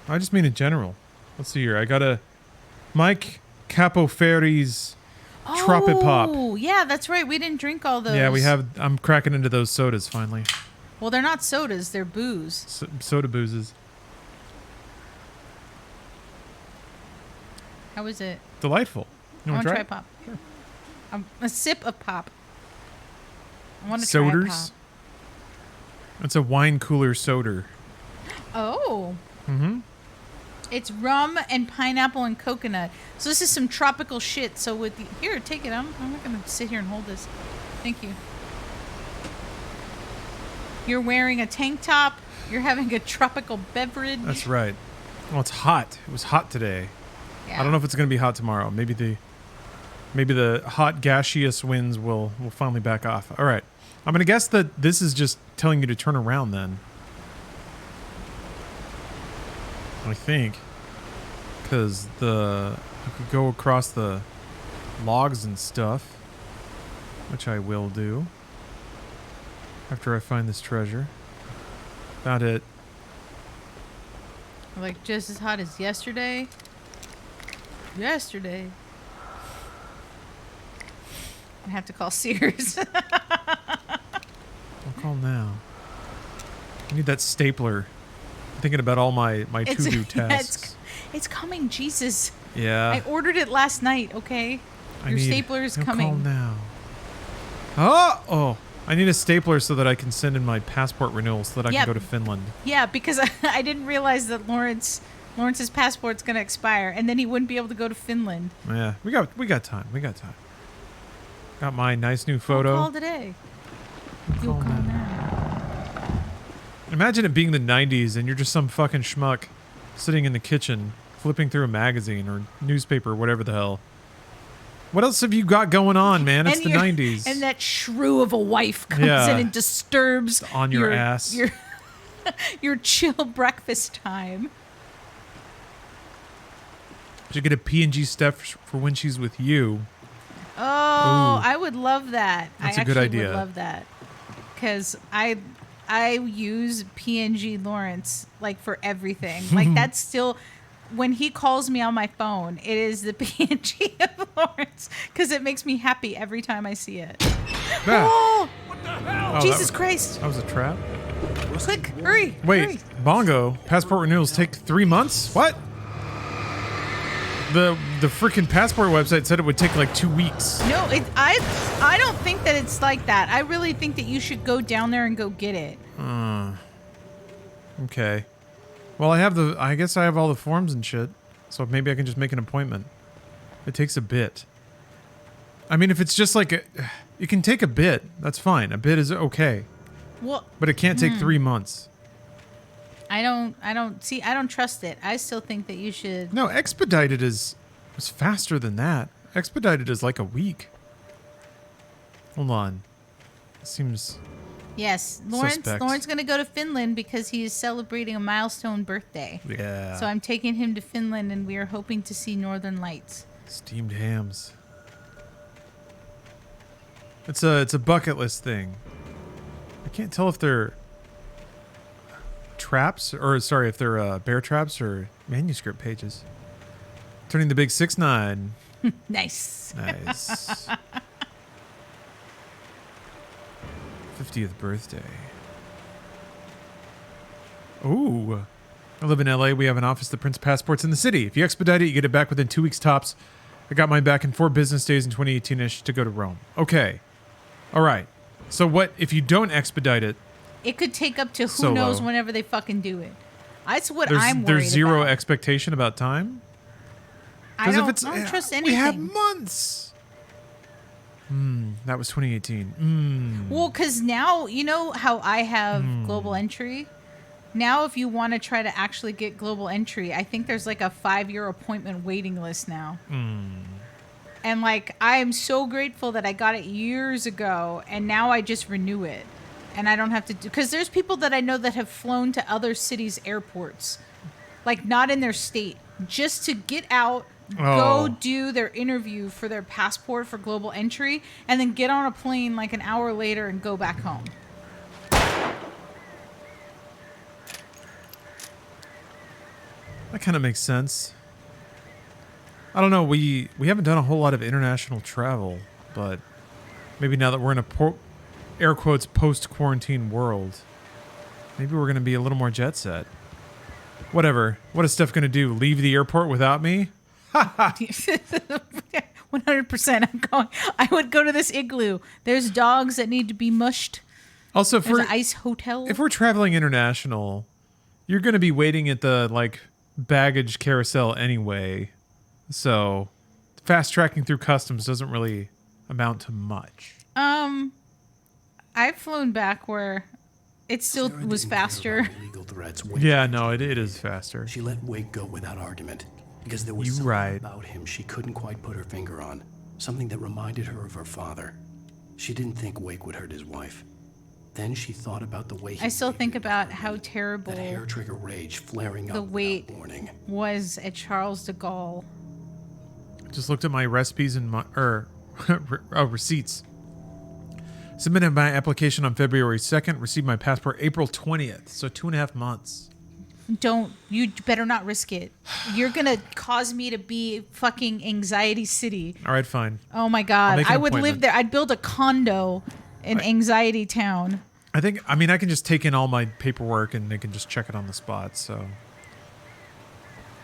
I just mean in general. Let's see here. I got a Mike Capoferri's Tropipop. Oh, yeah, that's right. We didn't drink all those. Yeah, we have. I'm cracking into those sodas finally. Well, they're not sodas. They're booze. Soda boozes. How is it? Delightful. You I want want to to try try it? pop. A sip of pop. I want to try Soders. pop. It's a wine cooler soda. Oh. Mm-hmm. It's rum and pineapple and coconut. So this is some tropical shit. So with the... Here, take it. I'm not going to sit here and hold this. Thank you. You're wearing a tank top. You're having a tropical beverage. That's right. Well, it's hot. It was hot today. Yeah. I don't know if it's going to be hot tomorrow. Maybe the hot gaseous winds will finally back off. All right. I'm going to guess that this is just telling you to turn around then. I think. Because you could go across the logs and stuff. Which I will do. After I find this treasure. About it. Like just as hot as yesterday. Yesterday. I have to call Sears. I'll call now. I need that stapler. I'm thinking about all my to-do tasks. It's coming, Jesus. Yeah. I ordered it last night, okay? Your stapler is coming. Call now. Oh! I need a stapler so that I can send in my passport renewal so that I can go to Finland. Yeah, because I didn't realize that Lawrence's passport's gonna expire, and then he wouldn't be able to go to Finland. Yeah, we got time. Got my nice new photo. I'll call today. You'll call now. Imagine it being the 90s and you're just some fucking schmuck sitting in the kitchen flipping through a magazine or newspaper or whatever the hell. What else have you got going on, man? It's the 90s. And that shrew of a wife comes in and disturbs it's on your ass. Your chill breakfast time. Should get a PNG stuff for when she's with you. Oh, I would love that. That's I a good actually idea. would love that. Because I use PNG Lawrence like for everything. Like that's still when he calls me on my phone, it is the PNG of Lawrence because it makes me happy every time I see it. Yeah. Oh, What the hell? Jesus Christ. That was a trap. Quick, hurry. Wait, hurry. Bongo, passport renewals take 3 months? What? The freaking passport website said it would take like 2 weeks. No, I don't think that it's like that. I really think that you should go down there and go get it. Okay. Well, I guess I have all the forms and shit, so maybe I can just make an appointment. It takes a bit. I mean, if it's just like it can take a bit. That's fine. A bit is okay. Well, but it can't take 3 months. I don't trust it. I still think that you should. No, expedited is faster than that. Expedited is like a week. Hold on. It seems. Yes, Suspect. Lawrence going to go to Finland because he is celebrating a milestone birthday. Yeah. So I'm taking him to Finland, and we are hoping to see Northern Lights. Steamed hams. It's a bucket list thing. I can't tell if they're traps or sorry, if they're bear traps or manuscript pages. Turning the big 6-9. Nice. Nice. 50th birthday. Ooh. I live in LA. We have an office that prints passports in the city. If you expedite it, you get it back within 2 weeks tops. I got mine back in 4 business days in 2018-ish to go to Rome. Okay. All right. So what if you don't expedite it? It could take up to who Solo. knows whenever they fucking do it. That's what I'm worried There's zero about. expectation about time? I don't trust anything. We have months. That was 2018. Well, because now, you know how I have global entry? Now, if you want to try to actually get global entry, I think there's like a 5-year appointment waiting list now. And like, I am so grateful that I got it years ago, and now I just renew it. And I don't have to do, because there's people that I know that have flown to other cities' airports, like not in their state, just to get out, go do their interview for their passport for global entry, and then get on a plane like an hour later and go back home. That kind of makes sense. I don't know. We haven't done a whole lot of international travel, but maybe now that we're in a air quotes post-quarantine world, maybe we're going to be a little more jet set. Whatever. What is Steph going to do? Leave the airport without me? 100%. I would go to this igloo. There's dogs that need to be mushed. Also, there's an ice hotel. If we're traveling international, you're going to be waiting at the like baggage carousel anyway. So fast tracking through customs doesn't really amount to much. I've flown back where it still was faster. Yeah, no, it is faster. She let Wick go without argument because there was something about him she couldn't quite put her finger on. Something that reminded her of her father. She didn't think Wick would hurt his wife. Then she thought about the way I still think about how terrible that hair trigger rage flaring the up wait was at Charles de Gaulle. I just looked at my recipes and my receipts. Submitted my application on February 2nd. Received my passport April 20th. So 2.5 months. You better not risk it. You're gonna cause me to be fucking Anxiety City. All right, fine. Oh my God, I would live there. I'd build a condo in Anxiety Town. I can just take in all my paperwork and they can just check it on the spot. So.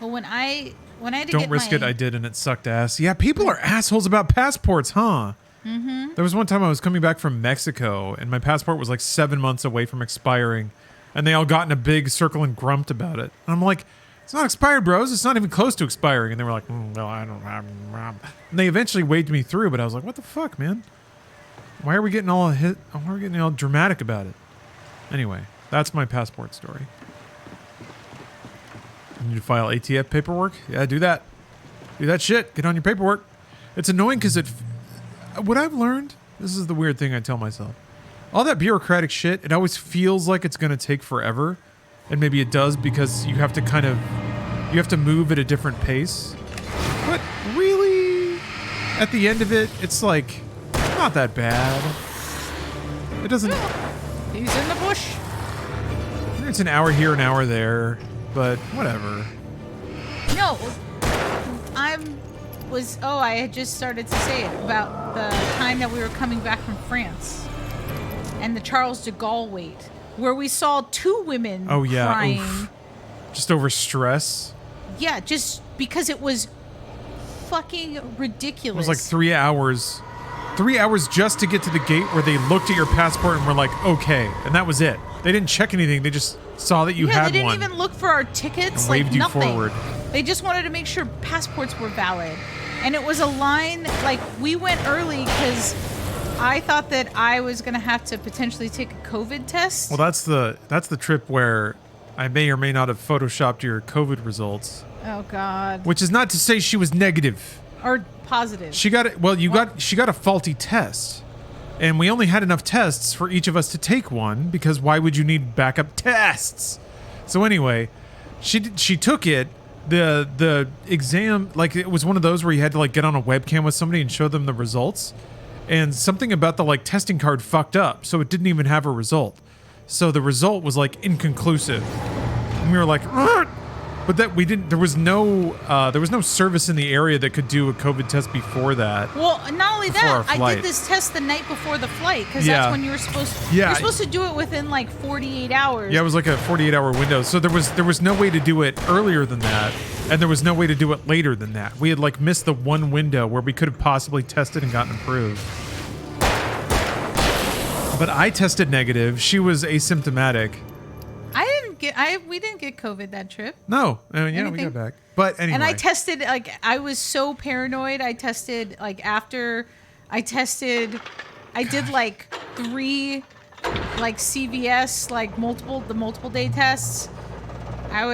Well, when I had to Don't get risk my, it. I did, and it sucked ass. Yeah, people are assholes about passports, huh? Mm-hmm. There was one time I was coming back from Mexico, and my passport was like 7 months away from expiring, and they all got in a big circle and grumped about it. And I'm like, it's not expired, bros. It's not even close to expiring. And they were like, well, I don't have. And they eventually waved me through, but I was like, what the fuck, man? Why are we getting all dramatic about it? Anyway, that's my passport story. You need to file ATF paperwork? Yeah, do that. Do that shit. Get on your paperwork. It's annoying because what I've learned, this is the weird thing I tell myself. All that bureaucratic shit, it always feels like it's going to take forever. And maybe it does because you have to move at a different pace. But really, at the end of it, it's like, not that bad. It doesn't... He's in the bush. It's an hour here, an hour there, but whatever. No, I had just started to say it about the time that we were coming back from France and the Charles de Gaulle wait, where we saw 2 women crying. Oof. Just over stress? Yeah, just because it was fucking ridiculous. It was like 3 hours. 3 hours just to get to the gate where they looked at your passport and were like, okay. And that was it. They didn't check anything. They just saw that you had one. They didn't even look for our tickets. And waved nothing. You forward. They just wanted to make sure passports were valid. And it was a line, like, we went early because I thought that I was going to have to potentially take a COVID test. Well, that's the trip where I may or may not have photoshopped your COVID results. Oh, God. Which is not to say she was negative. Or positive. She got it. Well, she got a faulty test. And we only had enough tests for each of us to take one because why would you need backup tests? So anyway, she took it. The exam, like, it was one of those where you had to like get on a webcam with somebody and show them the results. And something about the like testing card fucked up, so it didn't even have a result. So the result was like inconclusive. And we were like, "Ugh!" But that we didn't. There was no service in the area that could do a COVID test before that. Well, not only that, I did this test the night before the flight because that's when you were supposed to. Yeah, you're supposed to do it within like 48 hours. Yeah, it was like a 48-hour window. So there was no way to do it earlier than that, and there was no way to do it later than that. We had like missed the one window where we could have possibly tested and gotten approved. But I tested negative. She was asymptomatic. We didn't get COVID that trip. No, we got back. But anyway. And I tested, like, I was so paranoid. I tested, like, after I tested, I did like 3, like, CVS, like, multiple day tests. I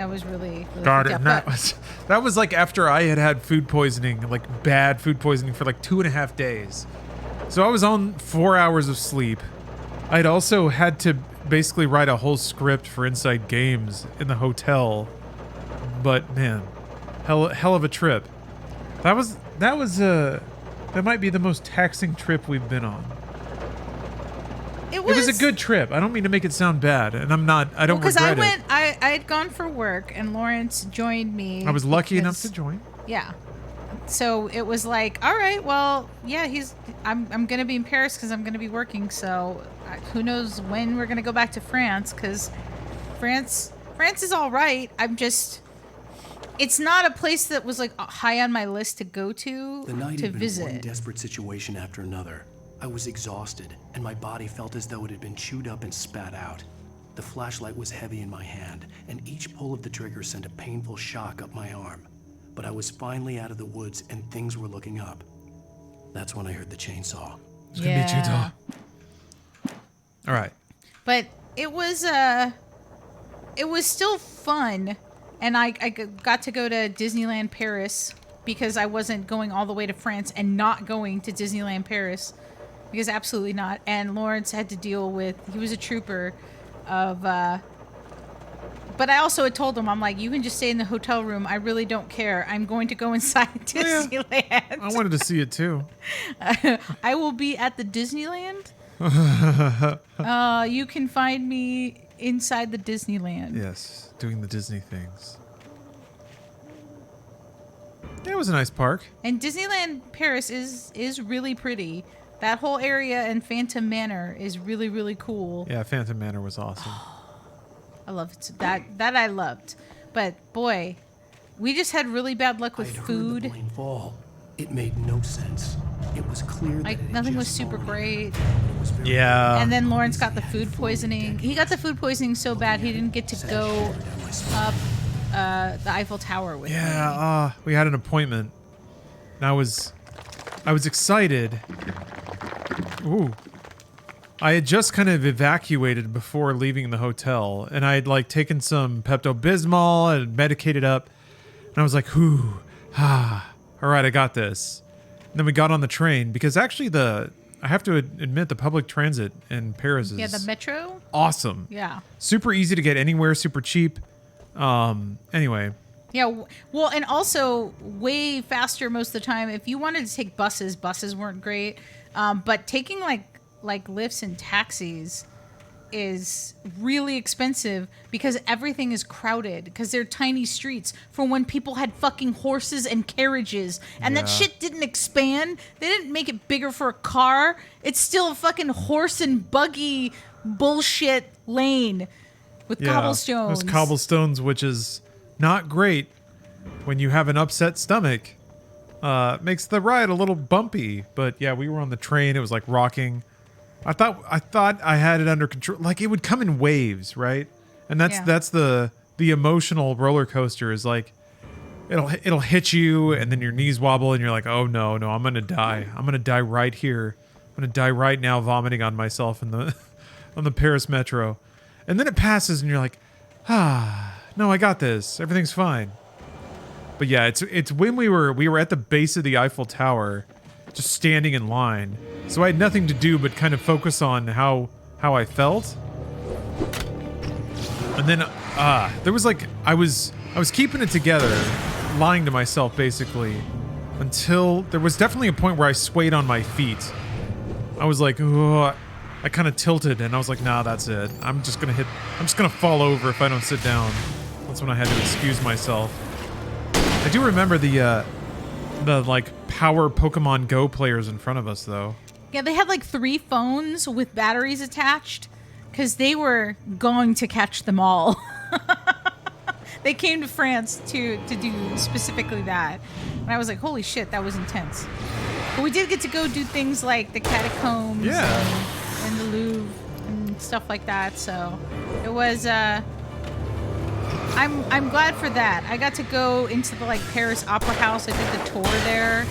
was really God, freaked and out, that was like after I had food poisoning, like bad food poisoning for like 2.5 days. So I was on 4 hours of sleep. I'd also had to basically write a whole script for Inside Games in the hotel. But man, hell of a trip. That might be the most taxing trip we've been on. It was a good trip. I don't mean to make it sound bad, and I don't regret it. I'd gone for work, and Lawrence joined me. I was lucky enough to join. Yeah. So it was like, all right, well, yeah, I'm gonna be in Paris because I'm gonna be working. So who knows when we're gonna go back to France? Because France is all right. It's not a place that was like high on my list to go to The night to had been visit. one desperate situation after another. I was exhausted, and my body felt as though it had been chewed up and spat out. The flashlight was heavy in my hand, and each pull of the trigger sent a painful shock up my arm. But I was finally out of the woods, and things were looking up. That's when I heard the chainsaw. It's gonna be a chainsaw. All right. But it was still fun, and I got to go to Disneyland Paris because I wasn't going all the way to France and not going to Disneyland Paris. Because absolutely not. And Lawrence had to deal with, he was a trooper of, but I also had told him, I'm like, you can just stay in the hotel room. I really don't care. I'm going to go inside Disneyland. Yeah. I wanted to see it too. I will be at the Disneyland. You can find me inside the Disneyland. Yes, doing the Disney things. Yeah, it was a nice park. And Disneyland Paris is really pretty. That whole area and Phantom Manor is really, really cool. Yeah, Phantom Manor was awesome. I loved that. That I loved. But boy, we just had really bad luck with food. Heard the plane fall. It made no sense. It was clear Like that nothing was super great. Yeah. And then Lawrence got the food poisoning. He got the food poisoning so bad he didn't get to go up the Eiffel Tower with me. Yeah, we had an appointment. And I was excited. Ooh. I had just kind of evacuated before leaving the hotel, and I had like taken some Pepto-Bismol and medicated up, and I was like, all right, I got this. And then we got on the train because actually I have to admit the public transit in Paris is the metro? Awesome. Yeah. Super easy to get anywhere, super cheap. Anyway. Yeah, well, and also way faster most of the time. If you wanted to take buses weren't great. But taking like lifts and taxis is really expensive because everything is crowded because they're tiny streets for when people had fucking horses and carriages and that shit didn't expand. They didn't make it bigger for a car. It's still a fucking horse and buggy bullshit lane with cobblestones. Those cobblestones, which is not great when you have an upset stomach. Makes the ride a little bumpy, but yeah, we were on the train. It was like rocking. I thought I had it under control. Like it would come in waves, right? And that's the emotional roller coaster is like it'll hit you, and then your knees wobble, and you're like, oh no, I'm gonna die. I'm gonna die right here. I'm gonna die right now, vomiting on myself in the on the Paris metro. And then it passes, and you're like, no, I got this. Everything's fine. But yeah, it's when we were at the base of the Eiffel Tower, just standing in line. So I had nothing to do but kind of focus on how I felt. And then there was like I was keeping it together, lying to myself basically, until there was definitely a point where I swayed on my feet. I was like, I kind of tilted, and I was like, nah, that's it. I'm just gonna fall over if I don't sit down. That's when I had to excuse myself. I do remember the like power Pokemon Go players in front of us though. Yeah, they had like 3 phones with batteries attached because they were going to catch them all. They came to France to do specifically that. And I was like, holy shit, that was intense. But we did get to go do things like the catacombs and the Louvre and stuff like that. So it was I'm glad for that. I got to go into the like Paris Opera House. I did the tour there.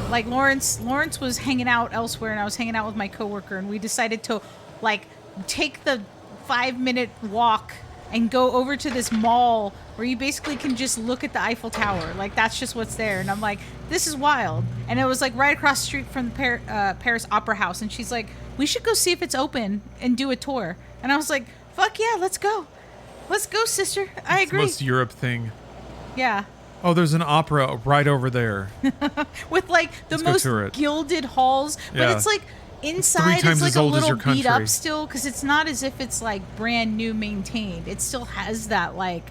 Like Lawrence was hanging out elsewhere, and I was hanging out with my coworker, and we decided to like take the 5-minute walk and go over to this mall where you basically can just look at the Eiffel Tower. Like, that's just what's there. And I'm like, this is wild. And it was like right across the street from the Paris Opera House. And she's like, we should go see if it's open and do a tour. And I was like, fuck yeah, let's go. Let's go, sister. I agree. It's the most Europe thing. Yeah. Oh, there's an opera right over there. With like the most gilded halls. But Yeah. it's like inside It's 3 times it's like as a old as little your beat up country. still, because it's not as if it's like brand new maintained. It still has that like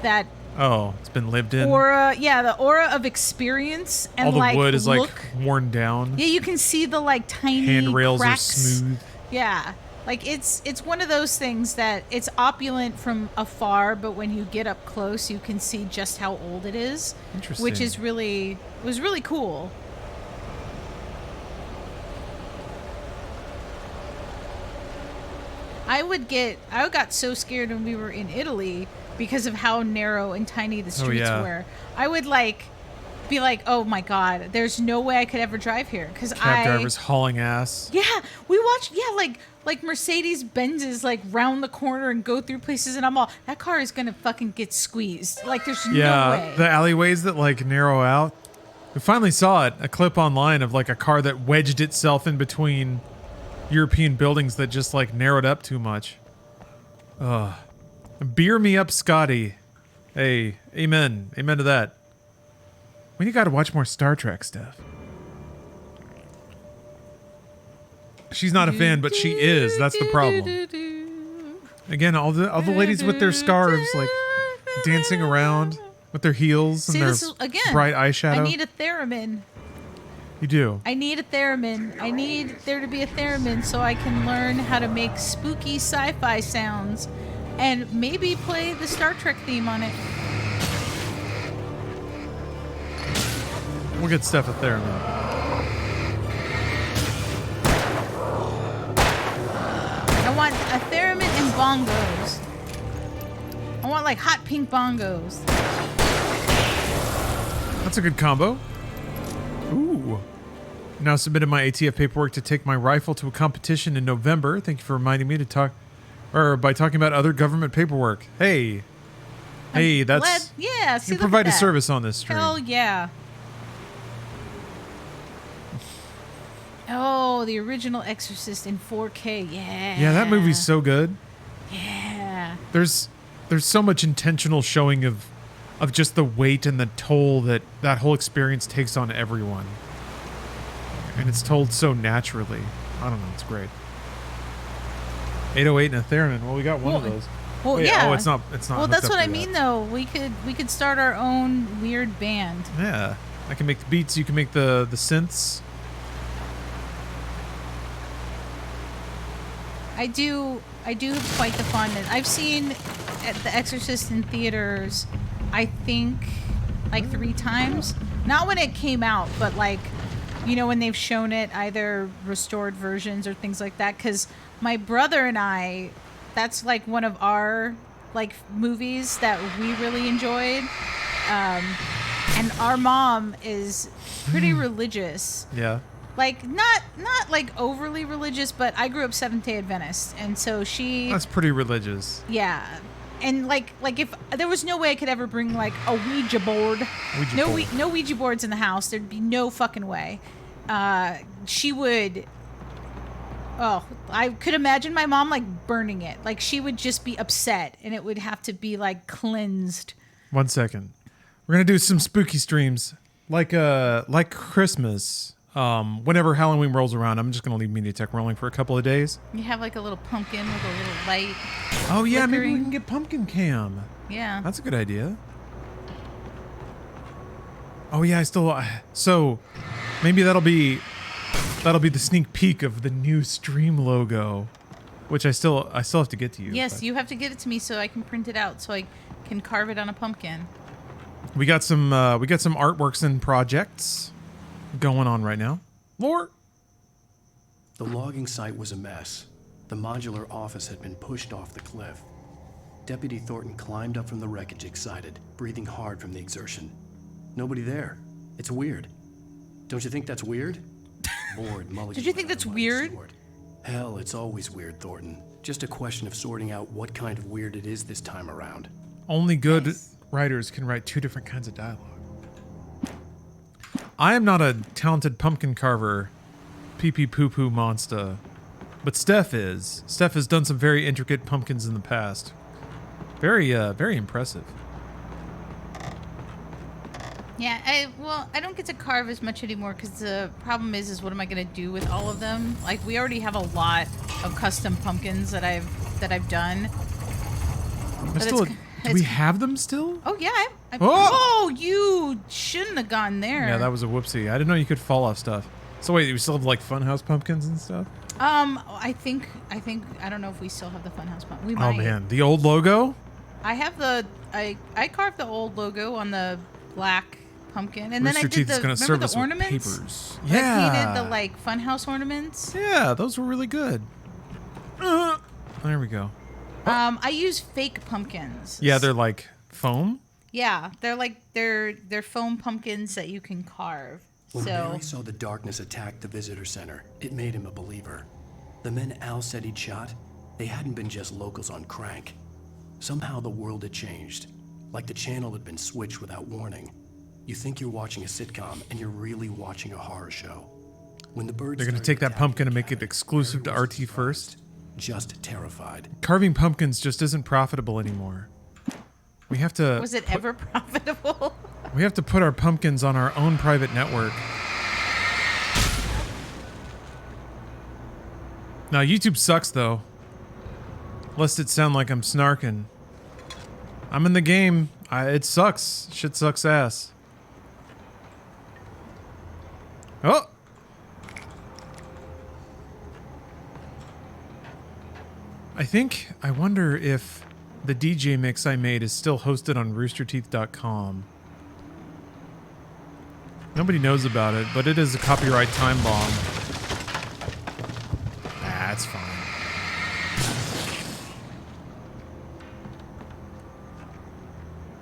that Oh, it's been lived in. aura, yeah, the aura of experience and All the like wood is look. like worn down. Yeah, you can see the like tiny Handrails are cracks. smooth. Yeah. Like it's one of those things that it's opulent from afar, but when you get up close, you can see just how old it is. Interesting. Which is was really cool. I got so scared when we were in Italy because of how narrow and tiny the streets were. I would like be like, oh my god, there's no way I could ever drive here because Cab drivers hauling ass. Yeah, we watched. Yeah, like Mercedes Benzes like round the corner and go through places, and I'm all, that car is gonna fucking get squeezed. Like there's no way. The alleyways that like narrow out. We finally saw it, a clip online of like a car that wedged itself in between European buildings that just like narrowed up too much. Ugh. Beer me up, Scotty. Hey, amen. Amen to that. We gotta watch more Star Trek stuff. She's not a fan, but she is. That's the problem. Again, all the ladies with their scarves, like dancing around with their heels and their bright eyeshadow. I need a theremin. You do. I need a theremin. I need there to be a theremin so I can learn how to make spooky sci-fi sounds and maybe play the Star Trek theme on it. We'll get Steph a theremin. I want a theremin and bongos. I want like hot pink bongos. That's a good combo. Ooh. Now submitted my ATF paperwork to take my rifle to a competition in November. Thank you for reminding me to talk, or by talking about other government paperwork. Hey, that's yeah. See, you provide a service on this stream. Hell yeah. Oh, the original Exorcist in 4K. Yeah. Yeah, that movie's so good. Yeah. There's so much intentional showing of just the weight and the toll that whole experience takes on everyone. And it's told so naturally. I don't know, it's great. 808 and a theremin. Well, we got one of those. Well, Wait, yeah. Oh, it's not. Well, that's what I mean, though. We could start our own weird band. Yeah, I can make the beats. You can make the synths. I do have quite the fondness. I've seen The Exorcist in theaters, I think, like 3 times. Not when it came out, but like, you know, when they've shown it, either restored versions or things like that. Because my brother and I, that's like one of our like movies that we really enjoyed. And our mom is pretty religious. Yeah. Like not like overly religious, but I grew up Seventh-day Adventist, and so she. That's pretty religious. Yeah, and like if there was no way I could ever bring like a Ouija board, no Ouija boards in the house, there'd be no fucking way. She would. Oh, I could imagine my mom like burning it. Like she would just be upset, and it would have to be like cleansed. 1 second. We're gonna do some spooky streams, like Christmas. Whenever Halloween rolls around, I'm just gonna leave MediaTek rolling for a couple of days. You have like a little pumpkin with a little light. Oh yeah, maybe we flickering. can get pumpkin cam. Yeah, that's a good idea. Oh yeah, so maybe that'll be the sneak peek of the new stream logo, which I still have to get to you. Yes, but. you have to get it to me so I can print it out so I can carve it on a pumpkin. We got some artworks and projects going on right now. Lore. The logging site was a mess. The modular office had been pushed off the cliff. Deputy Thornton climbed up from the wreckage excited, breathing hard from the exertion. Nobody there. It's weird. Don't you think that's weird? Bored, Mulligan. Did you think that's weird? Hell, it's always weird, Thornton. Just a question of sorting out what kind of weird it is this time around. Only good writers can write 2 different kinds of dialogue. I am not a talented pumpkin carver, pee-pee poo-poo monster, but Steph is. Steph has done some very intricate pumpkins in the past. Very impressive. Yeah, I don't get to carve as much anymore because the problem is what am I gonna do with all of them? Like, we already have a lot of custom pumpkins that I've done. Do we have them still? Oh yeah. Oh! You shouldn't have gone there. Yeah, that was a whoopsie. I didn't know you could fall off stuff. So wait, you still have like funhouse pumpkins and stuff? I think I don't know if we still have the funhouse pumpkin. We might. Oh man, the old logo? I have I carved the old logo on the black pumpkin, and then I Rooster did Teeth is gonna serve the us with ornaments. papers. I Yeah. painted the like funhouse ornaments. Yeah, those were really good. There we go. I use fake pumpkins. Yeah, they're like foam. Yeah, they're foam pumpkins that you can carve. When So Barry saw the darkness attack the visitor center, it made him a believer. The men Al said he'd shot, they hadn't been just locals on crank. Somehow the world had changed, like the channel had been switched without warning. You think you're watching a sitcom, and you're really watching a horror show. When the birds They're gonna take that pumpkin and make it exclusive to RT first. just terrified. Carving pumpkins just isn't profitable anymore. We have to. was it ever profitable? We have to put our pumpkins on our own private network. Now, YouTube sucks, though. Lest it sound like I'm snarking. I'm in the game. It sucks. Shit sucks ass. Oh! I wonder if the DJ mix I made is still hosted on roosterteeth.com. Nobody knows about it, but it is a copyright time bomb. That's fine.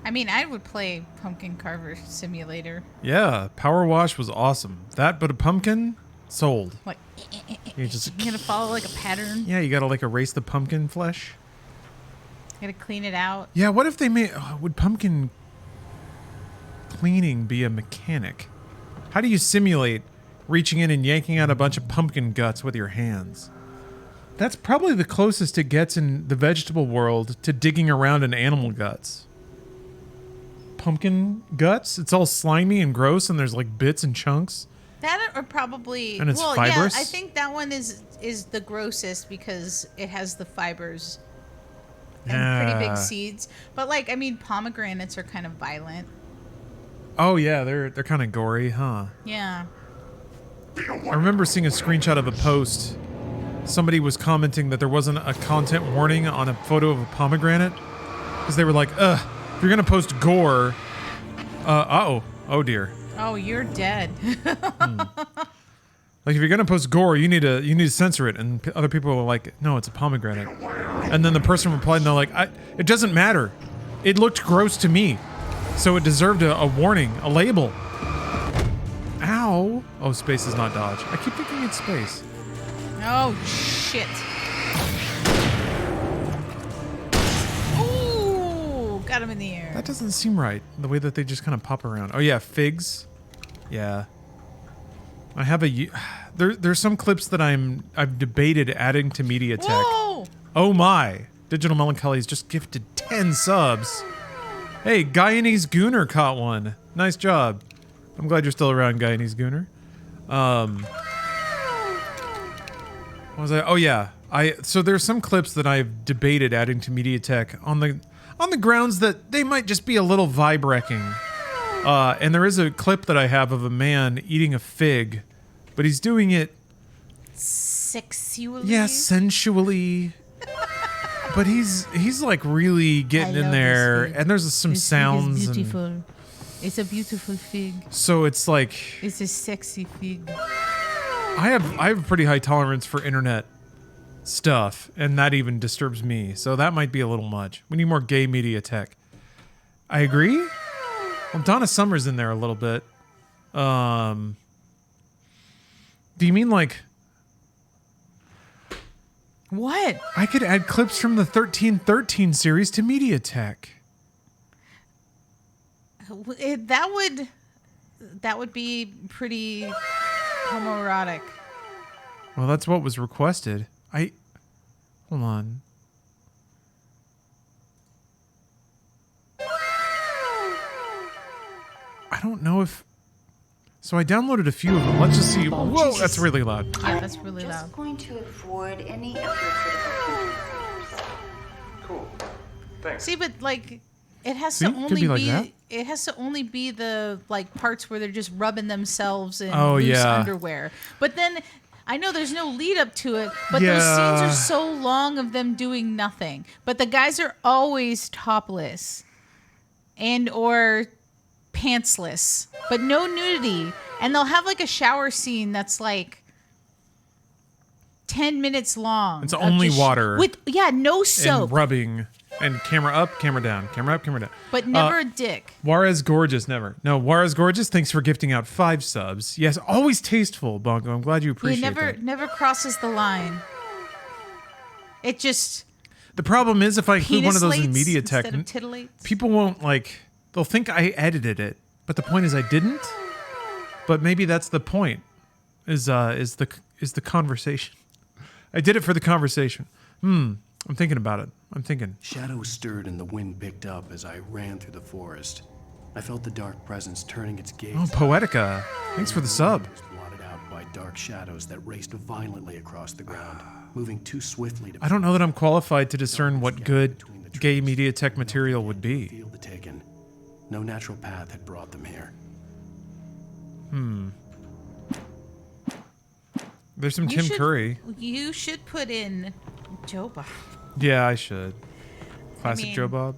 I mean, I would play Pumpkin Carver Simulator. Yeah, Power Wash was awesome. That, but a pumpkin, sold. Like, You just, you gotta follow like a pattern. yeah, you gotta like erase the pumpkin flesh. You gotta clean it out. Yeah, what if they made, would pumpkin cleaning be a mechanic? How do you simulate reaching in and yanking out a bunch of pumpkin guts with your hands? That's probably the closest it gets in the vegetable world to digging around in animal guts. Pumpkin guts? It's all slimy and gross and there's like bits and chunks. That or probably And it's well, fibrous? yeah, I think that one is the grossest because it has the fibers and pretty big seeds. But like, I mean, pomegranates are kind of violent. Oh yeah, they're kind of gory, huh? Yeah. I remember seeing a screenshot of a post. Somebody was commenting that there wasn't a content warning on a photo of a pomegranate because they were like, if you're gonna post gore, oh dear. Oh, you're dead. Like if you're gonna post gore, you need to censor it. And other people were like, no, it's a pomegranate. And then the person replied, and they're like, it doesn't matter. It looked gross to me, so it deserved a warning, a label. Ow! Oh, space is not dodge. I keep thinking it's space. Oh shit. Ooh, got him in the air. That doesn't seem right. The way that they just kind of pop around. Oh yeah, figs. Yeah. I have there's some clips that I've debated adding to MediaTek. Whoa! Oh my! Digital Melancholy's just gifted 10 subs. Hey, Guyanese Gooner caught one. Nice job. I'm glad you're still around, Guyanese Gooner. What was I? Oh yeah. So there's some clips that I've debated adding to MediaTek on the grounds that they might just be a little vibe wrecking. And there is a clip that I have of a man eating a fig, but he's doing it sexually. Yeah, sensually. But he's like really getting in there, and there's some sounds. Fig is beautiful. It's a beautiful fig. So it's like it's a sexy fig. I have a pretty high tolerance for internet stuff, and that even disturbs me. So that might be a little much. We need more gay MediaTek. I agree. Well, Donna Summer's in there a little bit. Do you mean like What? I could add clips from the 1313 series to MediaTek. That would be pretty homoerotic. Well, that's what was requested. Hold on. I don't know if... So I downloaded a few of them. Let's just see. Oh, Whoa, Jesus. that's really loud. Yeah, that's really Just loud. going to avoid any of your critical points. Cool. Thanks. See, but like, it has See? to Could only be like that. It has to only be the like parts where they're just rubbing themselves in Oh, loose yeah. underwear. But then I know there's no lead up to it, but Yeah. those scenes are so long of them doing nothing. But the guys are always topless and or pantsless, but no nudity. And they'll have like a shower scene that's like 10 minutes long. It's of only just water. with no soap, And rubbing. And camera up, camera down. Camera up, camera down. but never a dick. Juarez Gorgeous, never. No, Juarez Gorgeous, thanks for gifting out 5 subs. Yes, always tasteful, Bongo. I'm glad you He appreciate that. never crosses the line. It just The problem is if I include one of those in penis-lates instead of MediaTek, titillates. people won't like, they'll think I edited it. But the point is I didn't. But maybe that's the point, is the conversation. I did it for the conversation. I'm thinking about it. I'm thinking. Shadows stirred and the wind picked up as I ran through the forest. I felt the dark presence turning its gaze. Oh, Poetica. Thanks for the sub. Blotted out by dark shadows that raced violently across the ground, moving too swiftly to... I don't know that I'm qualified to discern what good gay MediaTek material would be. Feel the taken. No natural path had brought them here. There's some Tim Curry. You should put in Joe Bob. Yeah, I should. Classic mean- Joe Bob.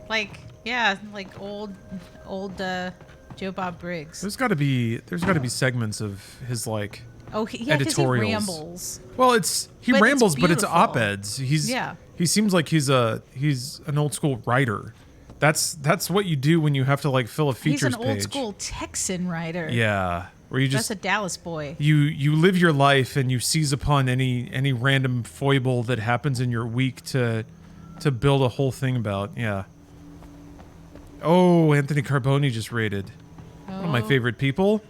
Like old Joe Bob Briggs. There's got to be segments of his like Oh, yeah, 'cause he editorials. rambles. Well, he But rambles, it's but it's beautiful. op-eds. He seems like he's an old school writer. That's what you do when you have to like fill a features He's an page. old school Texan writer. Yeah, where you just That's a Dallas boy. you live your life and you seize upon any random foible that happens in your week to build a whole thing about. Yeah. Oh, Anthony Carboni just raided. One of my favorite people.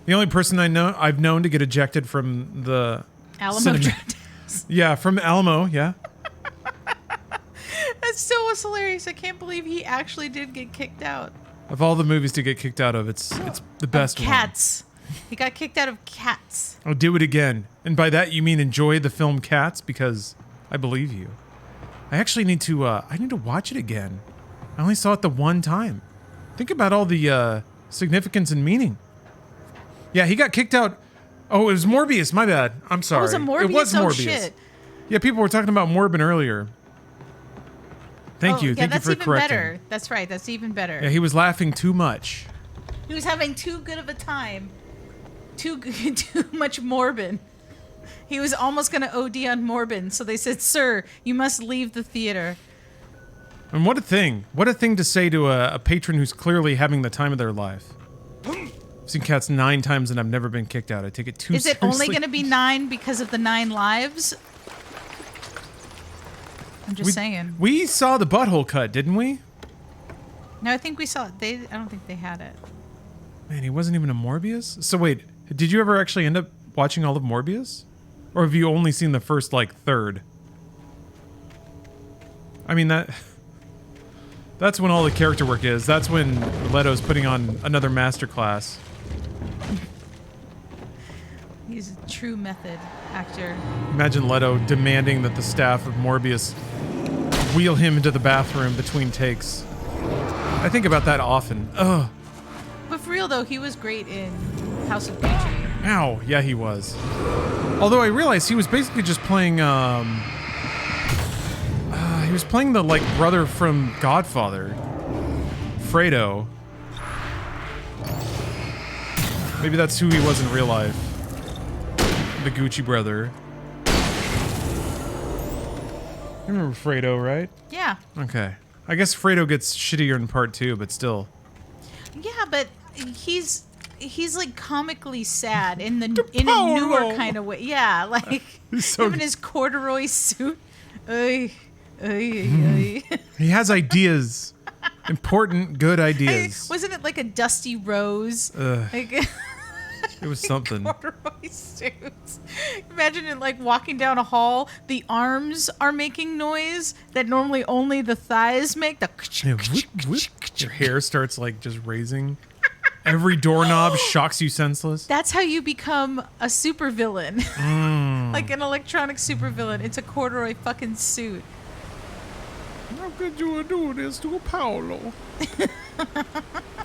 The only person I've known to get ejected from the Alamo. Yeah, from Alamo. Yeah. That still was hilarious. I can't believe he actually did get kicked out. Of all the movies to get kicked out of, it's the best one. Cats. He got kicked out of Cats. I'll do it again. And by that you mean enjoy the film Cats, because I believe you. I actually need to watch it again. I only saw it the one time. Think about all the significance and meaning. Yeah, he got kicked out. Oh, it was Morbius. My bad. I'm sorry. Oh, was it Morbius? It was Oh, Morbius. shit. Yeah, people were talking about Morbin earlier. Thank you. Yeah, Thank you that's for even correcting. better. That's right. That's even better. Yeah, he was laughing too much. He was having too good of a time. Too much Morbin. He was almost going to OD on Morbin, so they said, "Sir, you must leave the theater." And what a thing. What a thing to say to a patron who's clearly having the time of their life. I've seen Cats 9 times and I've never been kicked out. I take it too Is seriously. it only going to be 9 because of the 9 lives? I'm just saying. We saw the butthole cut, didn't we? No, I think we saw it. I don't think they had it. Man, he wasn't even a Morbius? So wait, did you ever actually end up watching all of Morbius? Or have you only seen the first, like, third? I mean, that's when all the character work is. That's when Leto's putting on another masterclass. He's a true method actor. Imagine Leto demanding that the staff of Morbius wheel him into the bathroom between takes. I think about that often. Ugh. But for real though, he was great in House of Gucci. Ow. Yeah, he was. Although I realized he was basically just playing, he was playing the, like, brother from Godfather. Fredo. Maybe that's who he was in real life. The Gucci brother. You remember Fredo, right? Yeah. Okay. I guess Fredo gets shittier in part 2, but still. Yeah, but he's he's like comically sad in a newer kind of way. Yeah, like him in his corduroy suit. He has ideas. Important, good ideas. Wasn't it like a dusty rose? Like, it was something. Corduroy suits. Imagine it like walking down a hall. The arms are making noise that normally only the thighs make. Yeah, whoop, whoop. Your hair starts like just raising. Every doorknob shocks you senseless. That's how you become a supervillain. Like an electronic supervillain. It's a corduroy fucking suit. How could you do this to Paolo?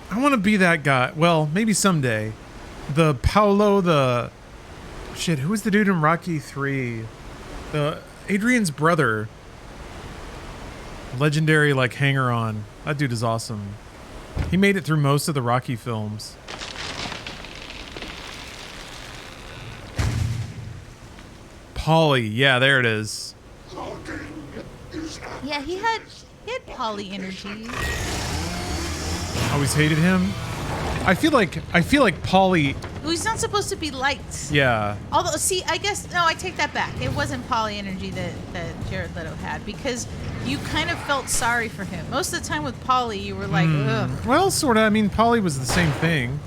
I want to be that guy. Well, maybe someday. The Paolo, shit, who was the dude in Rocky 3? Adrian's brother. Legendary, like, hanger-on. That dude is awesome. He made it through most of the Rocky films. Paulie, yeah, there it is. Yeah, he had poly energy. Always hated him. I feel like Paulie. Well, he's not supposed to be liked. Yeah. Although, see, I guess no, I take that back. It wasn't poly energy that Jared Leto had, because you kind of felt sorry for him. Most of the time with Paulie, you were like, ugh. Well, sort of. I mean, Paulie was the same thing.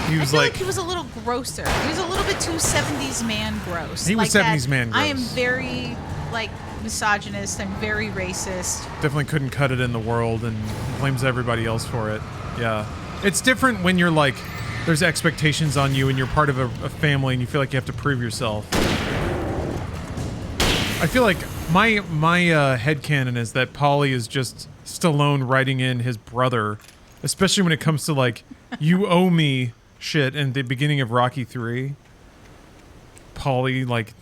He was like he was a little grosser. He was a little bit too 70s man gross. He was 70s man gross. I am very like misogynist. I'm very racist. Definitely couldn't cut it in the world and blames everybody else for it. Yeah. It's different when you're like, there's expectations on you and you're part of a family and you feel like you have to prove yourself. I feel like my headcanon is that Paulie is just Stallone writing in his brother, especially when it comes to like, you owe me shit in the beginning of Rocky 3. Paulie like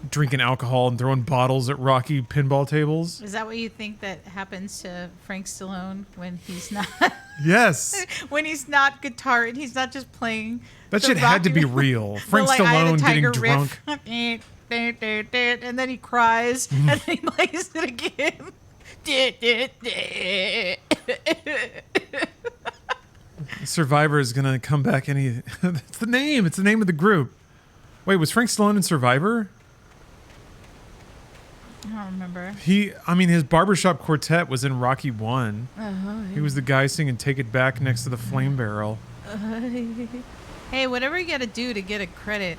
drinking alcohol and throwing bottles at Rocky pinball tables. Is that what you think that happens to Frank Stallone when he's not? Yes. When he's not guitar and he's not just playing. That shit had to be real. Frank Stallone getting drunk. And then he cries and then he plays it again. Survivor is gonna come back any. It's the name. It's the name of the group. Wait, was Frank Stallone in Survivor? I don't remember. His barbershop quartet was in Rocky 1. He was the guy singing "Take It Back" next to the flame barrel. Hey, whatever you gotta do to get a credit.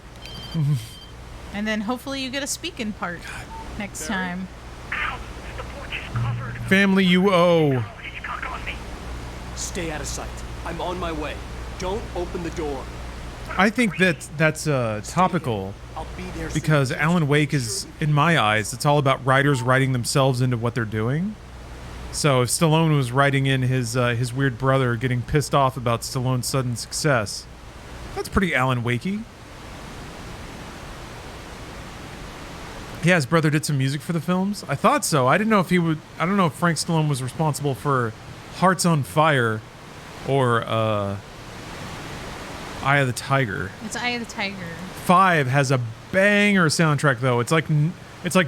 And then hopefully you get a speaking part next time. Ow! The porch is covered. Family you owe. Stay out of sight. I'm on my way. Don't open the door. I think that's topical because Alan Wake is, in my eyes, it's all about writers writing themselves into what they're doing. So if Stallone was writing in his weird brother getting pissed off about Stallone's sudden success, that's pretty Alan Wakey. Yeah, his brother did some music for the films. I thought so. I didn't know if he would. I don't know if Frank Stallone was responsible for Hearts on Fire or Eye of the Tiger. It's Eye of the Tiger. 5 has a banger soundtrack though. It's like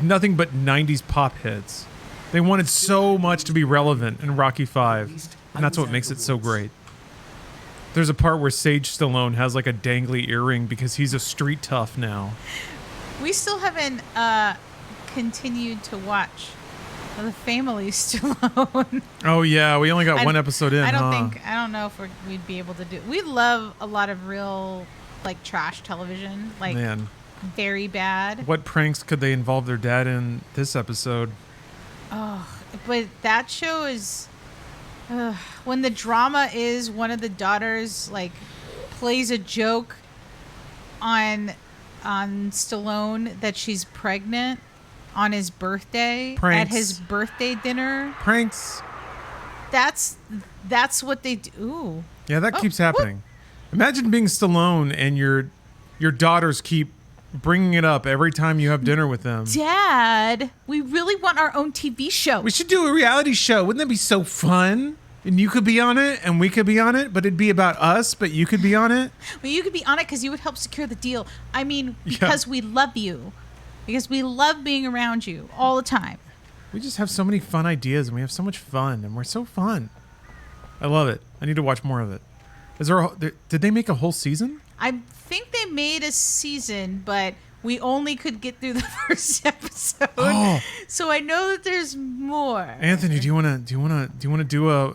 nothing but 90s pop hits. They wanted so much to be relevant in Rocky 5, and that's what makes it so great. There's a part where Sage Stallone has like a dangly earring because he's a street tough now. We still haven't continued to watch The Family Stallone. Oh yeah, we only got one episode in. I don't know if we'd be able to do. We love a lot of real like trash television, like Man. very bad. What pranks could they involve their dad in this episode? Oh, but that show is when the drama is one of the daughters like plays a joke on Stallone that she's pregnant on his birthday. Pranks. At his birthday dinner. Pranks. That's what they do. Ooh. Yeah, that keeps happening. Imagine being Stallone and your daughters keep bringing it up every time you have dinner with them. Dad, we really want our own TV show. We should do a reality show. Wouldn't that be so fun? And you could be on it, and we could be on it, but it'd be about us, but you could be on it. Well, you could be on it because you would help secure the deal. I mean, because we love you. Because we love being around you all the time. We just have so many fun ideas, and we have so much fun, and we're so fun. I love it. I need to watch more of it. Is did they make a whole season? I think they made a season, but we only could get through the first episode. Oh. So I know that there's more. Anthony, do you want to do a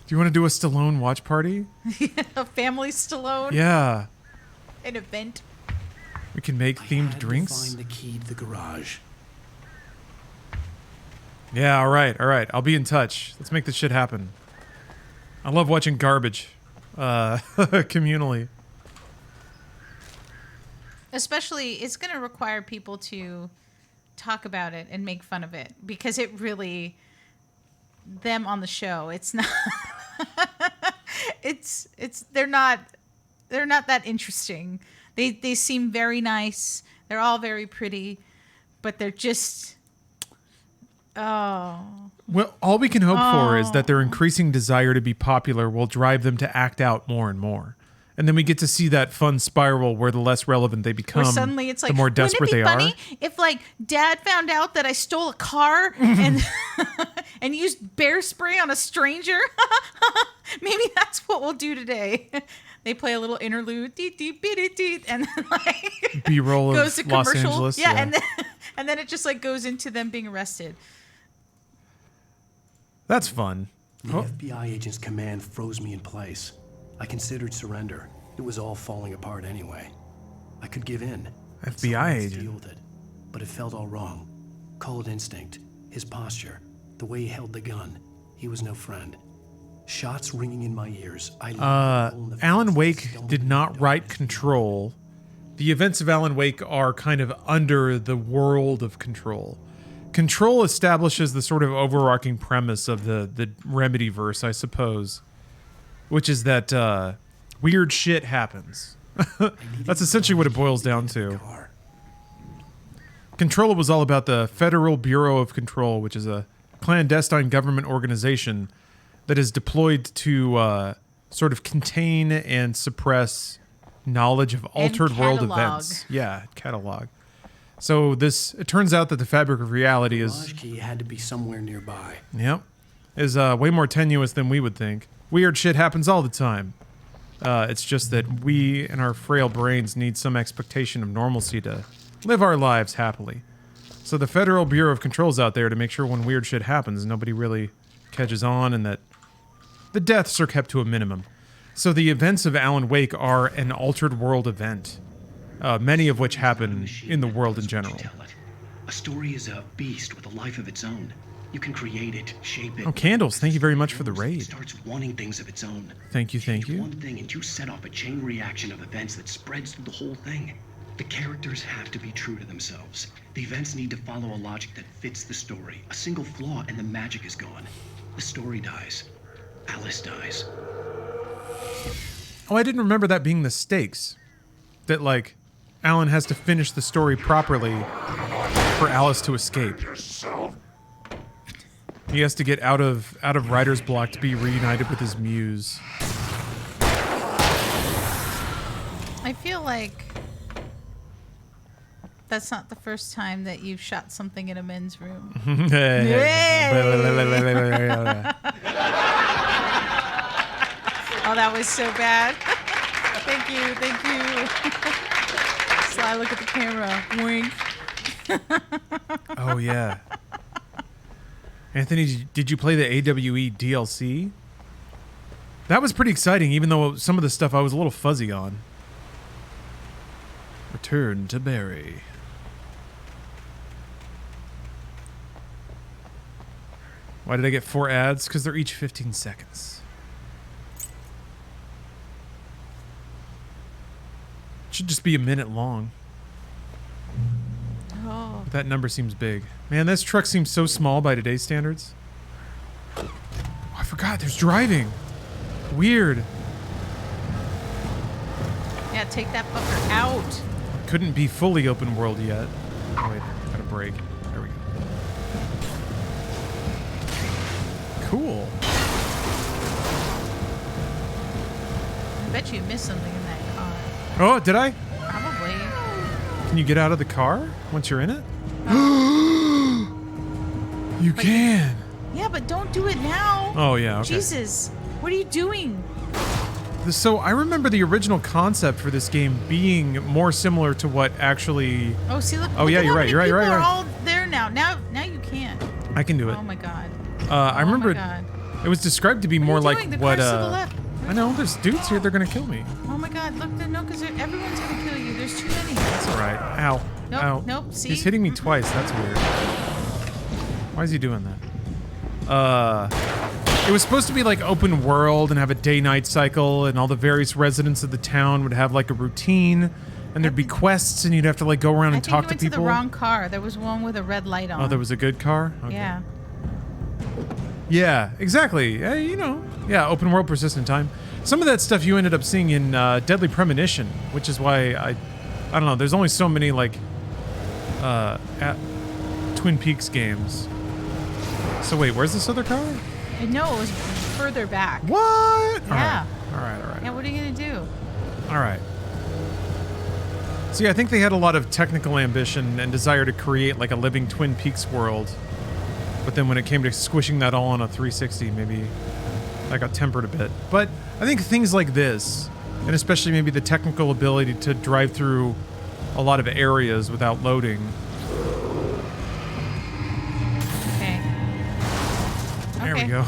Stallone watch party? A family Stallone. Yeah. An event. We can make themed drinks. Find the key to the garage. Yeah, all right. I'll be in touch. Let's make this shit happen. I love watching garbage, communally. Especially, it's going to require people to talk about it and make fun of it because it really, them on the show, it's not, they're not that interesting. They seem very nice. They're all very pretty, but they're just, Well, all we can hope for is that their increasing desire to be popular will drive them to act out more and more. And then we get to see that fun spiral where the less relevant they become, where suddenly it's like, the more desperate they are. Wouldn't it be funny if, like, Dad found out that I stole a car and and used bear spray on a stranger? Maybe that's what we'll do today. They play a little interlude, and then like B-roll goes of to Los commercial. Angeles. Yeah, and then it just like goes into them being arrested. That's fun. The FBI agent's command froze me in place. I considered surrender. It was all falling apart anyway. I could give in. FBI agent. Deal with it. But it felt all wrong. Call it instinct. His posture. The way he held the gun. He was no friend. Shots ringing in my ears. Alan Wake did not write Control. The events of Alan Wake are kind of under the world of Control. Control establishes the sort of overarching premise of the Remedy-verse, I suppose, which is that weird shit happens. That's essentially what it boils down to. Control was all about the Federal Bureau of Control, which is a clandestine government organization that is deployed to sort of contain and suppress knowledge of altered world events. Yeah, catalog. So it turns out that the fabric of reality is... The key had to be somewhere nearby. Yep. Is way more tenuous than we would think. Weird shit happens all the time. It's just that we and our frail brains need some expectation of normalcy to live our lives happily. So the Federal Bureau of Control's out there to make sure when weird shit happens, nobody really catches on and that the deaths are kept to a minimum. So the events of Alan Wake are an altered world event. Many of which happen in the world in general. A story is a beast with a life of its own. You can create it, shape it. Oh, Candles, thank you very much for the raid. It starts wanting things of its own. Thank you. One thing and you set off a chain reaction of events that spreads through the whole thing. The characters have to be true to themselves. The events need to follow a logic that fits the story. A single flaw and the magic is gone. The story dies. Alice dies. Oh, I didn't remember that being the stakes. That, like, Alan has to finish the story properly for Alice to escape. He has to get out of writer's block to be reunited with his muse. I feel like that's not the first time that you've shot something in a men's room. Oh, that was so bad. Thank you. Sly, look at the camera. Wink. Oh, yeah. Anthony, did you play the AWE DLC? That was pretty exciting, even though some of the stuff I was a little fuzzy on. Return to Barry. Why did I get 4 ads? Because they're each 15 seconds. Should just be a minute long. Oh. But that number seems big. Man, this truck seems so small by today's standards. Oh, I forgot, there's driving. Weird. Yeah, take that fucker out. Couldn't be fully open world yet. Oh, wait, gotta brake. There we go. Cool. I bet you missed something in that car. Oh, did I? Probably. Can you get out of the car once you're in it? You can. Yeah, but don't do it now. Oh, yeah, okay. Jesus. What are you doing? So I remember the original concept for this game being more similar to what actually. Oh, see, look. Oh, look yeah, at you're how right. many You're right. You're people right. are all there now. Now you can't. I can do it. Oh my god. I remember my God. it was described to be more like The what. car's to the left. I know there's dudes here. They're gonna kill me. Oh my god, look, no, because everyone's gonna kill you. There's too many. That's all right. Ow. Nope, Ow. nope, see? He's hitting me twice. That's weird. Why is he doing that? It was supposed to be like open world and have a day-night cycle, and all the various residents of the town would have like a routine, and there'd be quests, and you'd have to like go around and talk to I think you went to people. the wrong car. There was one with a red light on. Oh, there was a good car? Okay. Yeah. Yeah, exactly. Yeah, open world, persistent time. Some of that stuff you ended up seeing in Deadly Premonition, which is why I don't know. There's only so many like Twin Peaks games. So wait, where's this other car? No, it was further back. What? Yeah. All right. Yeah, what are you gonna do? All right. See, I think they had a lot of technical ambition and desire to create like a living Twin Peaks world. But then when it came to squishing that all on a 360, maybe that got tempered a bit. But I think things like this, and especially maybe the technical ability to drive through a lot of areas without loading. Okay. There we go.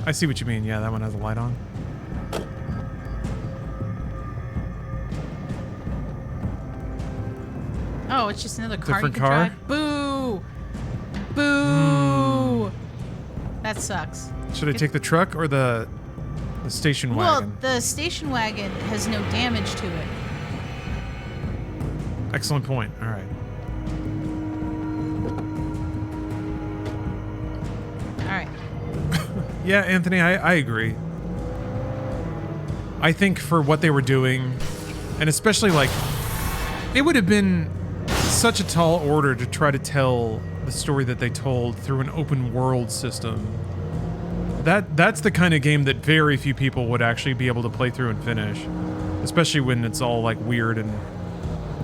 I see what you mean. Yeah, that one has a light on. Oh, it's just another car Different you can car? drive. Boo! Boo! That sucks. Should I take the truck or the station wagon? Well, the station wagon has no damage to it. Excellent point. All right. All right. Yeah, Anthony, I agree. I think for what they were doing, and especially like, it would have been such a tall order to try to tell the story that they told through an open world system. That's the kind of game that very few people would actually be able to play through and finish, especially when it's all like weird and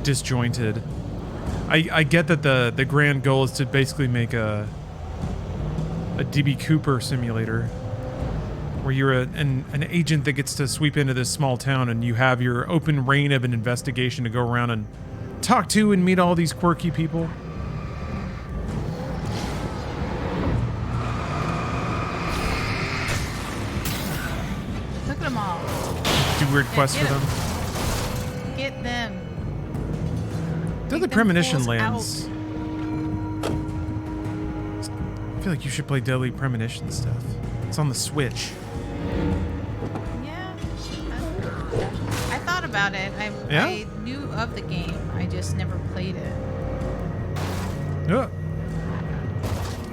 disjointed. I get that the grand goal is to basically make a DB Cooper simulator where you're an agent that gets to sweep into this small town and you have your open reign of an investigation to go around and talk to and meet all these quirky people. Look at them all. Do weird quests for get them. 'em. Get them. Deadly them Premonition fools lands. I feel like you should play Deadly Premonition stuff. It's on the Switch. Yeah. I thought about it. Yeah? I knew of the game. I just never played it. Yeah.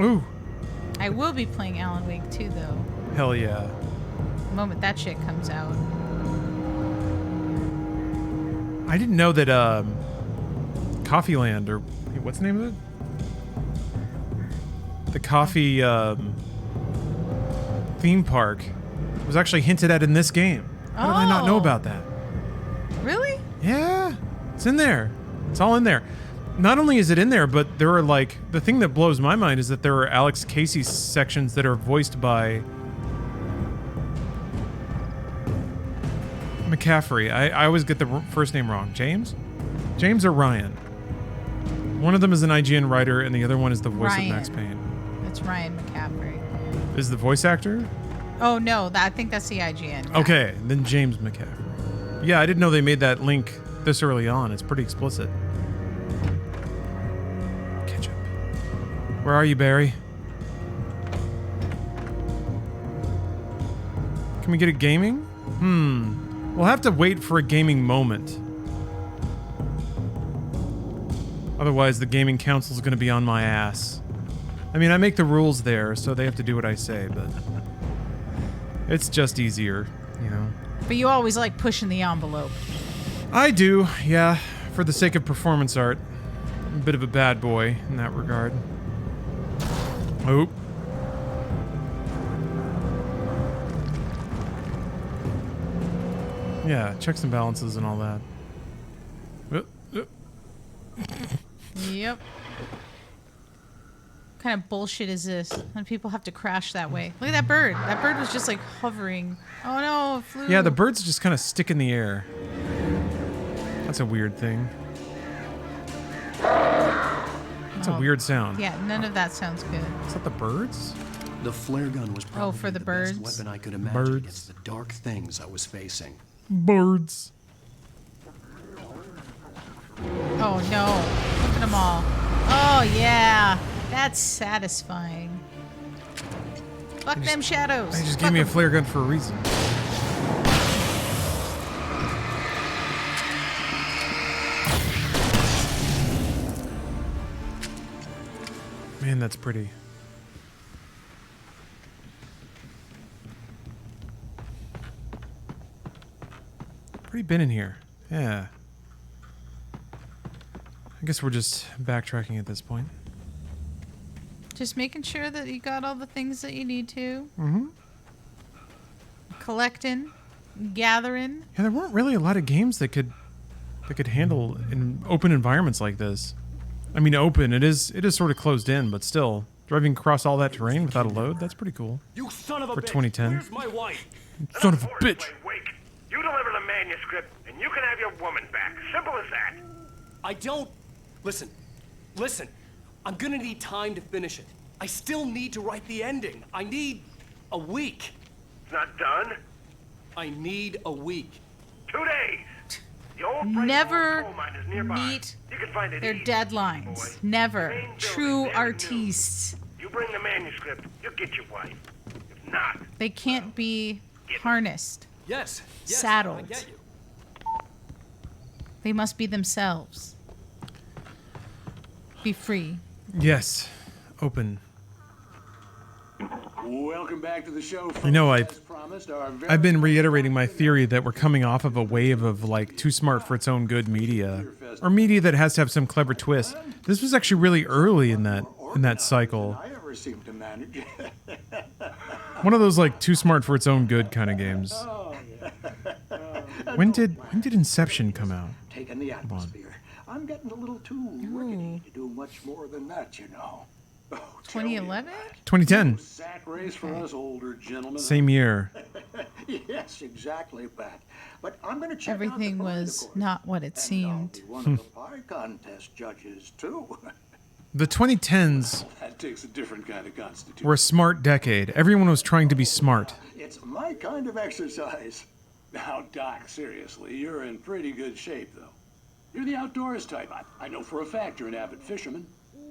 Ooh. I will be playing Alan Wake 2, though. Hell yeah. The moment that shit comes out. I didn't know that Coffee Land, or what's the name of it? The coffee theme park was actually hinted at in this game. How did I not know about that? Really? Yeah, it's in there. It's all in there. Not only is it in there, but there are like, the thing that blows my mind is that there are Alex Casey sections that are voiced by McCaffrey. I always get the first name wrong. James or Ryan? One of them is an IGN writer and the other one is the voice Ryan. of Max Payne. That's Ryan McCaffrey. Is the voice actor? Oh, no. I think that's the IGN. guy. Okay, then James McCaffrey. Yeah, I didn't know they made that link this early on. It's pretty explicit. Ketchup. Where are you, Barry? Can we get a gaming? We'll have to wait for a gaming moment. Otherwise, the gaming council is going to be on my ass. I mean, I make the rules there, so they have to do what I say, but it's just easier, you know. But you always like pushing the envelope. I do, yeah, for the sake of performance art. I'm a bit of a bad boy in that regard. Oh. Yeah, checks and balances and all that. Yep. kind of bullshit is this when people have to crash that way? Look at that bird. That bird was just like hovering. Oh no, it flew. Yeah, the birds just kind of stick in the air. That's a weird thing. That's a weird sound. Yeah, none of that sounds good. Is that the birds? The flare gun was probably for the best birds? weapon I could imagine Birds. against the dark things I was facing. Birds. Oh no, look at them all. Oh yeah, that's satisfying. Fuck them shadows. They just Fuck gave me a 'em. flare gun for a reason. Man, that's pretty. Pretty been in here. Yeah. I guess we're just backtracking at this point. Just making sure that you got all the things that you need to. Mm-hmm. Collecting, gathering. Yeah, there weren't really a lot of games that could handle in open environments like this. I mean, open. It is sort of closed in, but still driving across all that terrain without a load. That's pretty cool. You son of a For bitch. 2010. Where's my wife? Son of a bitch. Wick, you deliver the manuscript, and you can have your woman back. Simple as that. I don't... Listen. I'm gonna need time to finish it. I still need to write the ending. I need a week. It's not done. I need a week. 2 days. The old Never coal mine is nearby. meet You can find it their easy, deadlines. boy. Never. Main True building there in artistes. You bring the manuscript, you'll get your wife. If not, They can't be harnessed. Yes. Saddled. I get you. They must be themselves. Be free. Yes. Open. Welcome back to the show. You know, As promised, our very I've been reiterating my theory that we're coming off of a wave of like too smart for its own good media, or media that has to have some clever twist. This was actually really early in that cycle. I ever seem to manage. One of those like too smart for its own good kind of games. When did Inception come out? Taking the atmosphere. I'm getting a little too rickety to do much more than that, you know. 2011? 2010. Sack race for us older gentlemen. Same year. Yes, exactly, Pat. But I'm going to check Everything out the parade, was of course. not what it seemed. Be one of the pie contest judges too. The 2010s That takes a different kind of constitution. were a smart decade. Everyone was trying to be smart. It's my kind of exercise. Now, Doc, seriously, you're in pretty good shape, though. You're the outdoors type. I know for a fact you're an avid fisherman.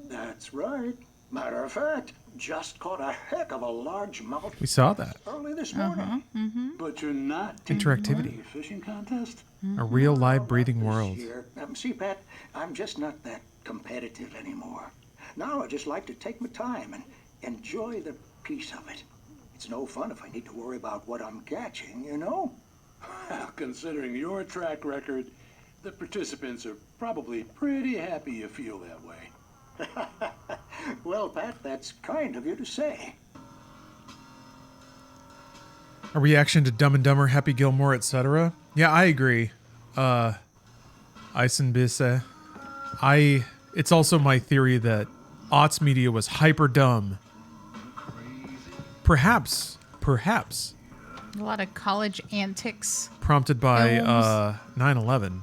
That's right. Matter of fact, just caught a heck of a largemouth We saw that. early this morning. But you're not taking Interactivity. part in a fishing contest? A real live breathing world. Here. See, Pat, I'm just not that competitive anymore. Now I just like to take my time and enjoy the piece of it. It's no fun if I need to worry about what I'm catching, you know? Well, considering your track record, the participants are probably pretty happy you feel that way. Well, Pat, that's kind of you to say. A reaction to Dumb and Dumber, Happy Gilmore, etc. Yeah, I agree. Eisenbisse. It's also my theory that aughts media was hyper dumb. Perhaps A lot of college antics. prompted by Films. 9/11.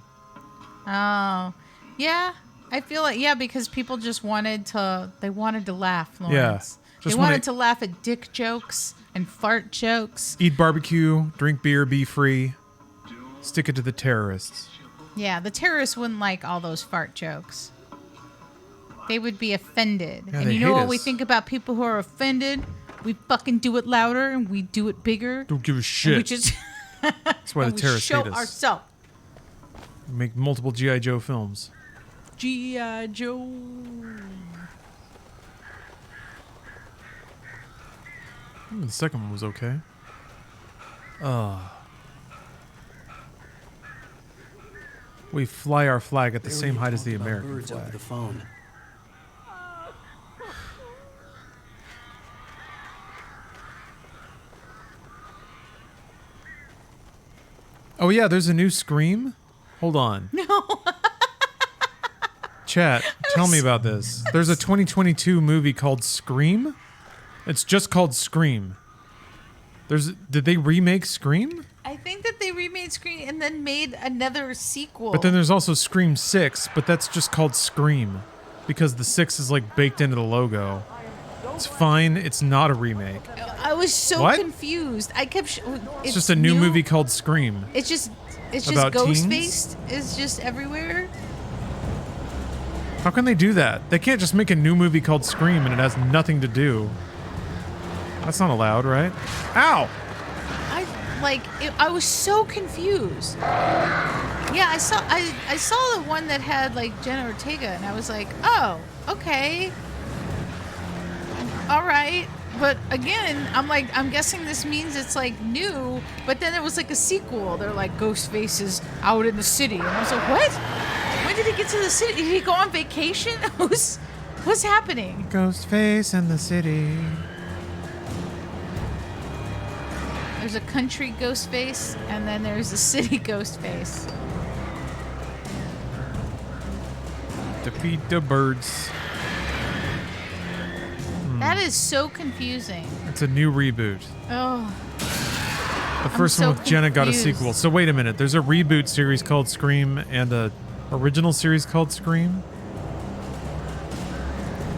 Oh, yeah. I feel like, yeah, because people just wanted to laugh, Lawrence. Yeah, They just wanted wanna- to laugh at dick jokes and fart jokes. Eat barbecue, drink beer, be free. Stick it to the terrorists. Yeah, the terrorists wouldn't like all those fart jokes. They would be offended. Yeah, and they you know hate what we us. think about people who are offended? We fucking do it louder and we do it bigger. Don't give a And we shit. just That's why the and we terrorists show hate us. ourselves. Make multiple G.I. Joe films. G.I. Joe. The second one was okay. We fly our flag at the same height as the American Birds over flag. the phone. Oh yeah, there's a new Scream? Hold on. No. Chat, tell me about this. There's a 2022 movie called Scream. It's just called Scream. Did they remake Scream? I think that they remade Scream and then made another sequel. But then there's also Scream 6, but that's just called Scream because the 6 is like baked into the logo. It's fine. It's not a remake. I was so confused. I kept. It's just a new movie called Scream. It's just About Ghostface is just everywhere. How can they do that? They can't just make a new movie called Scream and it has nothing to do. That's not allowed, right? Ow! I was so confused. Yeah, I saw the one that had like Jenna Ortega, and I was like, oh, okay, all right. But again, I'm guessing this means it's like new. But then there was like a sequel. They're like Ghostface is out in the city, and I was like, what? When did he get to the city? Did he go on vacation? What's happening? Ghostface in the city. There's a country Ghostface, and then there's a city Ghostface. Defeat the birds. That is so confusing. It's a new reboot. Oh. The first one with Jenna got a sequel. So wait a minute. There's a reboot series called Scream and a original series called Scream.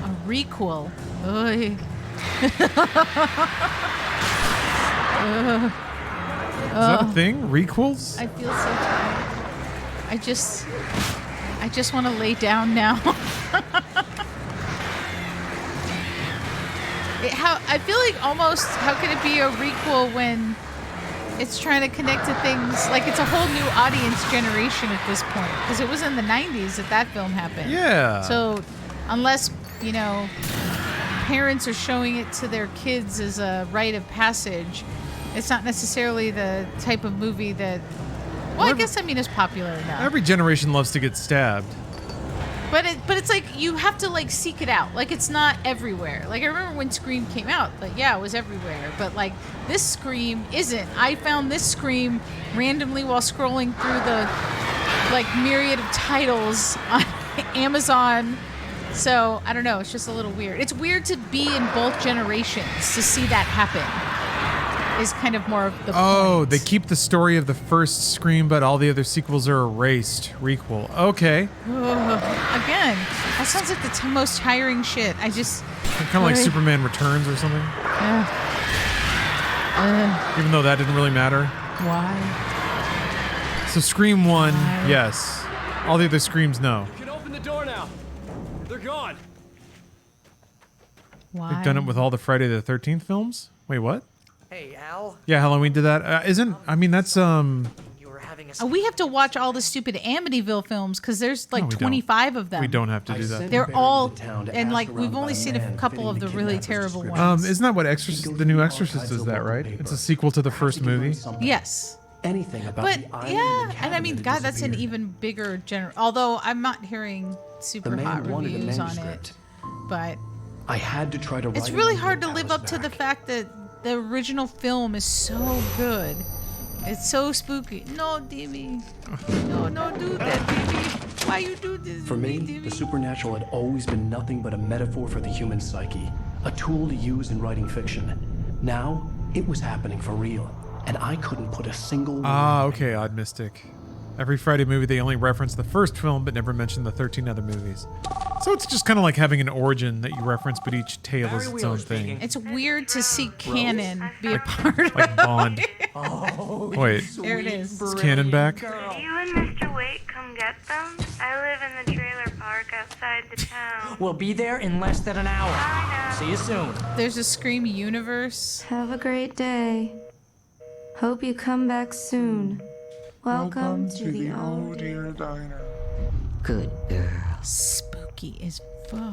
A requel. Oy. Is that a thing? Requels? I feel so tired. I just want to lay down now. I feel like almost, how can it be a requel when it's trying to connect to things, like it's a whole new audience generation at this point, because it was in the 90s that film happened. Yeah. So unless, parents are showing it to their kids as a rite of passage, it's not necessarily the type of movie that, well, I guess is popular now. Every generation loves to get stabbed. But it's like you have to like seek it out. Like it's not everywhere. Like I remember when Scream came out, like yeah, it was everywhere. But like this Scream isn't. I found this Scream randomly while scrolling through the like myriad of titles on Amazon. So I don't know. It's just a little weird. It's weird to be in both generations to see that happen. Is kind of more of the point. They keep the story of the first Scream, but all the other sequels are erased. Requel. Okay. Again, that sounds like the most tiring shit. I just... Kind of like Superman Returns or something. Even though that didn't really matter. Why? So Scream 1, yes. All the other Screams, no. You can open the door now. They're gone. Why? They've done it with all the Friday the 13th films? Wait, what? Hey, Al. Yeah, Halloween did that. That's we have to watch all the stupid Amityville films because there's like 25 of them. We don't have to do that. They're all, and like we've only seen a couple of the really terrible ones. Isn't that what the new Exorcist is that, right? It's a sequel to the first movie. Yes. Anything about But the island yeah, and the and I mean, cabin God, that that's an disappeared. even bigger although I'm not hearing super The man hot wanted a reviews on it, manuscript. but I had to try to write it's it really when hard to Alice live up to the fact that the original film is so good. It's so spooky. No, Dimmy. No, do that, Dimmy. Why you do this? For me, the supernatural had always been nothing but a metaphor for the human psyche, a tool to use in writing fiction. Now, it was happening for real, and I couldn't put a single word Okay, Odd Mystic. Every Friday movie, they only reference the first film, but never mention the 13 other movies. So it's just kind of like having an origin that you reference, but each tale is its own thing. It's weird to see canon be a part of Like Bond. Wait. There it is. Is Canon back? Do you and Mr. Wick come get them? I live in the trailer park outside the town. We'll be there in less than an hour. See you soon. There's a Scream universe. Have a great day. Hope you come back soon. Welcome to the Old Dear Diner. Good girl. Spooky as fuck.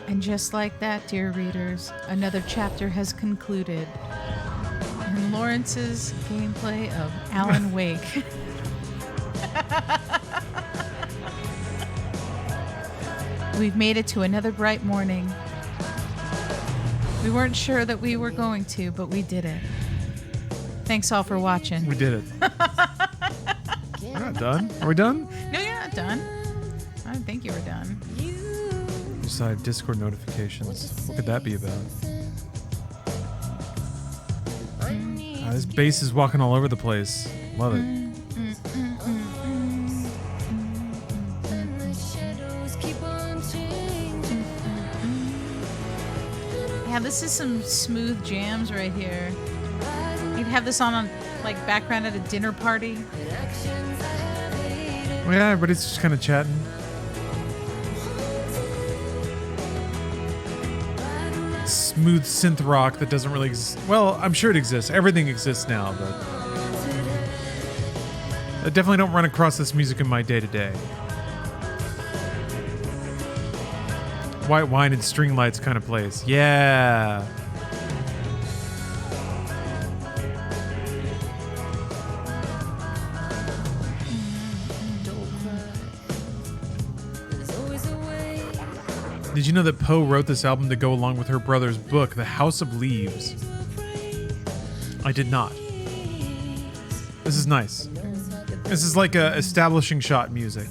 And just like that, dear readers, another chapter has concluded in Lawrence's gameplay of Alan Wake. We've made it to another bright morning. We weren't sure that we were going to, but we did it. Thanks all for watching. We did it. We're not done. Are we done? No, you're not done. I didn't think you were done. Decide Discord notifications. What could that be about? This bass is walking all over the place. Love it. Yeah, this is some smooth jams right here. You'd have this on like background at a dinner party. Well, yeah, everybody's just kind of chatting. Smooth synth rock that doesn't really exist. Well, I'm sure it exists. Everything exists now, but I definitely don't run across this music in my day-to-day. White wine and string lights kind of place. Yeah. Did you know that Poe wrote this album to go along with her brother's book, The House of Leaves? I did not. This is nice. This is like a establishing shot music.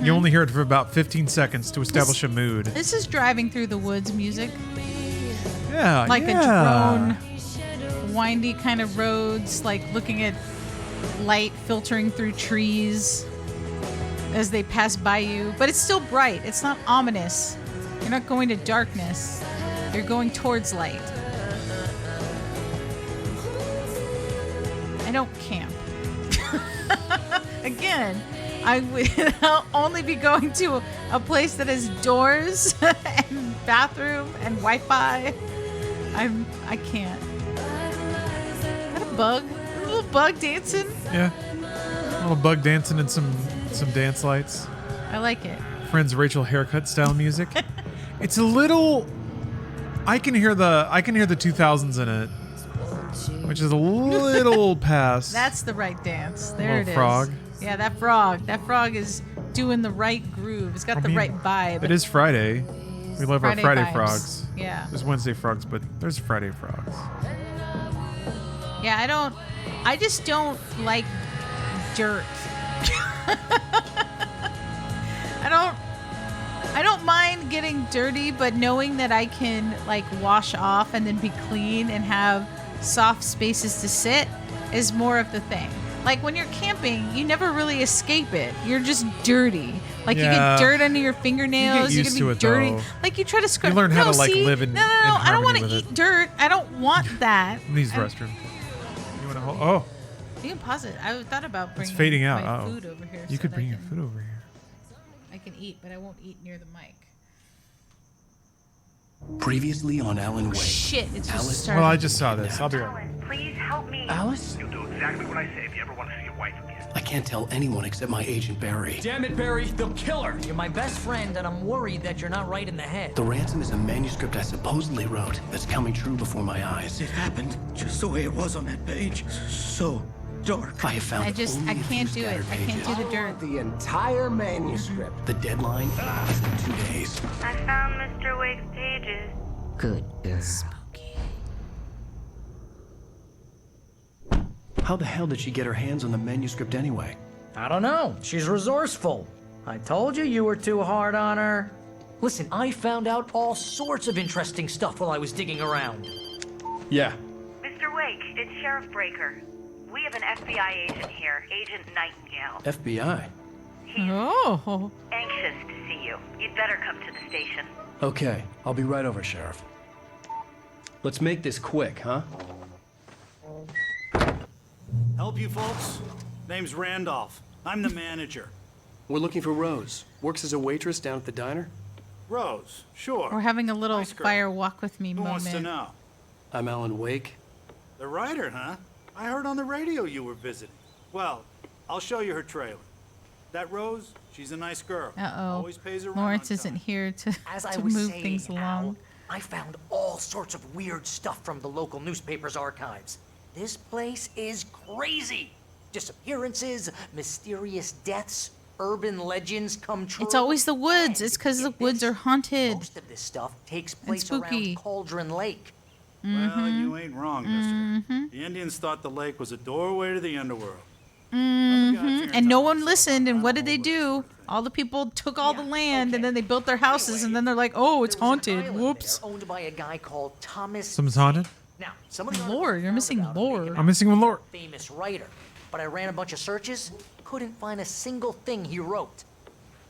You only hear it for about 15 seconds to establish a mood. This is driving through the woods music. Yeah, like a drone, windy kind of roads, like looking at light filtering through trees as they pass by you. But it's still bright. It's not ominous. You're not going to darkness. You're going towards light. I don't camp. Again, I will only be going to a place that has doors and bathroom and Wi-Fi. I can't. Is that a bug? A little bug dancing? Yeah. A little bug dancing and some dance lights. I like it. Friends Rachel haircut style music. It's a little I can hear the 2000s in it, which is a little past. That's the right dance. There it is. Frog. Yeah, that frog. That frog is doing the right groove. It's got the right vibe. It is Friday. We love Friday our Friday vibes. frogs. Yeah. There's Wednesday frogs, but there's Friday frogs. Yeah, I just don't like dirt. I don't mind getting dirty, but knowing that I can like wash off and then be clean and have soft spaces to sit is more of the thing. Like when you're camping, you never really escape it. You're just dirty. Like you get dirt under your fingernails. You get used You're to gonna be it, dirty. though. Like you try to scrub. You learn how no, to like see? live in No. in I don't want harmony to with eat dirt. I don't want that. Needs restroom. You want to hold? Oh, You can pause it. I thought about bringing it's fading out. my Uh-oh. food over here. You so could that bring I your can- food over here. I can eat, but I won't eat near the mic. Previously on Alan Wake. Shit, it's just Alice. starting. Well, I just saw this. I'll be right. Please help me. Alice? You'll do exactly what I say if you ever want to see your wife again. I can't tell anyone except my agent Barry. Damn it, Barry, they'll kill her. You're my best friend, and I'm worried that you're not right in the head. The ransom is a manuscript I supposedly wrote that's coming true before my eyes. It happened just the way it was on that page. So dark. I have found I only a few can't do it. scattered I can't do pages. the dirt. The entire manuscript. The deadline is in 2 days. I found Mr. Wake's pages. Good. How the hell did she get her hands on the manuscript anyway? I don't know. She's resourceful. I told you were too hard on her. Listen, I found out all sorts of interesting stuff while I was digging around. Yeah. Mr. Wake, it's Sheriff Breaker. We have an FBI agent here, Agent Nightingale. FBI. Oh. Anxious to see you. You'd better come to the station. Okay, I'll be right over, Sheriff. Let's make this quick, huh? Help you folks? Name's Randolph. I'm the manager. We're looking for Rose. Works as a waitress down at the diner. Rose, sure. We're having a little Nice girl. fire walk with me Who moment. wants to know? I'm Alan Wake. The writer, huh? I heard on the radio you were visiting. Well, I'll show you her trailer. That Rose, she's a nice girl. Uh-oh. Always pays her rent Lawrence on isn't time. here to As I to was move saying, things along. I found all sorts of weird stuff from the local newspaper's archives. This place is crazy. Disappearances, mysterious deaths, urban legends come true. It's always the woods. It's because the woods are haunted. Most of this stuff takes place spooky. around Cauldron Lake. Well, you ain't wrong, mister. The Indians Indians thought the lake was a doorway to the underworld. And no one listened, and what did they do? All the people took all the land, and then they built their houses, and then they're like, oh, it's haunted. Whoops. Owned by a guy called Thomas. Someone's haunted? Now, some of the Lore, you're missing lore. I'm missing one lore. famous writer, but I ran a bunch of searches, couldn't find a single thing he wrote.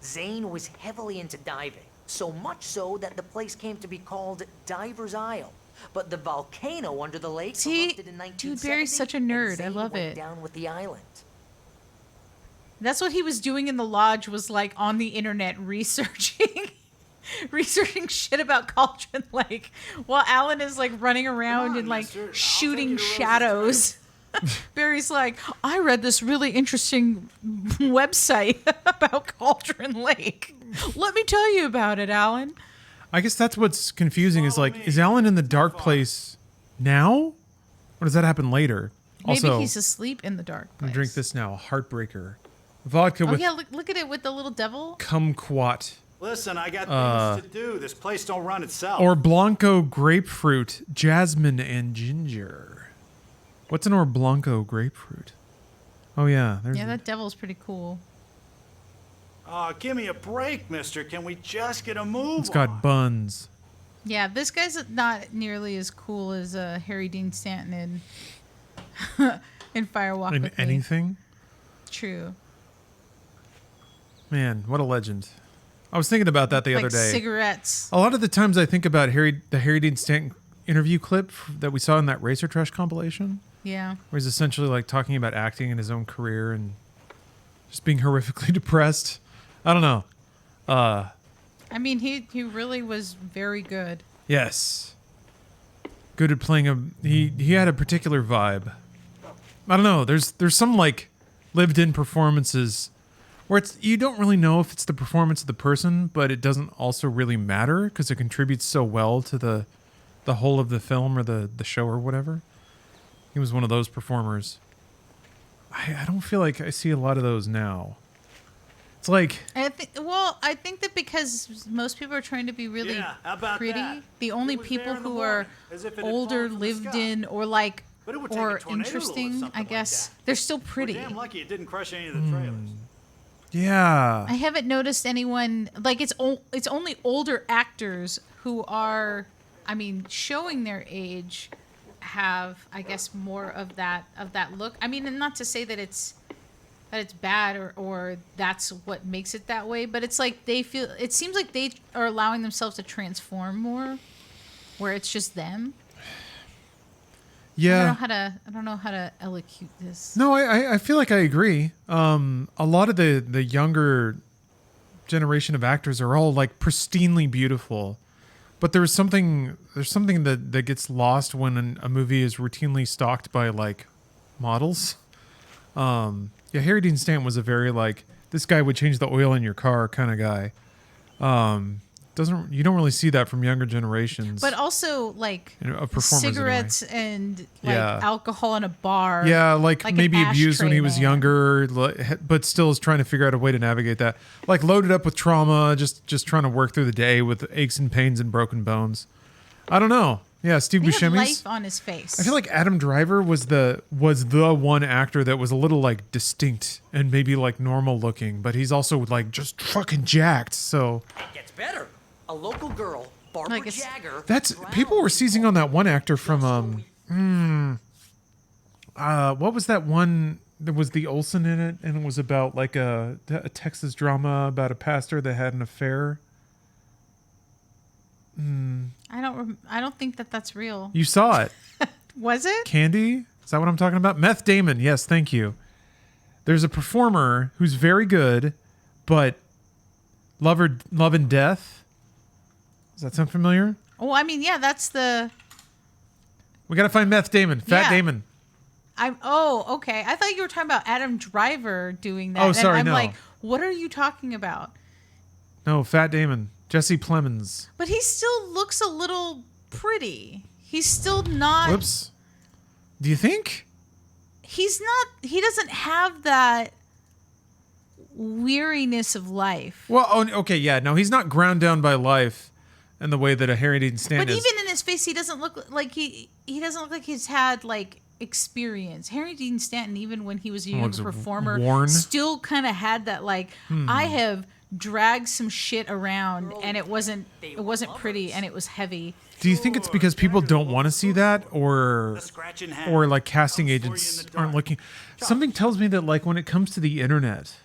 Zane was heavily into diving, so much so that the place came to be called Diver's Isle. But the volcano under the lake erupted in 1970, Dude, Barry's such a nerd. and Zane I love went it. down with the island. That's what he was doing in the lodge, was like on the internet researching shit about Cauldron Lake, while Alan is like running around and like shooting shadows. Barry's like, I read this really interesting website about Cauldron Lake. Let me tell you about it, Alan. I guess that's what's confusing is like, is Alan in the dark place now? Or does that happen later? Maybe Also, he's asleep in the dark I'm gonna place. drink this now. Heartbreaker. Vodka Oh with yeah, look at it with the little devil. kumquat. Listen, I got things to do. This place don't run itself. Or Blanco grapefruit, jasmine, and ginger. What's an Or Blanco grapefruit? Oh yeah, there's Yeah, that devil's pretty cool. Oh, give me a break, mister. Can we just get a move it's got buns. Yeah, this guy's not nearly as cool as Harry Dean Stanton in Firewalk In with Me. anything? True. Man, what a legend. I was thinking about that the other day. Cigarettes. A lot of the times I think about the Harry Dean Stanton interview clip that we saw in that Racer Trash compilation. Yeah. Where he's essentially like talking about acting in his own career and just being horrifically depressed. I don't know. I mean, he really was very good. Yes. Good at playing he had a particular vibe. I don't know. There's some like lived in performances where you don't really know if it's the performance of the person, but it doesn't also really matter because it contributes so well to the whole of the film or the show or whatever. He was one of those performers. I don't feel like I see a lot of those now. It's like I think that because most people are trying to be really Yeah, how about pretty, that? the only It was people there in the who are morning, as if it had older, fallen from the lived sky. in, or like, But it would take a or tornado to lift interesting, something I like guess, that. they're still pretty. We're damn lucky it didn't crush any of the trailers. yeah. I haven't noticed anyone like it's only older actors who are, I mean, showing their age, have I guess more of that look. I mean, and not to say that it's bad or that's what makes it that way, but it's like it seems like they are allowing themselves to transform more, where it's just them. Yeah. I don't know how to elocute this. No, I feel like I agree. A lot of the younger generation of actors are all like pristinely beautiful, but there's something that gets lost when a movie is routinely stalked by like models. Yeah, Harry Dean Stanton was a very like, this guy would change the oil in your car kind of guy. You don't really see that from younger generations. But also like of performers cigarettes and like Yeah. alcohol in a bar. Yeah, like an maybe abused when ashtray he was man. younger, but still is trying to figure out a way to navigate that. Like loaded up with trauma, just trying to work through the day with aches and pains and broken bones. I don't know. Yeah, Steve He had Buscemi's. life on his face. I feel like Adam Driver was the one actor that was a little like distinct and maybe like normal looking, but he's also like just fucking jacked. So It gets better. A local girl, Barbara Jagger. that's people were seizing on that one actor from what was that one? There was the Olsen in it, and it was about like a Texas drama about a pastor that had an affair. I don't think that's real. You saw it. Was it? Candy? Is that what I'm talking about? Meth Damon. Yes, thank you. There's a performer who's very good, but Love and Death. Does that sound familiar? Oh, I mean, yeah, that's the. We got to find Meth Damon. Fat Yeah. Damon. Okay. I thought you were talking about Adam Driver doing that. Oh, sorry, and I'm no. like, what are you talking about? No, Fat Damon. Jesse Plemons. But he still looks a little pretty. He's still not. Whoops. Do you think? He's not. He doesn't have that weariness of life. Well, okay, yeah. No, he's not ground down by life in the way that a Harry Dean Stanton But is. even in his face, he doesn't look like he doesn't look like he's had like experience. Harry Dean Stanton, even when he was a younger Looks performer, worn. still kind of had that like, I have dragged some shit around and it wasn't pretty and it was heavy. Do you think it's because people don't want to see that, or like casting agents aren't looking? Something tells me that like when it comes to the internet,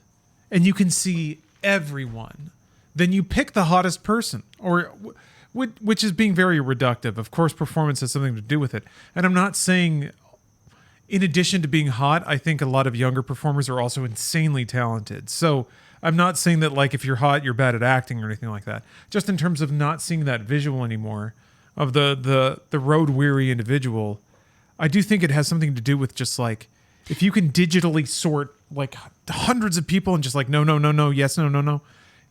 and you can see everyone, then you pick the hottest person, or which is being very reductive. Of course, performance has something to do with it, and I'm not saying. In addition to being hot, I think a lot of younger performers are also insanely talented. So I'm not saying that like if you're hot, you're bad at acting or anything like that. Just in terms of not seeing that visual anymore of the road weary individual, I do think it has something to do with just like if you can digitally sort like hundreds of people and just like no, yes, no,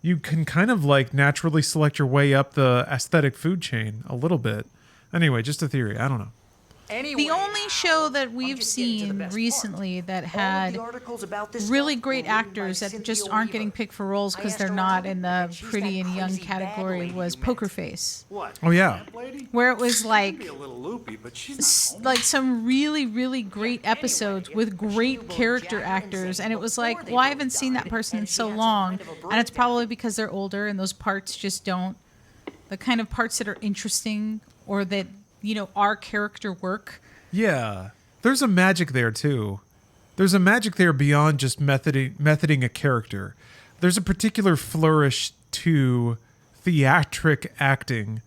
you can kind of like naturally select your way up the aesthetic food chain a little bit. Anyway, just a theory. I don't know. The only show that we've seen recently that had really great actors that just aren't getting picked for roles because they're not in the pretty and young category was Poker Face. Oh yeah, where it was like some really, really great episodes with great character actors, and it was like, well, I haven't seen that person in so long, and it's probably because they're older and those parts just don't, the kind of parts that are interesting or that our character work. Yeah. There's a magic there too. There's a magic there beyond just methoding a character. There's a particular flourish to theatric acting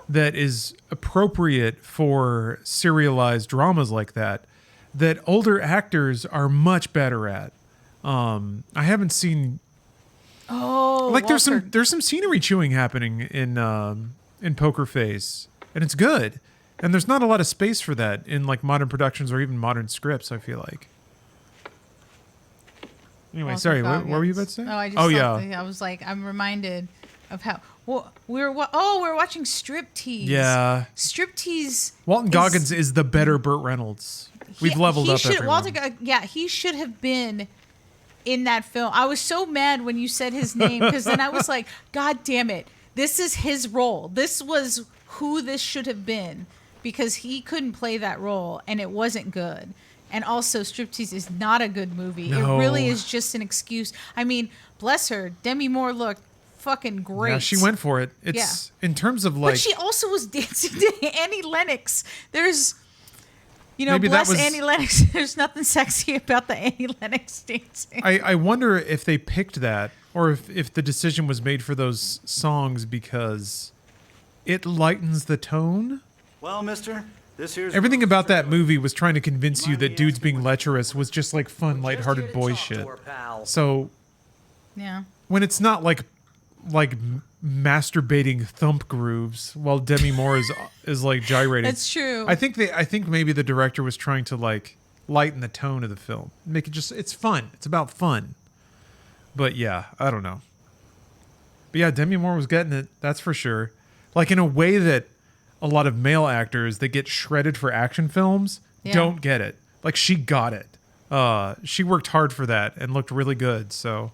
that is appropriate for serialized dramas like that older actors are much better at. I haven't seen like Walter. there's some scenery chewing happening in Poker Face, and it's good. And there's not a lot of space for that in like modern productions or even modern scripts, I feel like. Anyway, Walter sorry, what Goggins. were you about to say? No, I just yeah. I was like, I'm reminded of how we're watching Striptease. Yeah. Striptease. Walton Goggins is the better Burt Reynolds. We've leveled up everyone. He should have been in that film. I was so mad when you said his name because then I was like, God damn it. This is his role. This was who this should have been. Because he couldn't play that role, and it wasn't good. And also, Striptease is not a good movie. No. It really is just an excuse. I mean, bless her. Demi Moore looked fucking great. Yeah, she went for it. It's in terms of like. But she also was dancing to Annie Lennox. There's, Maybe bless Annie Lennox. There's nothing sexy about the Annie Lennox dancing. I wonder if they picked that, or if the decision was made for those songs because it lightens the tone. Well, mister, this here's... Everything about that movie was trying to convince you that dudes being lecherous was just like fun, lighthearted boy shit. So, yeah, when it's not like masturbating thump grooves while Demi Moore is like gyrating. That's true. I think maybe the director was trying to like lighten the tone of the film, make it it's fun. It's about fun. But yeah, I don't know. But yeah, Demi Moore was getting it. That's for sure. Like in a way that a lot of male actors that get shredded for action films don't get it. Like she got it. She worked hard for that and looked really good. So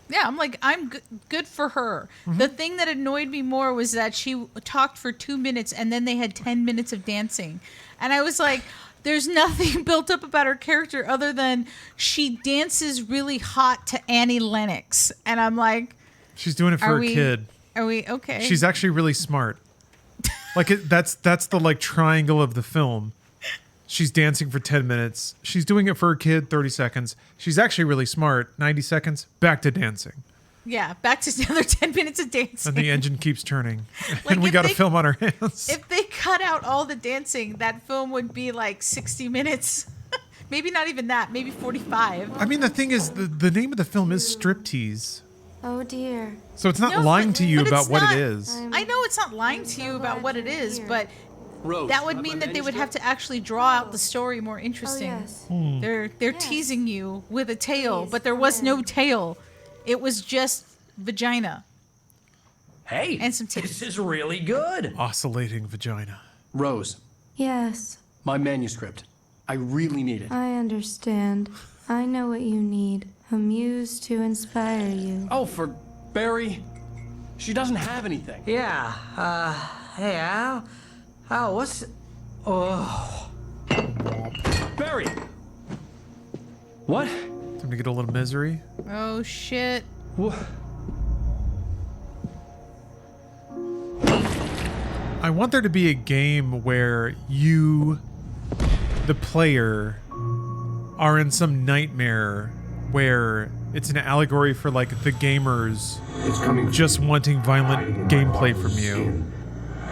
yeah, I'm like, I'm good for her. Mm-hmm. The thing that annoyed me more was that she talked for 2 minutes and then they had 10 minutes of dancing. And I was like, there's nothing built up about her character other than she dances really hot to Annie Lennox. And I'm like, she's doing it for her kid. Are we okay? She's actually really smart. Like that's the like triangle of the film. She's dancing for 10 minutes. She's doing it for her kid, 30 seconds. She's actually really smart. 90 seconds, back to dancing. Yeah, back to another 10 minutes of dancing. And the engine keeps turning. Like and we got a film on our hands. If they cut out all the dancing, that film would be like 60 minutes. Maybe not even that, maybe 45. I mean, the thing is, the name of the film is Striptease. Oh dear. So it's not lying to you about what it is. I know it's not lying to you about what it is, but that would mean that they would have to actually draw out the story more interesting. Oh, yes. They're teasing you with a tail, but there was no tail. It was just vagina. Hey, and some titties. This is really good. Oscillating vagina. Rose, Yes, my manuscript. I really need it. I understand. I know what you need. A muse to inspire you. Oh, for Barry. She doesn't have anything. Yeah, hey, Al, what's... Oh... What? Time to get a little misery. Oh shit. I want there to be a game where you, the player, are in some nightmare where it's an allegory for like the gamers just wanting violent gameplay from you.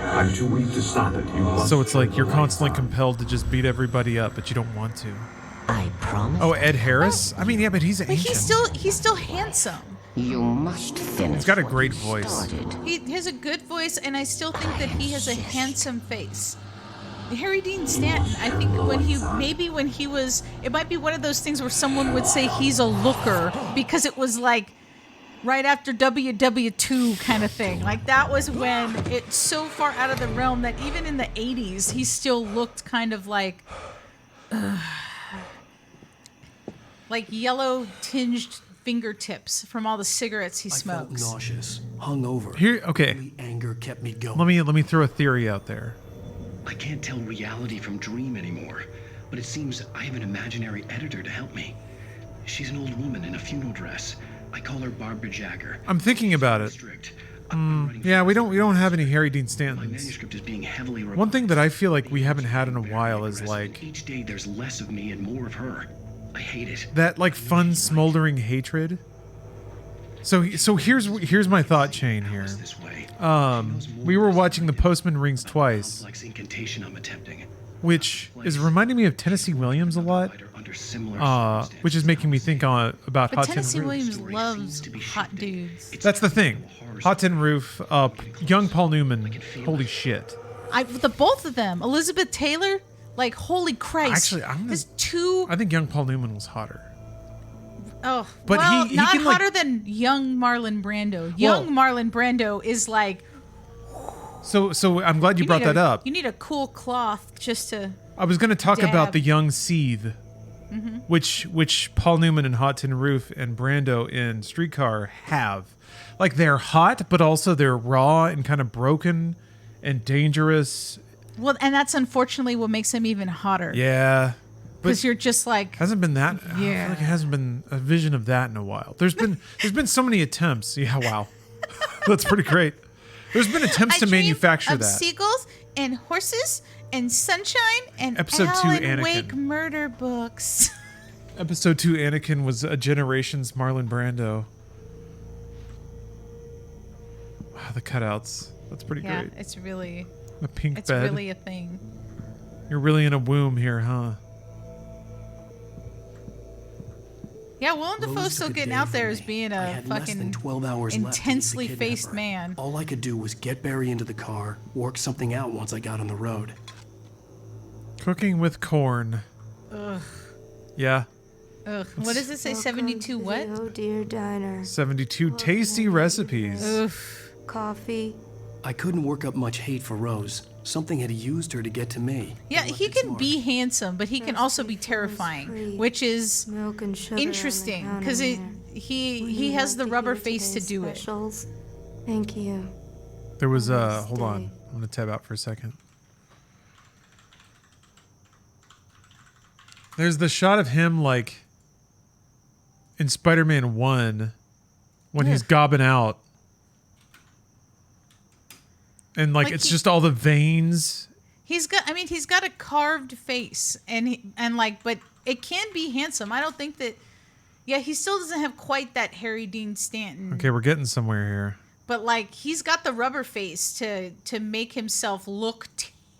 I'm too weak to stop it. So it's like you're constantly compelled to just beat everybody up, but you don't want to. I promise. Oh, Ed Harris? I mean, yeah, but he's But ancient. he's still handsome. You must finish. He's got a great voice. He has a good voice, and I still think that he has a handsome face. Harry Dean Stanton, I think when he was, it might be one of those things where someone would say he's a looker because it was like right after WW2 kind of thing. Like that was when it's so far out of the realm that even in the 80s, he still looked kind of like yellow tinged fingertips from all the cigarettes he smokes. I felt nauseous, hungover. Here, okay. The anger kept me going. Let me throw a theory out there. I can't tell reality from dream anymore, but it seems I have an imaginary editor to help me. She's an old woman in a funeral dress. I call her Barbara Jagger. I'm thinking about it. Yeah, we don't have any Harry Dean Stantons. My manuscript is being heavily revised. One thing that I feel like we haven't had in a while is like each day there's less of me and more of her. I hate it. that like fun smoldering hatred. So here's my thought chain here. We were watching The Postman Rings twice, Incantation I'm attempting. which is reminding me of Tennessee Williams a lot, which is making me think about But Hot Tin Tennessee Roof. Williams loves hot dudes. That's the thing. Hot Tin Roof, young Paul Newman, holy shit. The both of them, Elizabeth Taylor, like holy Christ. Actually, I think young Paul Newman was hotter. Oh, But well, he not can, like- hotter than young Marlon Brando. Young Marlon Brando is like. So I'm glad you brought that up. You need a cool cloth just to. I was going to talk about dab. the young Seethe, Mhm. which Paul Newman in Hot Tin Roof and Brando in Streetcar have. Like they're hot, but also they're raw and kind of broken and dangerous. Well, and that's unfortunately what makes him even hotter. Yeah. Because you're just like. Hasn't been that. I feel Yeah. like it hasn't been a vision of that in a while. There's been so many attempts. Yeah, wow. That's pretty great. There's been attempts to manufacture of that. seagulls and horses and sunshine and Episode 2 Alan Anakin. Wake murder books. Episode 2 Anakin was a generation's Marlon Brando. Wow, the cutouts. That's pretty Yeah, great. it's really. The pink It's bed. really a thing. You're really in a womb here, huh? Yeah, Willem Rose Dafoe's still took a getting day out from there me. as being I a had less than fucking 12 hours left to get the intensely kidnapper. faced man. All I could do was get Barry into the car, work something out once I got on the road. Cooking with corn. Ugh. Yeah. Ugh. What does it say? 72 what? Oh dear diner. 72 tasty recipes. Oof. Coffee. I couldn't work up much hate for Rose. Something had used her to get to me. Yeah, he can be handsome, but he can also be terrifying, which is Milk and sugar on the interesting counter because there. he Would you has like the to rubber hear face to today's do specials? Thank you. There was hold on. I'm going to tab out for a second. There's the shot of him like in Spider-Man 1 when he's gobbing out. And like it's just all the veins. He's got a carved face but it can be handsome. I don't think that. Yeah, he still doesn't have quite that Harry Dean Stanton. Okay, we're getting somewhere here. But like he's got the rubber face to make himself look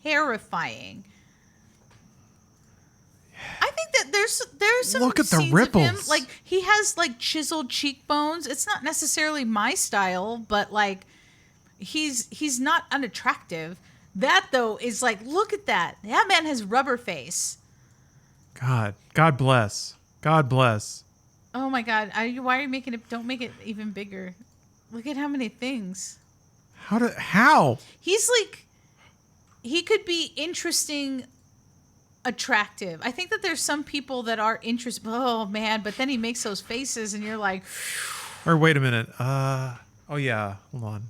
terrifying. I think that there's some Look at the scenes of him, ripples. like he has like chiseled cheekbones. It's not necessarily my style, but like he's not unattractive. That though is like, look at that. That man has rubber face. God bless. God bless. Oh my God. Why are you making it? Don't make it even bigger. Look at how many things. How? He's like, he could be interesting, attractive. I think that there's some people that are interesting. Oh man. But then he makes those faces and you're like, Or wait a minute. Oh yeah. Hold on.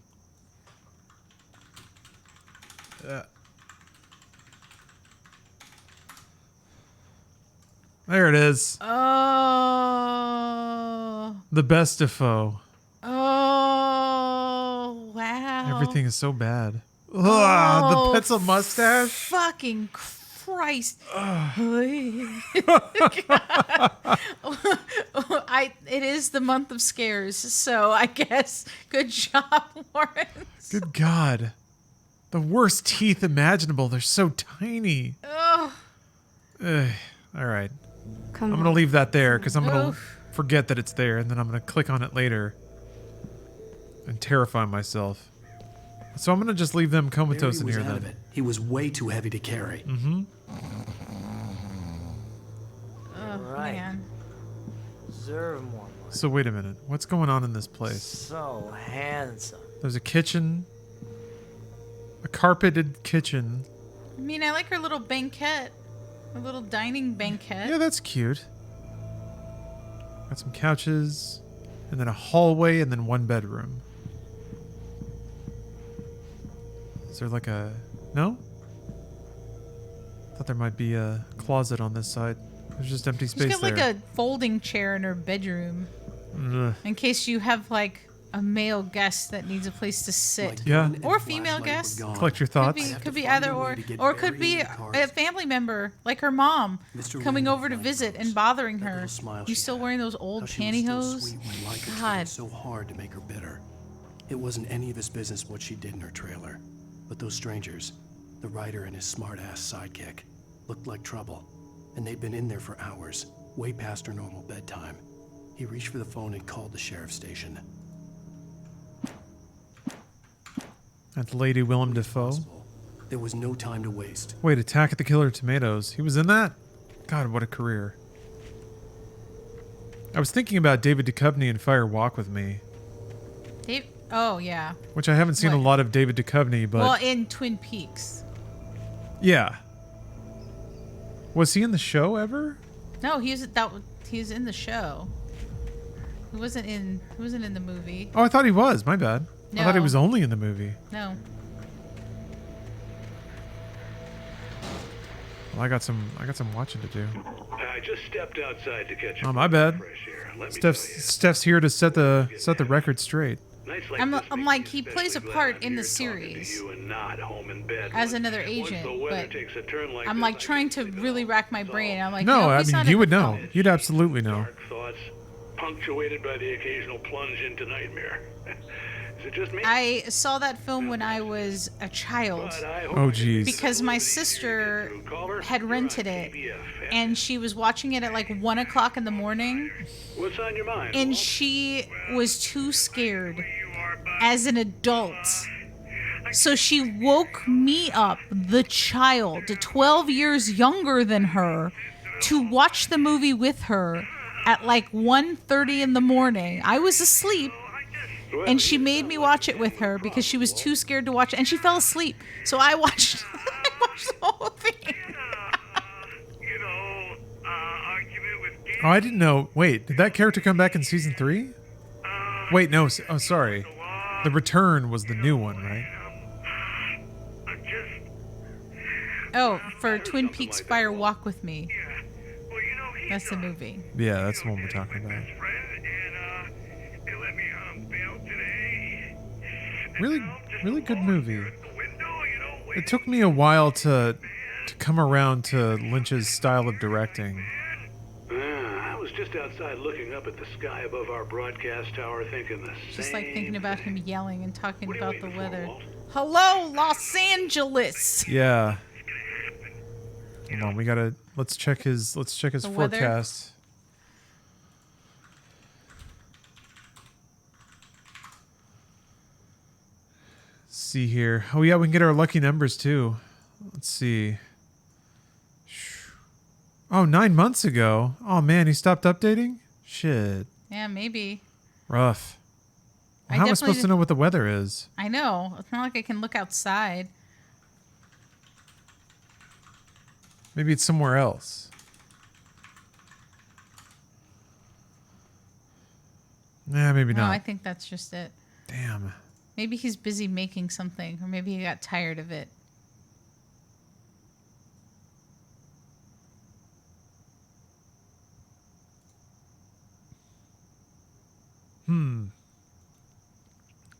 There it is. oh The best Defoe. Oh, wow. Everything is so bad. Ugh, Oh, the pencil mustache. Fucking Christ. It is the month of scares, so I guess good job, Lawrence. Good God. The worst teeth imaginable. They're so tiny. Ugh. Ugh. All right. Come I'm going to leave that there because I'm going to Oof. forget that it's there, and then I'm going to click on it later and terrify myself. So I'm going to just leave them comatose in Barry was here out then. of it. He was way too heavy to carry. Mm-hmm. Oh, Right. man. Serve him one. So wait a minute. What's going on in this place? So handsome. There's a kitchen. A carpeted kitchen. I mean, I like her little banquette. Her little dining banquette. Yeah, that's cute. Got some couches. And then a hallway and then one bedroom. Is there like a... No? Thought there might be a closet on this side. There's just empty space She's got there. like a folding chair in her bedroom. Ugh. In case you have like a male guest that needs a place to sit. Yeah. Or a female guest. Collect your thoughts. Could be either or. Or it could be a family member, like her mom, coming over to visit and bothering her. You still wearing those old pantyhose? God. God. So hard to make her bitter. It wasn't any of his business what she did in her trailer. But those strangers, the writer and his smart-ass sidekick, looked like trouble. And they'd been in there for hours, way past her normal bedtime. He reached for the phone and called the sheriff's station. That's Lady Willem Dafoe. There was no time to waste. Wait, Attack of the Killer Tomatoes. He was in that? God, what a career. I was thinking about David Duchovny in Fire Walk With Me, Dave? Oh, yeah. which I haven't seen a lot of David Duchovny, but Well, in Twin Peaks. yeah. Was he in the show ever? No, he's in the show. He wasn't in the movie. Oh, I thought he was. My bad. I thought he No. was only in the movie. No. Well, I got some watching to do. I just stepped outside to catch Oh, my bad. fresh air. Let me Steph's here to set the record straight. I'm like, he plays a part in the series as another agent, but I'm like trying to really rack my brain. I'm like, No, I he's mean, not you in would the know. film. You'd absolutely know. thoughts, punctuated by the occasional plunge into nightmare. Is it just me? I saw that film when I was a child. Oh, jeez. Because my sister had rented it, and she was watching it at like 1 o'clock in the morning. What's on your mind? And she was too scared as an adult. So she woke me up, the child, 12 years younger than her, to watch the movie with her at like 1:30 in the morning. I was asleep, and she made me watch it with her because she was too scared to watch it, and she fell asleep. So I watched the whole thing. Oh, I didn't know. Wait, did that character come back in season 3? Wait, no. Oh, sorry. The Return was the new one, right? Oh, for Twin Peaks Fire Walk With Me. That's the movie. Yeah, that's the one we're talking about. Really good movie. It took me a while to come around to Lynch's style of directing. I was just outside looking up at the sky above our broadcast tower thinking the Just same. like thinking about him yelling and talking about the weather. Hello, Los Angeles. Yeah. Hold on, let's check his The weather? forecast. See here. Oh yeah, we can get our lucky numbers too. Let's see. Oh, 9 months ago. Oh man, he stopped updating? Shit. Yeah, maybe. Rough. I How am I definitely supposed to did- know what the weather is? I know. It's not like I can look outside. Maybe it's somewhere else. Nah, maybe No, not. I think that's just it. Damn. Maybe he's busy making something, or maybe he got tired of it.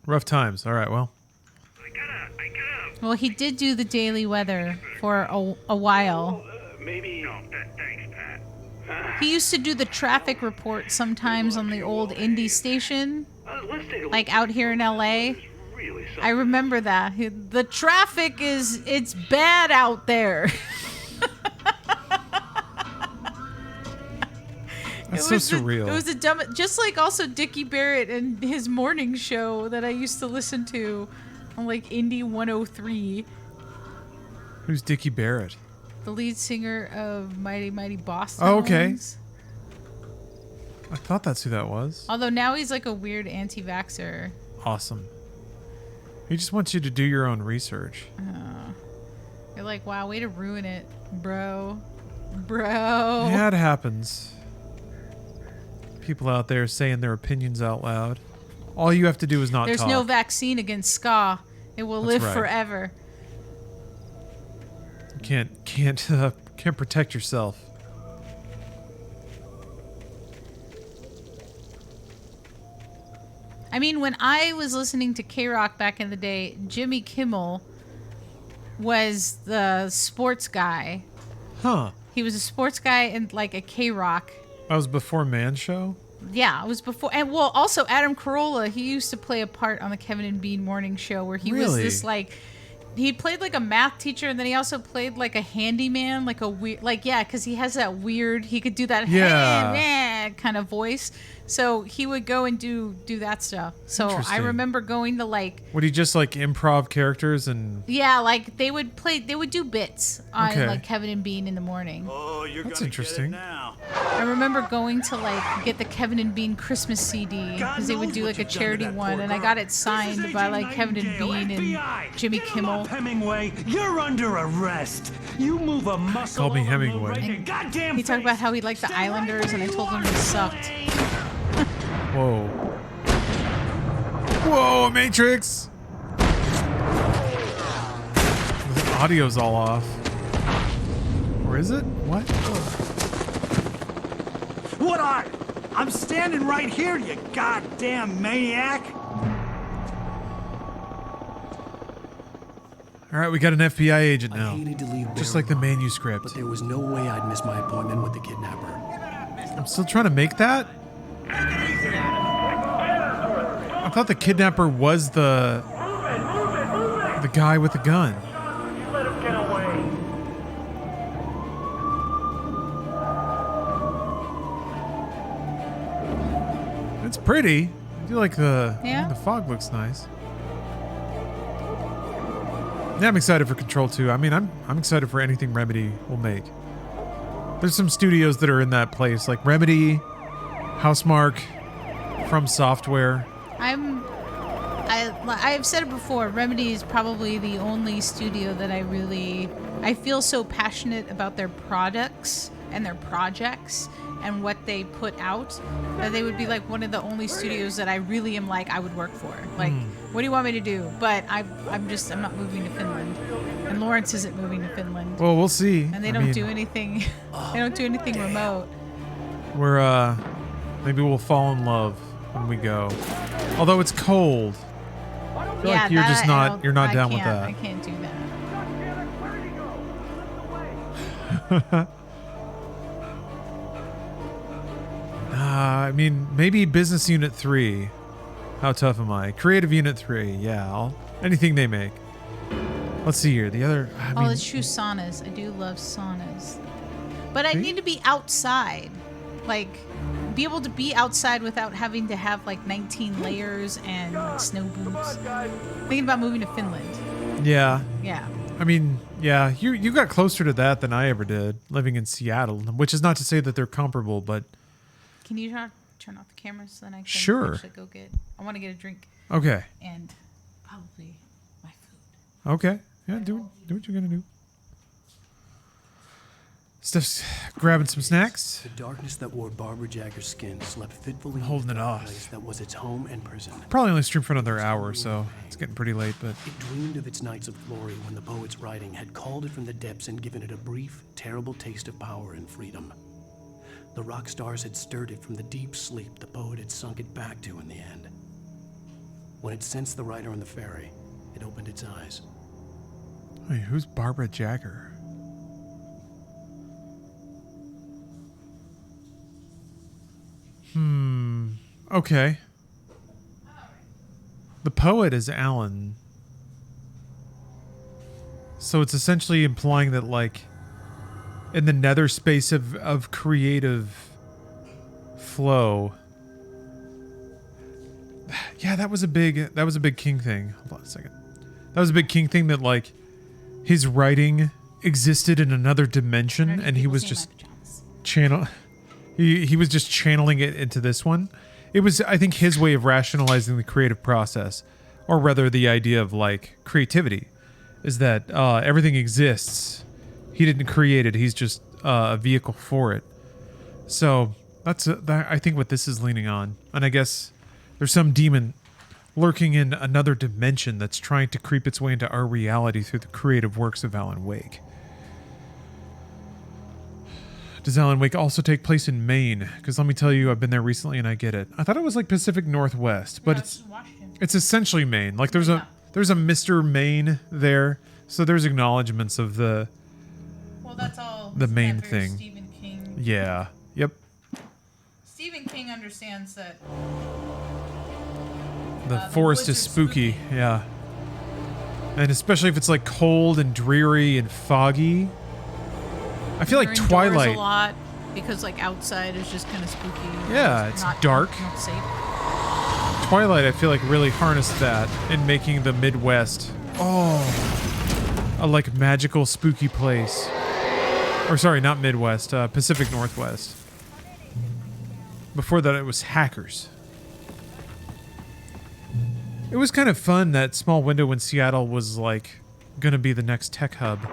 Rough times. All right, well. Well, he did do the daily weather for a while. Maybe. No, thanks, Pat. He used to do the traffic report sometimes on the old indie station, like out here in LA. I remember that. The traffic it's bad out there. That's so surreal. It was a dumb, just like also Dickie Barrett and his morning show that I used to listen to on like Indie 103. Who's Dickie Barrett? The lead singer of Mighty Mighty Boston. Oh, okay. I thought that's who that was. Although now he's like a weird anti-vaxxer. Awesome. He just wants you to do your own research. You're like, wow, way to ruin it, bro. Yeah, it happens. People out there saying their opinions out loud. All you have to do is not There's talk. no vaccine against ska. It will That's live right. forever. You can't protect yourself. I mean, when I was listening to K-Rock back in the day, Jimmy Kimmel was the sports guy. Huh. He was a sports guy and like a K-Rock. That was before Man Show? Yeah, it was before. And well, also Adam Carolla, he used to play a part on the Kevin and Bean morning show where he was Really? this like, he played like a math teacher and then he also played like a handyman, like a weird, like, yeah, because he has that weird, he could do that kind of voice. So he would go and do that stuff. So I Interesting. remember going to like, Would he just like improv characters and... yeah, like they would do bits on Okay. like Kevin and Bean in the morning. Oh, you're That's gonna interesting. Get it now. I remember going to like get the Kevin and Bean Christmas CD because they would do like a charity one, and I got it signed by like Kevin and Bean and Jimmy Kimmel. Hemingway, you're under arrest. You move a muscle. Call me Hemingway. Goddamn. He talked about how he liked the Islanders, and I told him they sucked. Whoa. Whoa, Matrix! The audio's all off. Or is it? What? What are? I'm standing right here, you goddamn maniac. Alright, we got an FBI agent I now. hated to leave Just Barry like the alone, manuscript. But there was no way I'd miss my appointment with the kidnapper. I'm still trying to make that? I thought the kidnapper was the guy with the gun. Let him get away. It's pretty. I do like the Yeah? the fog looks nice. Yeah, I'm excited for Control 2. I mean, I'm excited for anything Remedy will make. There's some studios that are in that place, like Remedy, Housemarque, From Software. I've said it before, Remedy is probably the only studio that I feel so passionate about their products and their projects and what they put out that they would be like one of the only studios that I really am like I would work for. Like, what do you want me to do? But I'm not moving to Finland, and Lawrence isn't moving to Finland. Well, we'll see. And they I don't mean, do anything. They don't do anything remote. We're maybe we'll fall in love when we go. Although it's cold. I feel like you're just not down with that. I can't do that. I mean, maybe Business Unit 3. How tough am I? Creative Unit 3. Yeah, anything they make. Let's see here. The other. I mean, It's true, saunas. I do love saunas. But I need to be outside. Like, be able to be outside without having to have like 19 layers and snow boots. Thinking about moving to Finland. yeah. Yeah. I mean, yeah, you got closer to that than I ever did, living in Seattle, which is not to say that they're comparable, but... Can you turn off the camera so then I can Sure. actually go get... I want to get a drink. Okay. And probably my food. Okay. Yeah, do what you're gonna do. Steph's grabbing some snacks. The darkness that wore Barbara Jagger's skin slept fitfully Holding in it the off. place that was its home and prison. Probably only stream for another hour, so it's getting pretty late, but... It dreamed of its nights of glory when the poet's writing had called it from the depths and given it a brief, terrible taste of power and freedom. The rock stars had stirred it from the deep sleep the poet had sunk it back to in the end. When it sensed the rider on the ferry, it opened its eyes. Wait, who's Barbara Jagger? Okay. The poet is Alan. So it's essentially implying that, like, in the nether space of creative flow. Yeah, that was a big King thing. Hold on a second. That was a big King thing, that, like, his writing existed in another dimension and he was just he was just channeling it into this one. It was, I think, his way of rationalizing the creative process, or rather the idea of, like, creativity, is that everything exists. He didn't create it. He's just a vehicle for it. So that's I think what this is leaning on. And I guess there's some demon lurking in another dimension that's trying to creep its way into our reality through the creative works of Alan Wake. Does Alan Wake also take place in Maine? Because let me tell you, I've been there recently and I get it. I thought it was like Pacific Northwest, but it's essentially Maine. Like there's a Mr. Maine there, so there's acknowledgments of the that's all the main thing. Stephen King. Yeah. Yep. Stephen King understands that the forest is spooky. Yeah. And especially if it's like cold and dreary and foggy. I feel like Twilight a lot because like outside is just kind of spooky. Yeah, it's dark. Not safe. Twilight, I feel like, really harnessed that in making the Midwest a like magical spooky place. Or sorry, not Midwest, Pacific Northwest. Before that, it was hackers. It was kind of fun, that small window when Seattle was like gonna be the next tech hub.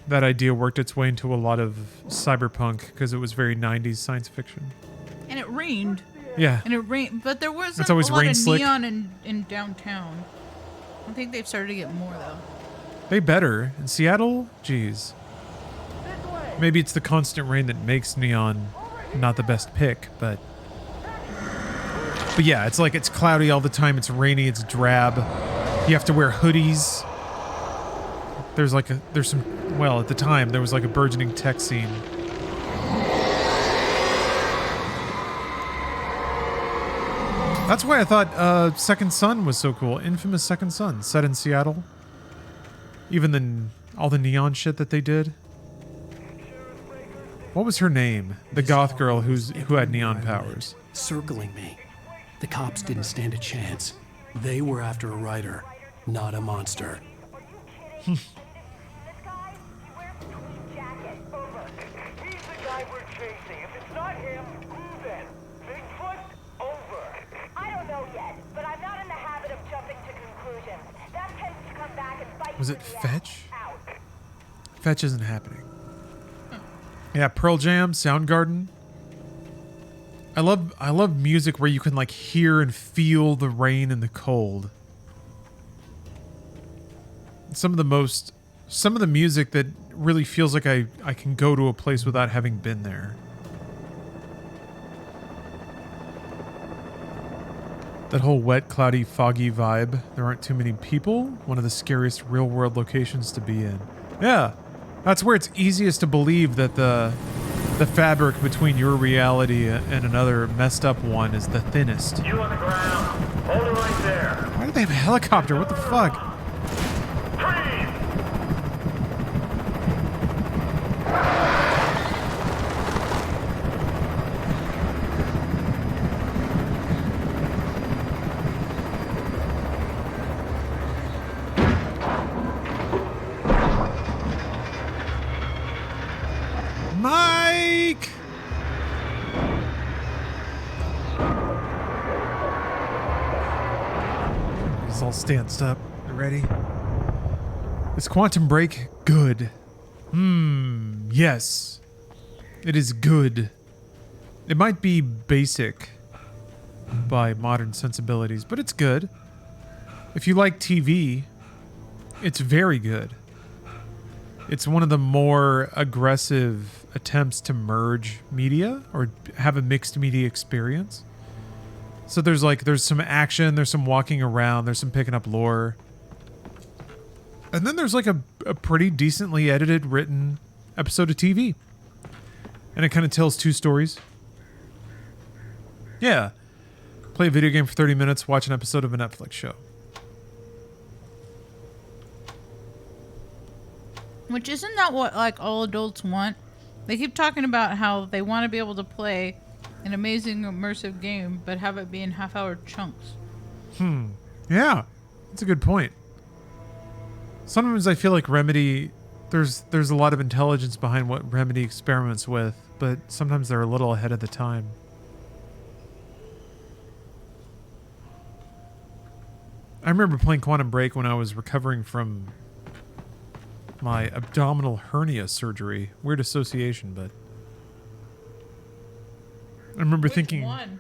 That idea worked its way into a lot of cyberpunk because it was very 90s science fiction. And it rained. Yeah. And it rained, but there wasn't It's always a lot rain of slick. neon in downtown. I think they've started to get more though. They better. In Seattle? Jeez. Maybe it's the constant rain that makes neon not the best pick, but yeah, it's like it's cloudy all the time, it's rainy, it's drab. You have to wear hoodies. There's some, well, at the time, there was like a burgeoning tech scene. That's why I thought Second Son was so cool. Infamous Second Son, set in Seattle. Even all the neon shit that they did. What was her name? The goth girl who had neon powers. Circling me. The cops didn't stand a chance. They were after a writer, not a monster. Was it Fetch? Fetch isn't happening. Yeah, Pearl Jam, Soundgarden. I love music where you can like hear and feel the rain and the cold. Some of the music that really feels like I can go to a place without having been there. That whole wet, cloudy, foggy vibe. There aren't too many people. One of the scariest real-world locations to be in. Yeah, that's where it's easiest to believe that the fabric between your reality and another messed up one is the thinnest. You on the ground. Hold it right there. Why do they have a helicopter? What the fuck? Mike! He's all stanced up. You ready? Is Quantum Break good? Yes. It is good. It might be basic by modern sensibilities, but it's good. If you like TV, it's very good. It's one of the more aggressive attempts to merge media or have a mixed media experience. So there's some action, there's some walking around, there's some picking up lore. And then there's like a pretty decently edited, written episode of TV. And it kind of tells two stories. Yeah. Play a video game for 30 minutes, watch an episode of a Netflix show. Which isn't that what like all adults want? They keep talking about how they want to be able to play an amazing immersive game, but have it be in half-hour chunks. Yeah. That's a good point. Sometimes I feel like Remedy, there's a lot of intelligence behind what Remedy experiments with, but sometimes they're a little ahead of the time. I remember playing Quantum Break when I was recovering from my abdominal hernia surgery. Weird association, but I remember thinking, one?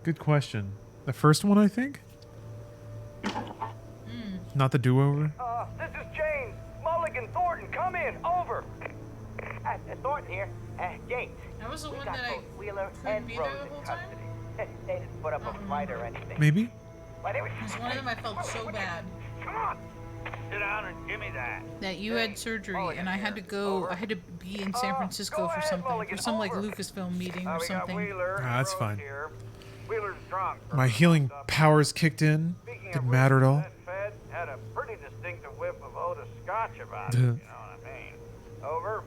Good question. The first one, I think? Not the do-over? This is James. Mulligan, Thornton, come in. Over. Thornton here. James. That was the one got that I both Wheeler couldn't and be Rose there the in whole time? custody. They didn't put up a fight or anything. Maybe? Why, they were Because one of them I felt so bad Come on. Sit down and give me that. that you had surgery and I had to go. I had to be in San Francisco for something, for some like Lucasfilm meeting or something. That's fine. Wheeler's drunk. My healing powers kicked in. Didn't matter at all. Fed had a pretty distinctive whiff of Otis Scotch about it, you know what I mean? Over.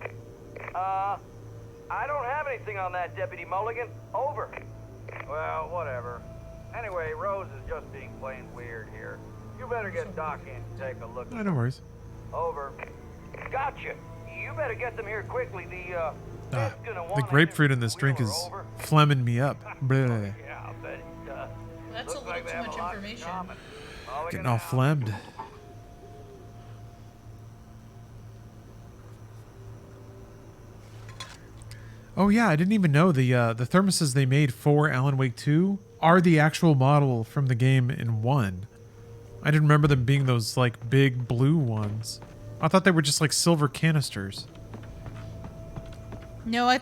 I don't have anything on that, Deputy Mulligan. Over. Well, whatever. Anyway, Rose is just being plain weird here. You better get Doc in to take a look. No worries. Over. Gotcha. You better get them here quickly. The grapefruit in this drink is flemming me up. Bleh. Yeah, but That's a little too much information. Getting all phlegmed. Oh yeah, I didn't even know the thermoses they made for Alan Wake 2 are the actual model from the game in 1. I didn't remember them being those like big blue ones. I thought they were just like silver canisters. No,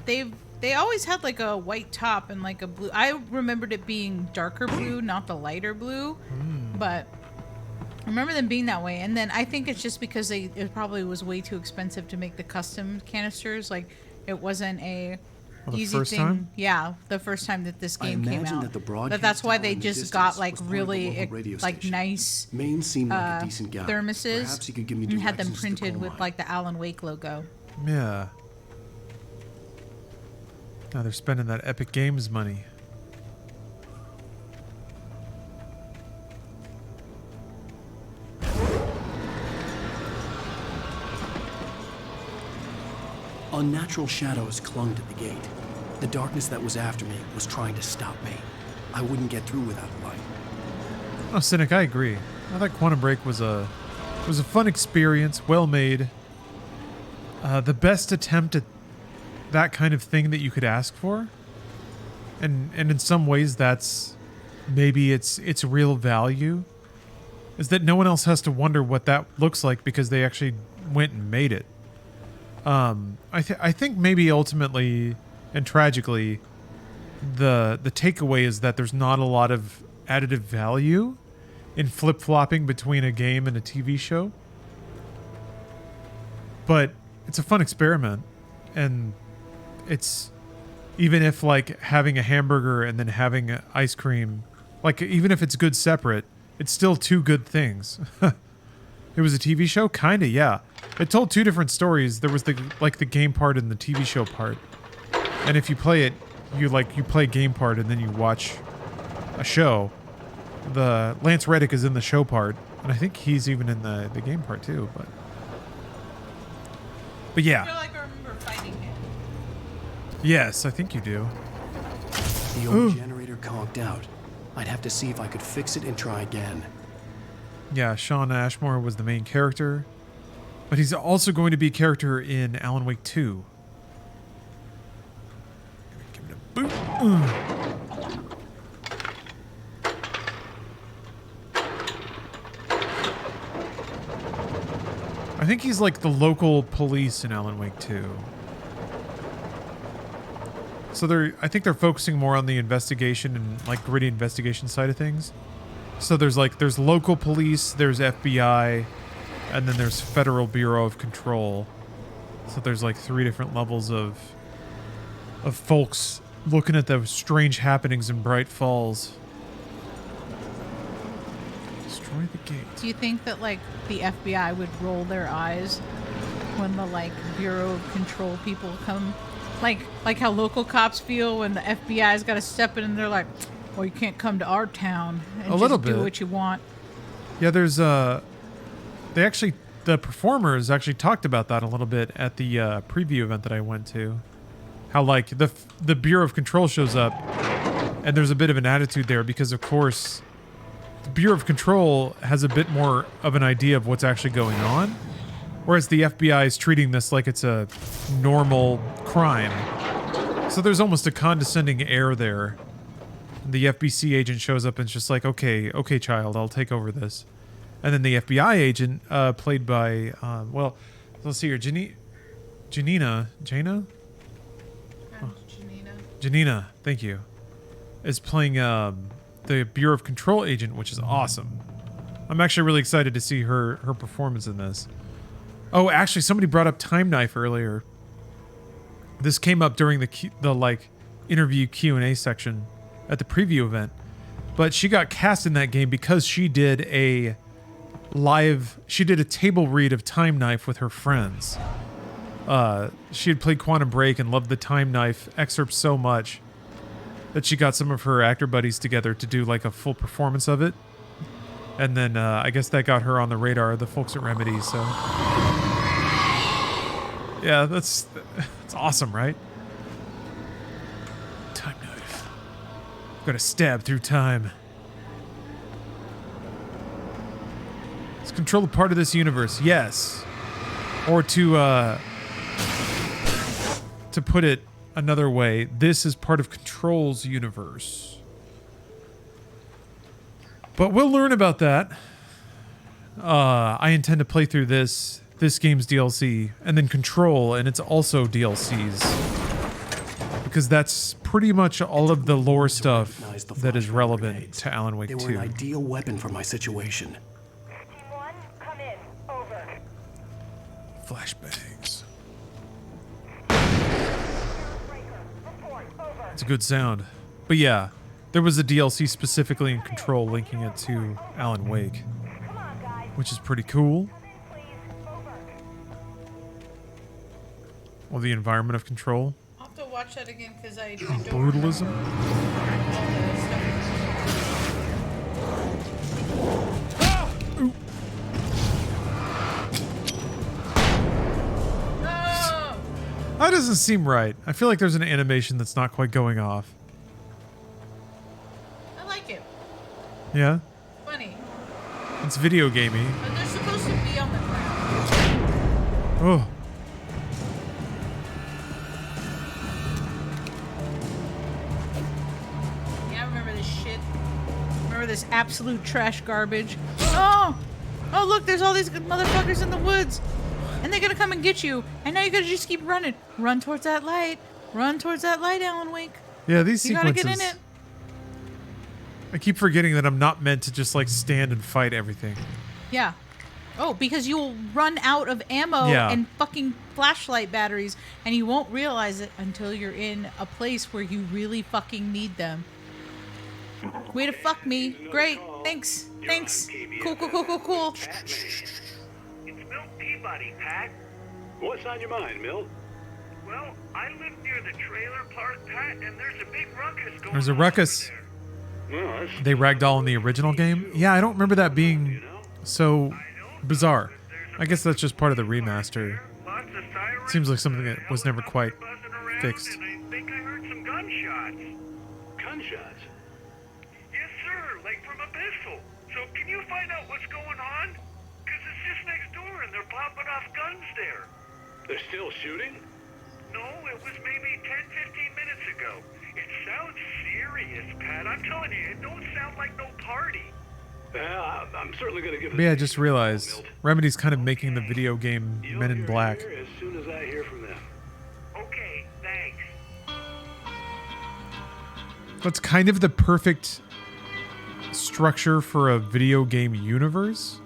they always had like a white top and like a blue. I remembered it being darker blue, not the lighter blue, but I remember them being that way. And then I think it's just because it probably was way too expensive to make the custom canisters. Like it wasn't a easy thing. Time? Yeah, the first time that this game came out. That the but that's why they just got like really like station. nice Maine seemed like a decent guy. thermoses Perhaps he could give me and had them directions to the printed coal with mine. like the Alan Wake logo. Yeah. Now they're spending that Epic Games money. Unnatural shadows clung to the gate. The darkness that was after me was trying to stop me. I wouldn't get through without light. Oh, Cynic, I agree. I thought Quantum Break was a fun experience, well made. The best attempt at that kind of thing that you could ask for. And in some ways that's maybe its real value. Is that no one else has to wonder what that looks like because they actually went and made it. I think maybe ultimately and tragically the takeaway is that there's not a lot of additive value in flip-flopping between a game and a TV show. But it's a fun experiment, and it's even if like having a hamburger and then having ice cream, like even if it's good separate, it's still two good things. It was a TV show? Kinda, yeah. It told two different stories. There was the game part and the TV show part. And if you play it, you play game part and then you watch a show. The Lance Reddick is in the show part, and I think he's even in the game part too, but yeah. I feel like I remember fighting him. Yes, I think you do. The old generator conked out. I'd have to see if I could fix it and try again. Yeah, Sean Ashmore was the main character, but he's also going to be a character in Alan Wake 2. Give it a boot. I think he's like the local police in Alan Wake 2. So I think they're focusing more on the investigation and like gritty investigation side of things. So there's local police, there's FBI, and then there's Federal Bureau of Control. So there's like 3 different levels of folks looking at those strange happenings in Bright Falls. Destroy the gate. Do you think that like the FBI would roll their eyes when the like Bureau of Control people come? Like how local cops feel when the FBI's got to step in and they're like, well, you can't come to our town and just do what you want. Yeah, there's the performers actually talked about that a little bit at the preview event that I went to. How like the Bureau of Control shows up and there's a bit of an attitude there because of course the Bureau of Control has a bit more of an idea of what's actually going on, whereas the FBI is treating this like it's a normal crime. So there's almost a condescending air there. The FBC agent shows up and it's just like, okay, child, I'll take over this. And then the FBI agent, played by, let's see here, Janina? Janina, thank you, is playing the Bureau of Control agent, which is awesome. I'm actually really excited to see her performance in this. Oh, actually, somebody brought up Time Knife earlier. This came up during the like interview Q&A section at the preview event, but she got cast in that game because she did a table read of Time Knife with her friends. She had played Quantum Break and loved the Time Knife excerpt so much that she got some of her actor buddies together to do like a full performance of it. And then I guess that got her on the radar of the folks at Remedy, so... Yeah, that's awesome, right? Time Knife. Gotta stab through time. Let's control a part of this universe, yes. Or to put it another way, this is part of Control's universe. But we'll learn about that. I intend to play through this game's DLC, and then Control, and it's also DLCs. Because that's pretty much all of the lore stuff that is relevant to Alan Wake 2. They were an ideal weapon for my situation. Team 1, come in. Over. Flashbangs. It's a good sound. But yeah, there was a DLC specifically in Control linking it to Alan Wake, which is pretty cool. Well, the environment of Control. I'll have to watch that again because I don't Brutalism. That doesn't seem right. I feel like there's an animation that's not quite going off. I like it. Yeah? Funny. It's video gamey. But they're supposed to be on the ground. Oh. Yeah, I remember this shit. Remember this absolute trash garbage. Oh! Oh, look, there's all these motherfuckers in the woods. And they're gonna come and get you. And now you gotta just keep running. Run towards that light. Run towards that light, Alan Wake. Yeah, these you sequences. Gotta get in it. I keep forgetting that I'm not meant to just like stand and fight everything. Yeah. Oh, because you'll run out of ammo and fucking flashlight batteries, and you won't realize it until you're in a place where you really fucking need them. Way to fuck me. Great. Thanks. Thanks. Cool. Peabody, Pat. What's on your mind, Mill? Well, I live near the trailer park, Pat, and there's a big ruckus going on. There's a ruckus. Well, they ragdoll in the original game? Yeah, I don't remember that being so bizarre. I guess that's just part of the remaster. Seems like something that was never quite fixed. And I think I heard some gunshots. Gunshots? Yes, sir, like from a pistol. So can you find out what's going on? Because it's just next door and they're popping off guns there. They're still shooting? No, it was maybe 10-15 minutes ago. It sounds serious, Pat. I'm telling you, it don't sound like no party. I'm certainly going to give it. Yeah, I just realized Remedy's kind of making the video game Men in Black. As soon as I hear from them. Okay, thanks. That's kind of the perfect structure for a video game universe.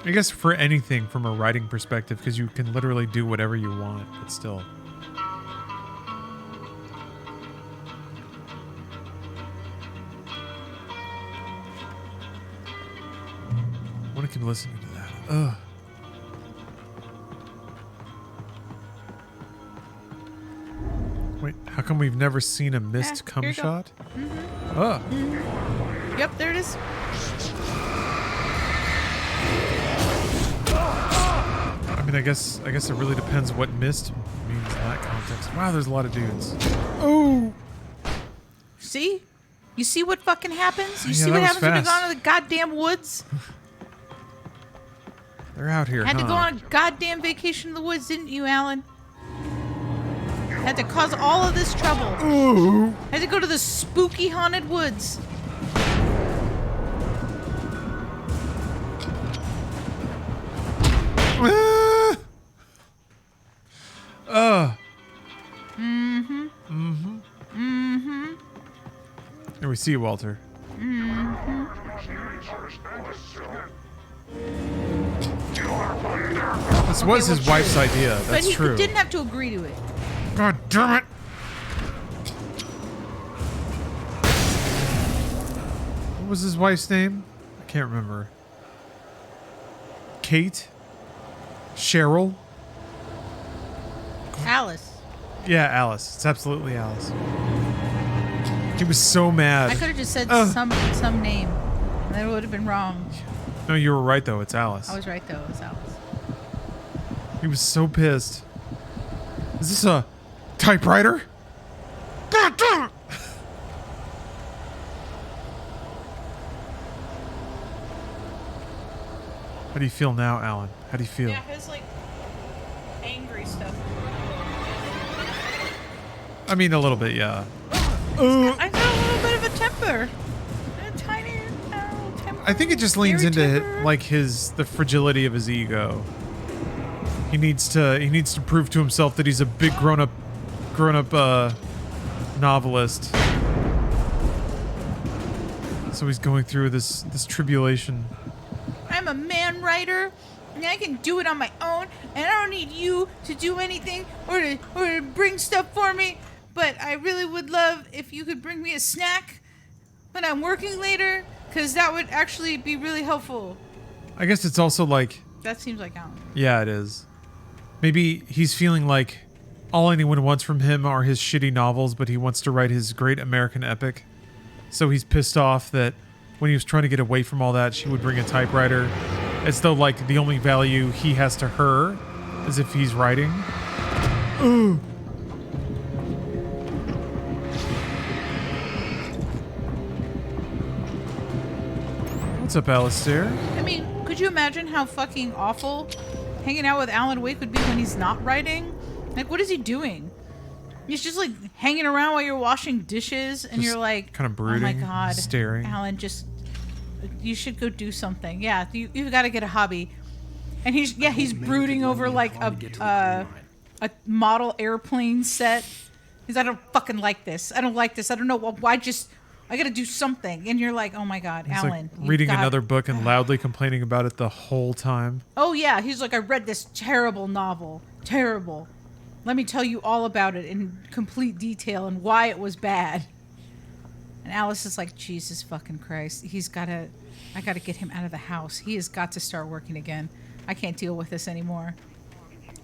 I guess for anything from a writing perspective, because you can literally do whatever you want, but still. I want to keep listening to that. Ugh. Wait, how come we've never seen a missed cum shot? Oh. Yep, there it is. I mean, I guess it really depends what missed means in that context. Wow, there's a lot of dudes. Oh. See? You see what fucking happens? You Yeah, see that what was happens when you go fast. into the goddamn woods? They're out here, Had to huh? go on a goddamn vacation in the woods, didn't you, Alan? Had to cause all of this trouble. Ooh. Had to go to the spooky haunted woods. Mm-hmm. Mm-hmm. Mm-hmm. Here we see you, Walter. Mm-hmm. This was his wife's idea. That's but he true. didn't have to agree to it. God damn it! What was his wife's name? I can't remember. Kate? Cheryl? Alice. Yeah, Alice. It's absolutely Alice. He was so mad. I could have just said some name, and then it would have been wrong. No, you were right though. It's Alice. I was right though. It was Alice. He was so pissed. Is this a typewriter? God damn it! How do you feel now, Alan? How do you feel? Yeah, his like angry stuff. I mean, a little bit, yeah. I got a little bit of a temper. A tiny little temper. I think it just leans Scary into temper. like the fragility of his ego. He needs to prove to himself that he's a big grown up novelist. So he's going through this tribulation. I'm a man writer, and I can do it on my own, and I don't need you to do anything or to bring stuff for me. But I really would love if you could bring me a snack when I'm working later, because that would actually be really helpful. I guess it's also like, That seems like Alan. yeah, it is. Maybe he's feeling like all anyone wants from him are his shitty novels, but he wants to write his great American epic. So he's pissed off that when he was trying to get away from all that, she would bring a typewriter, as though like the only value he has to her is if he's writing. Ooh. What's up, Alistair? I mean, could you imagine how fucking awful hanging out with Alan Wake would be when he's not writing? Like, what is he doing? He's just like hanging around while you're washing dishes, and Just you're like, kinda oh my brooding, god, staring. Alan, you should go do something. Yeah, you've got to get a hobby. And he's brooding over like a model airplane set. He's, I don't fucking like this. I don't like this. I don't know why. I got to do something. And you're like, oh my god, He's Alan, like reading another book and loudly complaining about it the whole time. Oh yeah, he's like, I read this terrible novel. Terrible. Let me tell you all about it in complete detail and why it was bad. And Alice is like, Jesus fucking Christ. I gotta get him out of the house. He has got to start working again. I can't deal with this anymore.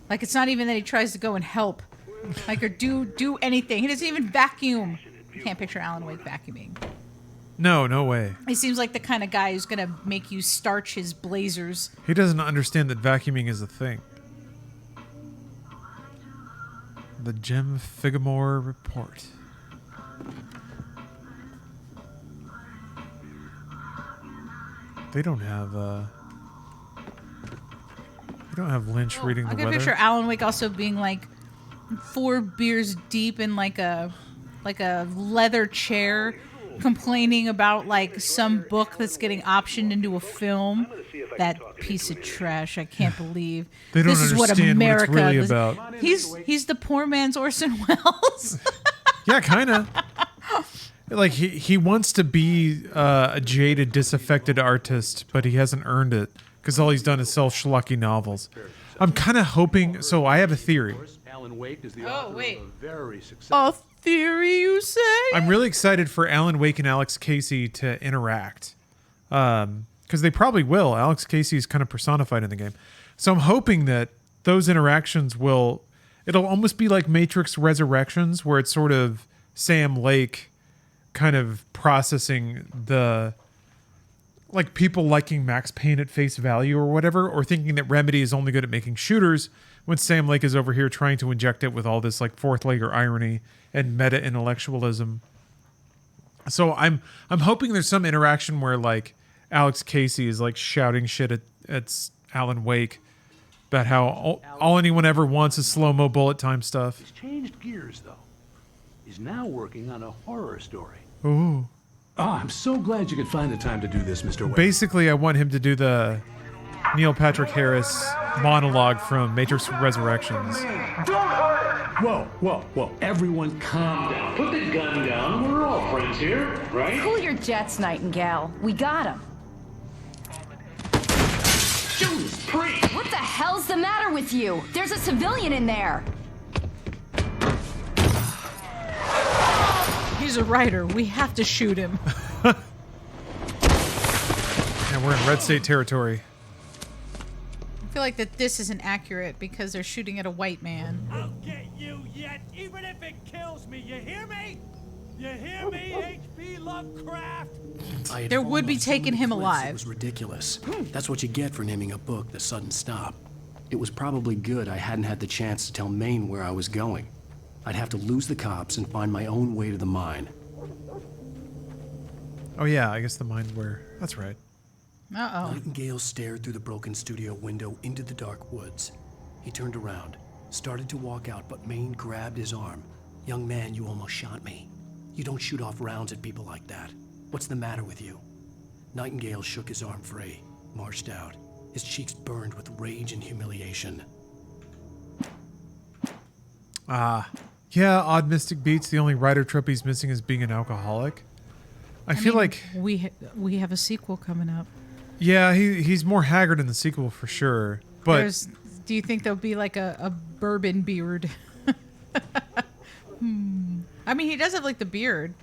Like, it's not even that he tries to go and help. Like, or do anything. He doesn't even vacuum. I can't picture Alan Wake vacuuming. No way. He seems like the kind of guy who's gonna make you starch his blazers. He doesn't understand that vacuuming is a thing. The Jim Figamore Report. They don't have Lynch reading I the can weather. picture Alan Wake also being like 4 beers deep in like a leather chair, complaining about like some book that's getting optioned into a film. That piece of trash! I can't believe They don't this is what understand what it's America really is. about. He's the poor man's Orson Welles. Yeah, kind of. Like he wants to be a jaded, disaffected artist, but he hasn't earned it because all he's done is sell schlocky novels. I'm kind of hoping. So I have a theory. Alan Wake is the Oh, author wait. of a very successful. A theory, you say? I'm really excited for Alan Wake and Alex Casey to interact, because they probably will. Alex Casey is kind of personified in the game, so I'm hoping that those interactions will. It'll almost be like Matrix Resurrections, where it's sort of Sam Lake kind of processing the, like, people liking Max Payne at face value or whatever, or thinking that Remedy is only good at making shooters when Sam Lake is over here trying to inject it with all this like fourth layer irony and meta intellectualism. So I'm hoping there's some interaction where like Alex Casey is like shouting shit at Alan Wake about how all anyone ever wants is slow-mo bullet time stuff. He's changed gears, though. He's now working on a horror story. Ooh. Oh, I'm so glad you could find the time to do this, Mr. Wake. Basically, I want him to do the Neil Patrick Harris monologue from Matrix Resurrections. Whoa, whoa, whoa. Everyone calm down. Put the gun down. We're all friends here, right? Cool your jets, Nightingale. We got him. What the hell's the matter with you? There's a civilian in there. He's a writer. We have to shoot him. Yeah, we're in Red State territory. I feel like that this isn't accurate because they're shooting at a white man. I'll get you yet, even if it kills me. You hear me? You hear me, H.P. Lovecraft? There would be taking him It alive. was ridiculous. That's what you get for naming a book The Sudden Stop. It was probably good I hadn't had the chance to tell Maine where I was going. I'd have to lose the cops and find my own way to the mine. Oh yeah, I guess the mine's where. That's right. Uh-oh. Nightingale stared through the broken studio window into the dark woods. He turned around, started to walk out, but Maine grabbed his arm. "Young man, you almost shot me. You don't shoot off rounds at people like that. What's the matter with you?" Nightingale shook his arm free, marched out. His cheeks burned with rage and humiliation. Yeah, Odd Mystic Beats, the only writer trope he's missing is being an alcoholic. I feel mean, like... we have a sequel coming up. Yeah, he's more haggard in the sequel for sure. But Do you think there'll be like a bourbon beard? I mean, he does have like the beard.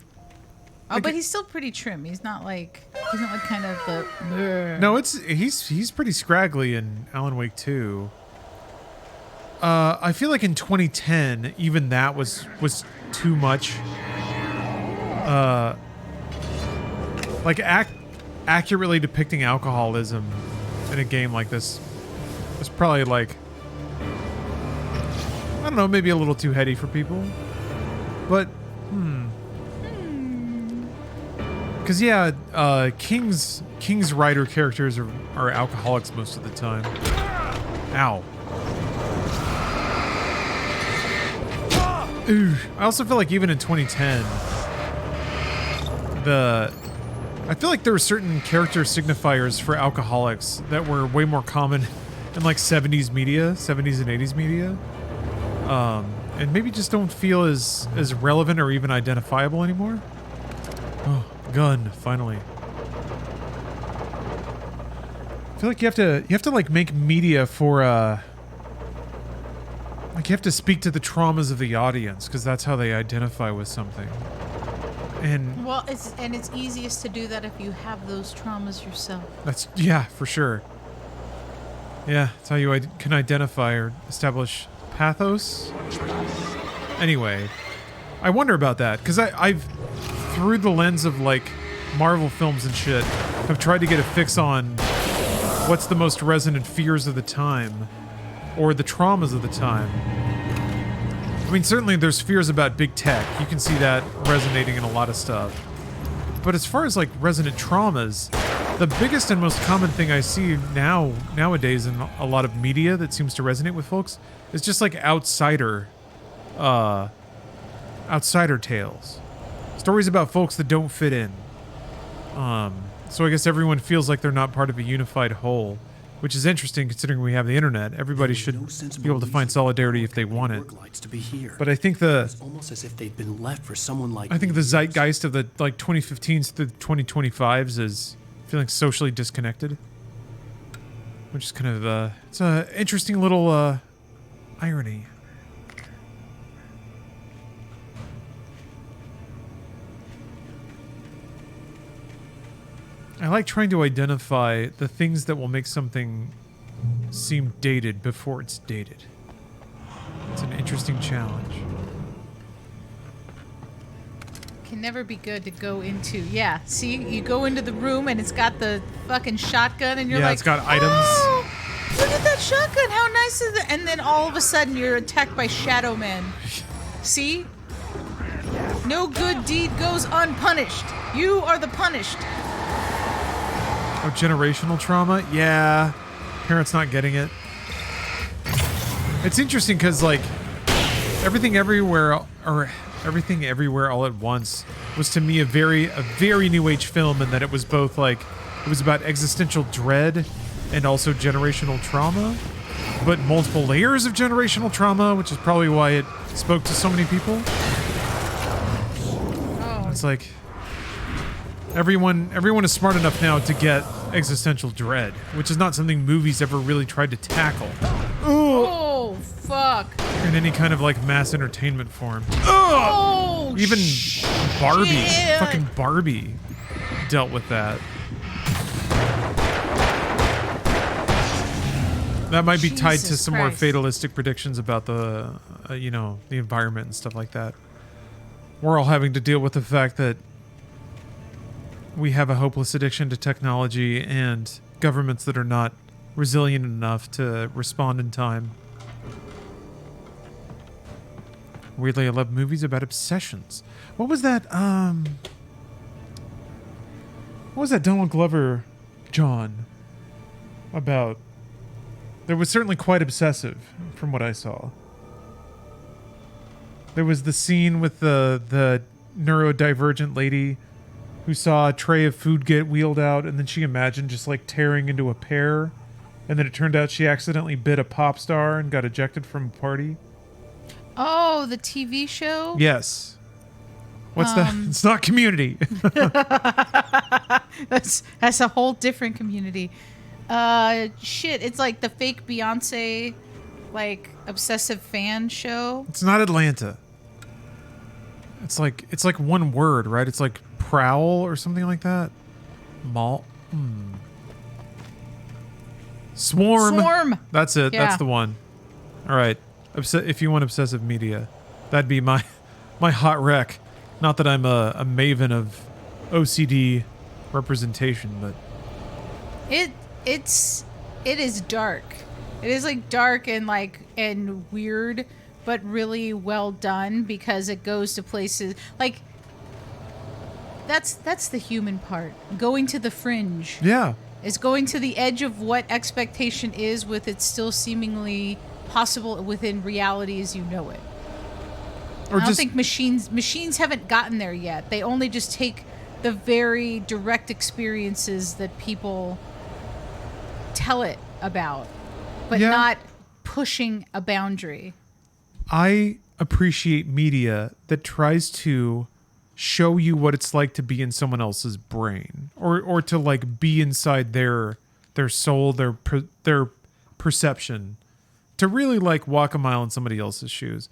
Oh, but he's still pretty trim. He's not like kind of the. No, he's pretty scraggly in Alan Wake 2. I feel like in 2010, even that was too much. Like accurately depicting alcoholism in a game like this is probably like, I don't know, maybe a little too heady for people. But because yeah, King's writer characters are alcoholics most of the time. Ow. Ooh. I also feel like even in 2010, I feel like there were certain character signifiers for alcoholics that were way more common in like 70s media, 70s and 80s media, and maybe just don't feel as relevant or even identifiable anymore. Oh, gun, finally. I feel like you have to like make media for like you have to speak to the traumas of the audience because that's how they identify with something. And well, it's easiest to do that if you have those traumas yourself. That's for sure. Yeah, that's how you can identify or establish pathos. Anyway, I wonder about that because I've through the lens of like Marvel films and shit, have tried to get a fix on what's the most resonant fears of the time or the traumas of the time. I mean, certainly there's fears about big tech. You can see that resonating in a lot of stuff. But as far as like resonant traumas, the biggest and most common thing I see nowadays in a lot of media that seems to resonate with folks is just like outsider tales. Stories about folks that don't fit in. So I guess everyone feels like they're not part of a unified whole. which is interesting considering we have the internet. Everybody should be able to find solidarity if they want it. To be here. But I think It's almost as if they'd been left for someone like I think the zeitgeist of the like 2015s to the 2025s is feeling socially disconnected, which is kind of it's an interesting little irony. I like trying to identify the things that will make something seem dated before it's dated. It's an interesting challenge. Can never be good to go into. Yeah, see, you go into the room and it's got the fucking shotgun and you're like, it's got items. Oh, look at that shotgun. How nice is it? And then all of a sudden you're attacked by shadow men. See? No good deed goes unpunished. You are the punished. Oh, generational trauma? Yeah. Parents not getting it. It's interesting because, like, Everything Everywhere All at Once was to me a very new age film, in that it was both like, it was about existential dread and also generational trauma, but multiple layers of generational trauma, which is probably why it spoke to so many people. Oh. It's like everyone is smart enough now to get existential dread, which is not something movies ever really tried to tackle. Oh, fuck. In any kind of like mass entertainment form. Oh, even Barbie, shit. fucking Barbie dealt with that. That might be tied to some more fatalistic predictions about the, the environment and stuff like that. We're all having to deal with the fact that we have a hopeless addiction to technology and governments that are not resilient enough to respond in time. Weirdly, I love movies about obsessions. What was that, Donald Glover, John, about? There was certainly quite obsessive, from what I saw. There was the scene with the neurodivergent lady who saw a tray of food get wheeled out, and then she imagined just like tearing into a pear, and then it turned out she accidentally bit a pop star and got ejected from a party. Oh, the TV show? Yes. What's that? It's not Community. That's a whole different Community. Shit, it's like the fake Beyonce, like, obsessive fan show. It's not Atlanta. It's like one word, right? It's like prowl or something like that. Swarm. That's it. Yeah. That's the one. All right. If you want obsessive media, that'd be my hot rec. Not that I'm a maven of OCD representation, but It is dark. It is like dark and weird, but really well done, because it goes to places like that's the human part. Going to the fringe. Yeah. Is going to the edge of what expectation is, with it still seemingly possible within reality as you know it. I don't think machines haven't gotten there yet. They only just take the very direct experiences that people tell it about, but not pushing a boundary. I appreciate media that tries to show you what it's like to be in someone else's brain, or to like be inside their soul, their perception, to really like walk a mile in somebody else's shoes.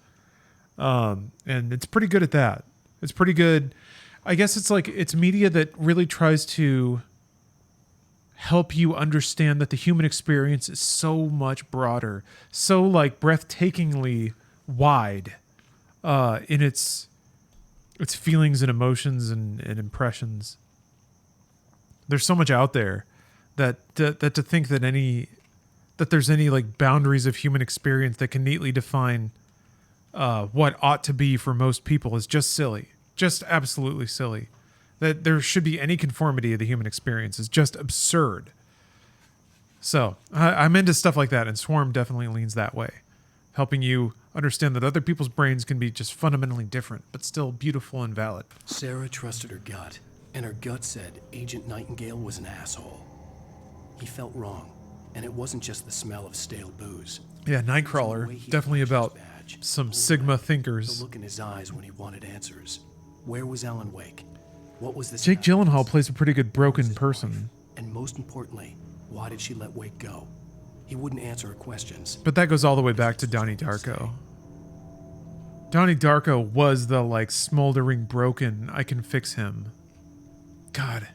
And it's pretty good at that. It's pretty good. I guess it's media that really tries to help you understand that the human experience is so much broader, so like breathtakingly wide in its feelings and emotions and impressions. There's so much out there that to think that there's any like boundaries of human experience that can neatly define what ought to be for most people is just silly, just absolutely silly. That there should be any conformity of the human experience is just absurd. So I'm into stuff like that, and Swarm definitely leans that way, helping you understand that other people's brains can be just fundamentally different, but still beautiful and valid. Sarah trusted her gut, and her gut said Agent Nightingale was an asshole. He felt wrong, And it wasn't just the smell of stale booze. Yeah, Nightcrawler. Definitely about some Sigma thinkers. The look in his eyes when he wanted answers. Where was Alan Wake? What was this? Jake Gyllenhaal plays a pretty good broken person. And most importantly, why did she let Wake go? He wouldn't answer her questions. But that goes all the way back to Donnie Darko. Donnie Darko was the, like, smoldering broken, I can fix him. God.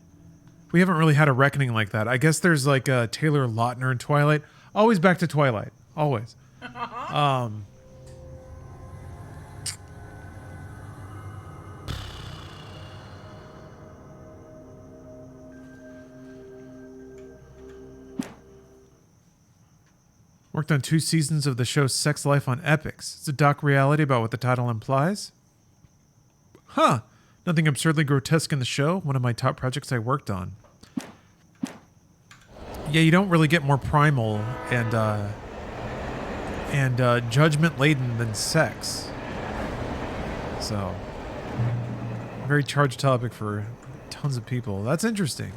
We haven't really had a reckoning like that. I guess there's, like, Taylor Lautner in Twilight. Always back to Twilight. Always. Worked on 2 seasons of the show Sex Life on Epix. It's a doc reality about what the title implies. Huh. Nothing absurdly grotesque in the show. One of my top projects I worked on. Yeah, you don't really get more primal and judgment-laden than sex. So, very charged topic for tons of people. That's interesting.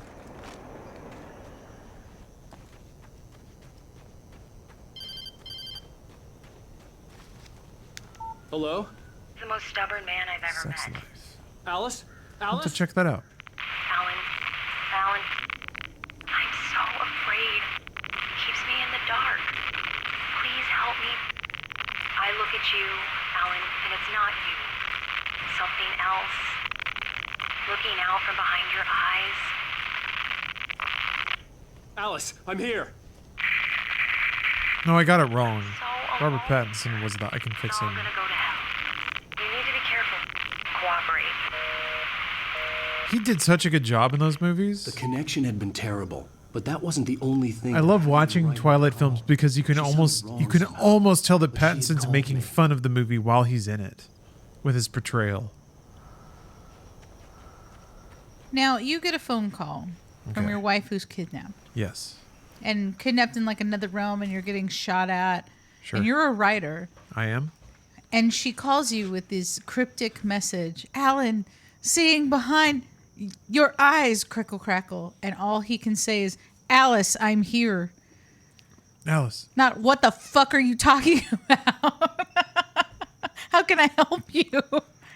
Hello? The most stubborn man I've ever met. Alice? I'll have to check that out. Alan, I'm so afraid. He keeps me in the dark. Please help me. I look at you, Alan, and it's not you. Something else. Looking out from behind your eyes. Alice, I'm here. No, I got it wrong. Robert Pattinson was the I can fix him. You need to be careful. Cooperate. He did such a good job in those movies. The connection had been terrible, but that wasn't the only thing. I love watching Twilight films because you can almost tell that Pattinson's making fun of the movie while he's in it with his portrayal. Now, you get a phone call from your wife who's kidnapped. Yes. And kidnapped in like another realm, and you're getting shot at. Sure. And you're a writer. I am. And she calls you with this cryptic message. Alan, seeing behind your eyes, crackle, crackle. And all he can say is, Alice, I'm here. Alice. Not, what the fuck are you talking about? How can I help you?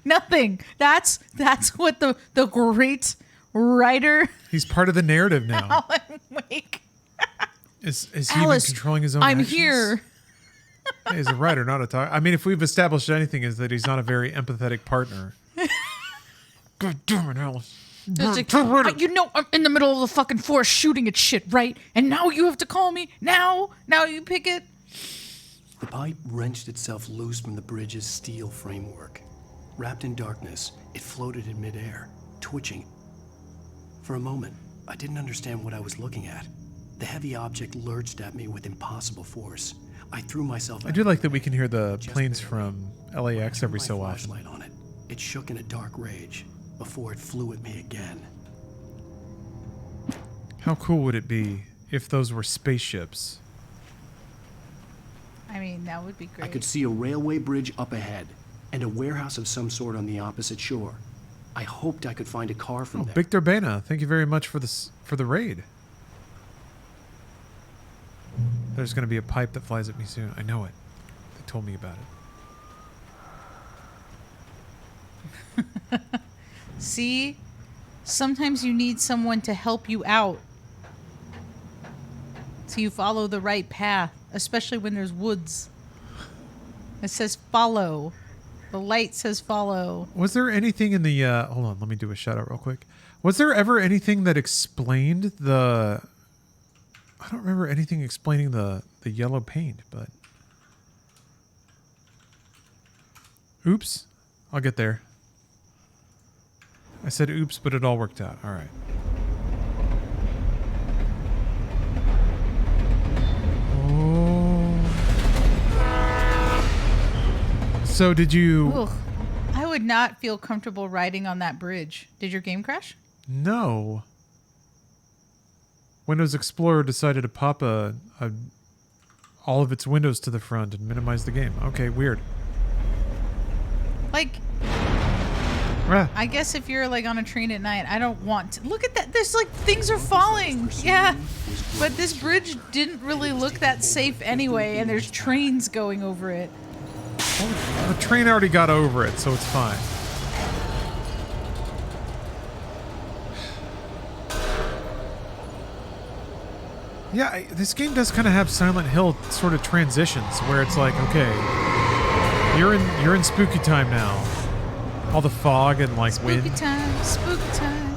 Nothing. That's what the great writer. He's part of the narrative now. Alan Wake. Is he Alice, even controlling his own I'm actions? here. Hey, he's a writer, not a talker. I mean, if we've established anything, is that he's not a very empathetic partner. God damn it, Alice. You know I'm in the middle of the fucking forest shooting at shit, right? And now you have to call me? Now you pick it? The pipe wrenched itself loose from the bridge's steel framework. Wrapped in darkness, it floated in midair, twitching. For a moment, I didn't understand what I was looking at. The heavy object lurched at me with impossible force. I threw myself. I do like that we can hear the planes from LAX every so often. On it. It shook in a dark rage before it flew at me again. How cool would it be if those were spaceships? I mean, that would be great. I could see a railway bridge up ahead and a warehouse of some sort on the opposite shore. I hoped I could find a car from there. Victor Bena, thank you very much for the raid. There's going to be a pipe that flies at me soon. I know it. They told me about it. See? Sometimes you need someone to help you out. So you follow the right path, especially when there's woods. It says follow. The light says follow. Was there anything in the... hold on, let me do a shout out real quick. Was there ever anything that explained the... I don't remember anything explaining the yellow paint, but... Oops. I'll get there. I said oops, but it all worked out. All right. Oh. So did you... Ugh. I would not feel comfortable riding on that bridge. Did your game crash? No. Windows Explorer decided to pop all of its windows to the front and minimize the game. Okay, weird. Like, I guess if you're like on a train at night, I don't want to. Look at that. There's like things are falling. Yeah. But this bridge didn't really look that safe anyway, and there's trains going over it. The train already got over it, so it's fine. Yeah, this game does kind of have Silent Hill sort of transitions where it's like, okay, you're in spooky time now. All the fog and like Spooky wind. time, spooky time.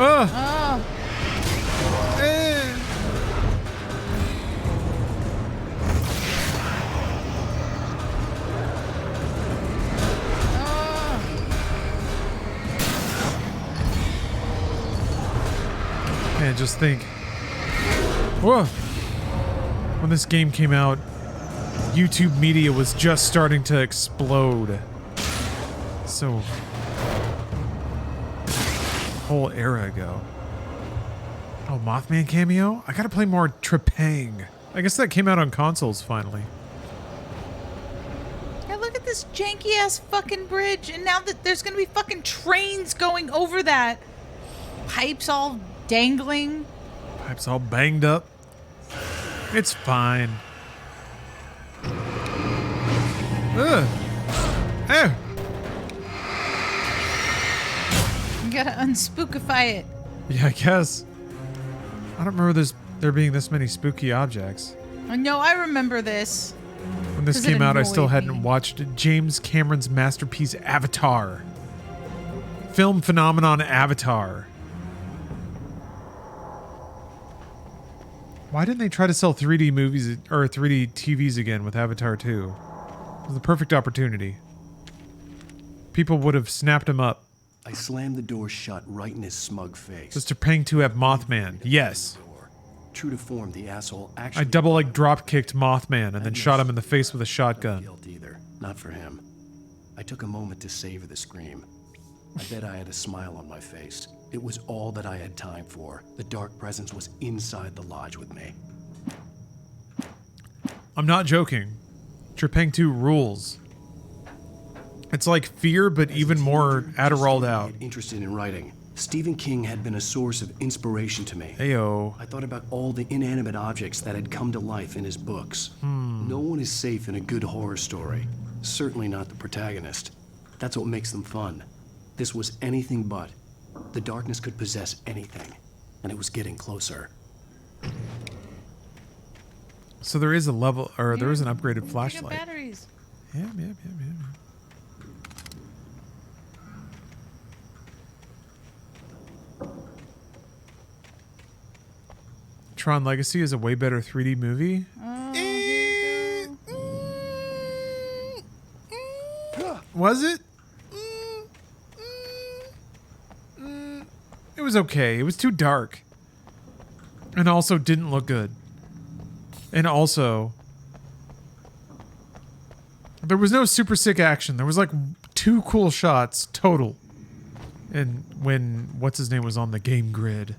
Oh. Man, just think. Whoa. When this game came out, YouTube media was just starting to explode. So, whole era ago. Oh, Mothman cameo? I gotta play more Trepang. I guess that came out on consoles finally. Yeah, look at this janky ass fucking bridge, and now that there's gonna be fucking trains going over that. Pipes all dangling. Pipes all banged up. It's fine. Ugh. Oh. You gotta unspookify it. Yeah, I guess. I don't remember there being this many spooky objects. No, I remember this. When this came out, I still hadn't watched James Cameron's masterpiece Avatar. Film phenomenon Avatar. Why didn't they try to sell 3D movies or 3D TVs again with Avatar 2? It was the perfect opportunity. People would have snapped him up. I slammed the door shut right in his smug face. Does Trepang 2 have Mothman? Yes. True to form, the asshole I actually... double like drop kicked Mothman and then shot him in the face with a shotgun. Not guilt either. Not for him. I took a moment to savor the scream. I bet I had a smile on my face. It was all that I had time for. The dark presence was inside the lodge with me. I'm not joking. Trepang 2 rules. It's like Fear, but even more Adderalled out. Interested in writing. Stephen King had been a source of inspiration to me. Heyo. I thought about all the inanimate objects that had come to life in his books. No one is safe in a good horror story. Certainly not the protagonist. That's what makes them fun. This was anything but. The darkness could possess anything, and it was getting closer. So there is a level, or there is an upgraded flashlight. Batteries. Yeah. Tron Legacy is a way better 3D movie. Was it? It was okay. It was too dark. And also didn't look good. And also, there was no super sick action. There was like 2 cool shots total. And when what's his name was on the game grid.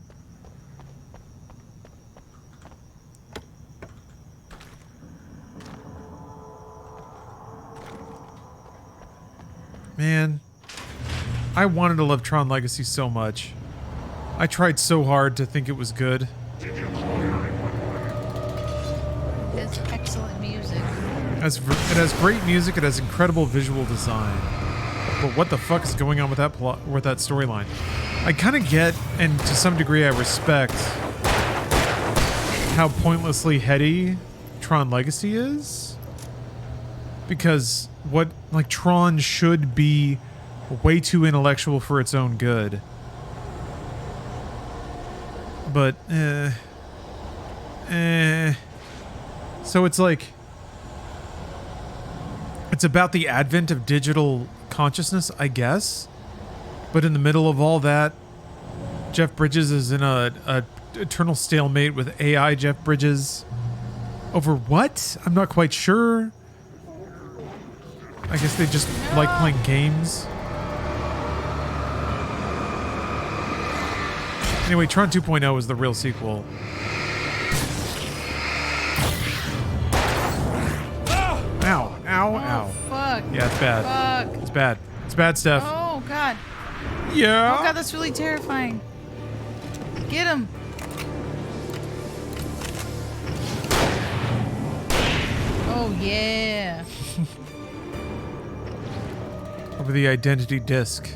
Man, I wanted to love Tron Legacy so much. I tried so hard to think it was good. It's excellent music. It has great music. It has incredible visual design. But what the fuck is going on with that plot, with that storyline? I kind of get, and to some degree, I respect how pointlessly heady Tron Legacy is, because Tron should be way too intellectual for its own good. But so it's like, it's about the advent of digital consciousness, I guess. But in the middle of all that, Jeff Bridges is in a eternal stalemate with AI Jeff Bridges. Over what? I'm not quite sure. I guess they just like playing games. Anyway, Tron 2.0 is the real sequel. Yeah, it's bad. Fuck. It's bad. It's bad stuff. Oh god. Yeah. Oh god, that's really terrifying. Get him. Oh yeah. Over the identity disc.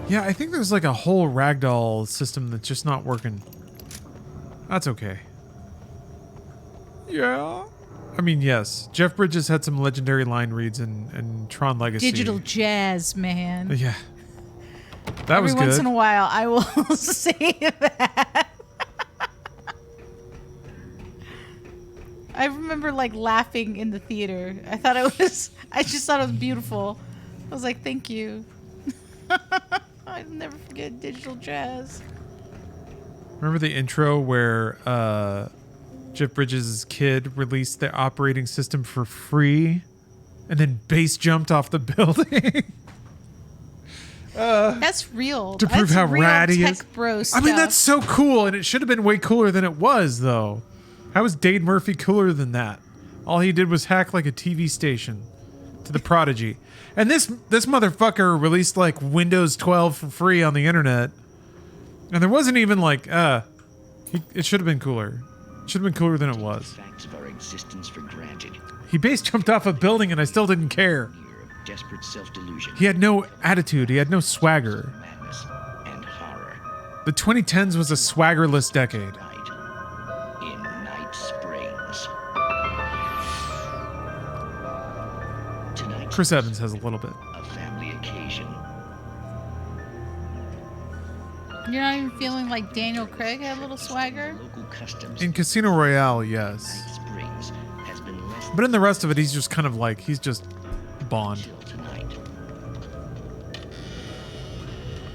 Yeah, I think there's like a whole ragdoll system that's just not working. That's okay. Yeah. I mean, yes. Jeff Bridges had some legendary line reads in Tron Legacy. Digital jazz, man. Yeah. That was good. Every once in a while, I will say that. I remember like laughing in the theater. I just thought it was beautiful. I was like, thank you. I'll never forget digital jazz. Remember the intro where Jeff Bridges' kid released the operating system for free and then base jumped off the building? That's real. To prove That's how real rad he tech is. bro I stuff. mean, that's so cool, and it should have been way cooler than it was, though. How was Dade Murphy cooler than that? All he did was hack like a TV station to the Prodigy. And this motherfucker released like Windows 12 for free on the internet. And there wasn't even like, it should have been cooler. It should have been cooler than it was. Facts of our existence for granted. He base jumped off a building and I still didn't care. Desperate self-delusion. He had no attitude. He had no swagger. Madness and horror. The 2010s was a swaggerless decade. In Night Springs. Tonight, Chris Evans has a little bit. a family occasion. You're not even feeling like Daniel Craig had a little swagger? Local customs. In Casino Royale, yes. Springs has been less But in the rest of it, he's just kind of like, he's just Bond. tonight.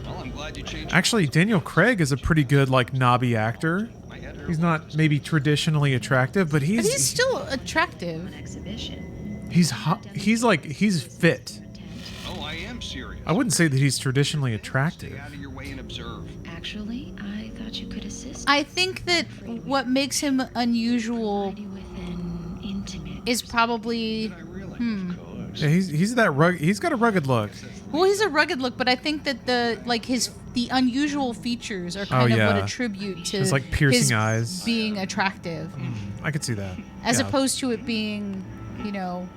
Well, I'm glad you changed. Actually, Daniel Craig is a pretty good, like, knobby actor. He's not maybe traditionally attractive, but But he's he's still attractive. he's hot. He's fit. Oh, I am serious. I wouldn't say that he's traditionally attractive. Out of your way and observe. Actually, I thought you could assist. I think that what makes him unusual is probably Yeah, he's that he's got a rugged look. well, he's a rugged look, but I think that the unusual features are kind of what attribute to his like piercing his eyes being attractive, I could see that. as Yeah. opposed to it being, Oh,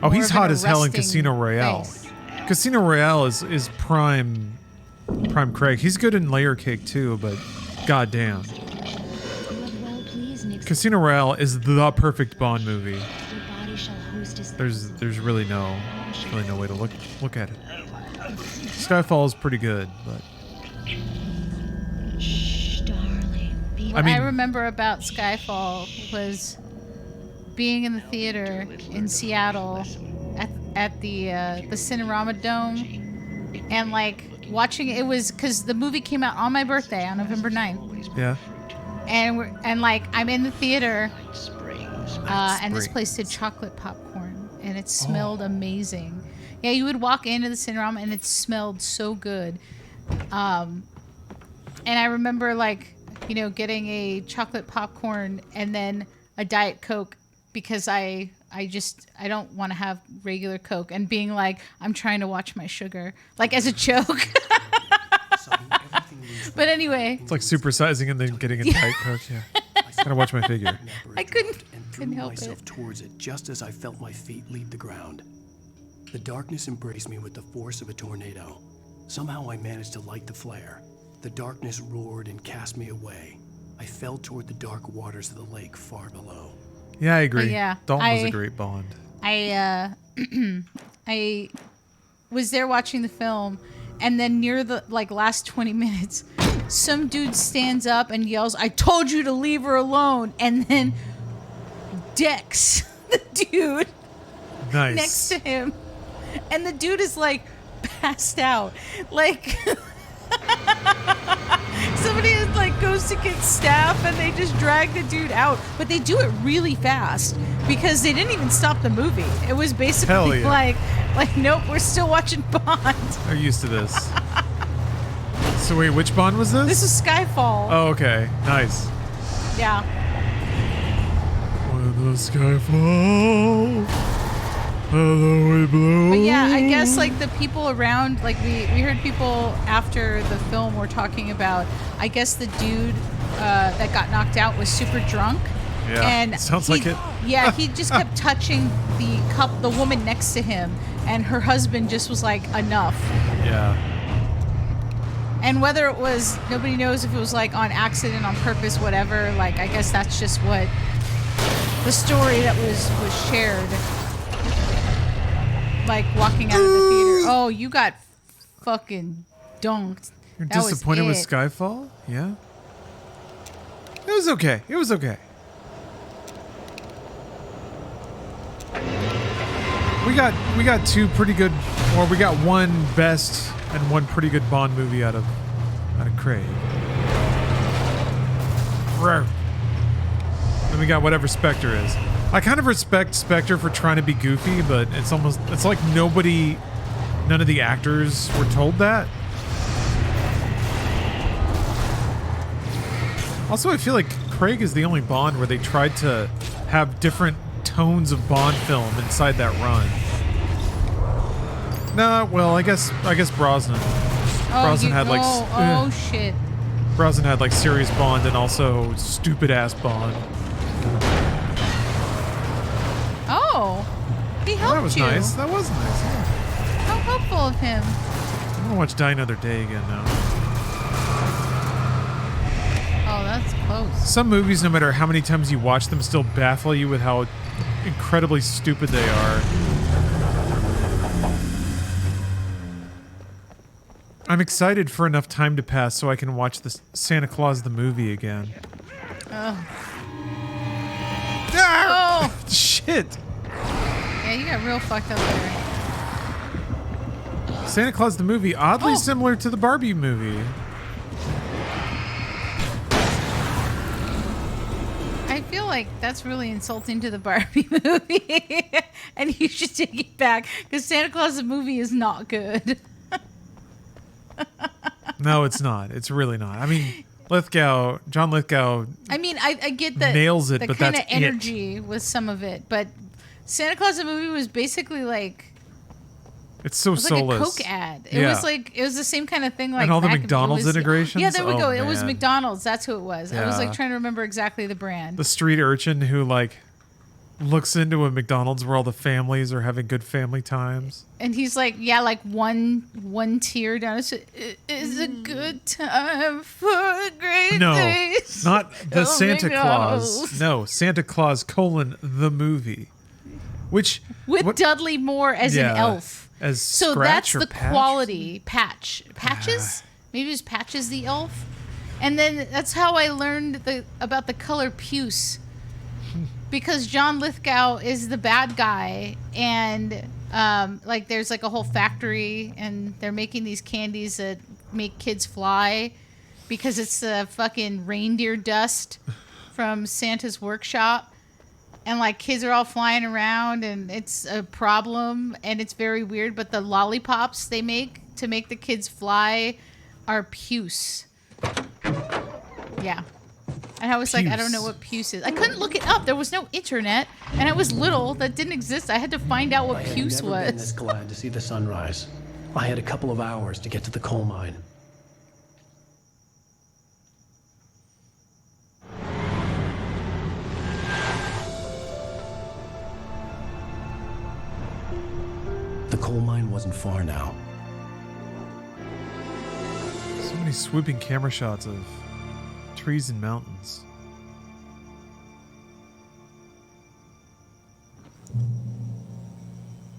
more he's of an hot as hell in arresting Casino Royale. face. Casino Royale is prime Craig. He's good in Layer Cake too, but goddamn. Casino Royale is the perfect Bond movie. There's really no way to look at it. Skyfall is pretty good, but What I remember about Skyfall was being in the theater in Seattle at the Cinerama Dome, and like watching it was because the movie came out on my birthday on November 9th. yeah. And like I'm in the theater, and this place did chocolate popcorn, and it smelled amazing. Yeah, you would walk into the Cinerama and it smelled so good. And I remember like, getting a chocolate popcorn and then a Diet Coke because I don't want to have regular Coke, and being like, I'm trying to watch my sugar, like as a joke. But anyway, It's like supersizing and then getting a Diet Coke. Yeah. Gotta watch my figure. I couldn't Threw help myself it. towards it just as I felt my feet leave the ground. The darkness embraced me with the force of a tornado. Somehow I managed to light the flare. The darkness roared and cast me away. I fell toward the dark waters of the lake far below. Yeah, I agree. Yeah, Dalton was I- a great Bond. I was there watching the film, and then near the last 20 minutes, some dude stands up and yells, "I told you to leave her alone," and then decks the dude Nice. next to him, and the dude is like passed out, like somebody goes to get staff and they just drag the dude out, but they do it really fast because they didn't even stop the movie. It was basically Hell yeah. like nope, we're still watching Bond. They're used to this. So wait, which Bond was this? This is Skyfall. Oh, okay. Nice. Yeah. When Skyfall. Hello, we blow. But yeah, I guess like the people around, like we heard people after the film were talking about, I guess the dude that got knocked out was super drunk. Yeah, and sounds like it. Yeah, he just kept touching the woman next to him, and her husband just was like, enough. Yeah. And whether it was, nobody knows if it was like on accident, on purpose, whatever. Like, I guess that's just what the story that was shared. Like walking out of the theater. Oh, you got fucking dunked. You're That was disappointed with it. Skyfall? Yeah. It was okay. It was okay. We got two pretty good, or we got one best and one pretty good Bond movie out of Craig. Then we got whatever Spectre is. I kind of respect Spectre for trying to be goofy, but it's like none of the actors were told that. Also, I feel like Craig is the only Bond where they tried to have different tones of Bond film inside that run. Nah, well, I guess Brosnan. Brosnan had like shit. Brosnan had like serious Bond and also stupid ass Bond. Oh, he helped That was you. nice. That was nice. Yeah. How helpful of him. I'm gonna watch Die Another Day again now. Oh, that's close. Some movies, no matter how many times you watch them, still baffle you with how incredibly stupid they are. I'm excited for enough time to pass so I can watch the Santa Claus the movie again. Oh. Ah! Oh! Shit! Yeah, you got real fucked up there. Santa Claus the movie, oddly similar to the Barbie movie. I feel like that's really insulting to the Barbie movie. And you should take it back, because Santa Claus the movie is not good. No, it's not. It's really not. I mean, John Lithgow. I mean, I get that nails it, the but kind that's of energy with some of it, but Santa Claus the movie was basically like It's so it was soulless. like a Coke ad. It was the same kind of thing. Like and all the back McDonald's it was, integrations. Yeah, there we go. Oh, It was man. McDonald's. That's who it was. I was Yeah. like trying to remember exactly the brand. The street urchin who like looks into a McDonald's where all the families are having good family times. And he's like, yeah, like one tear down. It is a good time for a great No, days. not the Oh, Santa McDonald's. Claus. No, Santa Claus : the movie, which With Dudley Moore as an elf. As So Scratch that's or the Patch? quality. Patches? Maybe it was Patches the elf. And then that's how I learned about the color puce. Because John Lithgow is the bad guy, and like there's like a whole factory, and they're making these candies that make kids fly, because it's the fucking reindeer dust from Santa's workshop, and like kids are all flying around, and it's a problem, and it's very weird. But the lollipops they make to make the kids fly are puce. Yeah. And I was like, I don't know what puce is. I couldn't look it up. There was no internet, and I was little. That didn't exist. I had to find out what I had puce never been was. this glad to see the sunrise. I had a couple of hours to get to the coal mine. The coal mine wasn't far now. So many swooping camera shots of trees and mountains.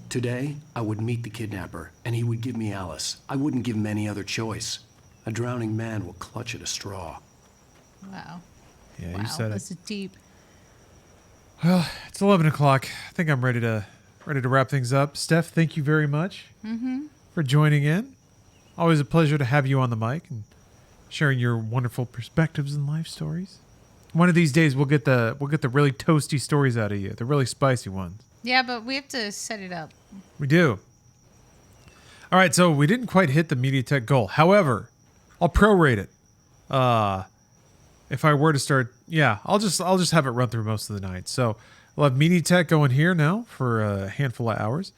Today, I would meet the kidnapper, and he would give me Alice. I wouldn't give him any other choice. A drowning man will clutch at a straw. Wow. Yeah, Wow, you said this it. is deep. Well, it's 11 o'clock. I think I'm ready to wrap things up. Steph, thank you very much for joining in. Always a pleasure to have you on the mic and sharing your wonderful perspectives and life stories. One of these days, we'll get the really toasty stories out of you, the really spicy ones. Yeah, but we have to set it up. We do. All right, so we didn't quite hit the MediaTek goal. However, I'll prorate it. If I were to start, yeah, I'll just have it run through most of the night. So We'll have Meaty Tech going here now for a handful of hours.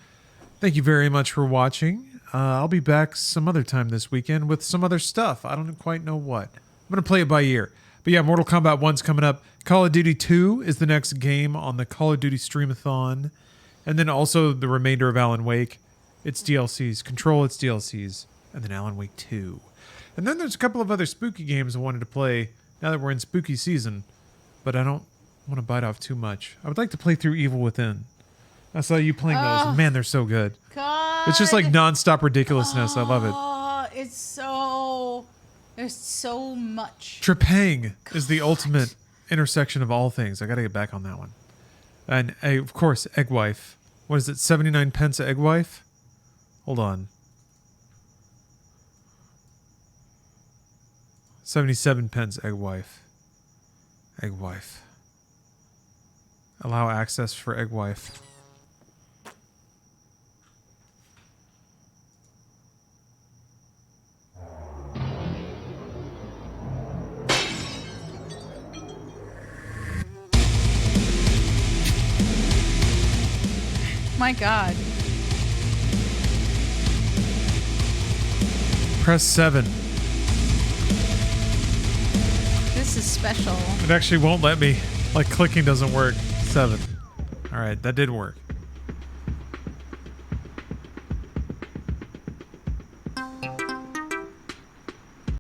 Thank you very much for watching. I'll be back some other time this weekend with some other stuff. I don't quite know what. I'm going to play it by ear. But yeah, Mortal Kombat 1's coming up. Call of Duty 2 is the next game on the Call of Duty Streamathon. And then also the remainder of Alan Wake. It's DLCs. Control, it's DLCs. And then Alan Wake 2. And then there's a couple of other spooky games I wanted to play now that we're in spooky season. But I don't want to bite off too much. I would like to play through Evil Within. I saw you playing those. And man, they're so good. God. It's just like nonstop ridiculousness. I love it. It's so... There's so much. Trepang is the ultimate intersection of all things. I got to get back on that one. And of course, Egg Wife. What is it? 79 pence Egg Wife? Hold on. 77 pence Egg Wife. Egg Wife. Allow access for Egg Wife. My God. Press 7. This is special. It actually won't let me. Like, clicking doesn't work. 7. All right, that did work.